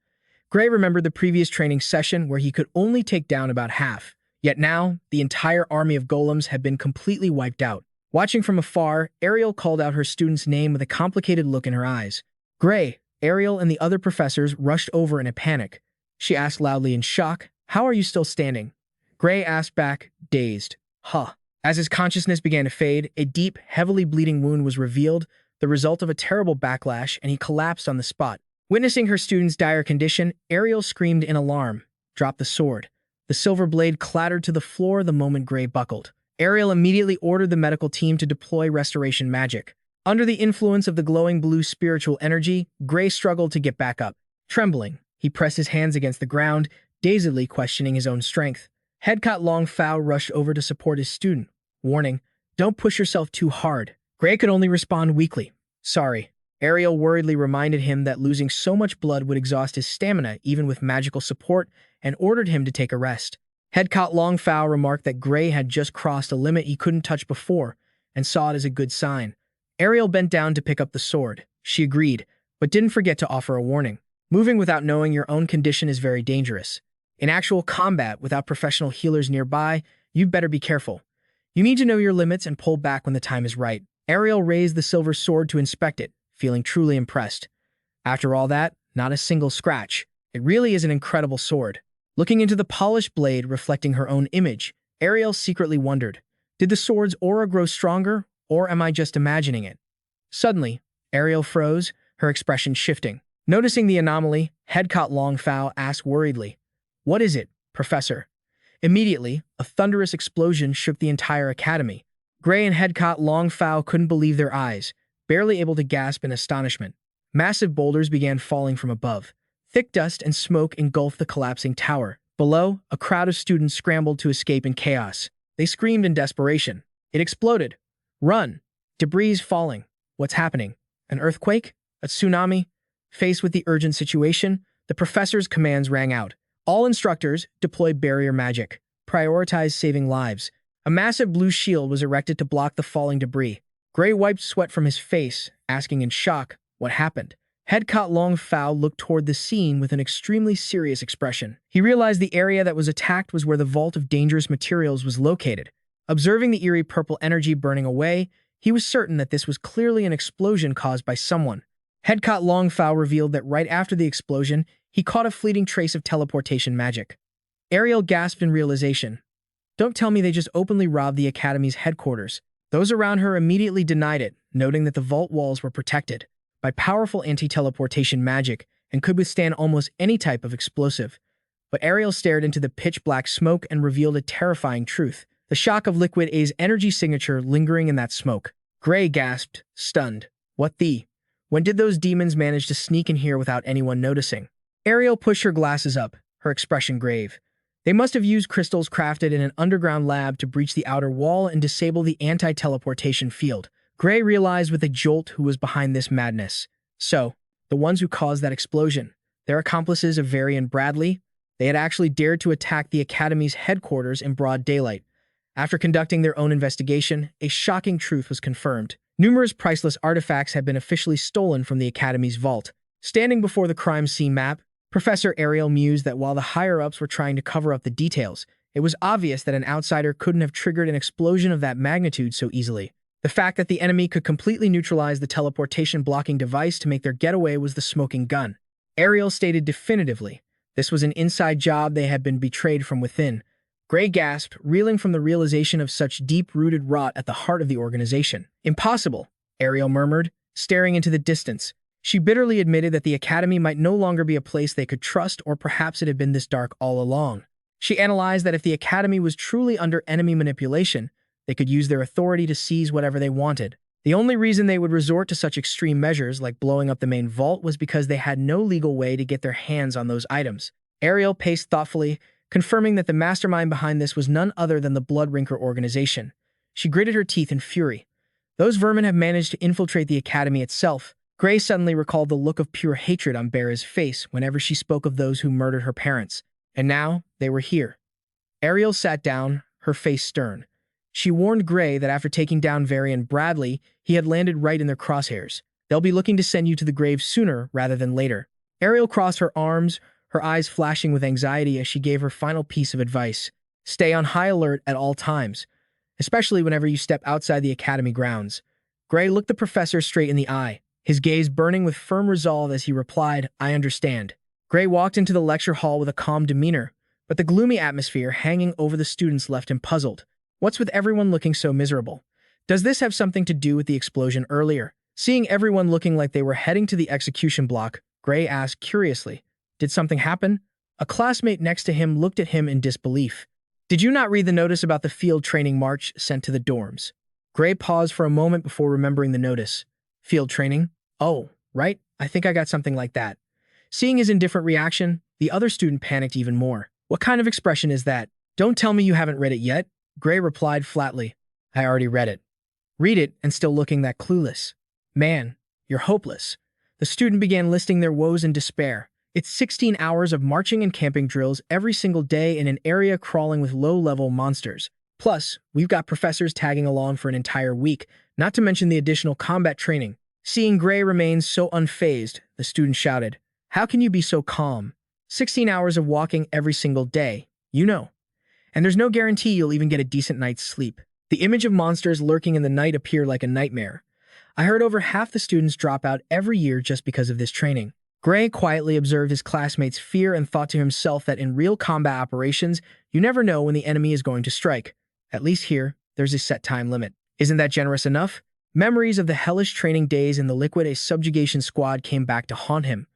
Gray remembered the previous training session where he could only take down about half. Yet now, the entire army of golems had been completely wiped out. Watching from afar, Ariel called out her student's name with a complicated look in her eyes. "Gray!" Ariel and the other professors rushed over in a panic. She asked loudly in shock, "How are you still standing?" Gray asked back, dazed, "Huh." As his consciousness began to fade, a deep, heavily bleeding wound was revealed, the result of a terrible backlash, and he collapsed on the spot. Witnessing her student's dire condition, Ariel screamed in alarm, dropped the sword. The silver blade clattered to the floor the moment Gray buckled. Ariel immediately ordered the medical team to deploy restoration magic. Under the influence of the glowing blue spiritual energy, Gray struggled to get back up. Trembling, he pressed his hands against the ground, dazedly questioning his own strength. Headcott Longfow rushed over to support his student, warning, "Don't push yourself too hard." Gray could only respond weakly, "Sorry." Ariel worriedly reminded him that losing so much blood would exhaust his stamina even with magical support and ordered him to take a rest. Headcott Longfow remarked that Gray had just crossed a limit he couldn't touch before and saw it as a good sign. Ariel bent down to pick up the sword. She agreed, but didn't forget to offer a warning. Moving without knowing your own condition is very dangerous. In actual combat without professional healers nearby, you'd better be careful. You need to know your limits and pull back when the time is right. Ariel raised the silver sword to inspect it, feeling truly impressed. After all that, not a single scratch. It really is an incredible sword. Looking into the polished blade reflecting her own image, Ariel secretly wondered, did the sword's aura grow stronger, or am I just imagining it? Suddenly, Ariel froze, her expression shifting. Noticing the anomaly, Headcott Longfow asked worriedly, "What is it, Professor?" Immediately, a thunderous explosion shook the entire academy. Gray and Headcott Longfow couldn't believe their eyes, barely able to gasp in astonishment. Massive boulders began falling from above. Thick dust and smoke engulfed the collapsing tower. Below, a crowd of students scrambled to escape in chaos. They screamed in desperation. It exploded. "Run!" Debris falling. What's happening? An earthquake? A tsunami? Faced with the urgent situation, the professor's commands rang out. All instructors, deploy barrier magic. Prioritize saving lives. A massive blue shield was erected to block the falling debris. Gray wiped sweat from his face, asking in shock, what happened? Headcott Longfow looked toward the scene with an extremely serious expression. He realized the area that was attacked was where the vault of dangerous materials was located. Observing the eerie purple energy burning away, He was certain that this was clearly an explosion caused by someone. Headcott Longfow revealed that right after the explosion, he caught a fleeting trace of teleportation magic. Ariel gasped in realization. Don't tell me they just openly robbed the Academy's headquarters. Those around her immediately denied it, noting that the vault walls were protected by powerful anti-teleportation magic and could withstand almost any type of explosive. But Ariel stared into the pitch-black smoke and revealed a terrifying truth. The shock of Liquid A's energy signature lingering in that smoke. Gray gasped, stunned. What the? When did those demons manage to sneak in here without anyone noticing? Ariel pushed her glasses up, her expression grave. They must have used crystals crafted in an underground lab to breach the outer wall and disable the anti-teleportation field. Gray realized with a jolt who was behind this madness. So, the ones who caused that explosion, their accomplices of Vari and Bradley, they had actually dared to attack the Academy's headquarters in broad daylight. After conducting their own investigation, a shocking truth was confirmed. Numerous priceless artifacts had been officially stolen from the Academy's vault. Standing before the crime scene map, Professor Ariel mused that while the higher-ups were trying to cover up the details, it was obvious that an outsider couldn't have triggered an explosion of that magnitude so easily. The fact that the enemy could completely neutralize the teleportation-blocking device to make their getaway was the smoking gun. Ariel stated definitively, this was an inside job. They had been betrayed from within. Gray gasped, reeling from the realization of such deep-rooted rot at the heart of the organization. Impossible, Ariel murmured, staring into the distance. She bitterly admitted that the Academy might no longer be a place they could trust, or perhaps it had been this dark all along. She analyzed that if the Academy was truly under enemy manipulation, they could use their authority to seize whatever they wanted. The only reason they would resort to such extreme measures like blowing up the main vault was because they had no legal way to get their hands on those items. Ariel paced thoughtfully, confirming that the mastermind behind this was none other than the Bloodrinker organization. She gritted her teeth in fury. Those vermin have managed to infiltrate the Academy itself. Gray suddenly recalled the look of pure hatred on Bera's face whenever she spoke of those who murdered her parents. And now, they were here. Ariel sat down, her face stern. She warned Gray that after taking down Vari and Bradley, he had landed right in their crosshairs. They'll be looking to send you to the grave sooner rather than later. Ariel crossed her arms, her eyes flashing with anxiety as she gave her final piece of advice. Stay on high alert at all times, especially whenever you step outside the Academy grounds. Gray looked the professor straight in the eye, his gaze burning with firm resolve as he replied, I understand. Gray walked into the lecture hall with a calm demeanor, but the gloomy atmosphere hanging over the students left him puzzled. What's with everyone looking so miserable? Does this have something to do with the explosion earlier? Seeing everyone looking like they were heading to the execution block, Gray asked curiously, did something happen? A classmate next to him looked at him in disbelief. Did you not read the notice about the field training march sent to the dorms? Gray paused for a moment before remembering the notice. Field training? Oh, right, I think I got something like that. Seeing his indifferent reaction, the other student panicked even more. What kind of expression is that? Don't tell me you haven't read it yet. Gray replied flatly, I already read it. Read it and still looking that clueless. Man, you're hopeless. The student began listing their woes in despair. It's 16 hours of marching and camping drills every single day in an area crawling with low-level monsters. Plus, we've got professors tagging along for an entire week, not to mention the additional combat training. Seeing Gray remain so unfazed, the student shouted, How can you be so calm? 16 hours of walking every single day, you know. And there's no guarantee you'll even get a decent night's sleep. The image of monsters lurking in the night appear like a nightmare. I heard over half the students drop out every year just because of this training. Gray quietly observed his classmates' fear and thought to himself that in real combat operations, you never know when the enemy is going to strike. At least here, there's a set time limit. Isn't that generous enough? Memories of the hellish training days in the Liquid A subjugation squad came back to haunt him.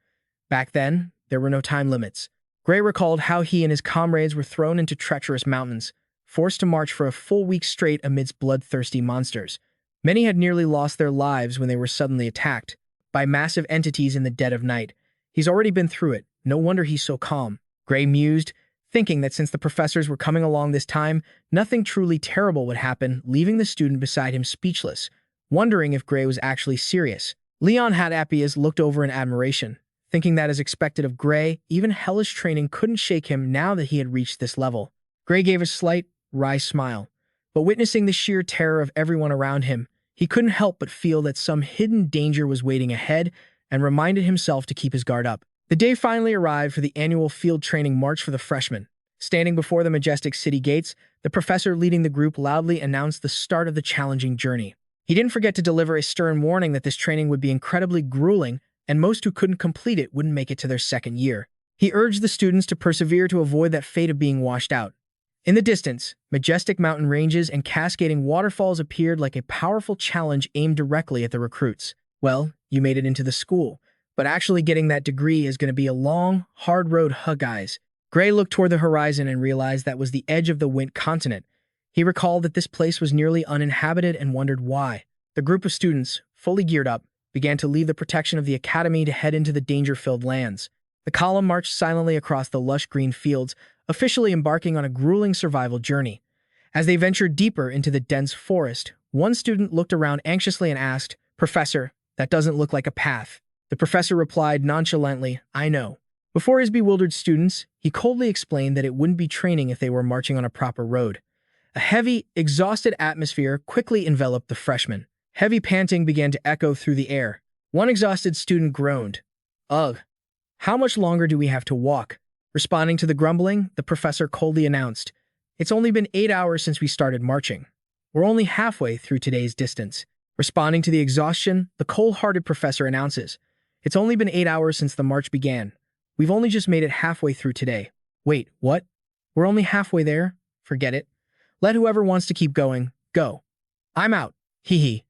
Back then, there were no time limits. Gray recalled how he and his comrades were thrown into treacherous mountains, forced to march for a full week straight amidst bloodthirsty monsters. Many had nearly lost their lives when they were suddenly attacked by massive entities in the dead of night. He's already been through it. No wonder he's so calm. Gray mused, thinking that since the professors were coming along this time, nothing truly terrible would happen, leaving the student beside him speechless, wondering if Gray was actually serious. Leon Hadapias looked over in admiration, thinking that as expected of Gray, even hellish training couldn't shake him now that he had reached this level. Gray gave a slight, wry smile, but witnessing the sheer terror of everyone around him, he couldn't help but feel that some hidden danger was waiting ahead and reminded himself to keep his guard up. The day finally arrived for the annual field training march for the freshmen. Standing before the majestic city gates, the professor leading the group loudly announced the start of the challenging journey. He didn't forget to deliver a stern warning that this training would be incredibly grueling, and most who couldn't complete it wouldn't make it to their second year. He urged the students to persevere to avoid that fate of being washed out. In the distance, majestic mountain ranges and cascading waterfalls appeared like a powerful challenge aimed directly at the recruits. Well, you made it into the school, but actually getting that degree is going to be a long, hard road, guys. Gray looked toward the horizon and realized that was the edge of the Wint continent. He recalled that this place was nearly uninhabited and wondered why. The group of students, fully geared up, began to leave the protection of the academy to head into the danger-filled lands. The column marched silently across the lush green fields, officially embarking on a grueling survival journey. As they ventured deeper into the dense forest, one student looked around anxiously and asked, "Professor, that doesn't look like a path." The professor replied nonchalantly, "I know." Before his bewildered students, he coldly explained that it wouldn't be training if they were marching on a proper road. A heavy, exhausted atmosphere quickly enveloped the freshmen. Heavy panting began to echo through the air. One exhausted student groaned, "Ugh, how much longer do we have to walk?" Responding to the grumbling, the professor coldly announced, "It's only been 8 hours since we started marching. We're only halfway through today's distance." Responding to the exhaustion, the cold-hearted professor announces, "It's only been 8 hours since the march began. We've only just made it halfway through today." "Wait, what? We're only halfway there? Forget it. Let whoever wants to keep going, go. I'm out. Hee hee."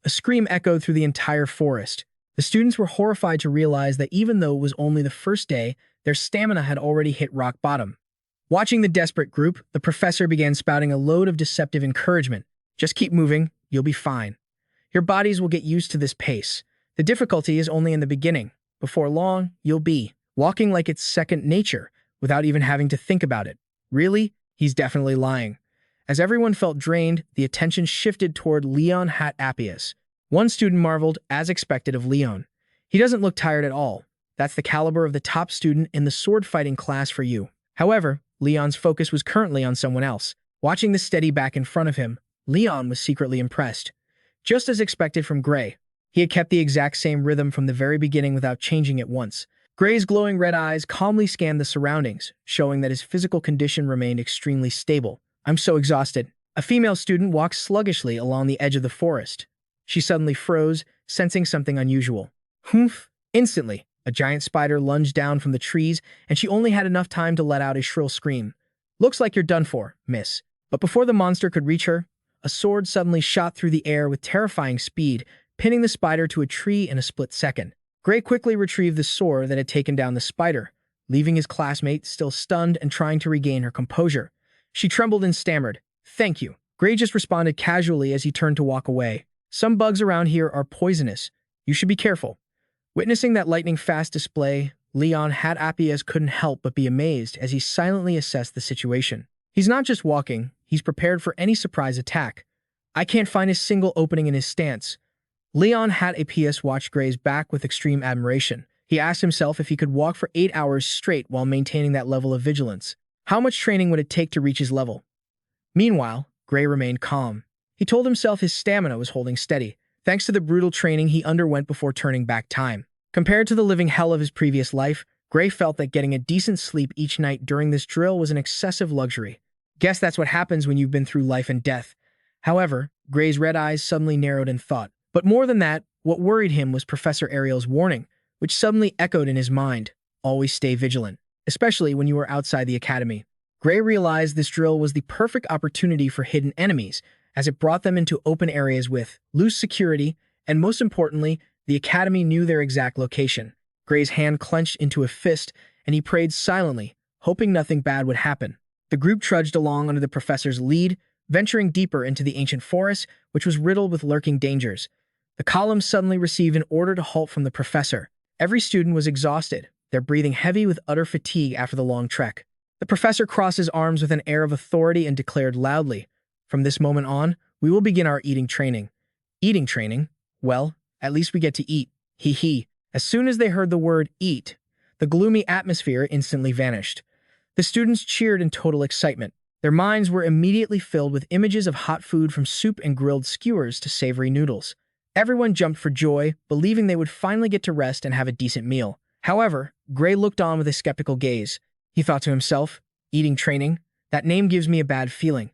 A scream echoed through the entire forest. The students were horrified to realize that even though it was only the first day, their stamina had already hit rock bottom. Watching the desperate group, the professor began spouting a load of deceptive encouragement. "Just keep moving. You'll be fine. Your bodies will get used to this pace. The difficulty is only in the beginning. Before long, you'll be walking like it's second nature, without even having to think about it." Really? He's definitely lying. As everyone felt drained, the attention shifted toward Leon Hat-Appius. One student marveled, as expected of Leon. "He doesn't look tired at all. That's the caliber of the top student in the sword-fighting class for you." However, Leon's focus was currently on someone else. Watching the steady back in front of him, Leon was secretly impressed. Just as expected from Gray, he had kept the exact same rhythm from the very beginning without changing it once. Gray's glowing red eyes calmly scanned the surroundings, showing that his physical condition remained extremely stable. "I'm so exhausted." A female student walked sluggishly along the edge of the forest. She suddenly froze, sensing something unusual. Humph! Instantly, a giant spider lunged down from the trees, and she only had enough time to let out a shrill scream. "Looks like you're done for, miss." But before the monster could reach her, a sword suddenly shot through the air with terrifying speed, pinning the spider to a tree in a split second. Gray quickly retrieved the sword that had taken down the spider, leaving his classmate still stunned and trying to regain her composure. She trembled and stammered, "Thank you." Gray just responded casually as he turned to walk away. "Some bugs around here are poisonous. You should be careful." Witnessing that lightning-fast display, Leon Hat-Appius couldn't help but be amazed as he silently assessed the situation. He's not just walking, he's prepared for any surprise attack. "I can't find a single opening in his stance." Leon Hat-Appius watched Gray's back with extreme admiration. He asked himself if he could walk for 8 hours straight while maintaining that level of vigilance. How much training would it take to reach his level? Meanwhile, Gray remained calm. He told himself his stamina was holding steady, thanks to the brutal training he underwent before turning back time. Compared to the living hell of his previous life, Gray felt that getting a decent sleep each night during this drill was an excessive luxury. Guess that's what happens when you've been through life and death. However, Gray's red eyes suddenly narrowed in thought. But more than that, what worried him was Professor Ariel's warning, which suddenly echoed in his mind. Always stay vigilant, especially when you are outside the academy. Gray realized this drill was the perfect opportunity for hidden enemies, as it brought them into open areas with loose security, and most importantly, the academy knew their exact location. Gray's hand clenched into a fist, and he prayed silently, hoping nothing bad would happen. The group trudged along under the professor's lead, venturing deeper into the ancient forest, which was riddled with lurking dangers. The column suddenly received an order to halt from the professor. Every student was exhausted, their breathing heavy with utter fatigue after the long trek. The professor crossed his arms with an air of authority and declared loudly, "From this moment on, we will begin our eating training." Eating training? Well, at least we get to eat. Hee hee. As soon as they heard the word eat, the gloomy atmosphere instantly vanished. The students cheered in total excitement. Their minds were immediately filled with images of hot food from soup and grilled skewers to savory noodles. Everyone jumped for joy, believing they would finally get to rest and have a decent meal. However, Gray looked on with a skeptical gaze. He thought to himself, "Eating training? That name gives me a bad feeling."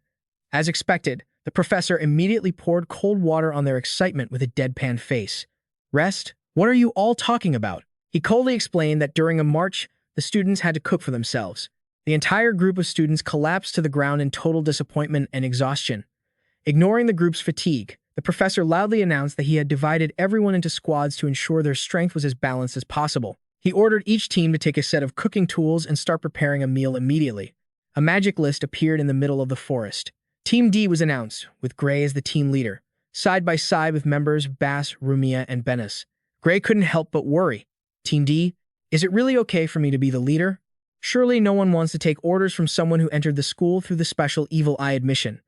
As expected, the The professor immediately poured cold water on their excitement with a deadpan face. Rest? What are you all talking about? He coldly explained that during a march, the students had to cook for themselves. The entire group of students collapsed to the ground in total disappointment and exhaustion. Ignoring the group's fatigue, the professor loudly announced that he had divided everyone into squads to ensure their strength was as balanced as possible. He ordered each team to take a set of cooking tools and start preparing a meal immediately. A magic list appeared in the middle of the forest. Team D was announced, with Gray as the team leader, side by side with members Bass, Rumia, and Benes. Gray couldn't help but worry. Team D, is it really okay for me to be the leader? Surely no one wants to take orders from someone who entered the school through the special evil eye admission.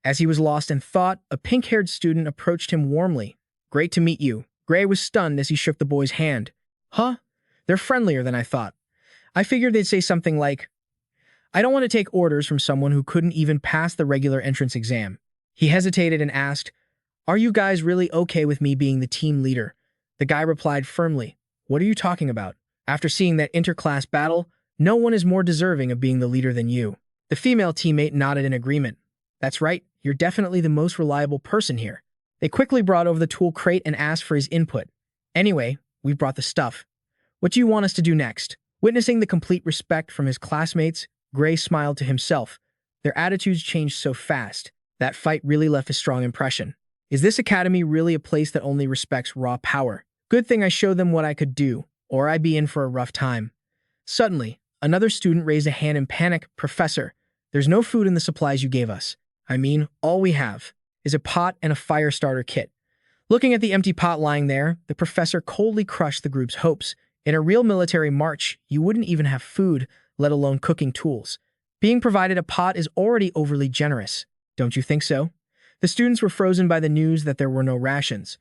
As he was lost in thought, a pink-haired student approached him warmly. Great to meet you. Gray was stunned as he shook the boy's hand. Huh? They're friendlier than I thought. I figured they'd say something like, I don't want to take orders from someone who couldn't even pass the regular entrance exam. He hesitated and asked, Are you guys really okay with me being the team leader? The guy replied firmly, What are you talking about? After seeing that interclass battle, no one is more deserving of being the leader than you. The female teammate nodded in agreement. That's right, you're definitely the most reliable person here. They quickly brought over the tool crate and asked for his input. Anyway, we've brought the stuff. What do you want us to do next? Witnessing the complete respect from his classmates, Gray smiled to himself. Their attitudes changed so fast. That fight really left a strong impression. Is this academy really a place that only respects raw power? Good thing I showed them what I could do, or I'd be in for a rough time. Suddenly, another student raised a hand in panic. Professor, there's no food in the supplies you gave us. I mean, all we have is a pot and a fire starter kit. Looking at the empty pot lying there, the professor coldly crushed the group's hopes. In a real military march, you wouldn't even have food, let alone cooking tools. Being provided a pot is already overly generous. Don't you think so? The students were frozen by the news that there were no rations.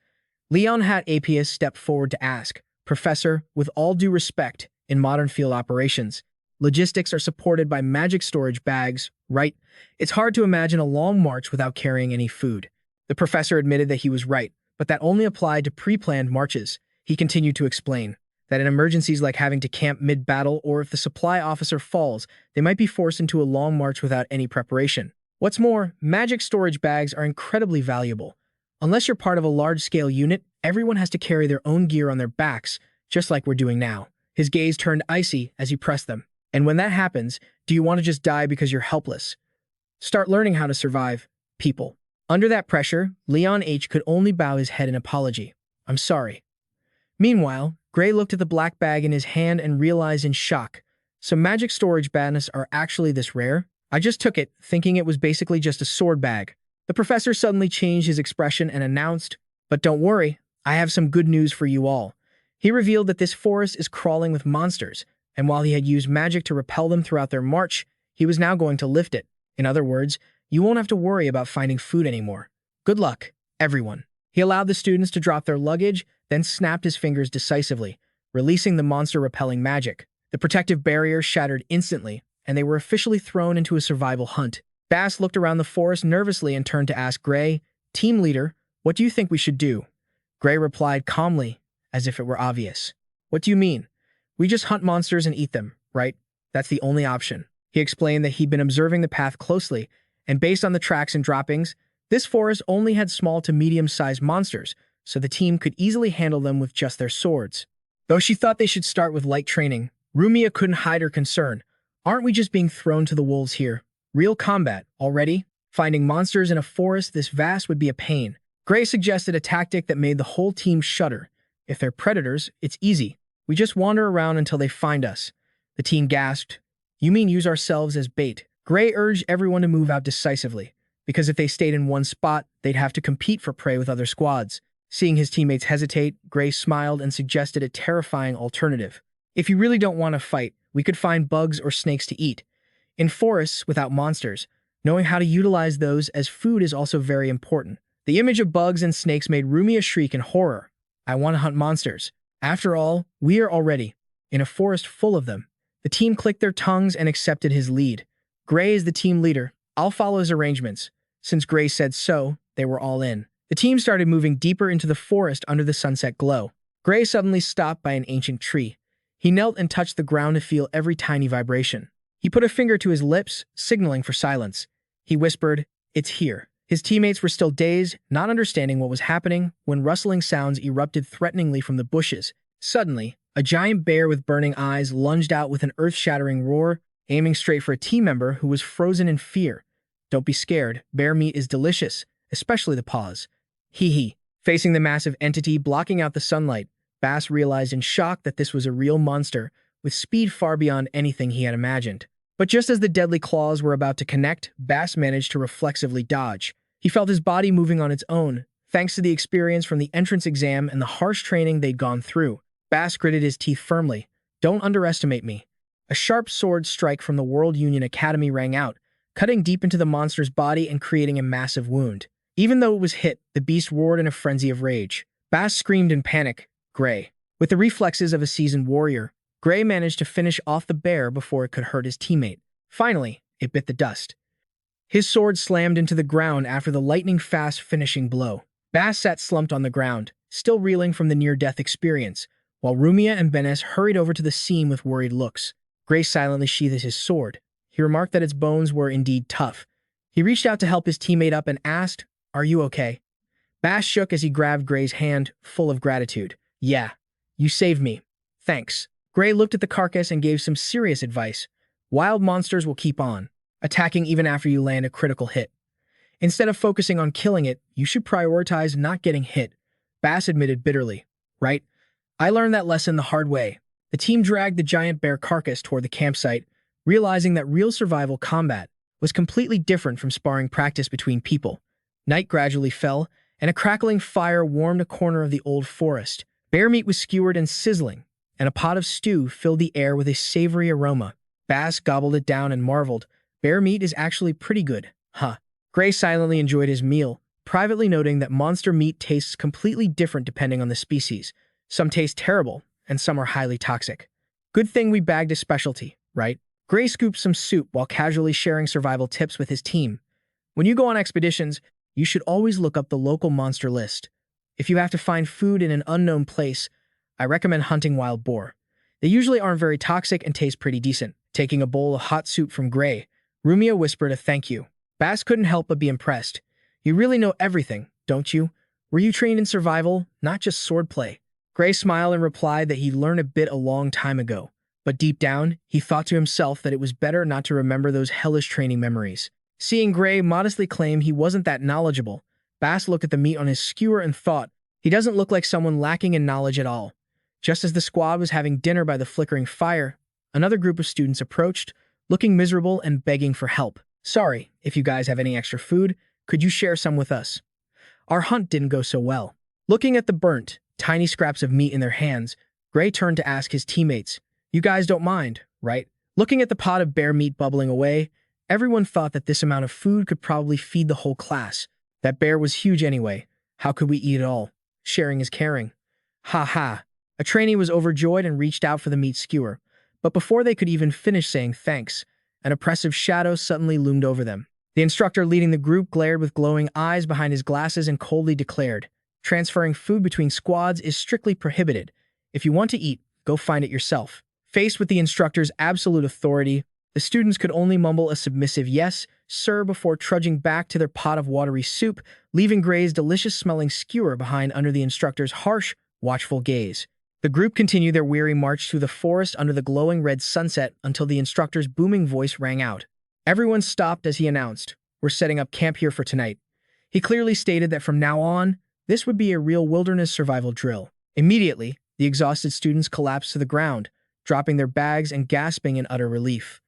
Leon Hat Apius stepped forward to ask, Professor, with all due respect, in modern field operations, logistics are supported by magic storage bags, right? It's hard to imagine a long march without carrying any food. The professor admitted that he was right, but that only applied to pre-planned marches. He continued to explain that in emergencies like having to camp mid-battle or if the supply officer falls, they might be forced into a long march without any preparation. What's more, magic storage bags are incredibly valuable. Unless you're part of a large-scale unit, everyone has to carry their own gear on their backs, just like we're doing now. His gaze turned icy as he pressed them. And when that happens, do you want to just die because you're helpless? Start learning how to survive, people. Under that pressure, Leon H. could only bow his head in apology. I'm sorry. Meanwhile, Gray looked at the black bag in his hand and realized in shock. Some magic storage bags are actually this rare? I just took it, thinking it was basically just a sword bag. The professor suddenly changed his expression and announced, But don't worry, I have some good news for you all. He revealed that this forest is crawling with monsters, and while he had used magic to repel them throughout their march, he was now going to lift it. In other words, you won't have to worry about finding food anymore. Good luck, everyone. He allowed the students to drop their luggage, then snapped his fingers decisively, releasing the monster-repelling magic. The protective barrier shattered instantly, and they were officially thrown into a survival hunt. Bass looked around the forest nervously and turned to ask Gray, Team leader, what do you think we should do? Gray replied calmly, as if it were obvious. What do you mean? We just hunt monsters and eat them, right? That's the only option. He explained that he'd been observing the path closely, and based on the tracks and droppings, this forest only had small to medium-sized monsters, so the team could easily handle them with just their swords. Though she thought they should start with light training, Rumia couldn't hide her concern. Aren't we just being thrown to the wolves here? Real combat, already? Finding monsters in a forest this vast would be a pain. Gray suggested a tactic that made the whole team shudder. If they're predators, it's easy. We just wander around until they find us. The team gasped. You mean use ourselves as bait? Gray urged everyone to move out decisively, because if they stayed in one spot, they'd have to compete for prey with other squads. Seeing his teammates hesitate, Gray smiled and suggested a terrifying alternative. If you really don't want to fight, we could find bugs or snakes to eat. In forests without monsters, knowing how to utilize those as food is also very important. The image of bugs and snakes made Rumia shriek in horror. I want to hunt monsters. After all, we are already in a forest full of them. The team clicked their tongues and accepted his lead. Gray is the team leader. I'll follow his arrangements. Since Gray said so, they were all in. The team started moving deeper into the forest under the sunset glow. Gray suddenly stopped by an ancient tree. He knelt and touched the ground to feel every tiny vibration. He put a finger to his lips, signaling for silence. He whispered, It's here. His teammates were still dazed, not understanding what was happening, when rustling sounds erupted threateningly from the bushes. Suddenly, a giant bear with burning eyes lunged out with an earth-shattering roar, aiming straight for a team member who was frozen in fear. Don't be scared, bear meat is delicious, especially the paws. Hee hee. Facing the massive entity blocking out the sunlight, Bass realized in shock that this was a real monster, with speed far beyond anything he had imagined. But just as the deadly claws were about to connect, Bass managed to reflexively dodge. He felt his body moving on its own, thanks to the experience from the entrance exam and the harsh training they'd gone through. Bass gritted his teeth firmly. Don't underestimate me. A sharp sword strike from the World Union Academy rang out, cutting deep into the monster's body and creating a massive wound. Even though it was hit, the beast roared in a frenzy of rage. Bass screamed in panic. Gray. With the reflexes of a seasoned warrior, Gray managed to finish off the bear before it could hurt his teammate. Finally, it bit the dust. His sword slammed into the ground after the lightning-fast finishing blow. Bass sat slumped on the ground, still reeling from the near-death experience, while Rumia and Benes hurried over to the scene with worried looks. Gray silently sheathed his sword. He remarked that its bones were indeed tough. He reached out to help his teammate up and asked, "Are you okay?" Bass shook as he grabbed Gray's hand, full of gratitude. "Yeah, you saved me. Thanks." Gray looked at the carcass and gave some serious advice. Wild monsters will keep on, attacking even after you land a critical hit. Instead of focusing on killing it, you should prioritize not getting hit. Bass admitted bitterly. Right? I learned that lesson the hard way. The team dragged the giant bear carcass toward the campsite, realizing that real survival combat was completely different from sparring practice between people. Night gradually fell, and a crackling fire warmed a corner of the old forest. Bear meat was skewered and sizzling, and a pot of stew filled the air with a savory aroma. Bass gobbled it down and marveled. Bear meat is actually pretty good, huh? Gray silently enjoyed his meal, privately noting that monster meat tastes completely different depending on the species. Some taste terrible, and some are highly toxic. Good thing we bagged a specialty, right? Gray scooped some soup while casually sharing survival tips with his team. When you go on expeditions, you should always look up the local monster list. If you have to find food in an unknown place, I recommend hunting wild boar. They usually aren't very toxic and taste pretty decent. Taking a bowl of hot soup from Gray, Rumia whispered a thank you. Bass couldn't help but be impressed. You really know everything, don't you? Were you trained in survival, not just swordplay? Gray smiled and replied that he'd learned a bit a long time ago. But deep down, he thought to himself that it was better not to remember those hellish training memories. Seeing Gray modestly claim he wasn't that knowledgeable, Bass looked at the meat on his skewer and thought, he doesn't look like someone lacking in knowledge at all. Just as the squad was having dinner by the flickering fire, another group of students approached, looking miserable and begging for help. Sorry, if you guys have any extra food, could you share some with us? Our hunt didn't go so well. Looking at the burnt, tiny scraps of meat in their hands, Gray turned to ask his teammates, you guys don't mind, right? Looking at the pot of bear meat bubbling away, everyone thought that this amount of food could probably feed the whole class. That bear was huge anyway. How could we eat it all? Sharing is caring. Ha ha. A trainee was overjoyed and reached out for the meat skewer. But before they could even finish saying thanks, an oppressive shadow suddenly loomed over them. The instructor leading the group glared with glowing eyes behind his glasses and coldly declared, transferring food between squads is strictly prohibited. If you want to eat, go find it yourself. Faced with the instructor's absolute authority, the students could only mumble a submissive yes, sir, before trudging back to their pot of watery soup, leaving Gray's delicious-smelling skewer behind under the instructor's harsh, watchful gaze. The group continued their weary march through the forest under the glowing red sunset until the instructor's booming voice rang out. Everyone stopped as he announced, "We're setting up camp here for tonight." He clearly stated that from now on, this would be a real wilderness survival drill. Immediately, the exhausted students collapsed to the ground, dropping their bags and gasping in utter relief.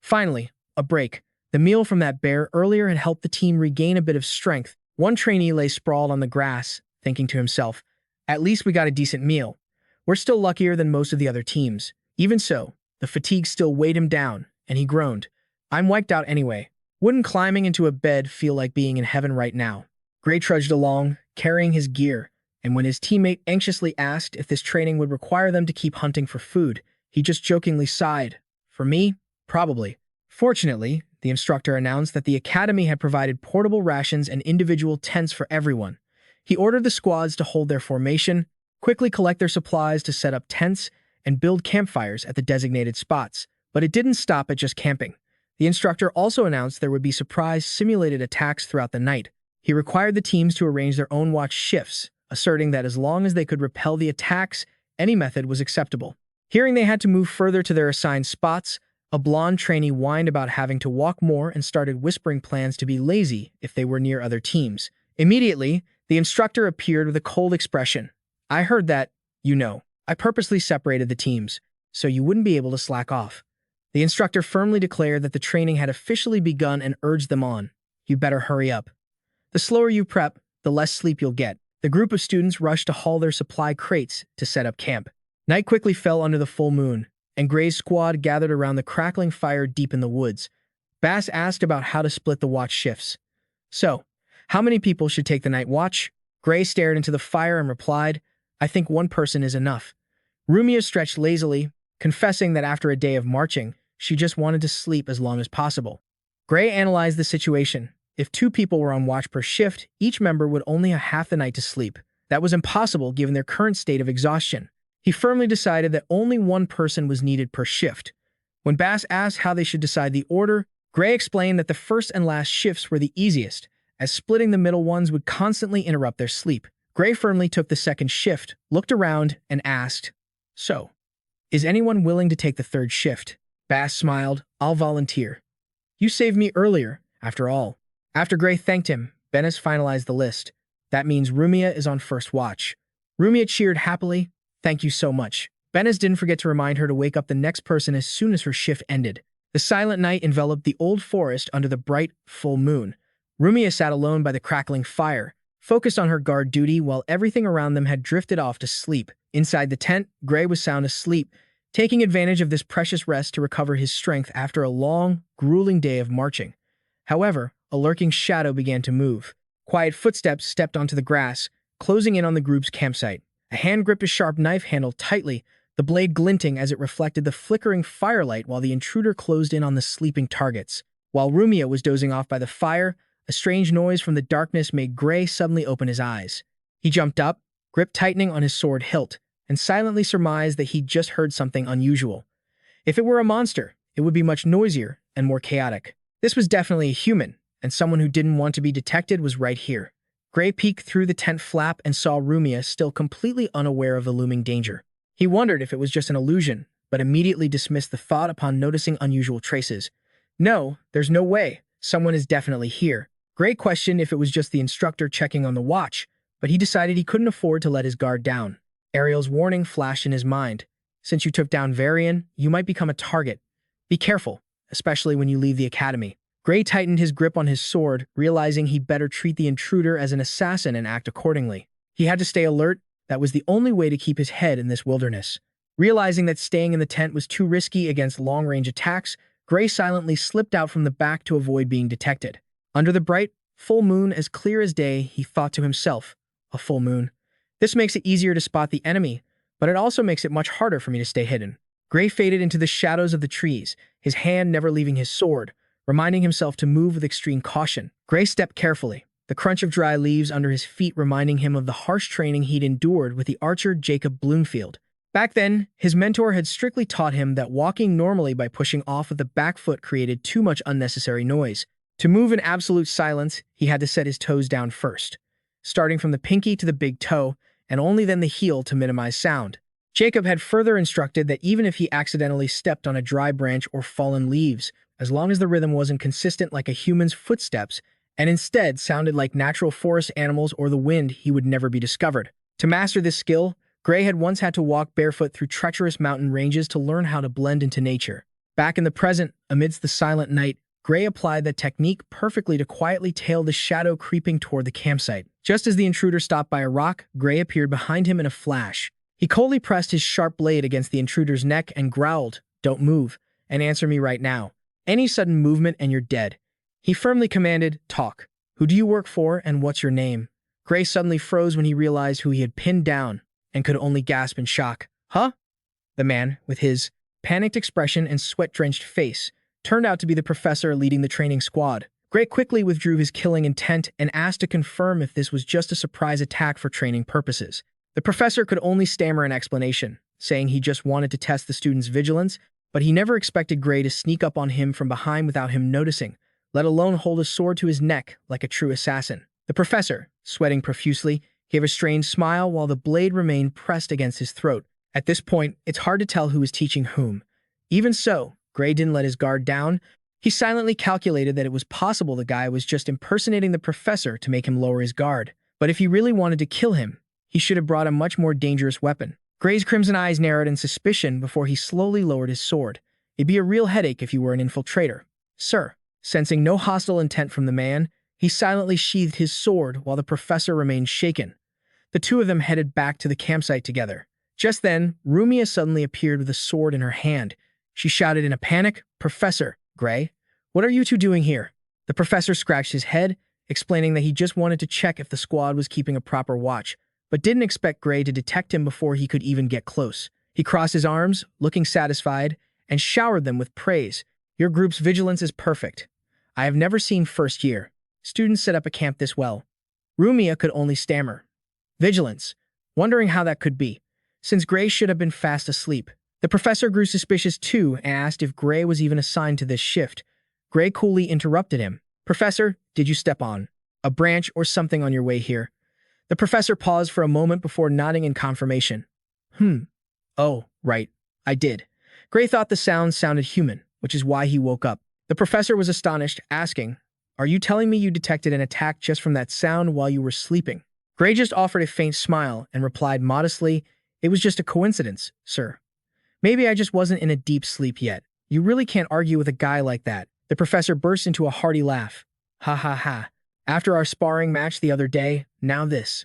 Finally, a break. The meal from that bear earlier had helped the team regain a bit of strength. One trainee lay sprawled on the grass, thinking to himself, at least we got a decent meal. We're still luckier than most of the other teams. Even so, the fatigue still weighed him down, and he groaned. I'm wiped out anyway. Wouldn't climbing into a bed feel like being in heaven right now? Gray trudged along, carrying his gear, and when his teammate anxiously asked if this training would require them to keep hunting for food, he just jokingly sighed. For me, probably. Fortunately, the instructor announced that the academy had provided portable rations and individual tents for everyone. He ordered the squads to hold their formation, quickly collect their supplies to set up tents, and build campfires at the designated spots. But it didn't stop at just camping. The instructor also announced there would be surprise simulated attacks throughout the night. He required the teams to arrange their own watch shifts, asserting that as long as they could repel the attacks, any method was acceptable. Hearing they had to move further to their assigned spots, a blonde trainee whined about having to walk more and started whispering plans to be lazy if they were near other teams. Immediately, the instructor appeared with a cold expression. "I heard that, you know. I purposely separated the teams, so you wouldn't be able to slack off." The instructor firmly declared that the training had officially begun and urged them on. "You better hurry up. The slower you prep, the less sleep you'll get." The group of students rushed to haul their supply crates to set up camp. Night quickly fell under the full moon, and Gray's squad gathered around the crackling fire deep in the woods. Bass asked about how to split the watch shifts. "So, how many people should take the night watch?" Gray stared into the fire and replied, "I think one person is enough." Rumia stretched lazily, confessing that after a day of marching, she just wanted to sleep as long as possible. Gray analyzed the situation. If 2 people were on watch per shift, each member would only have half the night to sleep. That was impossible given their current state of exhaustion. He firmly decided that only one person was needed per shift. When Bass asked how they should decide the order, Gray explained that the first and last shifts were the easiest, as splitting the middle ones would constantly interrupt their sleep. Gray firmly took the second shift, looked around, and asked, "So, is anyone willing to take the third shift?" Bass smiled, "I'll volunteer. You saved me earlier, after all." After Gray thanked him, Bennis finalized the list. "That means Rumia is on first watch." Rumia cheered happily. "Thank you so much." Bennis didn't forget to remind her to wake up the next person as soon as her shift ended. The silent night enveloped the old forest under the bright, full moon. Rumia sat alone by the crackling fire, focused on her guard duty while everything around them had drifted off to sleep. Inside the tent, Gray was sound asleep, taking advantage of this precious rest to recover his strength after a long, grueling day of marching. However, a lurking shadow began to move. Quiet footsteps stepped onto the grass, closing in on the group's campsite. A hand gripped a sharp knife handle tightly, the blade glinting as it reflected the flickering firelight while the intruder closed in on the sleeping targets. While Rumia was dozing off by the fire, a strange noise from the darkness made Gray suddenly open his eyes. He jumped up, grip tightening on his sword hilt, and silently surmised that he'd just heard something unusual. If it were a monster, it would be much noisier and more chaotic. This was definitely a human, and someone who didn't want to be detected was right here. Gray peeked through the tent flap and saw Rumia still completely unaware of the looming danger. He wondered if it was just an illusion, but immediately dismissed the thought upon noticing unusual traces. "No, there's no way. Someone is definitely here." Gray questioned if it was just the instructor checking on the watch, but he decided he couldn't afford to let his guard down. Ariel's warning flashed in his mind. "Since you took down Varian, you might become a target. Be careful, especially when you leave the academy." Gray tightened his grip on his sword, realizing he'd better treat the intruder as an assassin and act accordingly. He had to stay alert. That was the only way to keep his head in this wilderness. Realizing that staying in the tent was too risky against long-range attacks, Gray silently slipped out from the back to avoid being detected. Under the bright, full moon as clear as day, he thought to himself, "A full moon. This makes it easier to spot the enemy, but it also makes it much harder for me to stay hidden." Gray faded into the shadows of the trees, his hand never leaving his sword, reminding himself to move with extreme caution. Gray stepped carefully, the crunch of dry leaves under his feet reminding him of the harsh training he'd endured with the archer Jacob Bloomfield. Back then, his mentor had strictly taught him that walking normally by pushing off with the back foot created too much unnecessary noise. To move in absolute silence, he had to set his toes down first, starting from the pinky to the big toe, and only then the heel to minimize sound. Jacob had further instructed that even if he accidentally stepped on a dry branch or fallen leaves, as long as the rhythm wasn't consistent like a human's footsteps, and instead sounded like natural forest animals or the wind, he would never be discovered. To master this skill, Gray had once had to walk barefoot through treacherous mountain ranges to learn how to blend into nature. Back in the present, amidst the silent night, Gray applied that technique perfectly to quietly tail the shadow creeping toward the campsite. Just as the intruder stopped by a rock, Gray appeared behind him in a flash. He coldly pressed his sharp blade against the intruder's neck and growled, "Don't move, and answer me right now. Any sudden movement and you're dead." He firmly commanded, "Talk. Who do you work for and what's your name?" Gray suddenly froze when he realized who he had pinned down and could only gasp in shock. "Huh?" The man, with his panicked expression and sweat-drenched face, turned out to be the professor leading the training squad. Gray quickly withdrew his killing intent and asked to confirm if this was just a surprise attack for training purposes. The professor could only stammer an explanation, saying he just wanted to test the student's vigilance, but he never expected Gray to sneak up on him from behind without him noticing, let alone hold a sword to his neck like a true assassin. The professor, sweating profusely, gave a strange smile while the blade remained pressed against his throat. At this point, it's hard to tell who was teaching whom. Even so, Gray didn't let his guard down. He silently calculated that it was possible the guy was just impersonating the professor to make him lower his guard. But if he really wanted to kill him, he should have brought a much more dangerous weapon. Gray's crimson eyes narrowed in suspicion before he slowly lowered his sword. It'd be a real headache if you were an infiltrator. Sir, sensing no hostile intent from the man, he silently sheathed his sword while the professor remained shaken. The two of them headed back to the campsite together. Just then, Rumia suddenly appeared with a sword in her hand. She shouted in a panic, "Professor, Gray, what are you two doing here?" The professor scratched his head, explaining that he just wanted to check if the squad was keeping a proper watch, but didn't expect Gray to detect him before he could even get close. He crossed his arms, looking satisfied, and showered them with praise. "Your group's vigilance is perfect. I have never seen first year students set up a camp this well." Rumia could only stammer. Vigilance, wondering how that could be, since Gray should have been fast asleep. The professor grew suspicious too and asked if Gray was even assigned to this shift. Gray coolly interrupted him. "Professor, did you step on a branch or something on your way here?" The professor paused for a moment before nodding in confirmation. Oh, right, I did." Gray thought the sound sounded human, which is why he woke up. The professor was astonished, asking, "Are you telling me you detected an attack just from that sound while you were sleeping?" Gray just offered a faint smile and replied modestly, "It was just a coincidence, sir. Maybe I just wasn't in a deep sleep yet." "You really can't argue with a guy like that." The professor burst into a hearty laugh. "Ha ha ha. After our sparring match the other day, now this.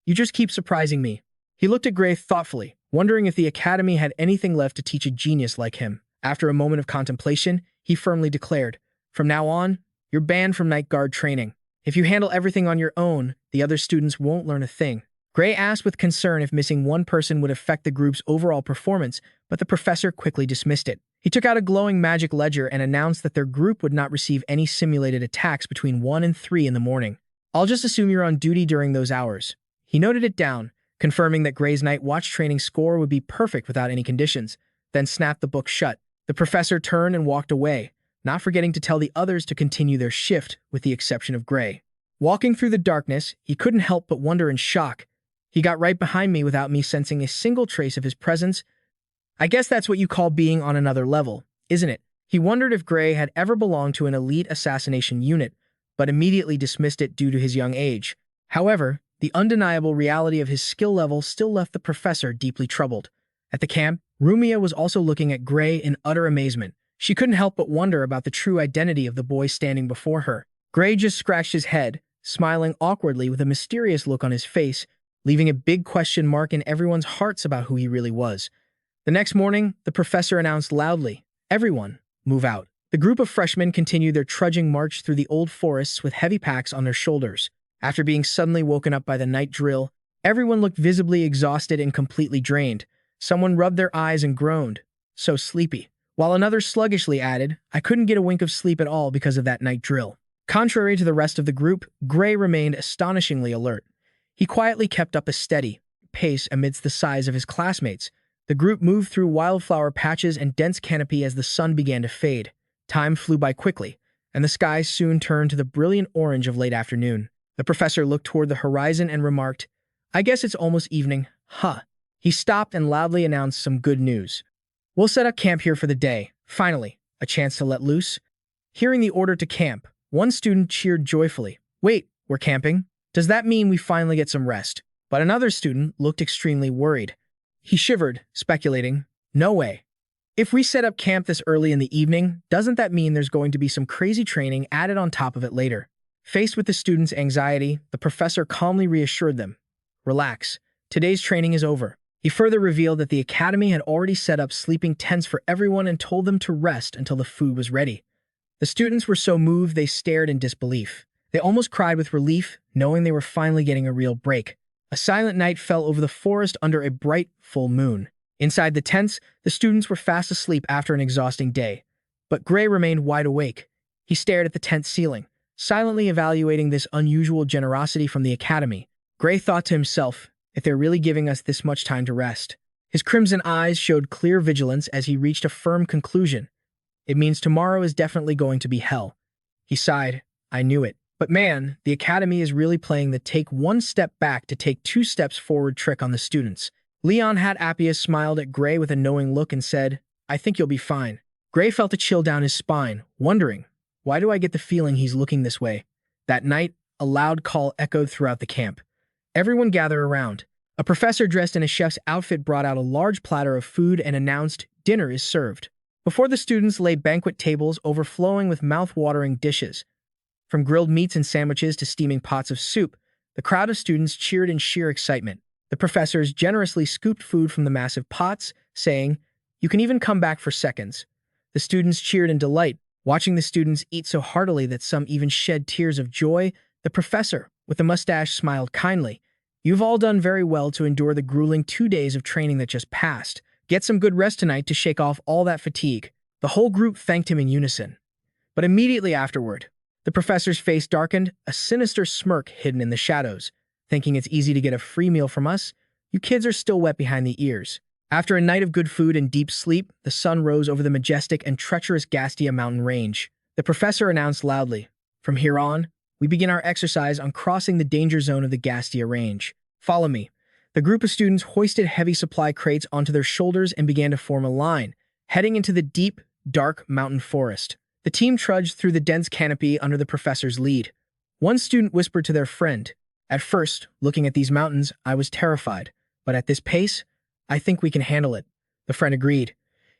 You just keep surprising me." He looked at Gray thoughtfully, wondering if the academy had anything left to teach a genius like him. After a moment of contemplation, he firmly declared, "From now on, you're banned from night guard training. If you handle everything on your own, the other students won't learn a thing." Gray asked with concern if missing one person would affect the group's overall performance, but the professor quickly dismissed it. He took out a glowing magic ledger and announced that their group would not receive any simulated attacks between 1 and 3 in the morning. "I'll just assume you're on duty during those hours." He noted it down, confirming that Gray's night watch training score would be perfect without any conditions, then snapped the book shut. The professor turned and walked away, not forgetting to tell the others to continue their shift, with the exception of Gray. Walking through the darkness, he couldn't help but wonder in shock. He got right behind me without me sensing a single trace of his presence. I guess that's what you call being on another level, isn't it? He wondered if Gray had ever belonged to an elite assassination unit, but immediately dismissed it due to his young age. However, the undeniable reality of his skill level still left the professor deeply troubled. At the camp, Rumia was also looking at Gray in utter amazement. She couldn't help but wonder about the true identity of the boy standing before her. Gray just scratched his head, smiling awkwardly with a mysterious look on his face, leaving a big question mark in everyone's hearts about who he really was. The next morning, the professor announced loudly, "Everyone, move out." The group of freshmen continued their trudging march through the old forests with heavy packs on their shoulders. After being suddenly woken up by the night drill, everyone looked visibly exhausted and completely drained. Someone rubbed their eyes and groaned, "So sleepy," while another sluggishly added, "I couldn't get a wink of sleep at all because of that night drill." Contrary to the rest of the group, Gray remained astonishingly alert. He quietly kept up a steady pace amidst the sighs of his classmates. The group moved through wildflower patches and dense canopy as the sun began to fade. Time flew by quickly, and the sky soon turned to the brilliant orange of late afternoon. The professor looked toward the horizon and remarked, "I guess it's almost evening, huh?" He stopped and loudly announced some good news. "We'll set up camp here for the day. Finally, a chance to let loose." Hearing the order to camp, one student cheered joyfully. "Wait, we're camping? Does that mean we finally get some rest?" But another student looked extremely worried. He shivered, speculating, "No way. If we set up camp this early in the evening, doesn't that mean there's going to be some crazy training added on top of it later?" Faced with the students' anxiety, the professor calmly reassured them, "Relax, today's training is over." He further revealed that the academy had already set up sleeping tents for everyone and told them to rest until the food was ready. The students were so moved they stared in disbelief. They almost cried with relief, knowing they were finally getting a real break. A silent night fell over the forest under a bright, full moon. Inside the tents, the students were fast asleep after an exhausting day. But Gray remained wide awake. He stared at the tent ceiling, silently evaluating this unusual generosity from the academy. Gray thought to himself, if they're really giving us this much time to rest. His crimson eyes showed clear vigilance as he reached a firm conclusion. It means tomorrow is definitely going to be hell. He sighed. I knew it. But man, the academy is really playing the take one step back to take two steps forward trick on the students. Leon Hat Appius smiled at Gray with a knowing look and said, I think you'll be fine. Gray felt a chill down his spine, wondering, why do I get the feeling he's looking this way? That night, a loud call echoed throughout the camp. Everyone gathered around. A professor dressed in a chef's outfit brought out a large platter of food and announced, dinner is served. Before the students lay banquet tables overflowing with mouth-watering dishes. From grilled meats and sandwiches to steaming pots of soup, the crowd of students cheered in sheer excitement. The professors generously scooped food from the massive pots, saying, you can even come back for seconds. The students cheered in delight, watching the students eat so heartily that some even shed tears of joy. The professor, with a mustache, smiled kindly. You've all done very well to endure the grueling 2 days of training that just passed. Get some good rest tonight to shake off all that fatigue. The whole group thanked him in unison. But immediately afterward, the professor's face darkened, a sinister smirk hidden in the shadows. Thinking it's easy to get a free meal from us? You kids are still wet behind the ears. After a night of good food and deep sleep, the sun rose over the majestic and treacherous Gastia mountain range. The professor announced loudly, from here on, we begin our exercise on crossing the danger zone of the Gastia range. Follow me. The group of students hoisted heavy supply crates onto their shoulders and began to form a line, heading into the deep, dark mountain forest. The team trudged through the dense canopy under the professor's lead. One student whispered to their friend, at first, looking at these mountains, I was terrified, but at this pace, I think we can handle it. The friend agreed.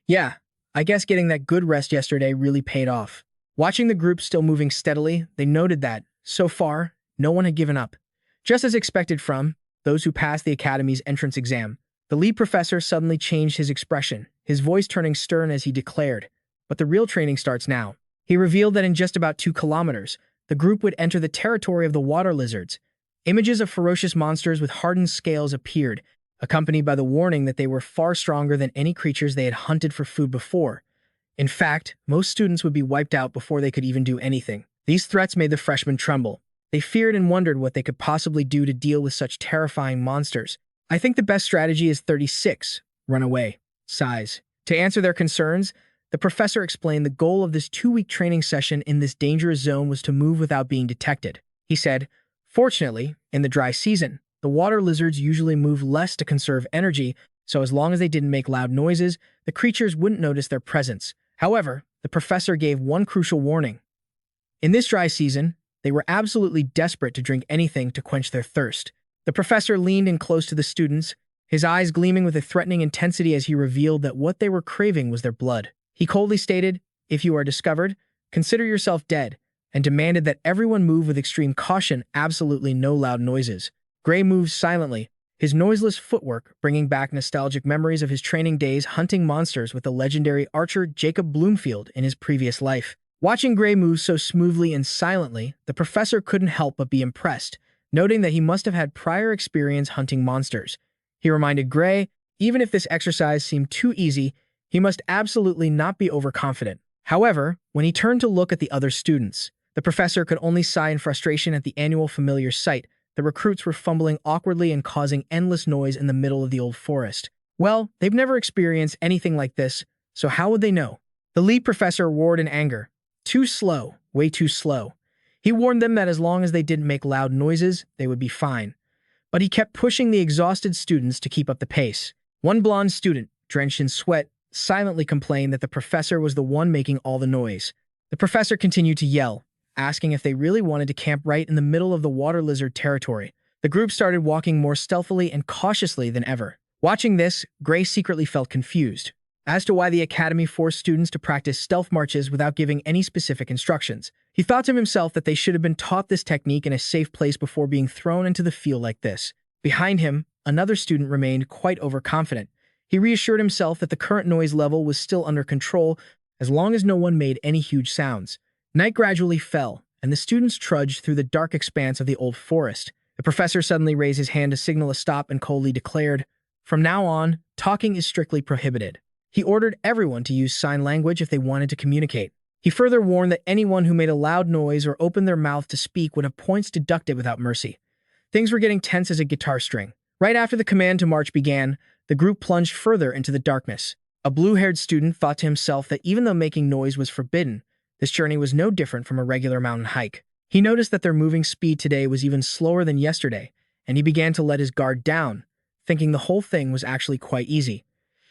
Yeah, I guess getting that good rest yesterday really paid off. Watching the group still moving steadily, they noted that, so far, no one had given up. Just as expected from those who passed the academy's entrance exam, the lead professor suddenly changed his expression, his voice turning stern as he declared, but the real training starts now. He revealed that in just about 2 kilometers, the group would enter the territory of the water lizards. Images of ferocious monsters with hardened scales appeared, accompanied by the warning that they were far stronger than any creatures they had hunted for food before. In fact, most students would be wiped out before they could even do anything. These threats made the freshmen tremble. They feared and wondered what they could possibly do to deal with such terrifying monsters. I think the best strategy is 36, run away, size. To answer their concerns, the professor explained the goal of this 2-week training session in this dangerous zone was to move without being detected. He said, fortunately, in the dry season, the water lizards usually move less to conserve energy, so as long as they didn't make loud noises, the creatures wouldn't notice their presence. However, the professor gave one crucial warning. In this dry season, they were absolutely desperate to drink anything to quench their thirst. The professor leaned in close to the students, his eyes gleaming with a threatening intensity as he revealed that what they were craving was their blood. He coldly stated, if you are discovered, consider yourself dead, and demanded that everyone move with extreme caution, absolutely no loud noises. Gray moved silently, his noiseless footwork bringing back nostalgic memories of his training days hunting monsters with the legendary archer Jacob Bloomfield in his previous life. Watching Gray move so smoothly and silently, the professor couldn't help but be impressed, noting that he must have had prior experience hunting monsters. He reminded Gray, even if this exercise seemed too easy, he must absolutely not be overconfident. However, when he turned to look at the other students, the professor could only sigh in frustration at the annual familiar sight. The recruits were fumbling awkwardly and causing endless noise in the middle of the old forest. Well, they've never experienced anything like this, so how would they know? The lead professor roared in anger. Too slow, way too slow. He warned them that as long as they didn't make loud noises, they would be fine. But he kept pushing the exhausted students to keep up the pace. One blonde student, drenched in sweat, silently complained that the professor was the one making all the noise. The professor continued to yell, asking if they really wanted to camp right in the middle of the water lizard territory. The group started walking more stealthily and cautiously than ever. Watching this, Gray secretly felt confused as to why the academy forced students to practice stealth marches without giving any specific instructions. He thought to himself that they should have been taught this technique in a safe place before being thrown into the field like this. Behind him, another student remained quite overconfident. He reassured himself that the current noise level was still under control as long as no one made any huge sounds. Night gradually fell, and the students trudged through the dark expanse of the old forest. The professor suddenly raised his hand to signal a stop and coldly declared, from now on, talking is strictly prohibited. He ordered everyone to use sign language if they wanted to communicate. He further warned that anyone who made a loud noise or opened their mouth to speak would have points deducted without mercy. Things were getting tense as a guitar string. Right after the command to march began, the group plunged further into the darkness. A blue-haired student thought to himself that even though making noise was forbidden, this journey was no different from a regular mountain hike. He noticed that their moving speed today was even slower than yesterday, and he began to let his guard down, thinking the whole thing was actually quite easy.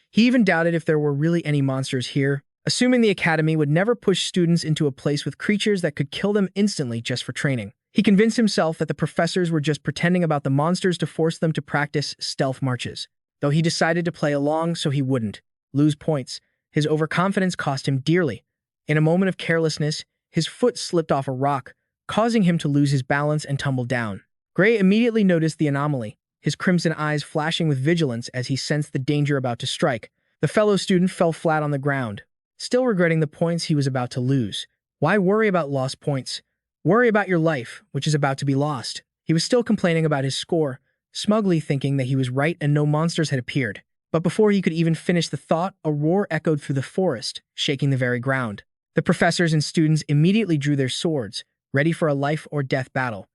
He even doubted if there were really any monsters here, assuming the academy would never push students into a place with creatures that could kill them instantly just for training. He convinced himself that the professors were just pretending about the monsters to force them to practice stealth marches, though he decided to play along so he wouldn't lose points. His overconfidence cost him dearly. In a moment of carelessness, his foot slipped off a rock, causing him to lose his balance and tumble down. Gray immediately noticed the anomaly, his crimson eyes flashing with vigilance as he sensed the danger about to strike. The fellow student fell flat on the ground, still regretting the points he was about to lose. Why worry about lost points? Worry about your life, which is about to be lost. He was still complaining about his score, smugly thinking that he was right and no monsters had appeared. But before he could even finish the thought, a roar echoed through the forest, shaking the very ground. The professors and students immediately drew their swords, ready for a life-or-death battle.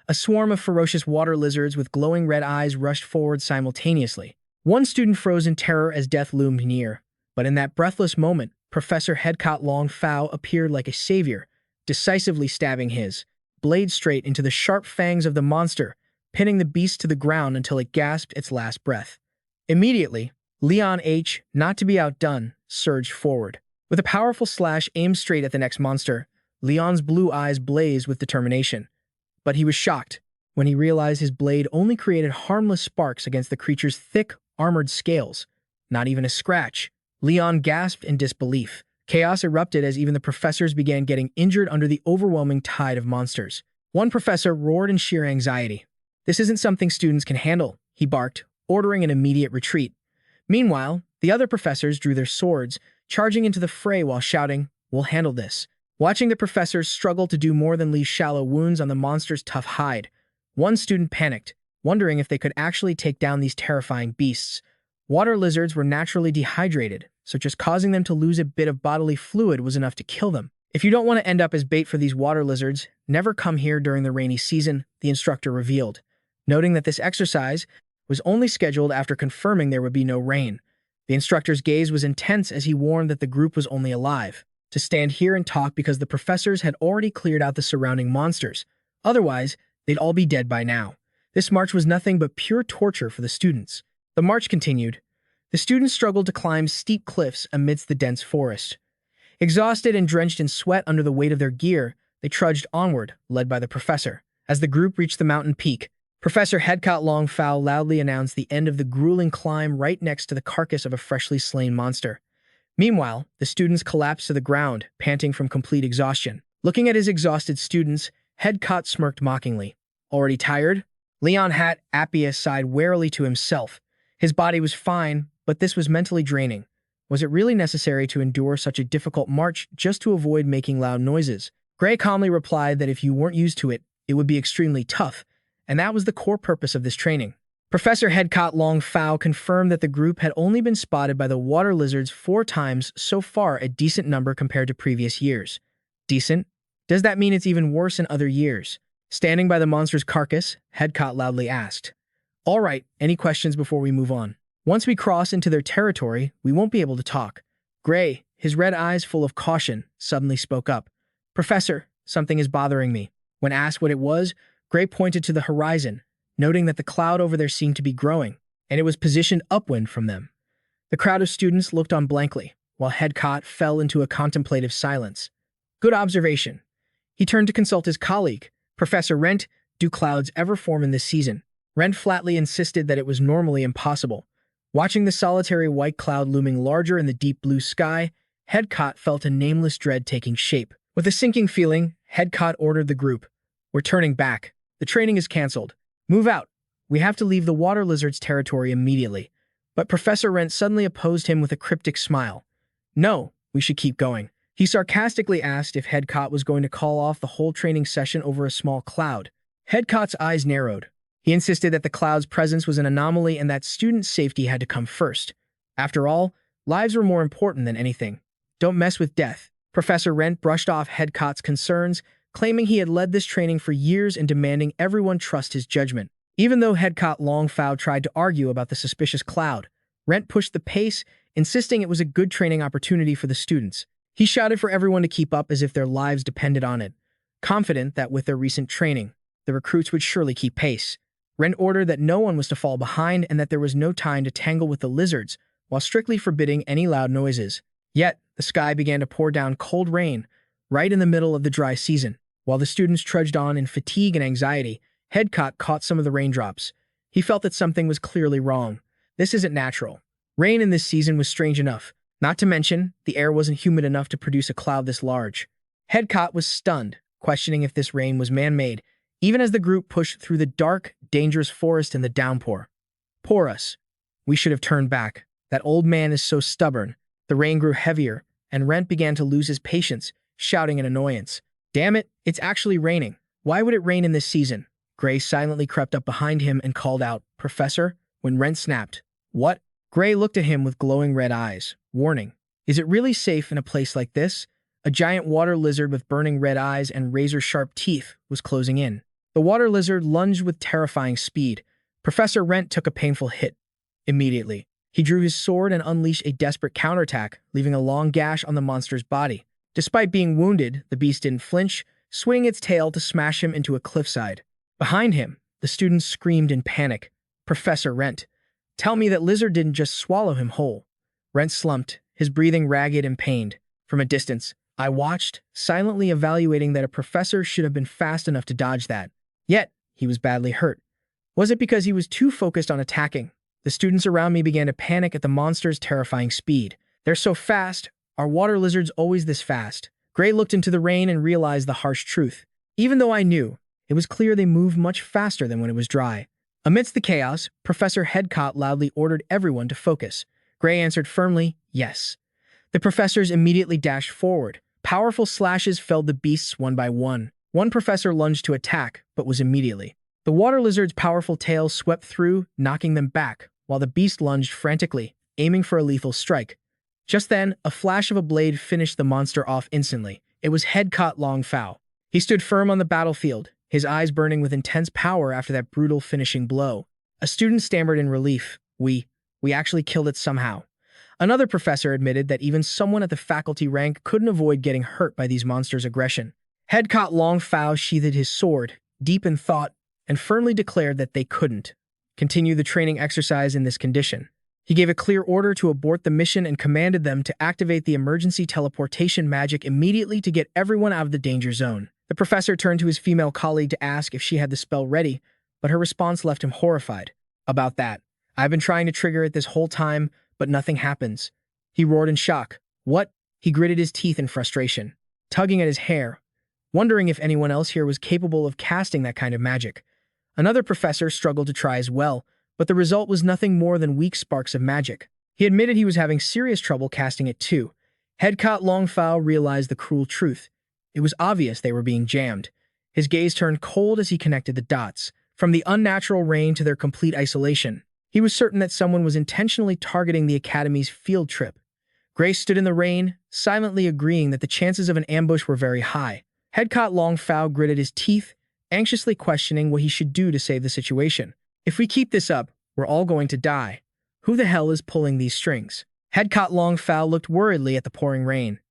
A swarm of ferocious water lizards with glowing red eyes rushed forward simultaneously. One student froze in terror as death loomed near. But in that breathless moment, Professor Headcott Long Fao appeared like a savior, decisively stabbing his blade straight into the sharp fangs of the monster, pinning the beast to the ground until it gasped its last breath. Immediately, Leon H., not to be outdone, surged forward. With a powerful slash aimed straight at the next monster, Leon's blue eyes blazed with determination. But he was shocked when he realized his blade only created harmless sparks against the creature's thick, armored scales. Not even a scratch. Leon gasped in disbelief. Chaos erupted as even the professors began getting injured under the overwhelming tide of monsters. One professor roared in sheer anxiety. "This isn't something students can handle," he barked, ordering an immediate retreat. Meanwhile, the other professors drew their swords, charging into the fray while shouting, "We'll handle this." Watching the professors struggle to do more than leave shallow wounds on the monster's tough hide, one student panicked, wondering if they could actually take down these terrifying beasts. Water lizards were naturally dehydrated, so just causing them to lose a bit of bodily fluid was enough to kill them. "If you don't want to end up as bait for these water lizards, never come here during the rainy season," the instructor revealed, noting that this exercise was only scheduled after confirming there would be no rain. The instructor's gaze was intense as he warned that the group was only alive to stand here and talk because the professors had already cleared out the surrounding monsters. Otherwise, they'd all be dead by now. This march was nothing but pure torture for the students. The march continued. The students struggled to climb steep cliffs amidst the dense forest. Exhausted and drenched in sweat under the weight of their gear, they trudged onward, led by the professor. As the group reached the mountain peak, Professor Headcott Long Fao loudly announced the end of the grueling climb right next to the carcass of a freshly slain monster. Meanwhile, the students collapsed to the ground, panting from complete exhaustion. Looking at his exhausted students, Headcott smirked mockingly. "Already tired?" Leon Hat Appia sighed warily to himself. His body was fine, but this was mentally draining. Was it really necessary to endure such a difficult march just to avoid making loud noises? Gray calmly replied that if you weren't used to it, it would be extremely tough, and that was the core purpose of this training. Professor Headcott Long Fao confirmed that the group had only been spotted by the water lizards 4 times so far, a decent number compared to previous years. Decent? Does that mean it's even worse in other years? Standing by the monster's carcass, Headcott loudly asked. "All right, any questions before we move on? Once we cross into their territory, we won't be able to talk." Gray, his red eyes full of caution, suddenly spoke up. "Professor, something is bothering me." When asked what it was, Gray pointed to the horizon, noting that the cloud over there seemed to be growing, and it was positioned upwind from them. The crowd of students looked on blankly, while Headcott fell into a contemplative silence. "Good observation." He turned to consult his colleague, Professor Rent. "Do clouds ever form in this season?" Rent flatly insisted that it was normally impossible. Watching the solitary white cloud looming larger in the deep blue sky, Headcott felt a nameless dread taking shape. With a sinking feeling, Headcott ordered the group, "We're turning back. The training is cancelled. Move out. We have to leave the water lizard's territory immediately." But Professor Rent suddenly opposed him with a cryptic smile. "No, we should keep going." He sarcastically asked if Headcott was going to call off the whole training session over a small cloud. Headcott's eyes narrowed. He insisted that the cloud's presence was an anomaly and that student safety had to come first. After all, lives were more important than anything. "Don't mess with death." Professor Rent brushed off Headcott's concerns, claiming he had led this training for years and demanding everyone trust his judgment. Even though Headcott Long Fao tried to argue about the suspicious cloud, Rent pushed the pace, insisting it was a good training opportunity for the students. He shouted for everyone to keep up as if their lives depended on it. Confident that with their recent training, the recruits would surely keep pace. Rent ordered that no one was to fall behind and that there was no time to tangle with the lizards, while strictly forbidding any loud noises. Yet, the sky began to pour down cold rain, right in the middle of the dry season. While the students trudged on in fatigue and anxiety, Headcott caught some of the raindrops. He felt that something was clearly wrong. This isn't natural. Rain in this season was strange enough. Not to mention, the air wasn't humid enough to produce a cloud this large. Headcott was stunned, questioning if this rain was man-made, even as the group pushed through the dark, dangerous forest in the downpour. Poor us. We should have turned back. That old man is so stubborn. The rain grew heavier, and Rent began to lose his patience, shouting in annoyance. Damn it, it's actually raining. Why would it rain in this season? Gray silently crept up behind him and called out, Professor, when Rent snapped. What? Gray looked at him with glowing red eyes, warning. Is it really safe in a place like this? A giant water lizard with burning red eyes and razor-sharp teeth was closing in. The water lizard lunged with terrifying speed. Professor Rent took a painful hit. Immediately, he drew his sword and unleashed a desperate counterattack, leaving a long gash on the monster's body. Despite being wounded, the beast didn't flinch, swinging its tail to smash him into a cliffside. Behind him, the students screamed in panic. Professor Rent, tell me that lizard didn't just swallow him whole. Rent slumped, his breathing ragged and pained. From a distance, I watched, silently evaluating that a professor should have been fast enough to dodge that. Yet, he was badly hurt. Was it because he was too focused on attacking? The students around me began to panic at the monster's terrifying speed. They're so fast. Are water lizards always this fast? Gray looked into the rain and realized the harsh truth. Even though I knew, it was clear they moved much faster than when it was dry. Amidst the chaos, Professor Headcott loudly ordered everyone to focus. Gray answered firmly, yes. The professors immediately dashed forward. Powerful slashes felled the beasts one by one. One professor lunged to attack, but was immediately. The water lizard's powerful tail swept through, knocking them back, while the beast lunged frantically, aiming for a lethal strike. Just then, a flash of a blade finished the monster off instantly. It was Headcott Longfow. He stood firm on the battlefield, his eyes burning with intense power after that brutal finishing blow. A student stammered in relief, We actually killed it somehow. Another professor admitted that even someone at the faculty rank couldn't avoid getting hurt by these monsters' aggression. Headcott Longfow sheathed his sword, deep in thought, and firmly declared that they couldn't continue the training exercise in this condition. He gave a clear order to abort the mission and commanded them to activate the emergency teleportation magic immediately to get everyone out of the danger zone. The professor turned to his female colleague to ask if she had the spell ready, but her response left him horrified. About that, I've been trying to trigger it this whole time, but nothing happens. He roared in shock. What? He gritted his teeth in frustration, tugging at his hair, wondering if anyone else here was capable of casting that kind of magic. Another professor struggled to try as well, but the result was nothing more than weak sparks of magic. He admitted he was having serious trouble casting it too. Headcott Longfow realized the cruel truth. It was obvious they were being jammed. His gaze turned cold as he connected the dots. From the unnatural rain to their complete isolation, he was certain that someone was intentionally targeting the Academy's field trip. Gray stood in the rain, silently agreeing that the chances of an ambush were very high. Headcott Longfow gritted his teeth, anxiously questioning what he should do to save the situation. If we keep this up, we're all going to die. Who the hell is pulling these strings? Headcott Longfow looked worriedly at the pouring rain.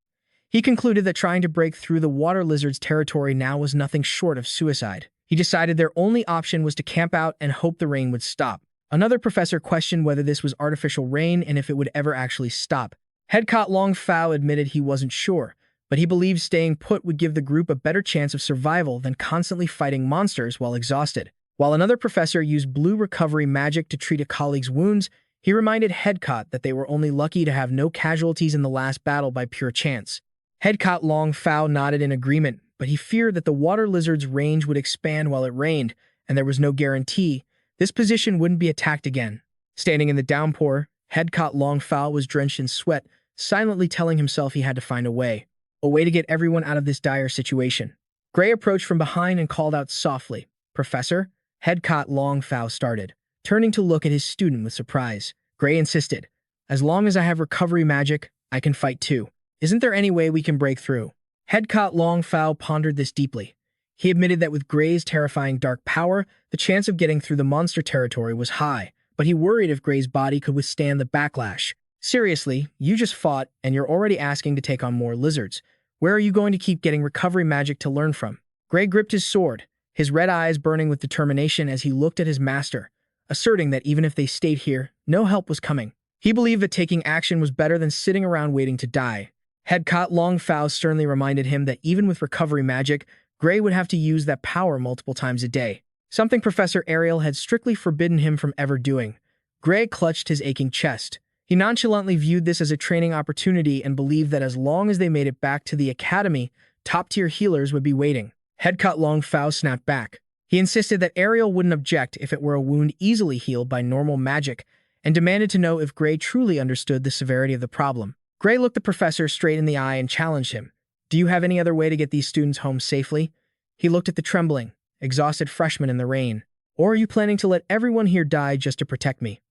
He concluded that trying to break through the water lizard's territory now was nothing short of suicide. He decided their only option was to camp out and hope the rain would stop. Another professor questioned whether this was artificial rain and if it would ever actually stop. Headcott Longfow admitted he wasn't sure, but he believed staying put would give the group a better chance of survival than constantly fighting monsters while exhausted. While another professor used blue recovery magic to treat a colleague's wounds, he reminded Headcott that they were only lucky to have no casualties in the last battle by pure chance. Headcott Longfow nodded in agreement, but he feared that the water lizard's range would expand while it rained, and there was no guarantee this position wouldn't be attacked again. Standing in the downpour, Headcott Longfow was drenched in sweat, silently telling himself he had to find a way to get everyone out of this dire situation. Gray approached from behind and called out softly, Professor? Headcott Longfow started, turning to look at his student with surprise. Gray insisted, as long as I have recovery magic, I can fight too. Isn't there any way we can break through? Headcott Longfow pondered this deeply. He admitted that with Gray's terrifying dark power, the chance of getting through the monster territory was high, but he worried if Gray's body could withstand the backlash. Seriously, you just fought, and you're already asking to take on more lizards. Where are you going to keep getting recovery magic to learn from? Gray gripped his sword, his red eyes burning with determination as he looked at his master, asserting that even if they stayed here, no help was coming. He believed that taking action was better than sitting around waiting to die. Headcott Longfao sternly reminded him that even with recovery magic, Gray would have to use that power multiple times a day, something Professor Ariel had strictly forbidden him from ever doing. Gray clutched his aching chest. He nonchalantly viewed this as a training opportunity and believed that as long as they made it back to the academy, top-tier healers would be waiting. Headcott Longfao snapped back. He insisted that Ariel wouldn't object if it were a wound easily healed by normal magic, and demanded to know if Gray truly understood the severity of the problem. Gray looked the professor straight in the eye and challenged him. "Do you have any other way to get these students home safely?" He looked at the trembling, exhausted freshman in the rain. "Or are you planning to let everyone here die just to protect me?"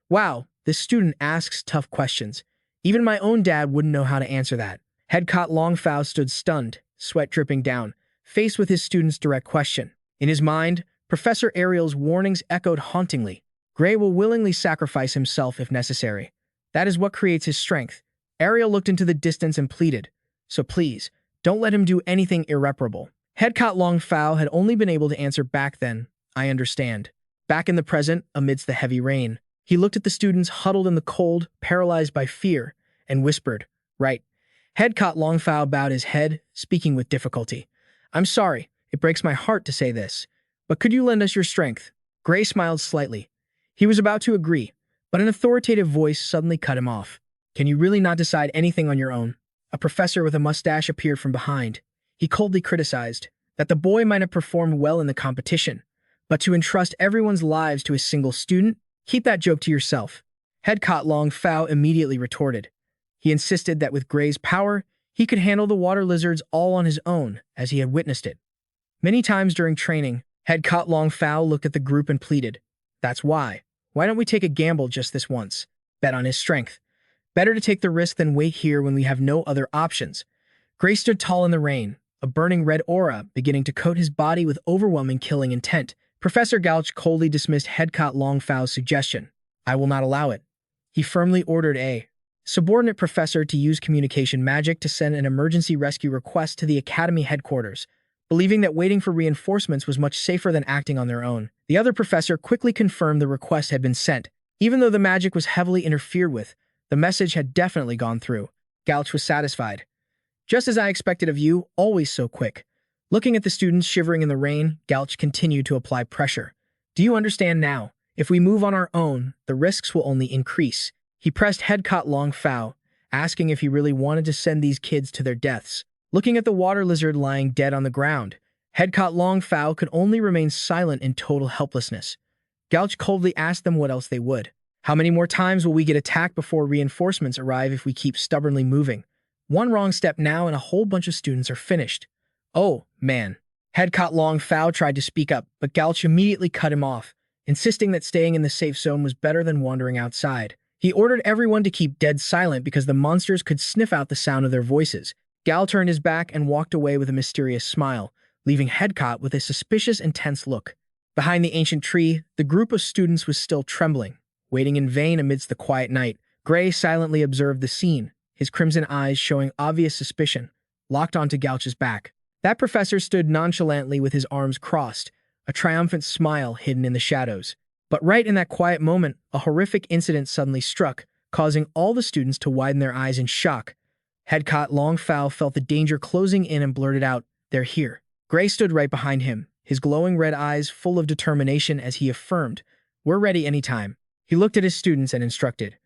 Wow, this student asks tough questions. Even my own dad wouldn't know how to answer that. Headcott Longfao stood stunned, sweat dripping down, faced with his student's direct question. In his mind, Professor Ariel's warnings echoed hauntingly. Gray will willingly sacrifice himself if necessary. That is what creates his strength. Ariel looked into the distance and pleaded, "So please, don't let him do anything irreparable." Headcott Longfao had only been able to answer back then, "I understand." Back in the present, amidst the heavy rain, he looked at the students huddled in the cold, paralyzed by fear, and whispered, "Right." Headcott Longfao bowed his head, speaking with difficulty. "I'm sorry, it breaks my heart to say this, but could you lend us your strength?" Gray smiled slightly. He was about to agree, but an authoritative voice suddenly cut him off. "Can you really not decide anything on your own?" A professor with a mustache appeared from behind. He coldly criticized that the boy might have performed well in the competition, but to entrust everyone's lives to a single student? Keep that joke to yourself. Headcott Longfao immediately retorted. He insisted that with Gray's power, he could handle the water lizards all on his own, as he had witnessed it. Many times during training, Headcott Longfao looked at the group and pleaded, "That's why. Why don't we take a gamble just this once? Bet on his strength. Better to take the risk than wait here when we have no other options." Gray stood tall in the rain, a burning red aura beginning to coat his body with overwhelming killing intent. Professor Gouch coldly dismissed Headcott Longfao's suggestion. "I will not allow it." He firmly ordered a subordinate professor to use communication magic to send an emergency rescue request to the academy headquarters, believing that waiting for reinforcements was much safer than acting on their own. The other professor quickly confirmed the request had been sent. Even though the magic was heavily interfered with, the message had definitely gone through. Gouch was satisfied. "Just as I expected of you, always so quick." Looking at the students shivering in the rain, Gouch continued to apply pressure. "Do you understand now? If we move on our own, the risks will only increase." He pressed Headcott Longfao, asking if he really wanted to send these kids to their deaths. Looking at the water lizard lying dead on the ground, Headcott Longfao could only remain silent in total helplessness. Gouch coldly asked them what else they would. "How many more times will we get attacked before reinforcements arrive if we keep stubbornly moving? One wrong step now and a whole bunch of students are finished." "Oh, man." Headcott Longfao tried to speak up, but Gouch immediately cut him off, insisting that staying in the safe zone was better than wandering outside. He ordered everyone to keep dead silent because the monsters could sniff out the sound of their voices. Gal turned his back and walked away with a mysterious smile, leaving Headcott with a suspicious and tense look. Behind the ancient tree, the group of students was still trembling, waiting in vain amidst the quiet night. Gray silently observed the scene, his crimson eyes showing obvious suspicion, locked onto Gouch's back. That professor stood nonchalantly with his arms crossed, a triumphant smile hidden in the shadows. But right in that quiet moment, a horrific incident suddenly struck, causing all the students to widen their eyes in shock. Headcott Longfao felt the danger closing in and blurted out, "They're here." Gray stood right behind him, his glowing red eyes full of determination as he affirmed, "We're ready anytime." He looked at his students and instructed,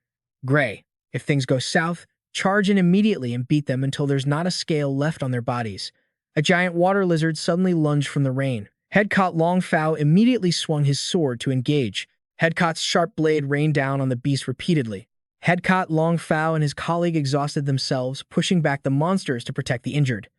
"Gray, if things go south, charge in immediately and beat them until there's not a scale left on their bodies." A giant water lizard suddenly lunged from the rain. Headcott Longfao immediately swung his sword to engage. Headcott's sharp blade rained down on the beast repeatedly. Headcott Longfao and his colleague exhausted themselves, pushing back the monsters to protect the injured.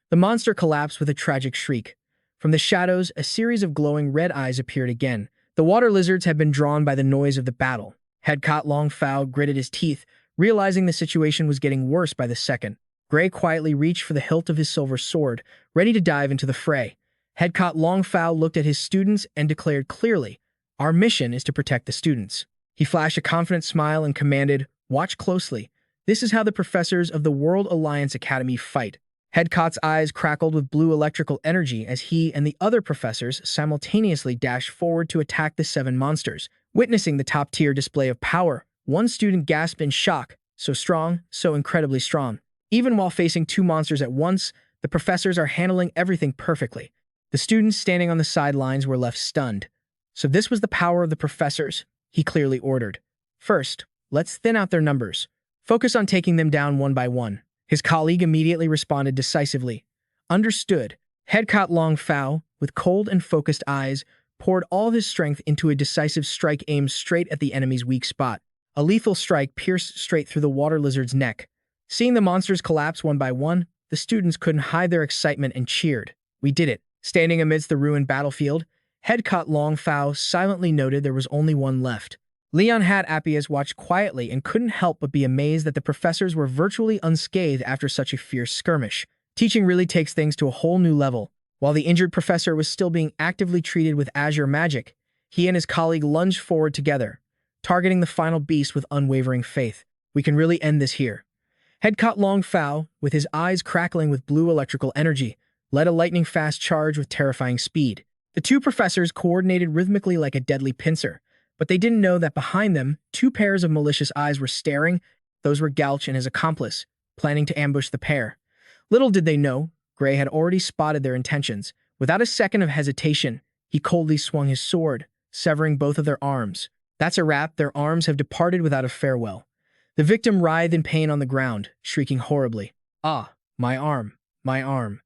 The monster collapsed with a tragic shriek. From the shadows, a series of glowing red eyes appeared again. The water lizards had been drawn by the noise of the battle. Headcott Longfao gritted his teeth, realizing the situation was getting worse by the second. Gray quietly reached for the hilt of his silver sword, ready to dive into the fray. Headcott Longfao looked at his students and declared clearly, "Our mission is to protect the students." He flashed a confident smile and commanded, "Watch closely. This is how the professors of the World Alliance Academy fight." Headcott's eyes crackled with blue electrical energy as he and the other professors simultaneously dashed forward to attack the 7 monsters. Witnessing the top-tier display of power, one student gasped in shock. So strong, so incredibly strong. Even while facing 2 monsters at once, the professors are handling everything perfectly. The students standing on the sidelines were left stunned. So this was the power of the professors, he clearly ordered. First, let's thin out their numbers. Focus on taking them down one by one. His colleague immediately responded decisively. Understood. Headcott Long Fao, with cold and focused eyes, poured all his strength into a decisive strike aimed straight at the enemy's weak spot. A lethal strike pierced straight through the water lizard's neck. Seeing the monsters collapse one by one, the students couldn't hide their excitement and cheered. We did it. Standing amidst the ruined battlefield, Headcott Long Fao silently noted there was only one left. Leon Hat Appius watched quietly and couldn't help but be amazed that the professors were virtually unscathed after such a fierce skirmish. Teaching really takes things to a whole new level. While the injured professor was still being actively treated with azure magic, he and his colleague lunged forward together, targeting the final beast with unwavering faith. We can really end this here. Headcott Long Fao, with his eyes crackling with blue electrical energy, led a lightning-fast charge with terrifying speed. The 2 professors coordinated rhythmically like a deadly pincer, but they didn't know that behind them, 2 pairs of malicious eyes were staring. Those were Gouch and his accomplice, planning to ambush the pair. Little did they know, Gray had already spotted their intentions. Without a second of hesitation, he coldly swung his sword, severing both of their arms. That's a wrap, their arms have departed without a farewell. The victim writhed in pain on the ground, shrieking horribly. Ah, my arm, my arm.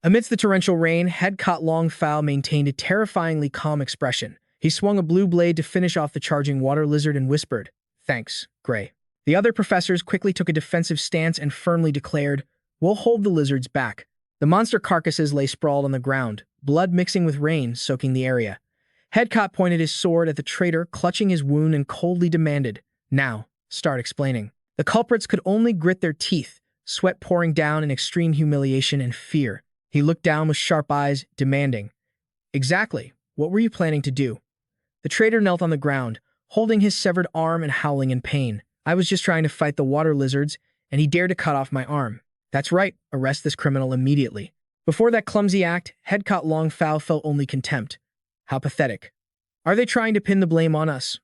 Amidst the torrential rain, Headcott Long Fao maintained a terrifyingly calm expression. He swung a blue blade to finish off the charging water lizard and whispered, "Thanks, Gray." The other professors quickly took a defensive stance and firmly declared, "We'll hold the lizards back." The monster carcasses lay sprawled on the ground, blood mixing with rain soaking the area. Headcott pointed his sword at the traitor, clutching his wound and coldly demanded, "Now, start explaining." The culprits could only grit their teeth, sweat pouring down in extreme humiliation and fear. He looked down with sharp eyes, demanding, "Exactly, what were you planning to do?" The traitor knelt on the ground, holding his severed arm and howling in pain. "I was just trying to fight the water lizards, and he dared to cut off my arm." "That's right, arrest this criminal immediately." Before that clumsy act, Headcott Long Fao felt only contempt. How pathetic. Are they trying to pin the blame on us?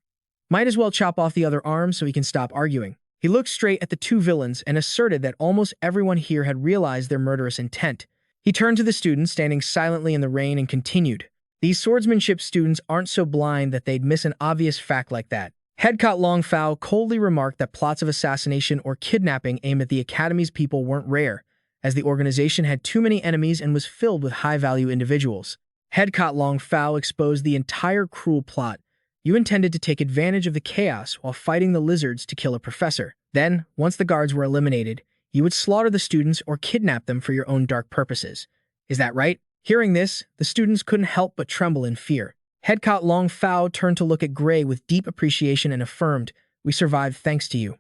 Might as well chop off the other arm so he can stop arguing. He looked straight at the 2 villains and asserted that almost everyone here had realized their murderous intent. He turned to the students standing silently in the rain and continued, "These swordsmanship students aren't so blind that they'd miss an obvious fact like that." Headcott Long Fao coldly remarked that plots of assassination or kidnapping aimed at the Academy's people weren't rare, as the organization had too many enemies and was filled with high-value individuals. Headcott Long Fao exposed the entire cruel plot. You intended to take advantage of the chaos while fighting the lizards to kill a professor. Then, once the guards were eliminated, you would slaughter the students or kidnap them for your own dark purposes. Is that right? Hearing this, the students couldn't help but tremble in fear. Headcott Long Fao turned to look at Gray with deep appreciation and affirmed, "We survived thanks to you."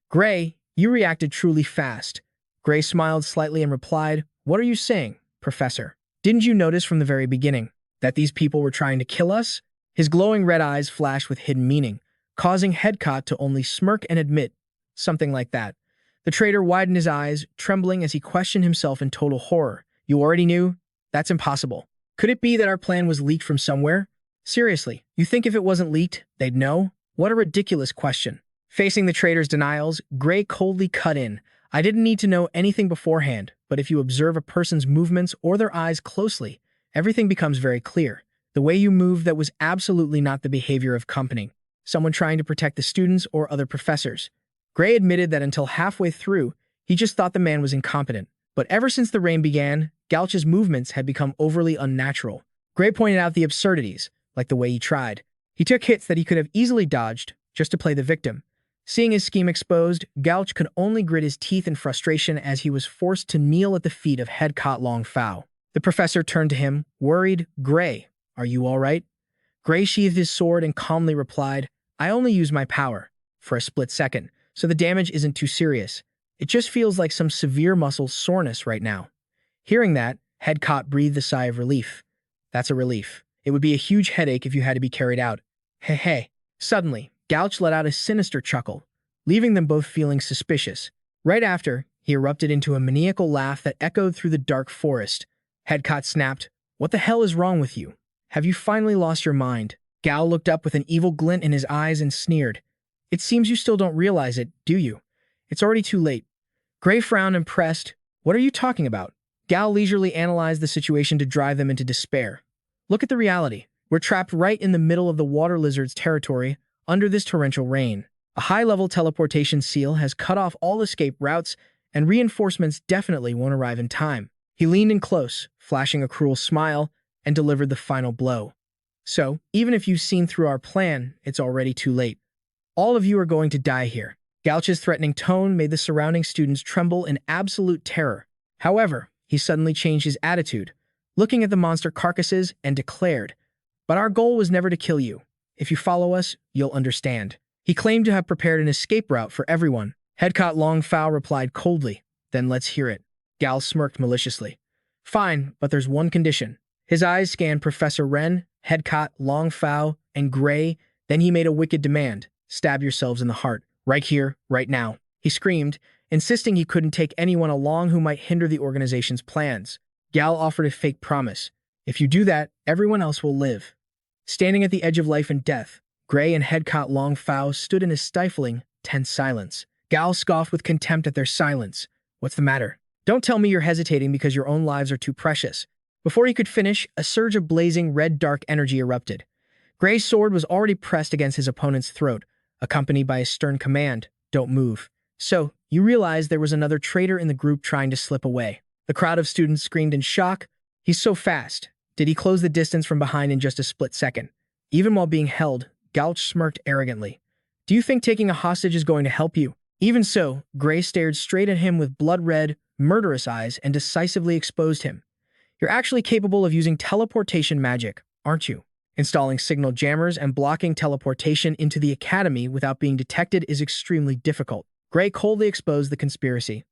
"Gray, you reacted truly fast." Gray smiled slightly and replied, "What are you saying, Professor? Didn't you notice from the very beginning that these people were trying to kill us?" His glowing red eyes flashed with hidden meaning, causing Headcott to only smirk and admit, "Something like that." The traitor widened his eyes, trembling as he questioned himself in total horror. "You already knew? That's impossible. Could it be that our plan was leaked from somewhere? Seriously, you think if it wasn't leaked, they'd know? What a ridiculous question." Facing the traitor's denials, Gray coldly cut in. "I didn't need to know anything beforehand, but if you observe a person's movements or their eyes closely, everything becomes very clear. The way you moved, that was absolutely not the behavior of company. Someone trying to protect the students or other professors." Gray admitted that until halfway through, he just thought the man was incompetent. But ever since the rain began, Gouch's movements had become overly unnatural. Gray pointed out the absurdities, like the way he tried. He took hits that he could have easily dodged, just to play the victim. Seeing his scheme exposed, Gouch could only grit his teeth in frustration as he was forced to kneel at the feet of Headcott Long Fao. The professor turned to him, worried, "Gray, are you all right?" Gray sheathed his sword and calmly replied, "I only use my power for a split second, so the damage isn't too serious. It just feels like some severe muscle soreness right now." Hearing that, Headcott breathed a sigh of relief. "That's a relief. It would be a huge headache if you had to be carried out. Heh. Suddenly, Gouch let out a sinister chuckle, leaving them both feeling suspicious. Right after, He erupted into a maniacal laugh that echoed through the dark forest. Headcott snapped, "What the hell is wrong with you? Have you finally lost your mind?" Gal looked up with an evil glint in his eyes and sneered. "It seems you still don't realize it, do you? It's already too late." Gray frowned impressed. "What are you talking about?" Gal leisurely analyzed the situation to drive them into despair. "Look at the reality. We're trapped right in the middle of the water lizard's territory, under this torrential rain. A high-level teleportation seal has cut off all escape routes, and reinforcements definitely won't arrive in time." He leaned in close, flashing a cruel smile, and delivered the final blow. "So, even if you've seen through our plan, it's already too late. All of you are going to die here." Gouch's threatening tone made the surrounding students tremble in absolute terror. However, he suddenly changed his attitude, looking at the monster carcasses, and declared, "But our goal was never to kill you. If you follow us, you'll understand." He claimed to have prepared an escape route for everyone. Headcott Longfow replied coldly, "Then let's hear it." Gal smirked maliciously. "Fine, but there's one condition." His eyes scanned Professor Wren, Headcott, Longfow, and Gray. Then he made a wicked demand. "Stab yourselves in the heart. Right here, right now." He screamed, insisting he couldn't take anyone along who might hinder the organization's plans. Gal offered a fake promise. "If you do that, everyone else will live." Standing at the edge of life and death, Gray and Headcott Longfow stood in a stifling, tense silence. Gal scoffed with contempt at their silence. "What's the matter? Don't tell me you're hesitating because your own lives are too precious." Before he could finish, a surge of blazing red dark energy erupted. Gray's sword was already pressed against his opponent's throat, accompanied by a stern command, "Don't move." "So, you realize there was another traitor in the group trying to slip away." The crowd of students screamed in shock. "He's so fast. Did he close the distance from behind in just a split second?" Even while being held, Gouch smirked arrogantly. "Do you think taking a hostage is going to help you?" Even so, Gray stared straight at him with blood-red, murderous eyes and decisively exposed him. "You're actually capable of using teleportation magic, aren't you? Installing signal jammers and blocking teleportation into the academy without being detected is extremely difficult." Gray coldly exposed the conspiracy.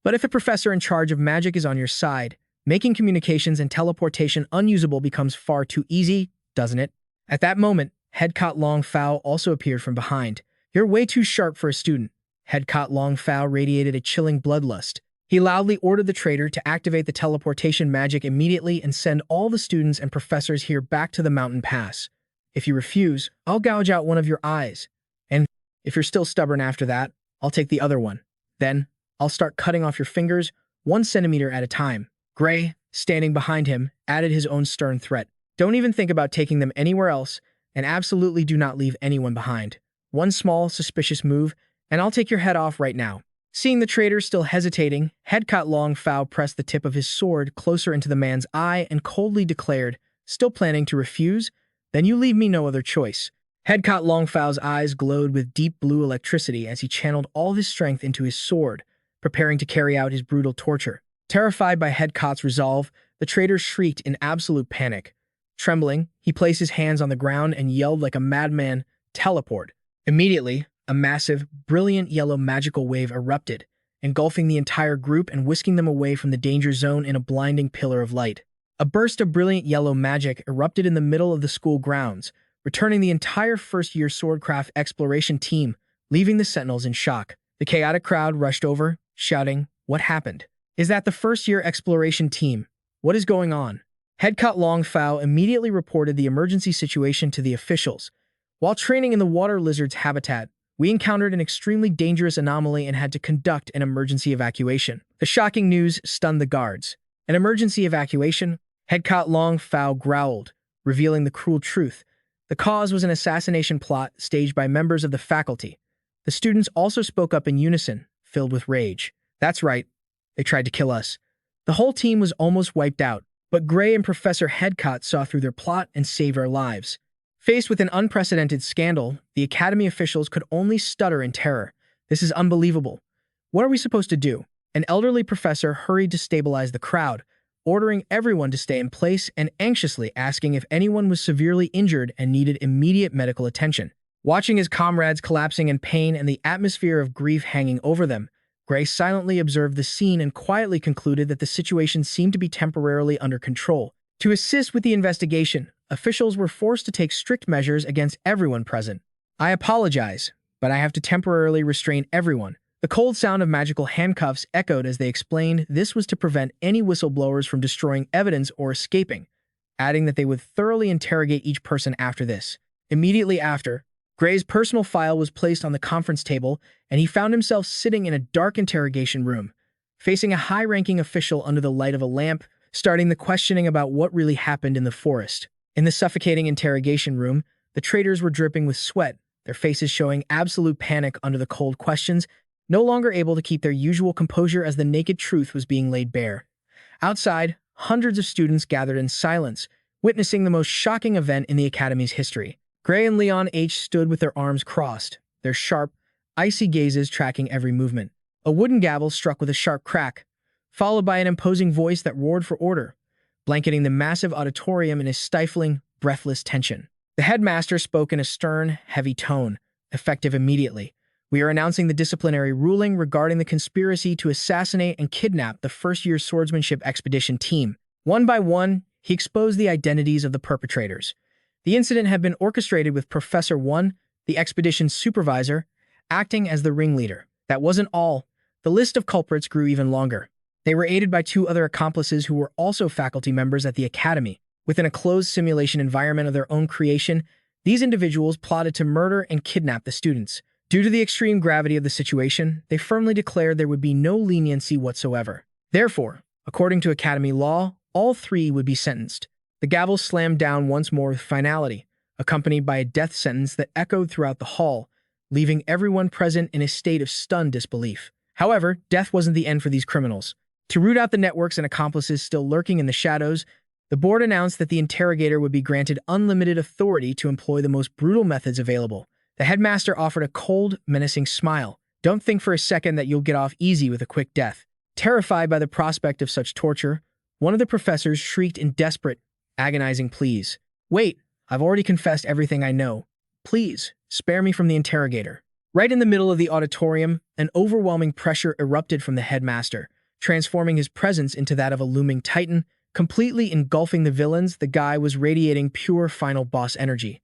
"But if the professor in charge of magic is on your side, making communications and teleportation unusable becomes far too easy, doesn't it?" At that moment, Headcott Longfow also appeared from behind. "You're way too sharp for a student." Headcott Longfow radiated a chilling bloodlust. He loudly ordered the traitor to activate the teleportation magic immediately and send all the students and professors here back to the mountain pass. "If you refuse, I'll gouge out one of your eyes. And if you're still stubborn after that, I'll take the other one. Then, I'll start cutting off your fingers 1 centimeter at a time." Gray, standing behind him, added his own stern threat. "Don't even think about taking them anywhere else, and absolutely do not leave anyone behind. One small, suspicious move, and I'll take your head off right now." Seeing the traitor still hesitating, Headcott Longfow pressed the tip of his sword closer into the man's eye and coldly declared, "Still planning to refuse? Then you leave me no other choice." Headcott Longfow's eyes glowed with deep blue electricity as he channeled all his strength into his sword, preparing to carry out his brutal torture. Terrified by Headcott's resolve, the traitor shrieked in absolute panic. Trembling, he placed his hands on the ground and yelled like a madman, "Teleport." Immediately, a massive, brilliant yellow magical wave erupted, engulfing the entire group and whisking them away from the danger zone in a blinding pillar of light. A burst of brilliant yellow magic erupted in the middle of the school grounds, returning the entire first-year Swordcraft exploration team, leaving the Sentinels in shock. The chaotic crowd rushed over, shouting, "What happened? Is that the first-year exploration team? What is going on?" Headcott Longfow immediately reported the emergency situation to the officials. "While training in the water lizard's habitat, we encountered an extremely dangerous anomaly and had to conduct an emergency evacuation." The shocking news stunned the guards. "An emergency evacuation?" Headcott Longfow growled, revealing the cruel truth. The cause was an assassination plot staged by members of the faculty. The students also spoke up in unison, filled with rage. "That's right. They tried to kill us." The whole team was almost wiped out, but Gray and Professor Headcott saw through their plot and saved our lives. Faced with an unprecedented scandal, the Academy officials could only stutter in terror. "This is unbelievable. What are we supposed to do?" An elderly professor hurried to stabilize the crowd, ordering everyone to stay in place and anxiously asking if anyone was severely injured and needed immediate medical attention. Watching his comrades collapsing in pain and the atmosphere of grief hanging over them, Gray silently observed the scene and quietly concluded that the situation seemed to be temporarily under control. To assist with the investigation, officials were forced to take strict measures against everyone present. "I apologize, but I have to temporarily restrain everyone," The cold sound of magical handcuffs echoed as they explained this was to prevent any whistleblowers from destroying evidence or escaping, adding that they would thoroughly interrogate each person after this. Immediately after, Gray's personal file was placed on the conference table, and he found himself sitting in a dark interrogation room, facing a high-ranking official under the light of a lamp, starting the questioning about what really happened in the forest. In the suffocating interrogation room, the traitors were dripping with sweat, their faces showing absolute panic under the cold questions, no longer able to keep their usual composure as the naked truth was being laid bare. Outside, hundreds of students gathered in silence, witnessing the most shocking event in the Academy's history. Gray and Leon H. stood with their arms crossed, their sharp, icy gazes tracking every movement. A wooden gavel struck with a sharp crack, followed by an imposing voice that roared for order, blanketing the massive auditorium in a stifling, breathless tension. The headmaster spoke in a stern, heavy tone, effective immediately. We are announcing the disciplinary ruling regarding the conspiracy to assassinate and kidnap the first-year swordsmanship expedition team. One by one, he exposed the identities of the perpetrators. The incident had been orchestrated with Professor 1, the expedition's supervisor, acting as the ringleader. That wasn't all. The list of culprits grew even longer. They were aided by 2 other accomplices who were also faculty members at the Academy. Within a closed simulation environment of their own creation, these individuals plotted to murder and kidnap the students. Due to the extreme gravity of the situation, they firmly declared there would be no leniency whatsoever. Therefore, according to Academy law, all 3 would be sentenced. The gavel slammed down once more with finality, accompanied by a death sentence that echoed throughout the hall, leaving everyone present in a state of stunned disbelief. However, death wasn't the end for these criminals. To root out the networks and accomplices still lurking in the shadows, the board announced that the interrogator would be granted unlimited authority to employ the most brutal methods available. The headmaster offered a cold, menacing smile. Don't think for a second that you'll get off easy with a quick death. Terrified by the prospect of such torture, one of the professors shrieked in desperate, agonizing pleas. Wait, I've already confessed everything I know. Please, spare me from the interrogator. Right in the middle of the auditorium, an overwhelming pressure erupted from the headmaster, transforming his presence into that of a looming titan, completely engulfing the villains. The guy was radiating pure final boss energy.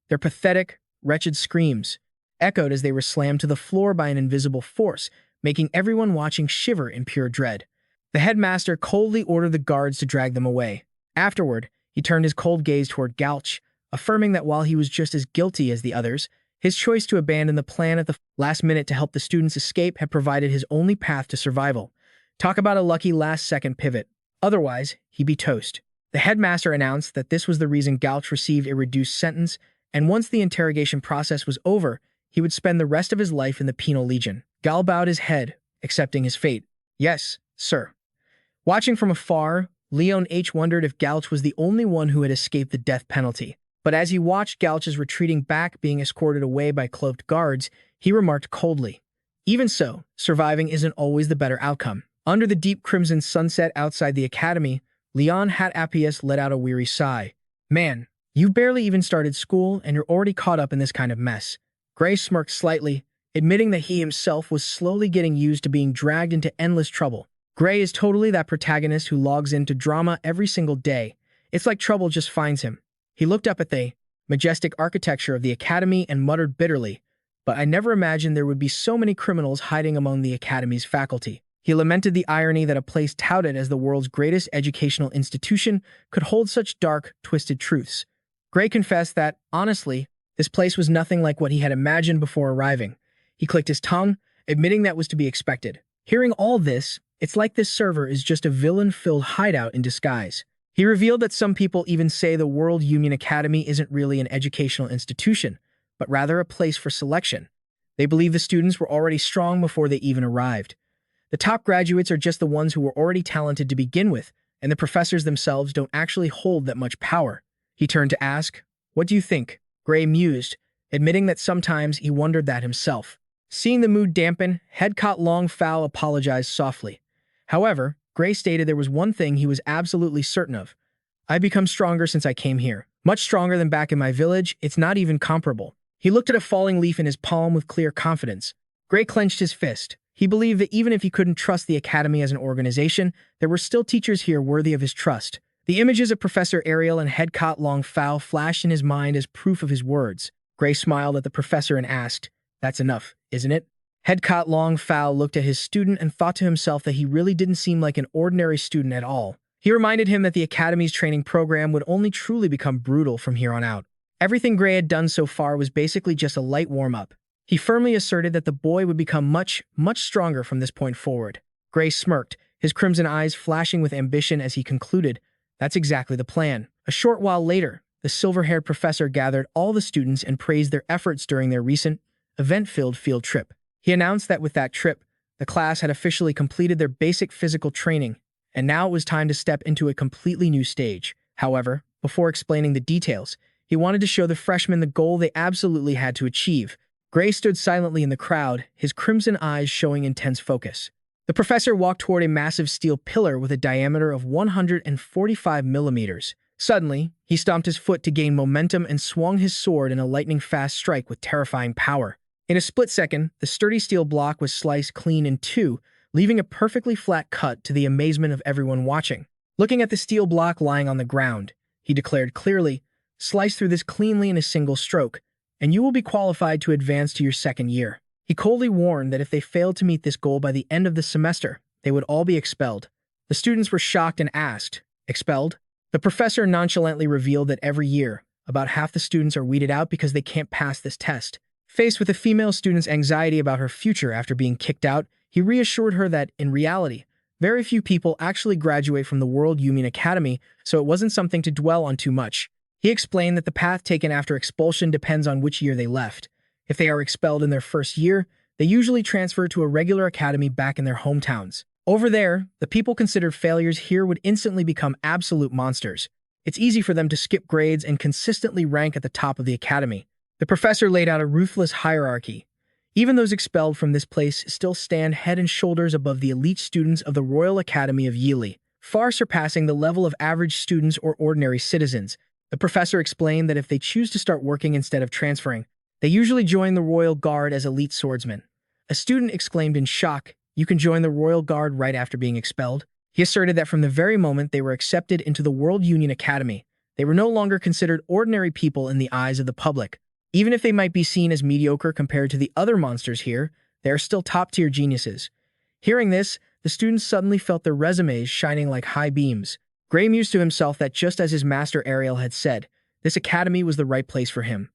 Their pathetic, wretched screams echoed as they were slammed to the floor by an invisible force, making everyone watching shiver in pure dread. The headmaster coldly ordered the guards to drag them away. Afterward, he turned his cold gaze toward Gouch, affirming that while he was just as guilty as the others, his choice to abandon the plan at the last minute to help the students escape had provided his only path to survival. Talk about a lucky last-second pivot. Otherwise, he'd be toast. The headmaster announced that this was the reason Gouch received a reduced sentence, and once the interrogation process was over, he would spend the rest of his life in the penal legion. Gal bowed his head, accepting his fate. Yes, sir. Watching from afar, Leon H. wondered if Gouch was the only one who had escaped the death penalty. But as he watched Gouch's retreating back being escorted away by cloaked guards, he remarked coldly, even so, surviving isn't always the better outcome. Under the deep crimson sunset outside the Academy, Leon Hat-Appius let out a weary sigh. Man, you barely even started school and you're already caught up in this kind of mess. Gray smirked slightly, admitting that he himself was slowly getting used to being dragged into endless trouble. Gray is totally that protagonist who logs into drama every single day. It's like trouble just finds him. He looked up at the majestic architecture of the Academy and muttered bitterly, but I never imagined there would be so many criminals hiding among the Academy's faculty. He lamented the irony that a place touted as the world's greatest educational institution could hold such dark, twisted truths. Gray confessed that, honestly, this place was nothing like what he had imagined before arriving. He clicked his tongue, admitting that was to be expected. Hearing all this, it's like this server is just a villain-filled hideout in disguise. He revealed that some people even say the World Union Academy isn't really an educational institution, but rather a place for selection. They believe the students were already strong before they even arrived. The top graduates are just the ones who were already talented to begin with, and the professors themselves don't actually hold that much power. He turned to ask, "What do you think?" Gray mused, admitting that sometimes he wondered that himself. Seeing the mood dampen, Headcott Longfowl apologized softly. However, Gray stated there was one thing he was absolutely certain of. I've become stronger since I came here. Much stronger than back in my village, it's not even comparable. He looked at a falling leaf in his palm with clear confidence. Gray clenched his fist. He believed that even if he couldn't trust the Academy as an organization, there were still teachers here worthy of his trust. The images of Professor Ariel and Headcott Longfowl flashed in his mind as proof of his words. Gray smiled at the professor and asked, "That's enough, isn't it?" Headcott Long Fowl looked at his student and thought to himself that he really didn't seem like an ordinary student at all. He reminded him that the Academy's training program would only truly become brutal from here on out. Everything Gray had done so far was basically just a light warm-up. He firmly asserted that the boy would become much stronger from this point forward. Gray smirked, his crimson eyes flashing with ambition as he concluded, "That's exactly the plan." A short while later, the silver-haired professor gathered all the students and praised their efforts during their recent, event-filled field trip. He announced that with that trip, the class had officially completed their basic physical training, and now it was time to step into a completely new stage. However, before explaining the details, he wanted to show the freshmen the goal they absolutely had to achieve. Gray stood silently in the crowd, his crimson eyes showing intense focus. The professor walked toward a massive steel pillar with a diameter of 145 millimeters. Suddenly, he stomped his foot to gain momentum and swung his sword in a lightning-fast strike with terrifying power. In a split second, the sturdy steel block was sliced clean in two, leaving a perfectly flat cut to the amazement of everyone watching. Looking at the steel block lying on the ground, he declared clearly, "Slice through this cleanly in a single stroke, and you will be qualified to advance to your second year." He coldly warned that if they failed to meet this goal by the end of the semester, they would all be expelled. The students were shocked and asked, "Expelled?" The professor nonchalantly revealed that every year, about half the students are weeded out because they can't pass this test. Faced with a female student's anxiety about her future after being kicked out, he reassured her that, in reality, very few people actually graduate from the World Union Academy, so it wasn't something to dwell on too much. He explained that the path taken after expulsion depends on which year they left. If they are expelled in their first year, they usually transfer to a regular academy back in their hometowns. Over there, the people considered failures here would instantly become absolute monsters. It's easy for them to skip grades and consistently rank at the top of the academy. The professor laid out a ruthless hierarchy. Even those expelled from this place still stand head and shoulders above the elite students of the Royal Academy of Yili, far surpassing the level of average students or ordinary citizens. The professor explained that if they choose to start working instead of transferring, they usually join the Royal Guard as elite swordsmen. A student exclaimed in shock, "You can join the Royal Guard right after being expelled?" He asserted that from the very moment they were accepted into the World Union Academy, they were no longer considered ordinary people in the eyes of the public. Even if they might be seen as mediocre compared to the other monsters here, they are still top-tier geniuses. Hearing this, the students suddenly felt their resumes shining like high beams. Gray mused to himself that just as his master Ariel had said, this academy was the right place for him.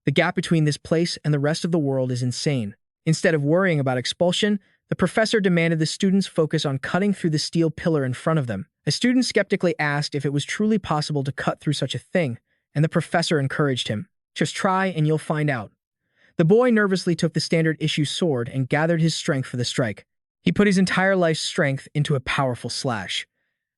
The gap between this place and the rest of the world is insane. Instead of worrying about expulsion, the professor demanded the students focus on cutting through the steel pillar in front of them. A student skeptically asked if it was truly possible to cut through such a thing, and the professor encouraged him. "Just try and you'll find out." The boy nervously took the standard-issue sword and gathered his strength for the strike. He put his entire life's strength into a powerful slash.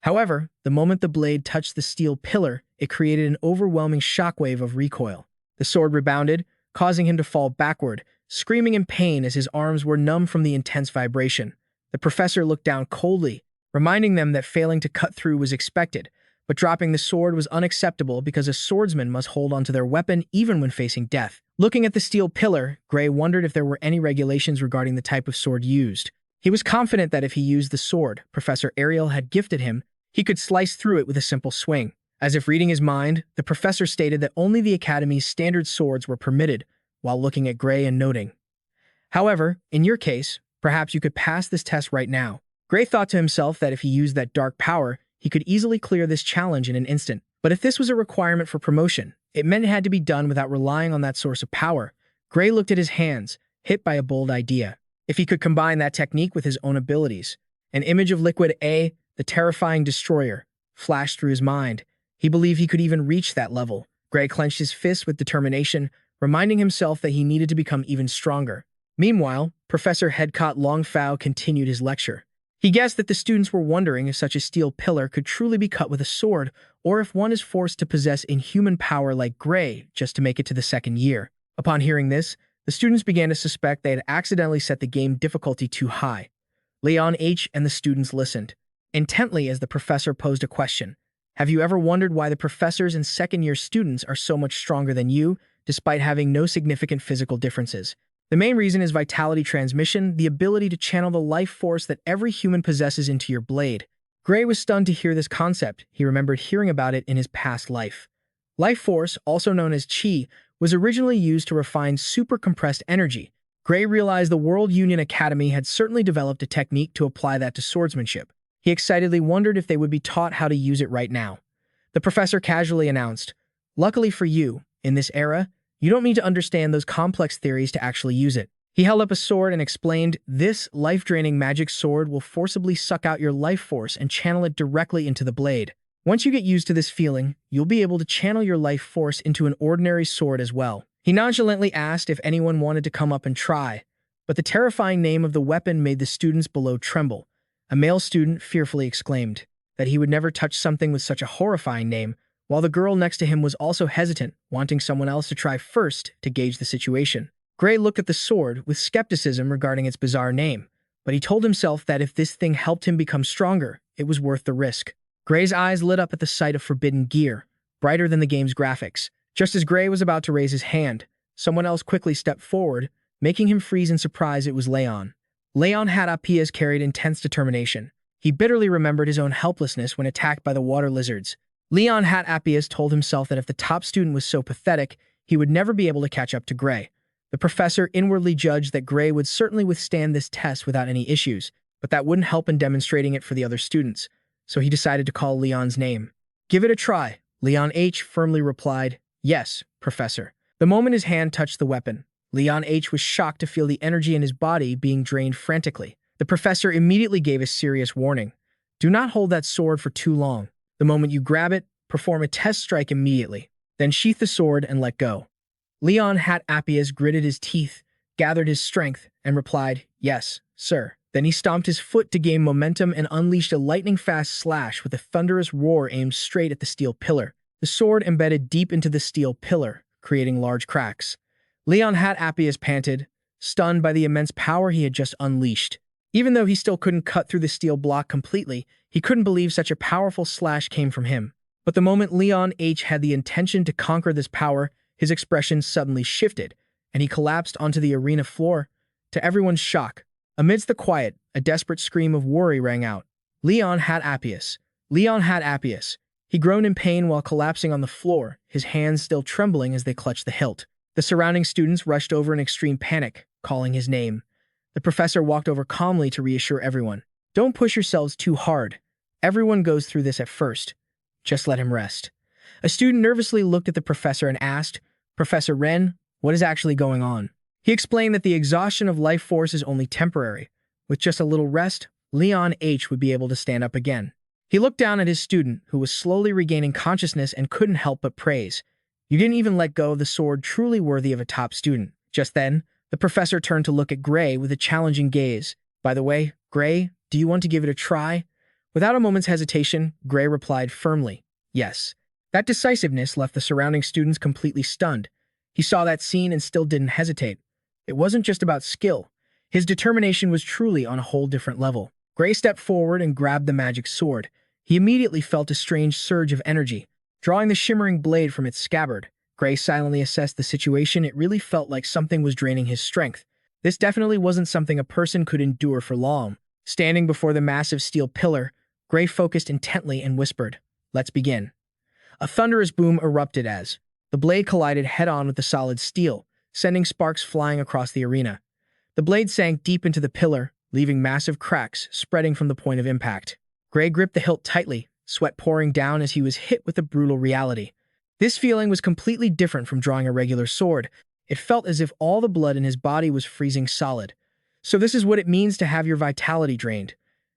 However, the moment the blade touched the steel pillar, it created an overwhelming shockwave of recoil. The sword rebounded, causing him to fall backward, screaming in pain as his arms were numb from the intense vibration. The professor looked down coldly, reminding them that failing to cut through was expected, but dropping the sword was unacceptable because a swordsman must hold onto their weapon even when facing death. Looking at the steel pillar, Gray wondered if there were any regulations regarding the type of sword used. He was confident that if he used the sword Professor Ariel had gifted him, he could slice through it with a simple swing. As if reading his mind, the professor stated that only the Academy's standard swords were permitted, while looking at Gray and noting, "However, in your case, perhaps you could pass this test right now." Gray thought to himself that if he used that dark power, he could easily clear this challenge in an instant. But if this was a requirement for promotion, it meant it had to be done without relying on that source of power. Gray looked at his hands, hit by a bold idea. If he could combine that technique with his own abilities, an image of Liquid A, the terrifying destroyer, flashed through his mind. He believed he could even reach that level. Gray clenched his fist with determination, reminding himself that he needed to become even stronger. Meanwhile, Professor Headcott Longfow continued his lecture. He guessed that the students were wondering if such a steel pillar could truly be cut with a sword, or if one is forced to possess inhuman power like Gray just to make it to the second year. Upon hearing this, the students began to suspect they had accidentally set the game difficulty too high. Leon H. and the students listened intently as the professor posed a question. "Have you ever wondered why the professors and second-year students are so much stronger than you, despite having no significant physical differences?" The main reason is vitality transmission, the ability to channel the life force that every human possesses into your blade. Gray was stunned to hear this concept. He remembered hearing about it in his past life. Life force, also known as chi, was originally used to refine super-compressed energy, Gray realized the World Union Academy had certainly developed a technique to apply that to swordsmanship. He excitedly wondered if they would be taught how to use it right now. The professor casually announced, "Luckily for you, in this era, you don't need to understand those complex theories to actually use it." He held up a sword and explained, "This life-draining magic sword will forcibly suck out your life force and channel it directly into the blade. Once you get used to this feeling, you'll be able to channel your life force into an ordinary sword as well." He nonchalantly asked if anyone wanted to come up and try, but the terrifying name of the weapon made the students below tremble. A male student fearfully exclaimed that he would never touch something with such a horrifying name, while the girl next to him was also hesitant, wanting someone else to try first to gauge the situation. Gray looked at the sword with skepticism regarding its bizarre name, but he told himself that if this thing helped him become stronger, it was worth the risk. Gray's eyes lit up at the sight of forbidden gear, brighter than the game's graphics. Just as Gray was about to raise his hand, someone else quickly stepped forward, making him freeze in surprise. It was Leon. Leon had Appias carried intense determination. He bitterly remembered his own helplessness when attacked by the water lizards. Leon Hat Appias told himself that if the top student was so pathetic, he would never be able to catch up to Gray. The professor inwardly judged that Gray would certainly withstand this test without any issues, but that wouldn't help in demonstrating it for the other students, so he decided to call Leon's name. "Give it a try," Leon H. firmly replied. "Yes, Professor." The moment his hand touched the weapon, Leon H. was shocked to feel the energy in his body being drained frantically. The professor immediately gave a serious warning. "Do not hold that sword for too long. The moment you grab it, perform a test strike immediately. Then sheath the sword and let go." Leon Hat Appias gritted his teeth, gathered his strength, and replied, "Yes, sir." Then he stomped his foot to gain momentum and unleashed a lightning-fast slash with a thunderous roar aimed straight at the steel pillar. The sword embedded deep into the steel pillar, creating large cracks. Leon Hat Appias panted, stunned by the immense power he had just unleashed. Even though he still couldn't cut through the steel block completely, he couldn't believe such a powerful slash came from him. But the moment Leon H. had the intention to conquer this power, his expression suddenly shifted, and he collapsed onto the arena floor. To everyone's shock, amidst the quiet, a desperate scream of worry rang out. "Leon Hat Appias! Leon Hat Appias!" He groaned in pain while collapsing on the floor, his hands still trembling as they clutched the hilt. The surrounding students rushed over in extreme panic, calling his name. The professor walked over calmly to reassure everyone. "Don't push yourselves too hard. Everyone goes through this at first. Just let him rest." A student nervously looked at the professor and asked, "Professor Ren, what is actually going on?" He explained that the exhaustion of life force is only temporary. With just a little rest, Leon H. would be able to stand up again. He looked down at his student, who was slowly regaining consciousness, and couldn't help but praise. "You didn't even let go of the sword, truly worthy of a top student." Just then, the professor turned to look at Gray with a challenging gaze. "By the way, Gray, do you want to give it a try?" Without a moment's hesitation, Gray replied firmly, "Yes." That decisiveness left the surrounding students completely stunned. He saw that scene and still didn't hesitate. It wasn't just about skill. His determination was truly on a whole different level. Gray stepped forward and grabbed the magic sword. He immediately felt a strange surge of energy. Drawing the shimmering blade from its scabbard, Gray silently assessed the situation. It really felt like something was draining his strength. This definitely wasn't something a person could endure for long. Standing before the massive steel pillar, Gray focused intently and whispered, "Let's begin." A thunderous boom erupted as the blade collided head-on with the solid steel, sending sparks flying across the arena. The blade sank deep into the pillar, leaving massive cracks spreading from the point of impact. Gray gripped the hilt tightly, sweat pouring down as he was hit with the brutal reality. This feeling was completely different from drawing a regular sword. It felt as if all the blood in his body was freezing solid. "So this is what it means to have your vitality drained."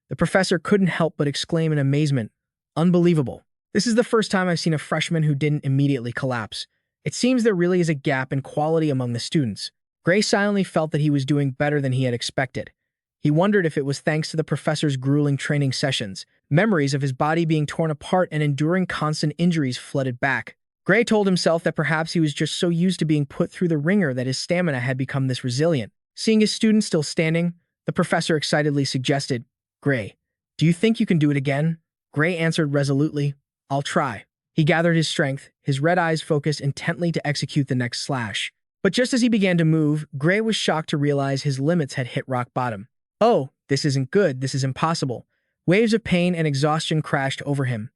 The professor couldn't help but exclaim in amazement, "Unbelievable. This is the first time I've seen a freshman who didn't immediately collapse. It seems there really is a gap in quality among the students." Gray silently felt that he was doing better than he had expected. He wondered if it was thanks to the professor's grueling training sessions. Memories of his body being torn apart and enduring constant injuries flooded back. Gray told himself that perhaps he was just so used to being put through the ringer that his stamina had become this resilient. Seeing his student still standing, the professor excitedly suggested, "Gray, do you think you can do it again?" Gray answered resolutely, "I'll try." He gathered his strength, his red eyes focused intently to execute the next slash. But just as he began to move, Gray was shocked to realize his limits had hit rock bottom. "Oh, this isn't good, this is impossible." Waves of pain and exhaustion crashed over him.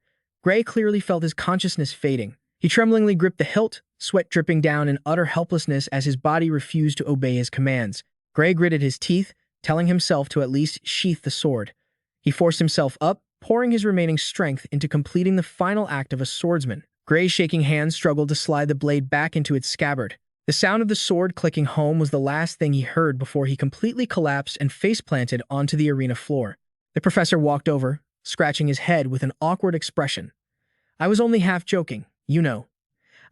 Gray clearly felt his consciousness fading. He tremblingly gripped the hilt, sweat dripping down in utter helplessness as his body refused to obey his commands. Gray gritted his teeth, telling himself to at least sheath the sword. He forced himself up, pouring his remaining strength into completing the final act of a swordsman. Gray's shaking hand struggled to slide the blade back into its scabbard. The sound of the sword clicking home was the last thing he heard before he completely collapsed and face-planted onto the arena floor. The professor walked over, scratching his head with an awkward expression. "I was only half joking, you know.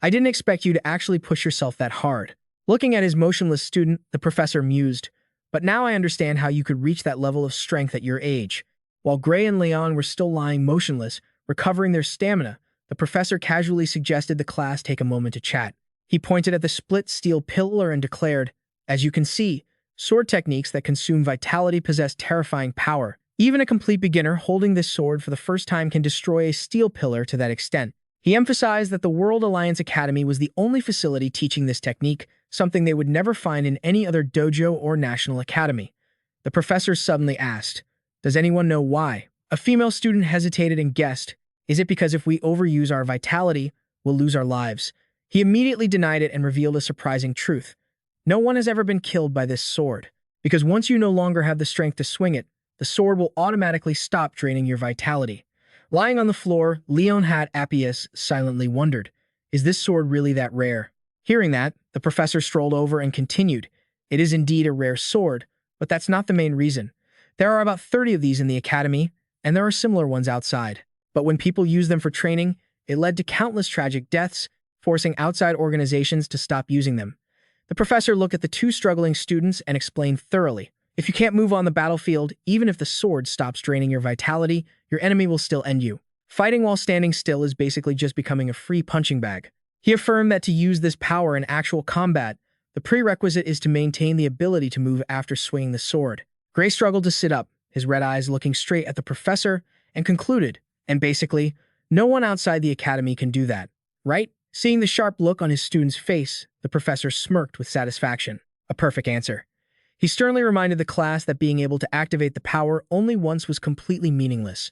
I didn't expect you to actually push yourself that hard." Looking at his motionless student, the professor mused, "But now I understand how you could reach that level of strength at your age." While Gray and Leon were still lying motionless, recovering their stamina, the professor casually suggested the class take a moment to chat. He pointed at the split steel pillar and declared, "As you can see, sword techniques that consume vitality possess terrifying power. Even a complete beginner holding this sword for the first time can destroy a steel pillar to that extent." He emphasized that the World Alliance Academy was the only facility teaching this technique, something they would never find in any other dojo or national academy. The professor suddenly asked, "Does anyone know why?" A female student hesitated and guessed, "Is it because if we overuse our vitality, we'll lose our lives?" He immediately denied it and revealed a surprising truth. No one has ever been killed by this sword, because once you no longer have the strength to swing it, the sword will automatically stop draining your vitality. Lying on the floor, Leon had Appius silently wondered, "Is this sword really that rare?" Hearing that, the professor strolled over and continued, "It is indeed a rare sword, but that's not the main reason. There are about 30 of these in the academy, and there are similar ones outside. But when people use them for training, it led to countless tragic deaths, forcing outside organizations to stop using them." The professor looked at the two struggling students and explained thoroughly, "If you can't move on the battlefield, even if the sword stops draining your vitality, your enemy will still end you. Fighting while standing still is basically just becoming a free punching bag." He affirmed that to use this power in actual combat, the prerequisite is to maintain the ability to move after swinging the sword. Gray struggled to sit up, his red eyes looking straight at the professor, and concluded, "And basically, no one outside the academy can do that, right?" Seeing the sharp look on his student's face, the professor smirked with satisfaction. A perfect answer. He sternly reminded the class that being able to activate the power only once was completely meaningless.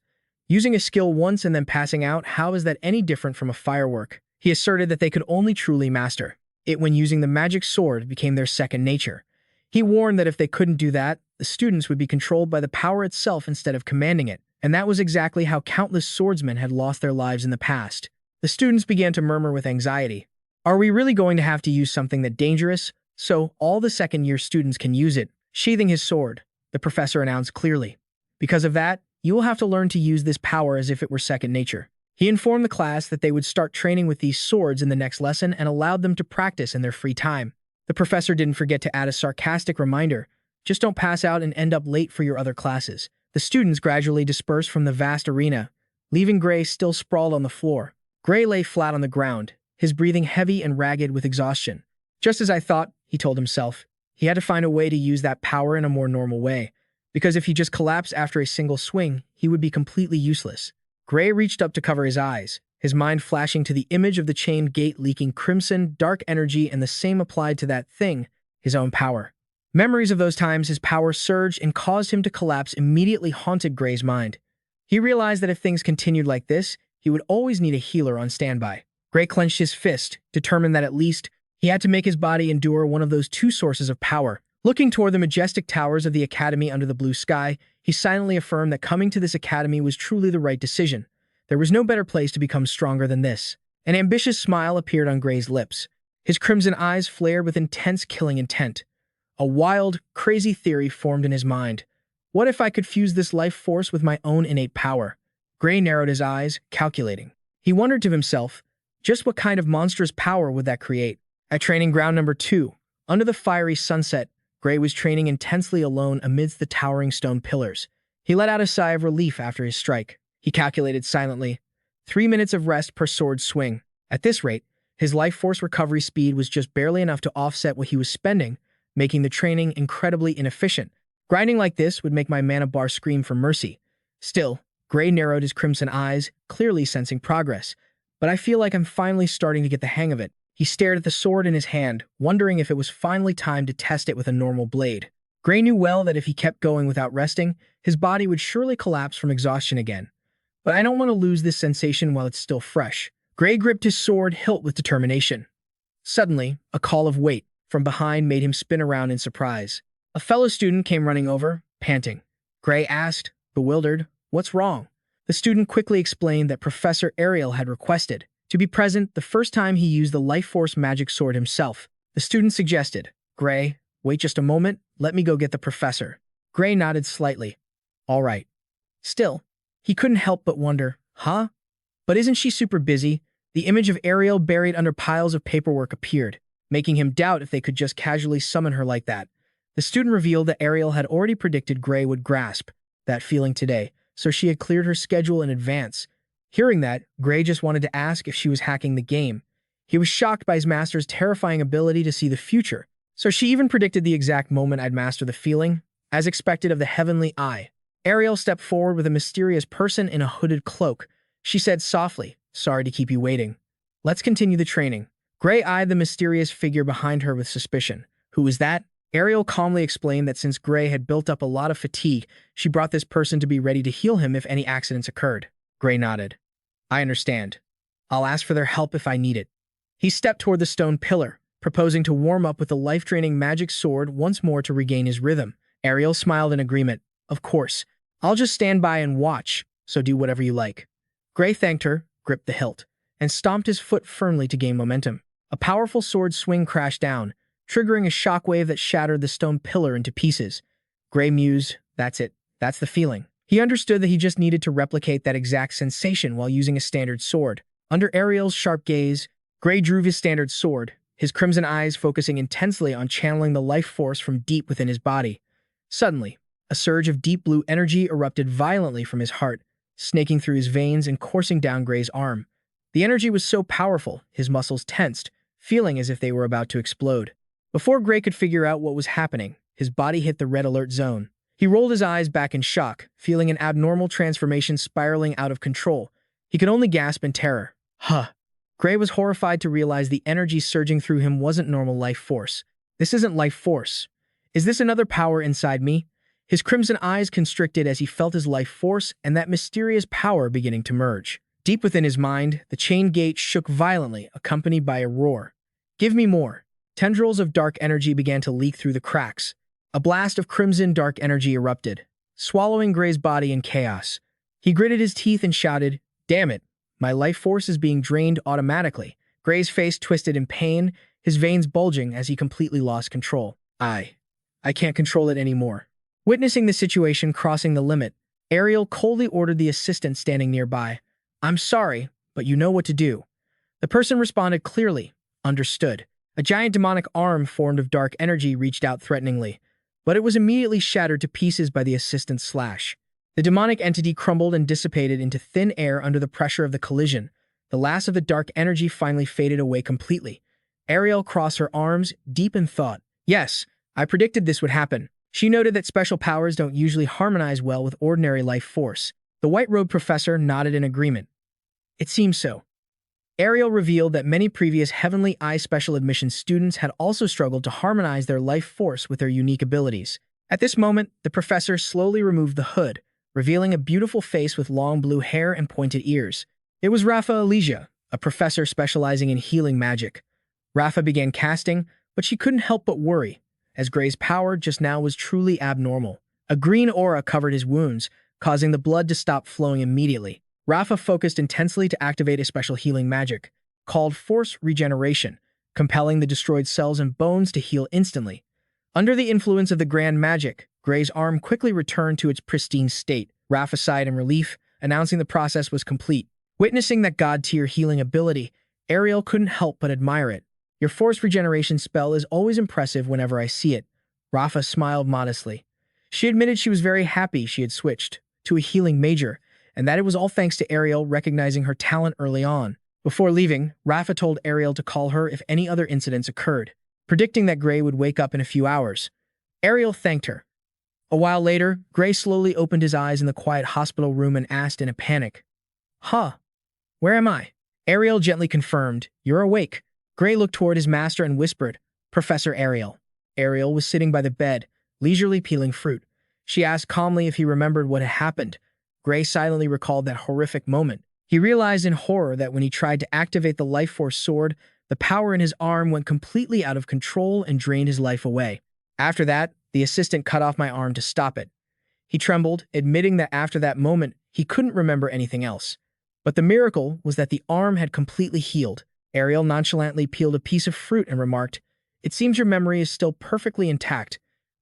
Using a skill once and then passing out, how is that any different from a firework? He asserted that they could only truly master it when using the magic sword became their second nature. He warned that if they couldn't do that, the students would be controlled by the power itself instead of commanding it, and that was exactly how countless swordsmen had lost their lives in the past. The students began to murmur with anxiety. "Are we really going to have to use something that dangerous, so all the second-year students can use it?" Sheathing his sword, the professor announced clearly. "Because of that, you will have to learn to use this power as if it were second nature." He informed the class that they would start training with these swords in the next lesson and allowed them to practice in their free time. The professor didn't forget to add a sarcastic reminder, "Just don't pass out and end up late for your other classes." The students gradually dispersed from the vast arena, leaving Gray still sprawled on the floor. Gray lay flat on the ground, his breathing heavy and ragged with exhaustion. "Just as I thought," he told himself. He had to find a way to use that power in a more normal way, because if he just collapsed after a single swing, he would be completely useless. Gray reached up to cover his eyes, his mind flashing to the image of the chained gate leaking crimson, dark energy, and the same applied to that thing, his own power. Memories of those times his power surged and caused him to collapse immediately haunted Gray's mind. He realized that if things continued like this, he would always need a healer on standby. Gray clenched his fist, determined that at least he had to make his body endure one of those two sources of power. Looking toward the majestic towers of the academy under the blue sky, he silently affirmed that coming to this academy was truly the right decision. There was no better place to become stronger than this. An ambitious smile appeared on Gray's lips. His crimson eyes flared with intense killing intent. A wild, crazy theory formed in his mind. What if I could fuse this life force with my own innate power? Gray narrowed his eyes, calculating. He wondered to himself, just what kind of monstrous power would that create? At training ground number 2, under the fiery sunset, Gray was training intensely alone amidst the towering stone pillars. He let out a sigh of relief after his strike. He calculated silently. 3 minutes of rest per sword swing. At this rate, his life force recovery speed was just barely enough to offset what he was spending, making the training incredibly inefficient. Grinding like this would make my mana bar scream for mercy. Still, Gray narrowed his crimson eyes, clearly sensing progress. But I feel like I'm finally starting to get the hang of it. He stared at the sword in his hand, wondering if it was finally time to test it with a normal blade. Gray knew well that if he kept going without resting, his body would surely collapse from exhaustion again. But I don't want to lose this sensation while it's still fresh. Gray gripped his sword hilt with determination. Suddenly, a call of "wait" from behind made him spin around in surprise. A fellow student came running over, panting. Gray asked, bewildered, "What's wrong?" The student quickly explained that Professor Ariel had requested to be present the first time he used the life force magic sword himself. The student suggested, "Gray, wait just a moment, let me go get the professor." Gray nodded slightly. "All right." Still, he couldn't help but wonder, huh? But isn't she super busy? The image of Ariel buried under piles of paperwork appeared, making him doubt if they could just casually summon her like that. The student revealed that Ariel had already predicted Gray would grasp that feeling today, so she had cleared her schedule in advance. Hearing that, Gray just wanted to ask if she was hacking the game. He was shocked by his master's terrifying ability to see the future, so she even predicted the exact moment I'd master the feeling, as expected of the heavenly eye. Ariel stepped forward with a mysterious person in a hooded cloak. She said softly, "Sorry to keep you waiting. Let's continue the training." Gray eyed the mysterious figure behind her with suspicion. Who was that? Ariel calmly explained that since Gray had built up a lot of fatigue, she brought this person to be ready to heal him if any accidents occurred. Gray nodded. "I understand. I'll ask for their help if I need it." He stepped toward the stone pillar, proposing to warm up with the life-draining magic sword once more to regain his rhythm. Ariel smiled in agreement. "Of course. I'll just stand by and watch, so do whatever you like." Gray thanked her, gripped the hilt, and stomped his foot firmly to gain momentum. A powerful sword swing crashed down, triggering a shockwave that shattered the stone pillar into pieces. Gray mused, "That's it. That's the feeling." He understood that he just needed to replicate that exact sensation while using a standard sword. Under Ariel's sharp gaze, Gray drew his standard sword, his crimson eyes focusing intensely on channeling the life force from deep within his body. Suddenly, a surge of deep blue energy erupted violently from his heart, snaking through his veins and coursing down Gray's arm. The energy was so powerful, his muscles tensed, feeling as if they were about to explode. Before Gray could figure out what was happening, his body hit the red alert zone. He rolled his eyes back in shock, feeling an abnormal transformation spiraling out of control. He could only gasp in terror. Huh. Gray was horrified to realize the energy surging through him wasn't normal life force. This isn't life force. Is this another power inside me? His crimson eyes constricted as he felt his life force and that mysterious power beginning to merge. Deep within his mind, the chain gate shook violently, accompanied by a roar. "Give me more." Tendrils of dark energy began to leak through the cracks. A blast of crimson dark energy erupted, swallowing Gray's body in chaos. He gritted his teeth and shouted, "Damn it, my life force is being drained automatically." Gray's face twisted in pain, his veins bulging as he completely lost control. I can't control it anymore." Witnessing the situation crossing the limit, Ariel coldly ordered the assistant standing nearby, "I'm sorry, but you know what to do." The person responded clearly, "Understood." A giant demonic arm formed of dark energy reached out threateningly, but it was immediately shattered to pieces by the assistant's slash. The demonic entity crumbled and dissipated into thin air under the pressure of the collision. The last of the dark energy finally faded away completely. Ariel crossed her arms, deep in thought. Yes, I predicted this would happen. She noted that special powers don't usually harmonize well with ordinary life force. The white-robed professor nodded in agreement. It seems so. Ariel revealed that many previous Heavenly Eye special admission students had also struggled to harmonize their life force with their unique abilities. At this moment, the professor slowly removed the hood, revealing a beautiful face with long blue hair and pointed ears. It was Rafa Elysia, a professor specializing in healing magic. Rafa began casting, but she couldn't help but worry, as Gray's power just now was truly abnormal. A green aura covered his wounds, causing the blood to stop flowing immediately. Rafa focused intensely to activate a special healing magic, called Force Regeneration, compelling the destroyed cells and bones to heal instantly. Under the influence of the grand magic, Gray's arm quickly returned to its pristine state. Rafa sighed in relief, announcing the process was complete. Witnessing that god-tier healing ability, Ariel couldn't help but admire it. "Your Force Regeneration spell is always impressive whenever I see it." Rafa smiled modestly. She admitted she was very happy she had switched to a healing major, and that it was all thanks to Ariel recognizing her talent early on. Before leaving, Rafa told Ariel to call her if any other incidents occurred, predicting that Gray would wake up in a few hours. Ariel thanked her. A while later, Gray slowly opened his eyes in the quiet hospital room and asked in a panic, "Huh? Where am I?" Ariel gently confirmed, "You're awake." Gray looked toward his master and whispered, "Professor Ariel." Ariel was sitting by the bed, leisurely peeling fruit. She asked calmly if he remembered what had happened. Gray silently recalled that horrific moment. He realized in horror that when he tried to activate the life force sword, the power in his arm went completely out of control and drained his life away. After that, The assistant cut off my arm to stop it. He trembled, admitting that after that moment, he couldn't remember anything else. But the miracle was that the arm had completely healed. Ariel nonchalantly peeled a piece of fruit and remarked, "It seems your memory is still perfectly intact."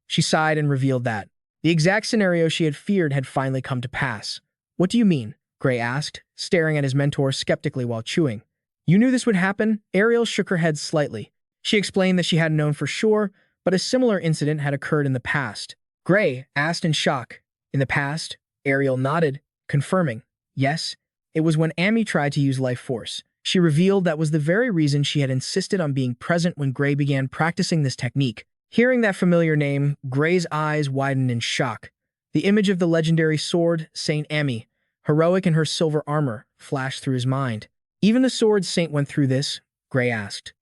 She sighed and revealed that the exact scenario she had feared had finally come to pass. "What do you mean?" Gray asked, staring at his mentor skeptically while chewing. "You knew this would happen?" Ariel shook her head slightly. She explained that she hadn't known for sure, but a similar incident had occurred in the past. Gray asked in shock. "In the past?" Ariel nodded, confirming. "Yes, it was when Amy tried to use life force." She revealed that was the very reason she had insisted on being present when Gray began practicing this technique. Hearing that familiar name, Gray's eyes widened in shock. The image of the legendary sword, Saint Amy, heroic in her silver armor, flashed through his mind. "Even the sword saint went through this?" Gray asked.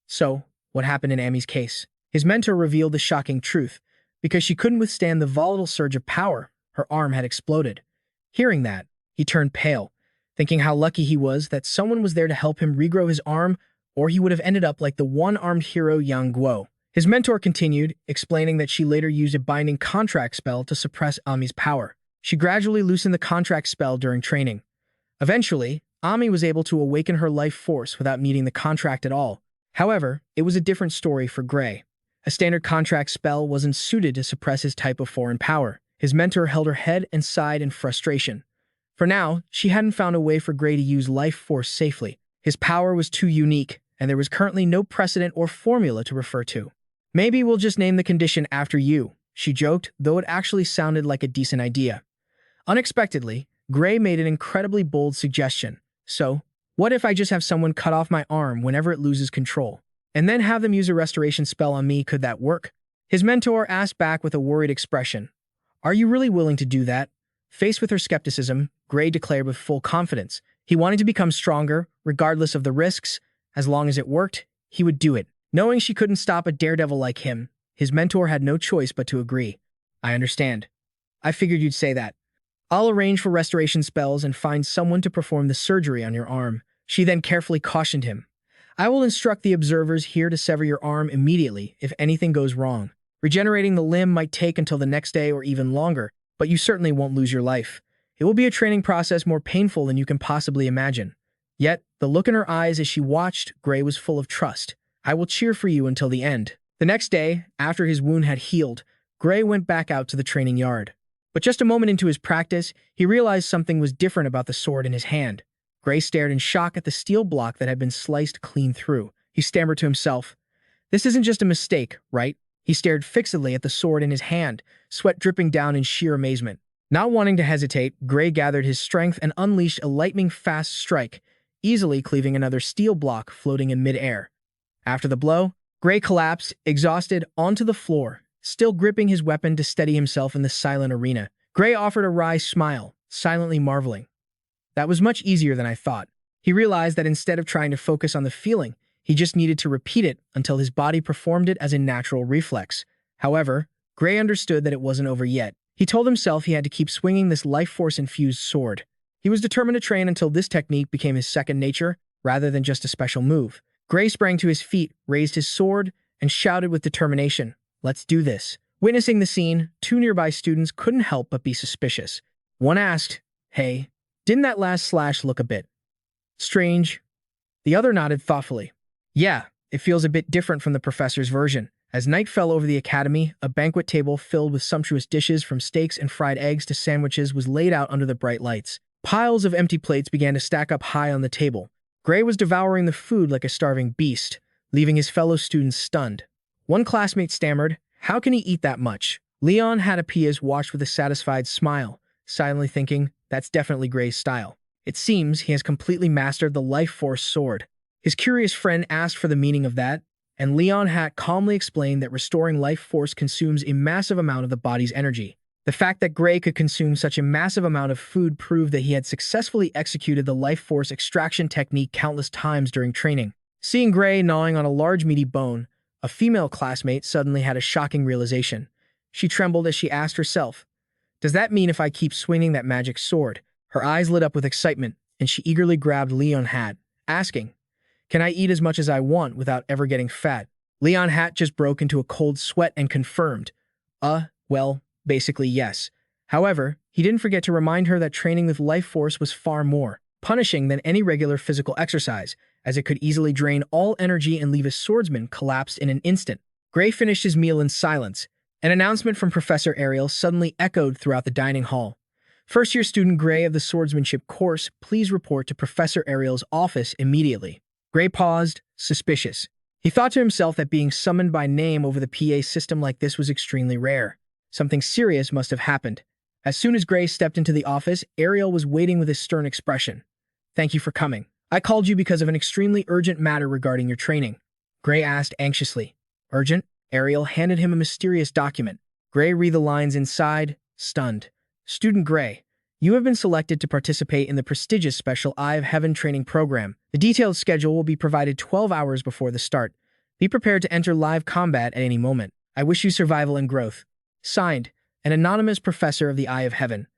"So, what happened in Amy's case?" His mentor revealed the shocking truth. Because she couldn't withstand the volatile surge of power, her arm had exploded. Hearing that, he turned pale, thinking how lucky he was that someone was there to help him regrow his arm, or he would have ended up like the one-armed hero Yang Guo. His mentor continued, explaining that she later used a binding contract spell to suppress Ami's power. She gradually loosened the contract spell during training. Eventually, Ami was able to awaken her life force without needing the contract at all. However, it was a different story for Gray. A standard contract spell wasn't suited to suppress his type of foreign power. His mentor held her head and sighed in frustration. For now, she hadn't found a way for Gray to use life force safely. His power was too unique, and there was currently no precedent or formula to refer to. "Maybe we'll just name the condition after you," she joked, though it actually sounded like a decent idea. Unexpectedly, Gray made an incredibly bold suggestion. "So, what if I just have someone cut off my arm whenever it loses control, and then have them use a restoration spell on me? Could that work?" His mentor asked back with a worried expression. "Are you really willing to do that?" Faced with her skepticism, Gray declared with full confidence. He wanted to become stronger, regardless of the risks. As long as it worked, he would do it. Knowing she couldn't stop a daredevil like him, his mentor had no choice but to agree. "I understand. I figured you'd say that. I'll arrange for restoration spells and find someone to perform the surgery on your arm." She then carefully cautioned him. "I will instruct the observers here to sever your arm immediately if anything goes wrong. Regenerating the limb might take until the next day or even longer, but you certainly won't lose your life. It will be a training process more painful than you can possibly imagine." Yet, the look in her eyes as she watched Gray was full of trust. "I will cheer for you until the end." The next day, after his wound had healed, Gray went back out to the training yard. But just a moment into his practice, he realized something was different about the sword in his hand. Gray stared in shock at the steel block that had been sliced clean through. He stammered to himself, "This isn't just a mistake, right?" He stared fixedly at the sword in his hand, sweat dripping down in sheer amazement. Not wanting to hesitate, Gray gathered his strength and unleashed a lightning-fast strike, easily cleaving another steel block floating in mid-air. After the blow, Gray collapsed, exhausted, onto the floor, still gripping his weapon to steady himself in the silent arena. Gray offered a wry smile, silently marveling. "That was much easier than I thought." He realized that instead of trying to focus on the feeling, he just needed to repeat it until his body performed it as a natural reflex. However, Gray understood that it wasn't over yet. He told himself he had to keep swinging this life force-infused sword. He was determined to train until this technique became his second nature, rather than just a special move. Gray sprang to his feet, raised his sword, and shouted with determination, "Let's do this." Witnessing the scene, two nearby students couldn't help but be suspicious. One asked, "Hey, didn't that last slash look a bit strange?" The other nodded thoughtfully. "Yeah, it feels a bit different from the professor's version." As night fell over the academy, a banquet table filled with sumptuous dishes from steaks and fried eggs to sandwiches was laid out under the bright lights. Piles of empty plates began to stack up high on the table. Gray was devouring the food like a starving beast, leaving his fellow students stunned. One classmate stammered, "How can he eat that much?" Leon Hatapias watched with a satisfied smile, silently thinking, "That's definitely Gray's style. It seems he has completely mastered the life force sword." His curious friend asked for the meaning of that, and Leon Hat calmly explained that restoring life force consumes a massive amount of the body's energy. The fact that Gray could consume such a massive amount of food proved that he had successfully executed the life force extraction technique countless times during training. Seeing Gray gnawing on a large meaty bone, a female classmate suddenly had a shocking realization. She trembled as she asked herself, "Does that mean if I keep swinging that magic sword?" Her eyes lit up with excitement, and she eagerly grabbed Leon Hat, asking, "Can I eat as much as I want without ever getting fat?" Leon Hat just broke into a cold sweat and confirmed, Well, basically yes. However, he didn't forget to remind her that training with life force was far more punishing than any regular physical exercise, as it could easily drain all energy and leave a swordsman collapsed in an instant. Gray finished his meal in silence. An announcement from Professor Ariel suddenly echoed throughout the dining hall. First-year student Gray of the swordsmanship course, please report to Professor Ariel's office immediately. Gray paused, suspicious. He thought to himself that being summoned by name over the PA system like this was extremely rare. Something serious must have happened. As soon as Gray stepped into the office, Ariel was waiting with a stern expression. Thank you for coming. I called you because of an extremely urgent matter regarding your training. Gray asked anxiously. Urgent? Ariel handed him a mysterious document. Gray read the lines inside, stunned. Student Gray, you have been selected to participate in the prestigious Special Eye of Heaven training program. The detailed schedule will be provided 12 hours before the start. Be prepared to enter live combat at any moment. I wish you survival and growth. Signed, an anonymous professor of the Eye of Heaven.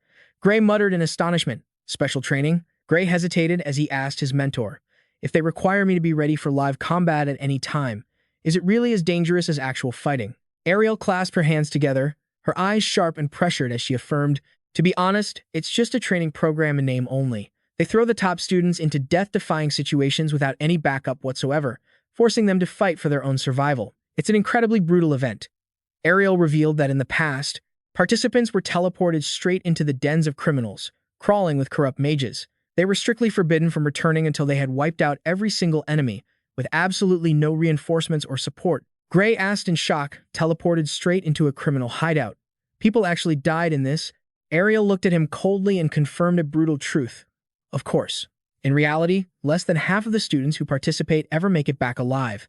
Gray muttered in astonishment. Special training? Gray hesitated as he asked his mentor. If they require me to be ready for live combat at any time, is it really as dangerous as actual fighting? Ariel clasped her hands together, her eyes sharp and pressured as she affirmed, to be honest, it's just a training program in name only. They throw the top students into death-defying situations without any backup whatsoever, forcing them to fight for their own survival. It's an incredibly brutal event. Ariel revealed that in the past, participants were teleported straight into the dens of criminals, crawling with corrupt mages. They were strictly forbidden from returning until they had wiped out every single enemy, with absolutely no reinforcements or support. Gray asked in shock, teleported straight into a criminal hideout. People actually died in this. Ariel looked at him coldly and confirmed a brutal truth. Of course. In reality, less than half of the students who participate ever make it back alive.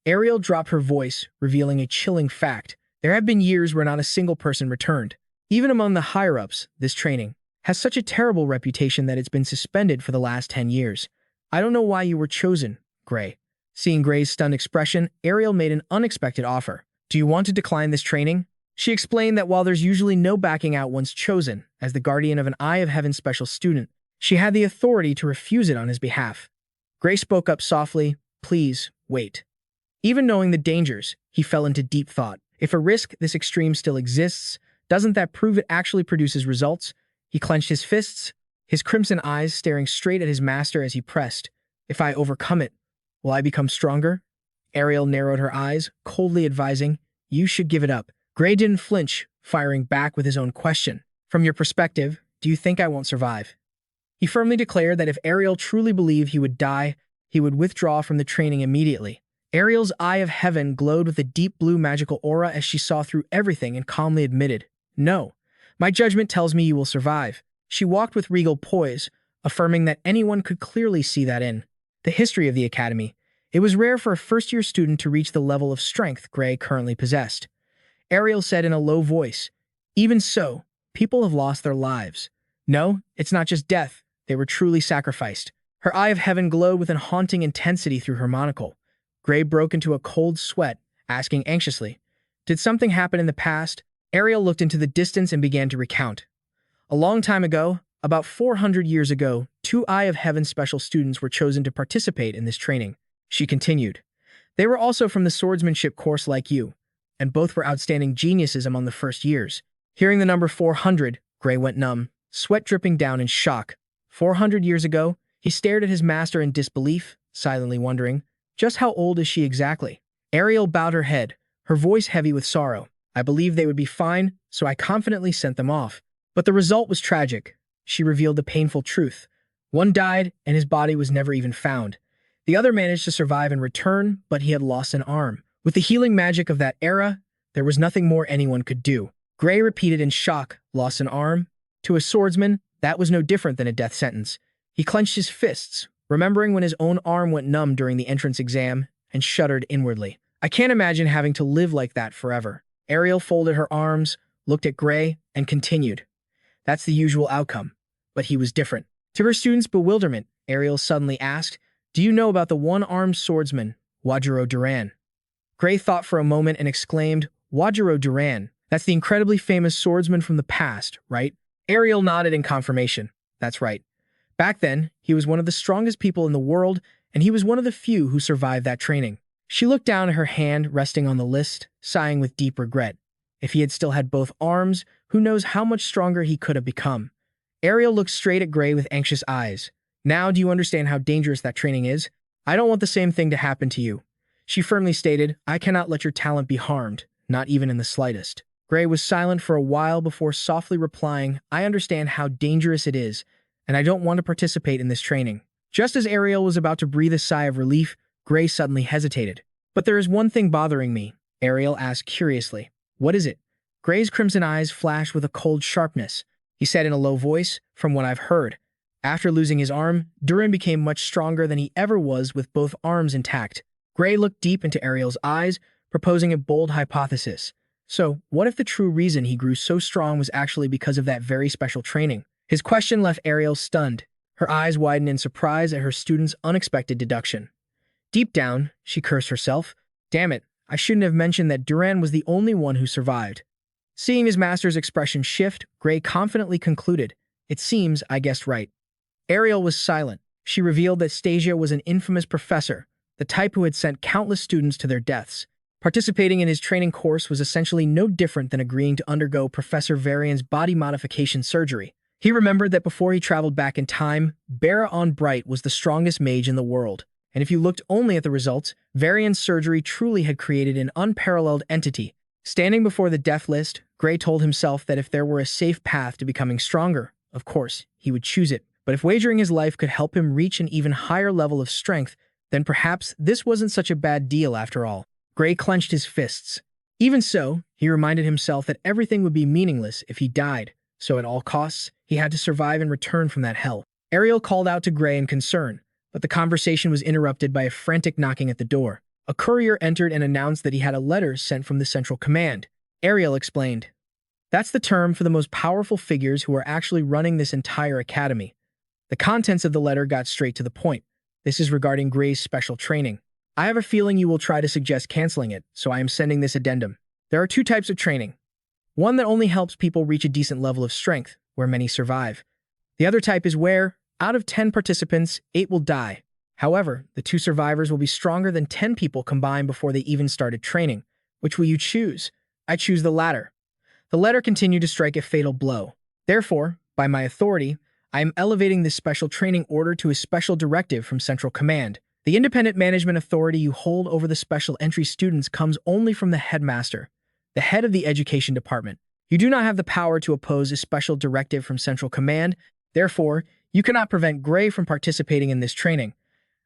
Ariel dropped her voice, revealing a chilling fact. There have been years where not a single person returned. Even among the higher-ups, this training has such a terrible reputation that it's been suspended for the last 10 years. I don't know why you were chosen, Gray. Seeing Gray's stunned expression, Ariel made an unexpected offer. Do you want to decline this training? She explained that while there's usually no backing out once chosen, as the guardian of an Eye of Heaven special student, she had the authority to refuse it on his behalf. Gray spoke up softly, please, wait. Even knowing the dangers, he fell into deep thought. If a risk this extreme still exists, doesn't that prove it actually produces results? He clenched his fists, his crimson eyes staring straight at his master as he pressed. If I overcome it, will I become stronger? Ariel narrowed her eyes, coldly advising, you should give it up. Gray didn't flinch, firing back with his own question. From your perspective, do you think I won't survive? He firmly declared that if Ariel truly believed he would die, he would withdraw from the training immediately. Ariel's Eye of Heaven glowed with a deep blue magical aura as she saw through everything and calmly admitted, no, my judgment tells me you will survive. She walked with regal poise, affirming that anyone could clearly see that in the history of the academy. It was rare for a first-year student to reach the level of strength Gray currently possessed. Ariel said in a low voice, even so, people have lost their lives. No, it's not just death. They were truly sacrificed. Her Eye of Heaven glowed with a haunting intensity through her monocle. Gray broke into a cold sweat, asking anxiously, did something happen in the past? Ariel looked into the distance and began to recount. A long time ago, about 400 years ago, 2 Eye of Heaven special students were chosen to participate in this training. She continued. They were also from the swordsmanship course like you, and both were outstanding geniuses among the first years. Hearing the number 400, Gray went numb, sweat dripping down in shock. 400 years ago, he stared at his master in disbelief, silently wondering, just how old is she exactly? Ariel bowed her head, her voice heavy with sorrow. I believed they would be fine, so I confidently sent them off. But the result was tragic. She revealed the painful truth. One died, and his body was never even found. The other managed to survive and return, but he had lost an arm. With the healing magic of that era, there was nothing more anyone could do. Gray repeated in shock, lost an arm? To a swordsman, that was no different than a death sentence. He clenched his fists, remembering when his own arm went numb during the entrance exam, and shuddered inwardly. I can't imagine having to live like that forever. Ariel folded her arms, looked at Gray, and continued. That's the usual outcome. But he was different. To her students' bewilderment, Ariel suddenly asked, do you know about the one-armed swordsman, Wajiro Duran? Gray thought for a moment and exclaimed, Wajiro Duran, that's the incredibly famous swordsman from the past, right? Ariel nodded in confirmation. That's right. Back then, he was one of the strongest people in the world, and he was one of the few who survived that training. She looked down at her hand resting on the list, sighing with deep regret. If he had still had both arms, who knows how much stronger he could have become. Ariel looked straight at Gray with anxious eyes. Now do you understand how dangerous that training is? I don't want the same thing to happen to you. She firmly stated, I cannot let your talent be harmed, not even in the slightest. Gray was silent for a while before softly replying, I understand how dangerous it is, and I don't want to participate in this training. Just as Ariel was about to breathe a sigh of relief, Gray suddenly hesitated. But there is one thing bothering me, Ariel asked curiously. What is it? Gray's crimson eyes flashed with a cold sharpness. He said in a low voice, from what I've heard. After losing his arm, Duran became much stronger than he ever was with both arms intact. Gray looked deep into Ariel's eyes, proposing a bold hypothesis. So, what if the true reason he grew so strong was actually because of that very special training? His question left Ariel stunned. Her eyes widened in surprise at her student's unexpected deduction. Deep down, she cursed herself. Damn it, I shouldn't have mentioned that Duran was the only one who survived. Seeing his master's expression shift, Gray confidently concluded, It seems I guessed right. Ariel was silent. She revealed that Stasia was an infamous professor, the type who had sent countless students to their deaths. Participating in his training course was essentially no different than agreeing to undergo Professor Varian's body modification surgery. He remembered that before he traveled back in time, Bara on Bright was the strongest mage in the world. And if you looked only at the results, Varian's surgery truly had created an unparalleled entity. Standing before the death list, Gray told himself that if there were a safe path to becoming stronger, of course, he would choose it. But if wagering his life could help him reach an even higher level of strength, then perhaps this wasn't such a bad deal after all. Gray clenched his fists. Even so, he reminded himself that everything would be meaningless if he died, so at all costs, he had to survive and return from that hell. Ariel called out to Gray in concern, but the conversation was interrupted by a frantic knocking at the door. A courier entered and announced that he had a letter sent from the Central Command. Ariel explained, That's the term for the most powerful figures who are actually running this entire academy. The contents of the letter got straight to the point. This is regarding Gray's special training. I have a feeling you will try to suggest canceling it, so I am sending this addendum. There are two types of training. One that only helps people reach a decent level of strength, where many survive. The other type is where, out of 10 participants, 8 will die. However, the 2 survivors will be stronger than 10 people combined before they even started training. Which will you choose? I choose the latter. The letter continued to strike a fatal blow. Therefore, by my authority, I am elevating this special training order to a special directive from Central Command. The independent management authority you hold over the special entry students comes only from the headmaster, the head of the education department. You do not have the power to oppose a special directive from Central Command. Therefore, you cannot prevent Gray from participating in this training.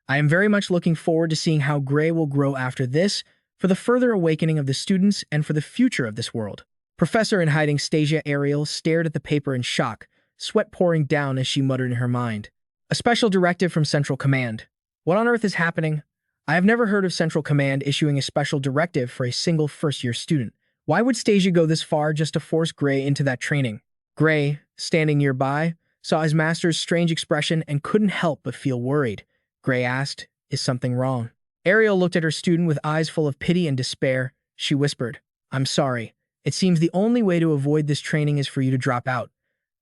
I am very much looking forward to seeing how Gray will grow after this, for the further awakening of the students and for the future of this world. Professor in hiding Stasia Ariel stared at the paper in shock, sweat pouring down as she muttered in her mind. A special directive from Central Command. What on earth is happening? I have never heard of Central Command issuing a special directive for a single first-year student. Why would Stasia go this far just to force Gray into that training? Gray, standing nearby, saw his master's strange expression and couldn't help but feel worried. Gray asked, Is something wrong? Ariel looked at her student with eyes full of pity and despair. She whispered, I'm sorry. It seems the only way to avoid this training is for you to drop out.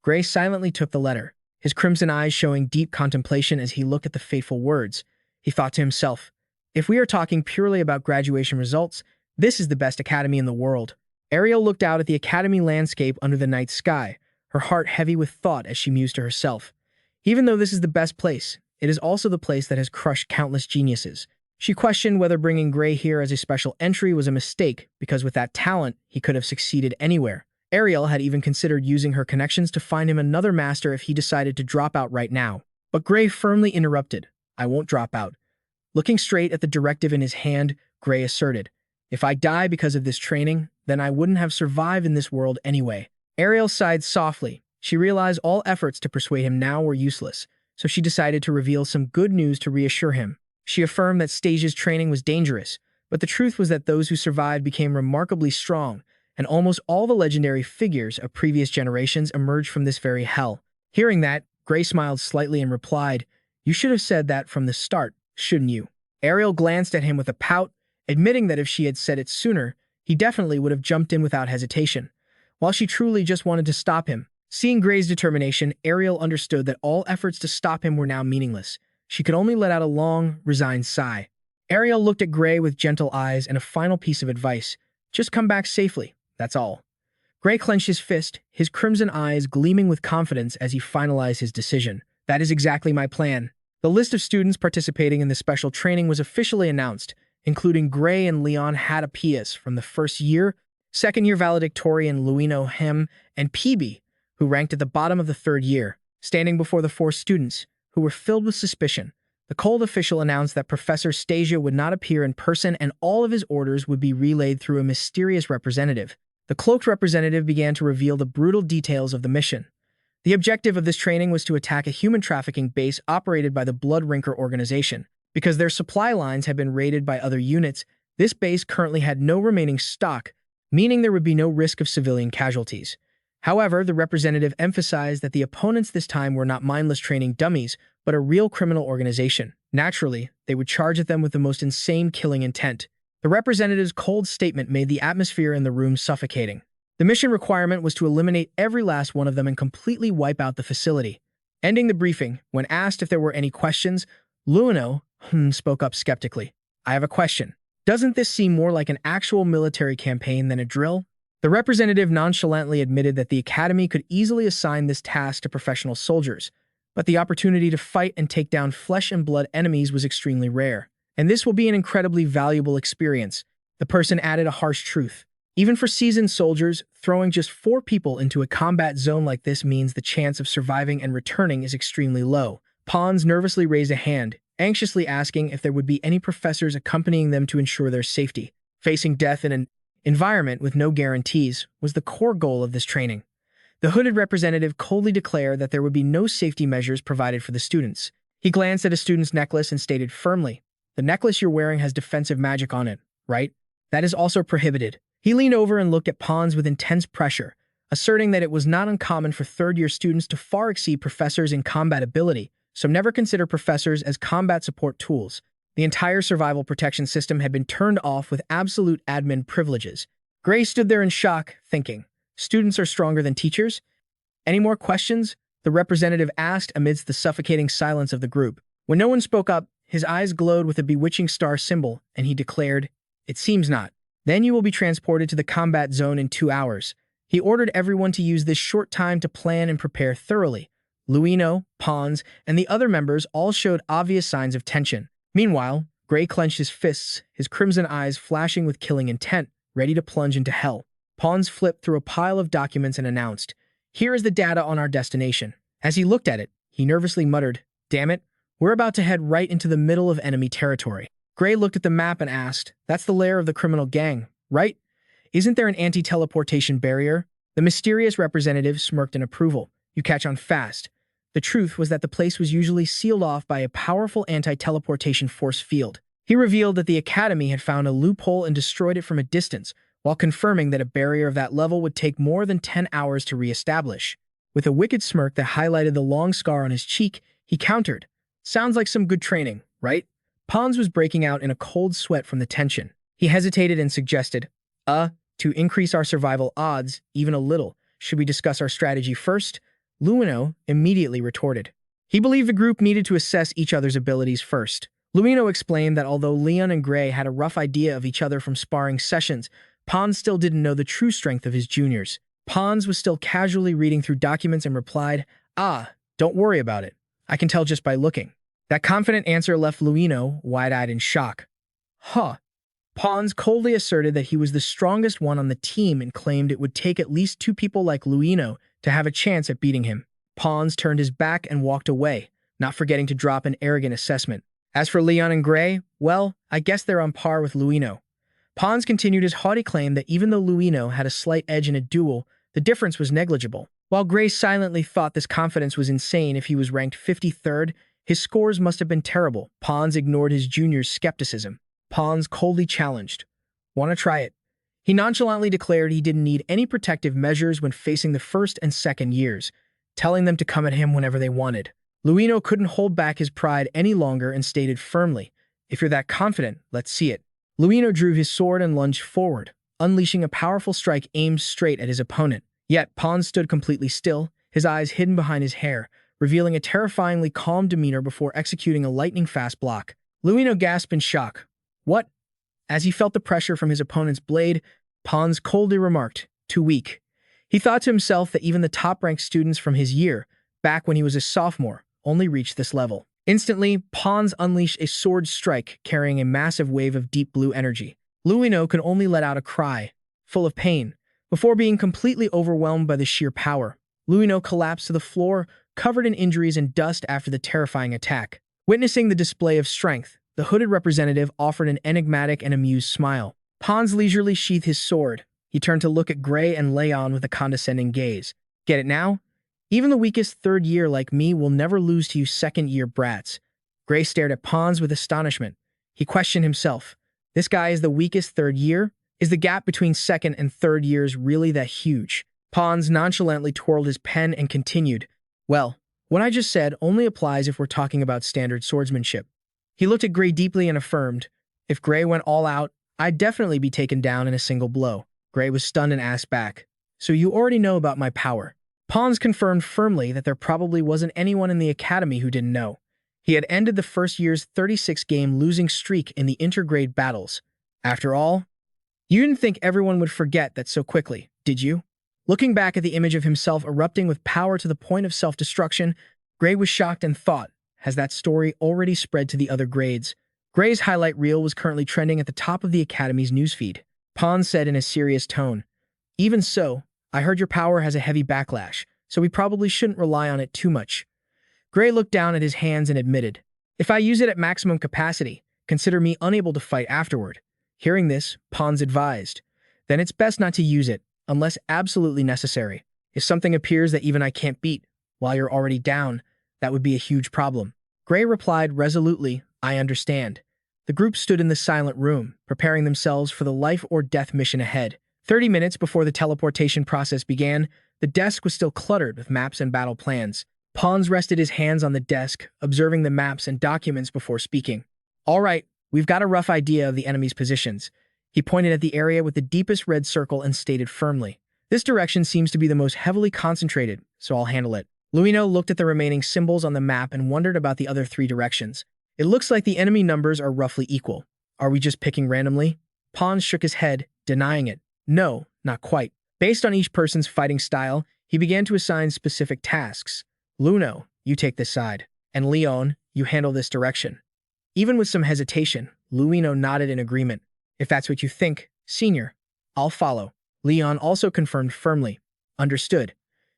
Gray silently took the letter, his crimson eyes showing deep contemplation as he looked at the fateful words. He thought to himself, if we are talking purely about graduation results, this is the best academy in the world. Ariel looked out at the academy landscape under the night sky, her heart heavy with thought as she mused to herself. Even though this is the best place, it is also the place that has crushed countless geniuses. She questioned whether bringing Gray here as a special entry was a mistake, because with that talent, he could have succeeded anywhere. Ariel had even considered using her connections to find him another master if he decided to drop out right now. But Gray firmly interrupted. I won't drop out. Looking straight at the directive in his hand, Gray asserted, if I die because of this training, then I wouldn't have survived in this world anyway. Ariel sighed softly. She realized all efforts to persuade him now were useless, so she decided to reveal some good news to reassure him. She affirmed that Stasia's training was dangerous, but the truth was that those who survived became remarkably strong, and almost all the legendary figures of previous generations emerged from this very hell. Hearing that, Gray smiled slightly and replied, You should have said that from the start, shouldn't you? Ariel glanced at him with a pout, admitting that if she had said it sooner, he definitely would have jumped in without hesitation. While she truly just wanted to stop him, seeing Gray's determination, Ariel understood that all efforts to stop him were now meaningless. She could only let out a long, resigned sigh. Ariel looked at Gray with gentle eyes and a final piece of advice. Just come back safely. that's all. Gray clenched his fist, his crimson eyes gleaming with confidence as he finalized his decision. That is exactly my plan. The list of students participating in the special training was officially announced, including Gray and Leon Hadapias from the first year, second-year valedictorian Luino Hem, and PB, who ranked at the bottom of the third year. Standing before the four students, who were filled with suspicion, the cold official announced that Professor Stasia would not appear in person and all of his orders would be relayed through a mysterious representative. The cloaked representative began to reveal the brutal details of the mission. The objective of this training was to attack a human trafficking base operated by the Blood Rinker organization. Because their supply lines had been raided by other units, this base currently had no remaining stock, meaning there would be no risk of civilian casualties. However, the representative emphasized that the opponents this time were not mindless training dummies, but a real criminal organization. Naturally, they would charge at them with the most insane killing intent. The representative's cold statement made the atmosphere in the room suffocating. The mission requirement was to eliminate every last one of them and completely wipe out the facility. Ending the briefing, when asked if there were any questions, Luino spoke up skeptically. I have a question. Doesn't this seem more like an actual military campaign than a drill? The representative nonchalantly admitted that the Academy could easily assign this task to professional soldiers, but the opportunity to fight and take down flesh-and-blood enemies was extremely rare. And this will be an incredibly valuable experience. The person added a harsh truth. Even for seasoned soldiers, throwing just 4 people into a combat zone like this means the chance of surviving and returning is extremely low. Pons nervously raised a hand, anxiously asking if there would be any professors accompanying them to ensure their safety. Facing death in an environment with no guarantees was the core goal of this training. The hooded representative coldly declared that there would be no safety measures provided for the students. He glanced at a student's necklace and stated firmly, "The necklace you're wearing has defensive magic on it, right? That is also prohibited." He leaned over and looked at Pons with intense pressure, asserting that it was not uncommon for third-year students to far exceed professors in combat ability, so never consider professors as combat support tools. The entire survival protection system had been turned off with absolute admin privileges. Gray stood there in shock, thinking, students are stronger than teachers? Any more questions? The representative asked amidst the suffocating silence of the group. When no one spoke up, his eyes glowed with a bewitching star symbol, and he declared, "It seems not. Then you will be transported to the combat zone in 2 hours." He ordered everyone to use this short time to plan and prepare thoroughly. Luino, Pons, and the other members all showed obvious signs of tension. Meanwhile, Gray clenched his fists, his crimson eyes flashing with killing intent, ready to plunge into hell. Pons flipped through a pile of documents and announced, "Here is the data on our destination." As he looked at it, he nervously muttered, "Damn it, we're about to head right into the middle of enemy territory." Gray looked at the map and asked, "That's the lair of the criminal gang, right? Isn't there an anti-teleportation barrier?" The mysterious representative smirked in approval. "You catch on fast." The truth was that the place was usually sealed off by a powerful anti-teleportation force field. He revealed that the Academy had found a loophole and destroyed it from a distance, while confirming that a barrier of that level would take more than 10 hours to re-establish. With a wicked smirk that highlighted the long scar on his cheek, he countered, "Sounds like some good training, right?" Pons was breaking out in a cold sweat from the tension. He hesitated and suggested, to increase our survival odds, even a little, should we discuss our strategy first?" Luino immediately retorted. He believed the group needed to assess each other's abilities first. Luino explained that although Leon and Gray had a rough idea of each other from sparring sessions, Pons still didn't know the true strength of his juniors. Pons was still casually reading through documents and replied, "Don't worry about it. I can tell just by looking." That confident answer left Luino wide-eyed in shock. Pons coldly asserted that he was the strongest one on the team and claimed it would take at least 2 people like Luino to have a chance at beating him. Pons turned his back and walked away, not forgetting to drop an arrogant assessment. As for Leon and Gray, well, I guess they're on par with Luino. Pons continued his haughty claim that even though Luino had a slight edge in a duel, the difference was negligible. While Gray silently thought this confidence was insane if he was ranked 53rd, his scores must have been terrible. Pons ignored his junior's skepticism. Pons coldly challenged, "Want to try it?" He nonchalantly declared he didn't need any protective measures when facing the first and second years, telling them to come at him whenever they wanted. Luino couldn't hold back his pride any longer and stated firmly, "If you're that confident, let's see it." Luino drew his sword and lunged forward, unleashing a powerful strike aimed straight at his opponent. Yet Pons stood completely still, his eyes hidden behind his hair, revealing a terrifyingly calm demeanor before executing a lightning-fast block. Luino gasped in shock. "What?" As he felt the pressure from his opponent's blade, Pons coldly remarked, too weak. He thought to himself that even the top-ranked students from his year, back when he was a sophomore, only reached this level. Instantly, Pawns unleashed a sword strike carrying a massive wave of deep blue energy. Luino could only let out a cry, full of pain, before being completely overwhelmed by the sheer power. Luino collapsed to the floor, covered in injuries and dust after the terrifying attack. Witnessing the display of strength, the hooded representative offered an enigmatic and amused smile. Pawns leisurely sheathed his sword. He turned to look at Gray and Leon with a condescending gaze. Get it now? Even the weakest third year like me will never lose to you second-year brats. Gray stared at Pawns with astonishment. He questioned himself. This guy is the weakest third year? Is the gap between second and third years really that huge? Pawns nonchalantly twirled his pen and continued. Well, what I just said only applies if we're talking about standard swordsmanship. He looked at Gray deeply and affirmed, if Gray went all out, I'd definitely be taken down in a single blow. Gray was stunned and asked back, so you already know about my power. Pawns confirmed firmly that there probably wasn't anyone in the academy who didn't know. He had ended the first year's 36-game losing streak in the intergrade battles. After all, you didn't think everyone would forget that so quickly, did you? Looking back at the image of himself erupting with power to the point of self-destruction, Gray was shocked and thought, has that story already spread to the other grades? Gray's highlight reel was currently trending at the top of the academy's newsfeed. Pawns said in a serious tone, even so, I heard your power has a heavy backlash, so we probably shouldn't rely on it too much. Gray looked down at his hands and admitted, if I use it at maximum capacity, consider me unable to fight afterward. Hearing this, Pawns advised, then it's best not to use it, unless absolutely necessary. If something appears that even I can't beat, while you're already down, that would be a huge problem. Gray replied resolutely, I understand. The group stood in the silent room, preparing themselves for the life-or-death mission ahead. 30 minutes before the teleportation process began, the desk was still cluttered with maps and battle plans. Pawns rested his hands on the desk, observing the maps and documents before speaking. All right, we've got a rough idea of the enemy's positions. He pointed at the area with the deepest red circle and stated firmly, this direction seems to be the most heavily concentrated, so I'll handle it. Luino looked at the remaining symbols on the map and wondered about the other three directions. It looks like the enemy numbers are roughly equal. Are we just picking randomly? Pawns shook his head, denying it. No, not quite. Based on each person's fighting style, he began to assign specific tasks. Luino, you take this side. And Leon, you handle this direction. Even with some hesitation, Luino nodded in agreement. If that's what you think, senior, I'll follow. Leon also confirmed firmly. Understood.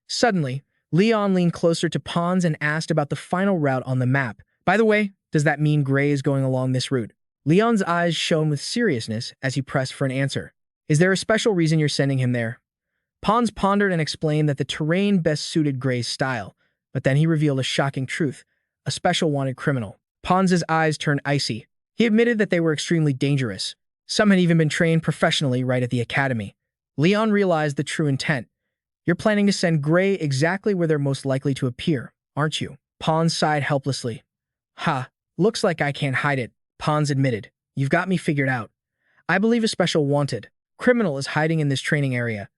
Suddenly, Leon leaned closer to Pawns and asked about the final route on the map. By the way, does that mean Gray is going along this route? Leon's eyes shone with seriousness as he pressed for an answer. Is there a special reason you're sending him there? Pawns pondered and explained that the terrain best suited Gray's style, but then he revealed a shocking truth, a special wanted criminal. Pawns' eyes turned icy. He admitted that they were extremely dangerous. Some had even been trained professionally right at the academy. Leon realized the true intent. You're planning to send Gray exactly where they're most likely to appear, aren't you? Pawns sighed helplessly. Ha, looks like I can't hide it, Pawns admitted. You've got me figured out. I believe a special wanted criminal is hiding in this training area.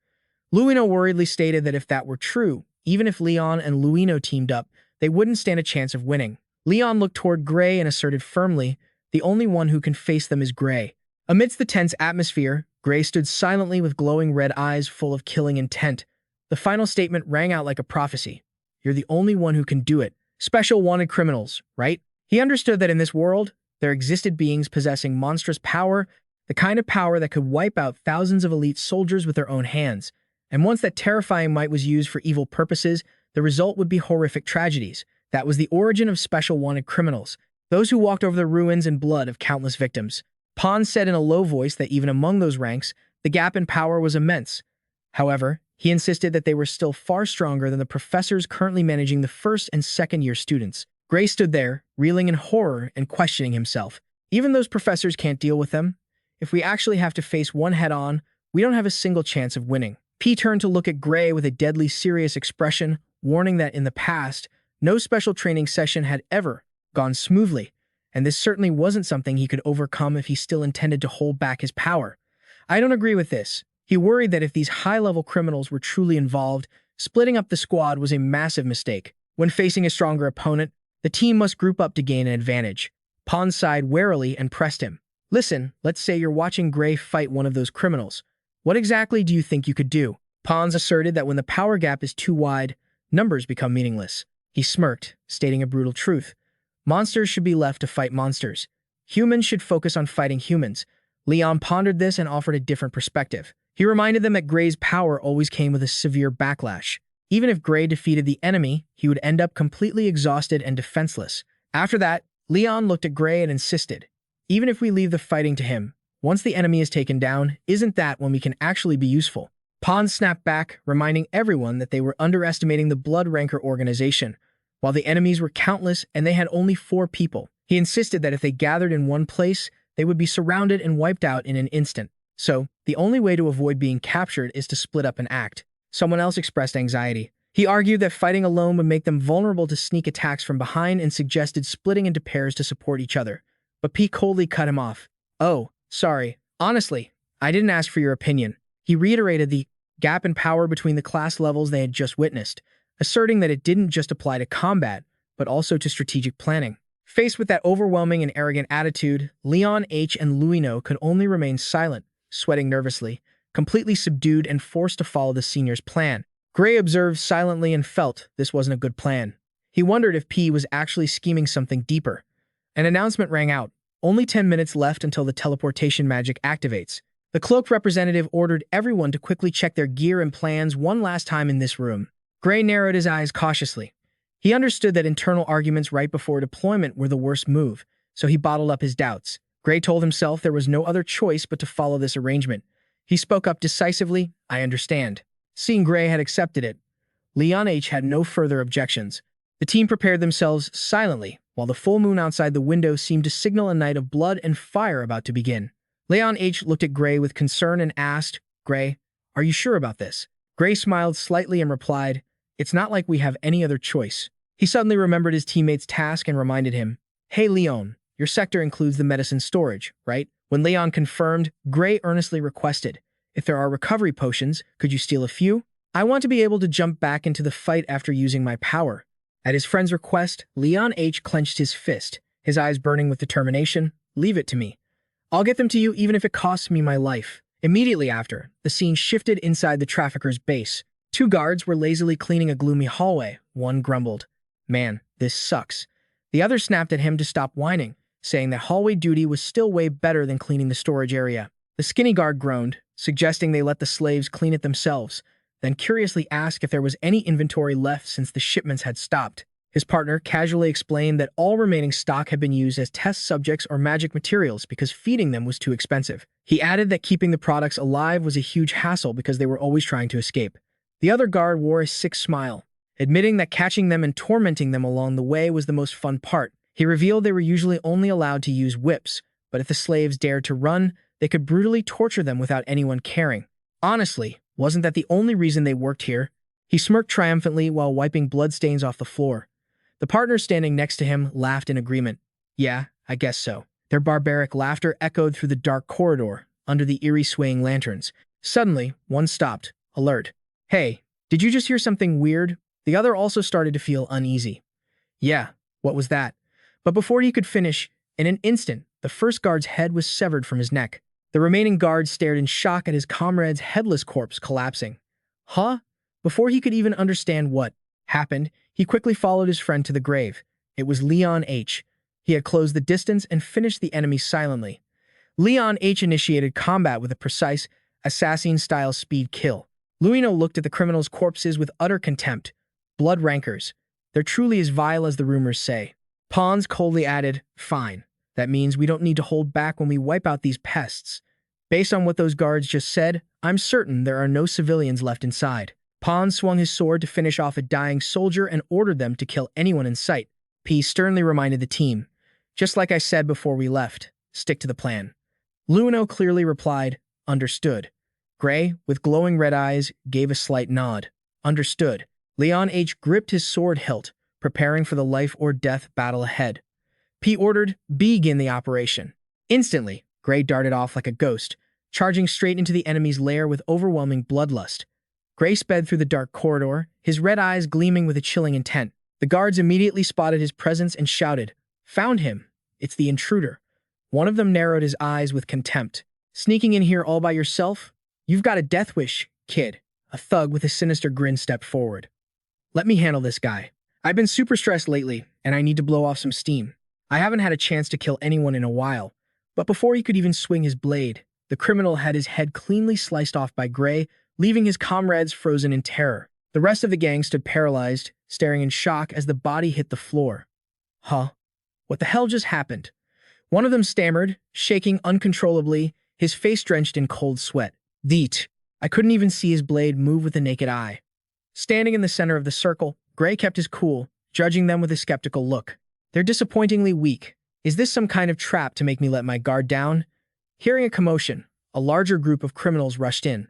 Luino worriedly stated that if that were true, even if Leon and Luino teamed up, they wouldn't stand a chance of winning. Leon looked toward Gray and asserted firmly, the only one who can face them is Gray. Amidst the tense atmosphere, Gray stood silently with glowing red eyes full of killing intent. The final statement rang out like a prophecy. You're the only one who can do it. Special wanted criminals, right? He understood that in this world, there existed beings possessing monstrous power, the kind of power that could wipe out thousands of elite soldiers with their own hands. And once that terrifying might was used for evil purposes, the result would be horrific tragedies. That was the origin of special wanted criminals, those who walked over the ruins and blood of countless victims. Pawns said in a low voice that even among those ranks, the gap in power was immense. However, he insisted that they were still far stronger than the professors currently managing the first and second-year students. Gray stood there, reeling in horror and questioning himself. Even those professors can't deal with them. If we actually have to face one head-on, we don't have a single chance of winning. P turned to look at Gray with a deadly serious expression, warning that in the past, no special training session had ever gone smoothly, and this certainly wasn't something he could overcome if he still intended to hold back his power. I don't agree with this. He worried that if these high-level criminals were truly involved, splitting up the squad was a massive mistake. When facing a stronger opponent, the team must group up to gain an advantage. Pawns sighed warily and pressed him. Listen, let's say you're watching Gray fight one of those criminals. What exactly do you think you could do? Pons asserted that when the power gap is too wide, numbers become meaningless. He smirked, stating a brutal truth. Monsters should be left to fight monsters. Humans should focus on fighting humans. Leon pondered this and offered a different perspective. He reminded them that Gray's power always came with a severe backlash. Even if Gray defeated the enemy, he would end up completely exhausted and defenseless. After that, Leon looked at Gray and insisted, even if we leave the fighting to him, once the enemy is taken down, isn't that when we can actually be useful? Pons snapped back, reminding everyone that they were underestimating the Blood Ranker organization. While the enemies were countless and they had only 4 people, he insisted that if they gathered in one place, they would be surrounded and wiped out in an instant. So, the only way to avoid being captured is to split up and act. Someone else expressed anxiety. He argued that fighting alone would make them vulnerable to sneak attacks from behind and suggested splitting into pairs to support each other. But P coldly cut him off. Oh, sorry. Honestly, I didn't ask for your opinion. He reiterated the gap in power between the class levels they had just witnessed, asserting that it didn't just apply to combat, but also to strategic planning. Faced with that overwhelming and arrogant attitude, Leon H. and Luino could only remain silent, sweating nervously, completely subdued and forced to follow the senior's plan. Gray observed silently and felt this wasn't a good plan. He wondered if P was actually scheming something deeper. An announcement rang out. Only 10 minutes left until the teleportation magic activates. The cloak representative ordered everyone to quickly check their gear and plans one last time in this room. Gray narrowed his eyes cautiously. He understood that internal arguments right before deployment were the worst move, so he bottled up his doubts. Gray told himself there was no other choice but to follow this arrangement. He spoke up decisively, I understand. Seeing Gray had accepted it, Leon H. had no further objections. The team prepared themselves silently, while the full moon outside the window seemed to signal a night of blood and fire about to begin. Leon H. looked at Gray with concern and asked, Gray, are you sure about this? Gray smiled slightly and replied, it's not like we have any other choice. He suddenly remembered his teammate's task and reminded him, hey Leon, your sector includes the medicine storage, right? When Leon confirmed, Gray earnestly requested, if there are recovery potions, could you steal a few? I want to be able to jump back into the fight after using my power. At his friend's request, Leon H. clenched his fist, his eyes burning with determination. Leave it to me. I'll get them to you even if it costs me my life. Immediately after, the scene shifted inside the trafficker's base. 2 guards were lazily cleaning a gloomy hallway. One grumbled, man, this sucks. The other snapped at him to stop whining, saying that hallway duty was still way better than cleaning the storage area. The skinny guard groaned, suggesting they let the slaves clean it themselves, then curiously asked if there was any inventory left since the shipments had stopped. His partner casually explained that all remaining stock had been used as test subjects or magic materials because feeding them was too expensive. He added that keeping the products alive was a huge hassle because they were always trying to escape. The other guard wore a sick smile, admitting that catching them and tormenting them along the way was the most fun part. He revealed they were usually only allowed to use whips, but if the slaves dared to run, they could brutally torture them without anyone caring. Honestly, wasn't that the only reason they worked here? He smirked triumphantly while wiping bloodstains off the floor. The partner standing next to him laughed in agreement. Yeah, I guess so. Their barbaric laughter echoed through the dark corridor, under the eerie swaying lanterns. Suddenly, one stopped, alert. Hey, did you just hear something weird? The other also started to feel uneasy. Yeah, what was that? But before he could finish, in an instant, the first guard's head was severed from his neck. The remaining guards stared in shock at his comrade's headless corpse collapsing. Huh? Before he could even understand what happened, he quickly followed his friend to the grave. It was Leon H. He had closed the distance and finished the enemy silently. Leon H. initiated combat with a precise, assassin-style speed kill. Luino looked at the criminals' corpses with utter contempt. Blood rankers. They're truly as vile as the rumors say. Pons coldly added, fine. That means we don't need to hold back when we wipe out these pests. Based on what those guards just said, I'm certain there are no civilians left inside. Pons swung his sword to finish off a dying soldier and ordered them to kill anyone in sight. P sternly reminded the team, just like I said before we left, stick to the plan. Luino clearly replied, understood. Gray, with glowing red eyes, gave a slight nod. Understood. Leon H. gripped his sword hilt, preparing for the life or death battle ahead. P ordered, begin the operation. Instantly, Gray darted off like a ghost, charging straight into the enemy's lair with overwhelming bloodlust. Gray sped through the dark corridor, his red eyes gleaming with a chilling intent. The guards immediately spotted his presence and shouted, found him. It's the intruder. One of them narrowed his eyes with contempt. Sneaking in here all by yourself? You've got a death wish, kid. A thug with a sinister grin stepped forward. "Let me handle this guy. I've been super stressed lately, and I need to blow off some steam. I haven't had a chance to kill anyone in a while." But before he could even swing his blade, the criminal had his head cleanly sliced off by Gray, leaving his comrades frozen in terror. The rest of the gang stood paralyzed, staring in shock as the body hit the floor. Huh? What the hell just happened? One of them stammered, shaking uncontrollably, his face drenched in cold sweat. "Deet." I couldn't even see his blade move with the naked eye. Standing in the center of the circle, Gray kept his cool, judging them with a skeptical look. "They're disappointingly weak. Is this some kind of trap to make me let my guard down?" Hearing a commotion, a larger group of criminals rushed in.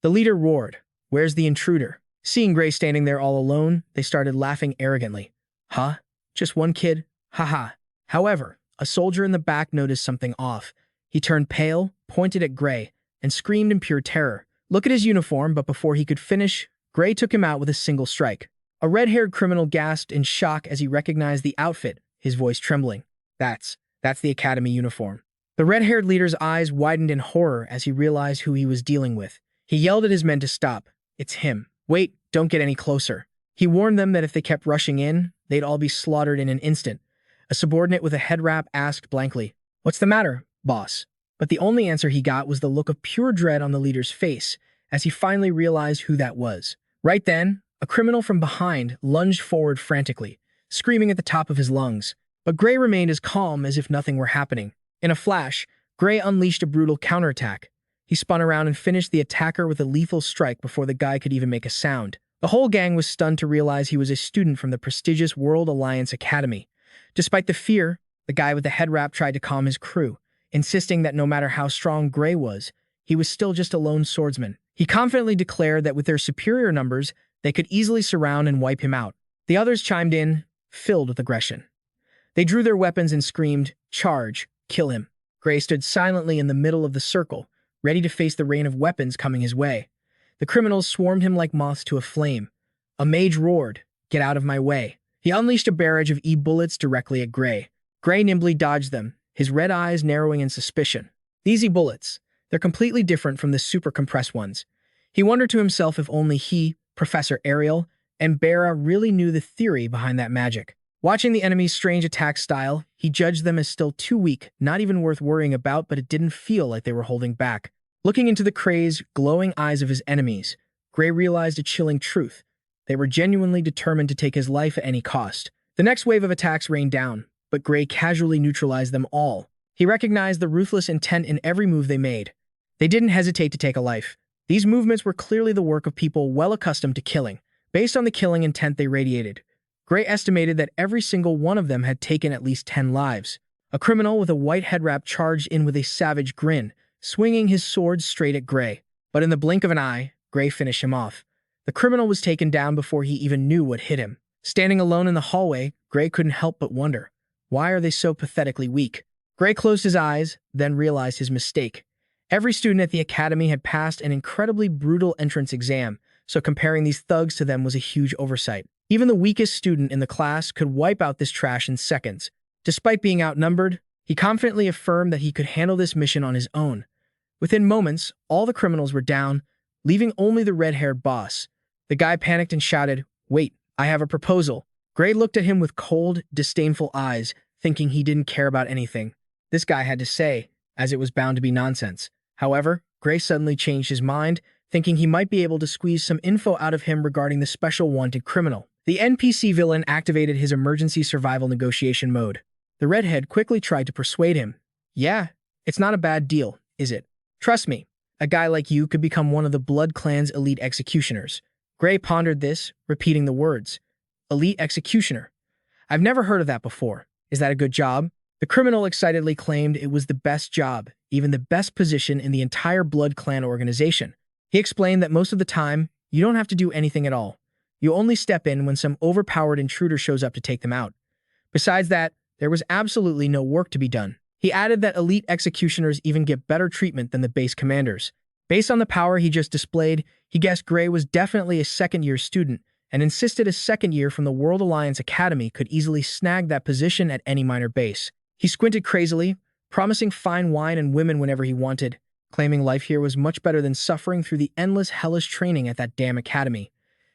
The leader roared, "Where's the intruder?" Seeing Gray standing there all alone, they started laughing arrogantly. "Huh? Just one kid? Haha." However, a soldier in the back noticed something off. He turned pale, pointed at Gray, and screamed in pure terror. "Look at his uniform," but before he could finish, Gray took him out with a single strike. A red-haired criminal gasped in shock as he recognized the outfit, his voice trembling. That's the academy uniform." The red-haired leader's eyes widened in horror as he realized who he was dealing with. He yelled at his men to stop. "It's him. Wait, don't get any closer." He warned them that if they kept rushing in, they'd all be slaughtered in an instant. A subordinate with a head wrap asked blankly, "What's the matter, boss?" But the only answer he got was the look of pure dread on the leader's face as he finally realized who that was. Right then, a criminal from behind lunged forward frantically, screaming at the top of his lungs. But Gray remained as calm as if nothing were happening. In a flash, Gray unleashed a brutal counterattack. He spun around and finished the attacker with a lethal strike before the guy could even make a sound. The whole gang was stunned to realize he was a student from the prestigious World Alliance Academy. Despite the fear, the guy with the head wrap tried to calm his crew, insisting that no matter how strong Gray was, he was still just a lone swordsman. He confidently declared that with their superior numbers, they could easily surround and wipe him out. The others chimed in, filled with aggression. They drew their weapons and screamed, "Charge, kill him." Gray stood silently in the middle of the circle, ready to face the rain of weapons coming his way. The criminals swarmed him like moths to a flame. A mage roared, "Get out of my way." He unleashed a barrage of E-bullets directly at Gray. Gray nimbly dodged them, his red eyes narrowing in suspicion. These E-bullets, they're completely different from the super compressed ones. He wondered to himself if only he, Professor Ariel, and Bera really knew the theory behind that magic. Watching the enemy's strange attack style, he judged them as still too weak, not even worth worrying about, but it didn't feel like they were holding back. Looking into the crazed, glowing eyes of his enemies, Gray realized a chilling truth. They were genuinely determined to take his life at any cost. The next wave of attacks rained down, but Gray casually neutralized them all. He recognized the ruthless intent in every move they made. They didn't hesitate to take a life. These movements were clearly the work of people well accustomed to killing. Based on the killing intent they radiated, Gray estimated that every single one of them had taken at least 10 lives. A criminal with a white head wrap charged in with a savage grin, swinging his sword straight at Gray. But in the blink of an eye, Gray finished him off. The criminal was taken down before he even knew what hit him. Standing alone in the hallway, Gray couldn't help but wonder, why are they so pathetically weak? Gray closed his eyes, then realized his mistake. Every student at the academy had passed an incredibly brutal entrance exam, so comparing these thugs to them was a huge oversight. Even the weakest student in the class could wipe out this trash in seconds. Despite being outnumbered, he confidently affirmed that he could handle this mission on his own. Within moments, all the criminals were down, leaving only the red-haired boss. The guy panicked and shouted, "Wait, I have a proposal." Gray looked at him with cold, disdainful eyes, thinking he didn't care about anything this guy had to say, as it was bound to be nonsense. However, Gray suddenly changed his mind, thinking he might be able to squeeze some info out of him regarding the special wanted criminal. The NPC villain activated his emergency survival negotiation mode. The redhead quickly tried to persuade him. "Yeah, it's not a bad deal, is it? Trust me, a guy like you could become one of the Blood Clan's elite executioners." Gray pondered this, repeating the words. "Elite executioner. I've never heard of that before. Is that a good job?" The criminal excitedly claimed it was the best job, even the best position in the entire Blood Clan organization. He explained that most of the time, you don't have to do anything at all. You only step in when some overpowered intruder shows up to take them out. Besides that, there was absolutely no work to be done. He added that elite executioners even get better treatment than the base commanders. Based on the power he just displayed, he guessed Gray was definitely a second-year student and insisted a second year from the World Alliance Academy could easily snag that position at any minor base. He squinted crazily, promising fine wine and women whenever he wanted. claiming life here was much better than suffering through the endless hellish training at that damn academy.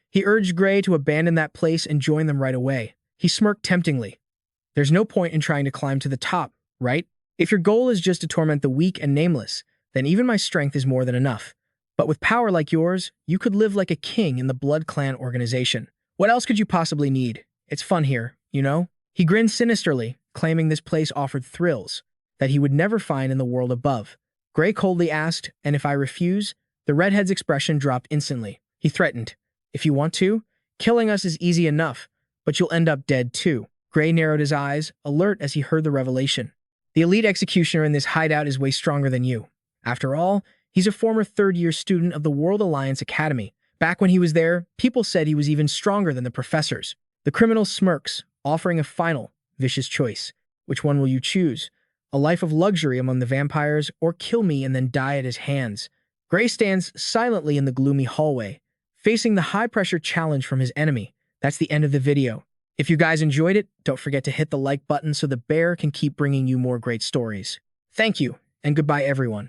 He urged Gray to abandon that place and join them right away. He smirked temptingly. There's no point in trying to climb to the top, right? If your goal is just to torment the weak and nameless, then even my strength is more than enough. But with power like yours, you could live like a king in the Blood Clan organization. What else could you possibly need? It's fun here, you know? He grinned sinisterly, claiming this place offered thrills that he would never find in the world above. Gray coldly asked, and if I refuse? The redhead's expression dropped instantly. He threatened, if you want to, killing us is easy enough, but you'll end up dead too. Gray narrowed his eyes, alert as he heard the revelation. The elite executioner in this hideout is way stronger than you. After all, he's a former third-year student of the World Alliance Academy. Back when he was there, people said he was even stronger than the professors. The criminal smirks, offering a final, vicious choice. Which one will you choose? A life of luxury among the vampires, or kill me and then die at his hands? Gray stands silently in the gloomy hallway, facing the high-pressure challenge from his enemy. That's the end of the video. If you guys enjoyed it, don't forget to hit the like button so the bear can keep bringing you more great stories. Thank you, and goodbye everyone.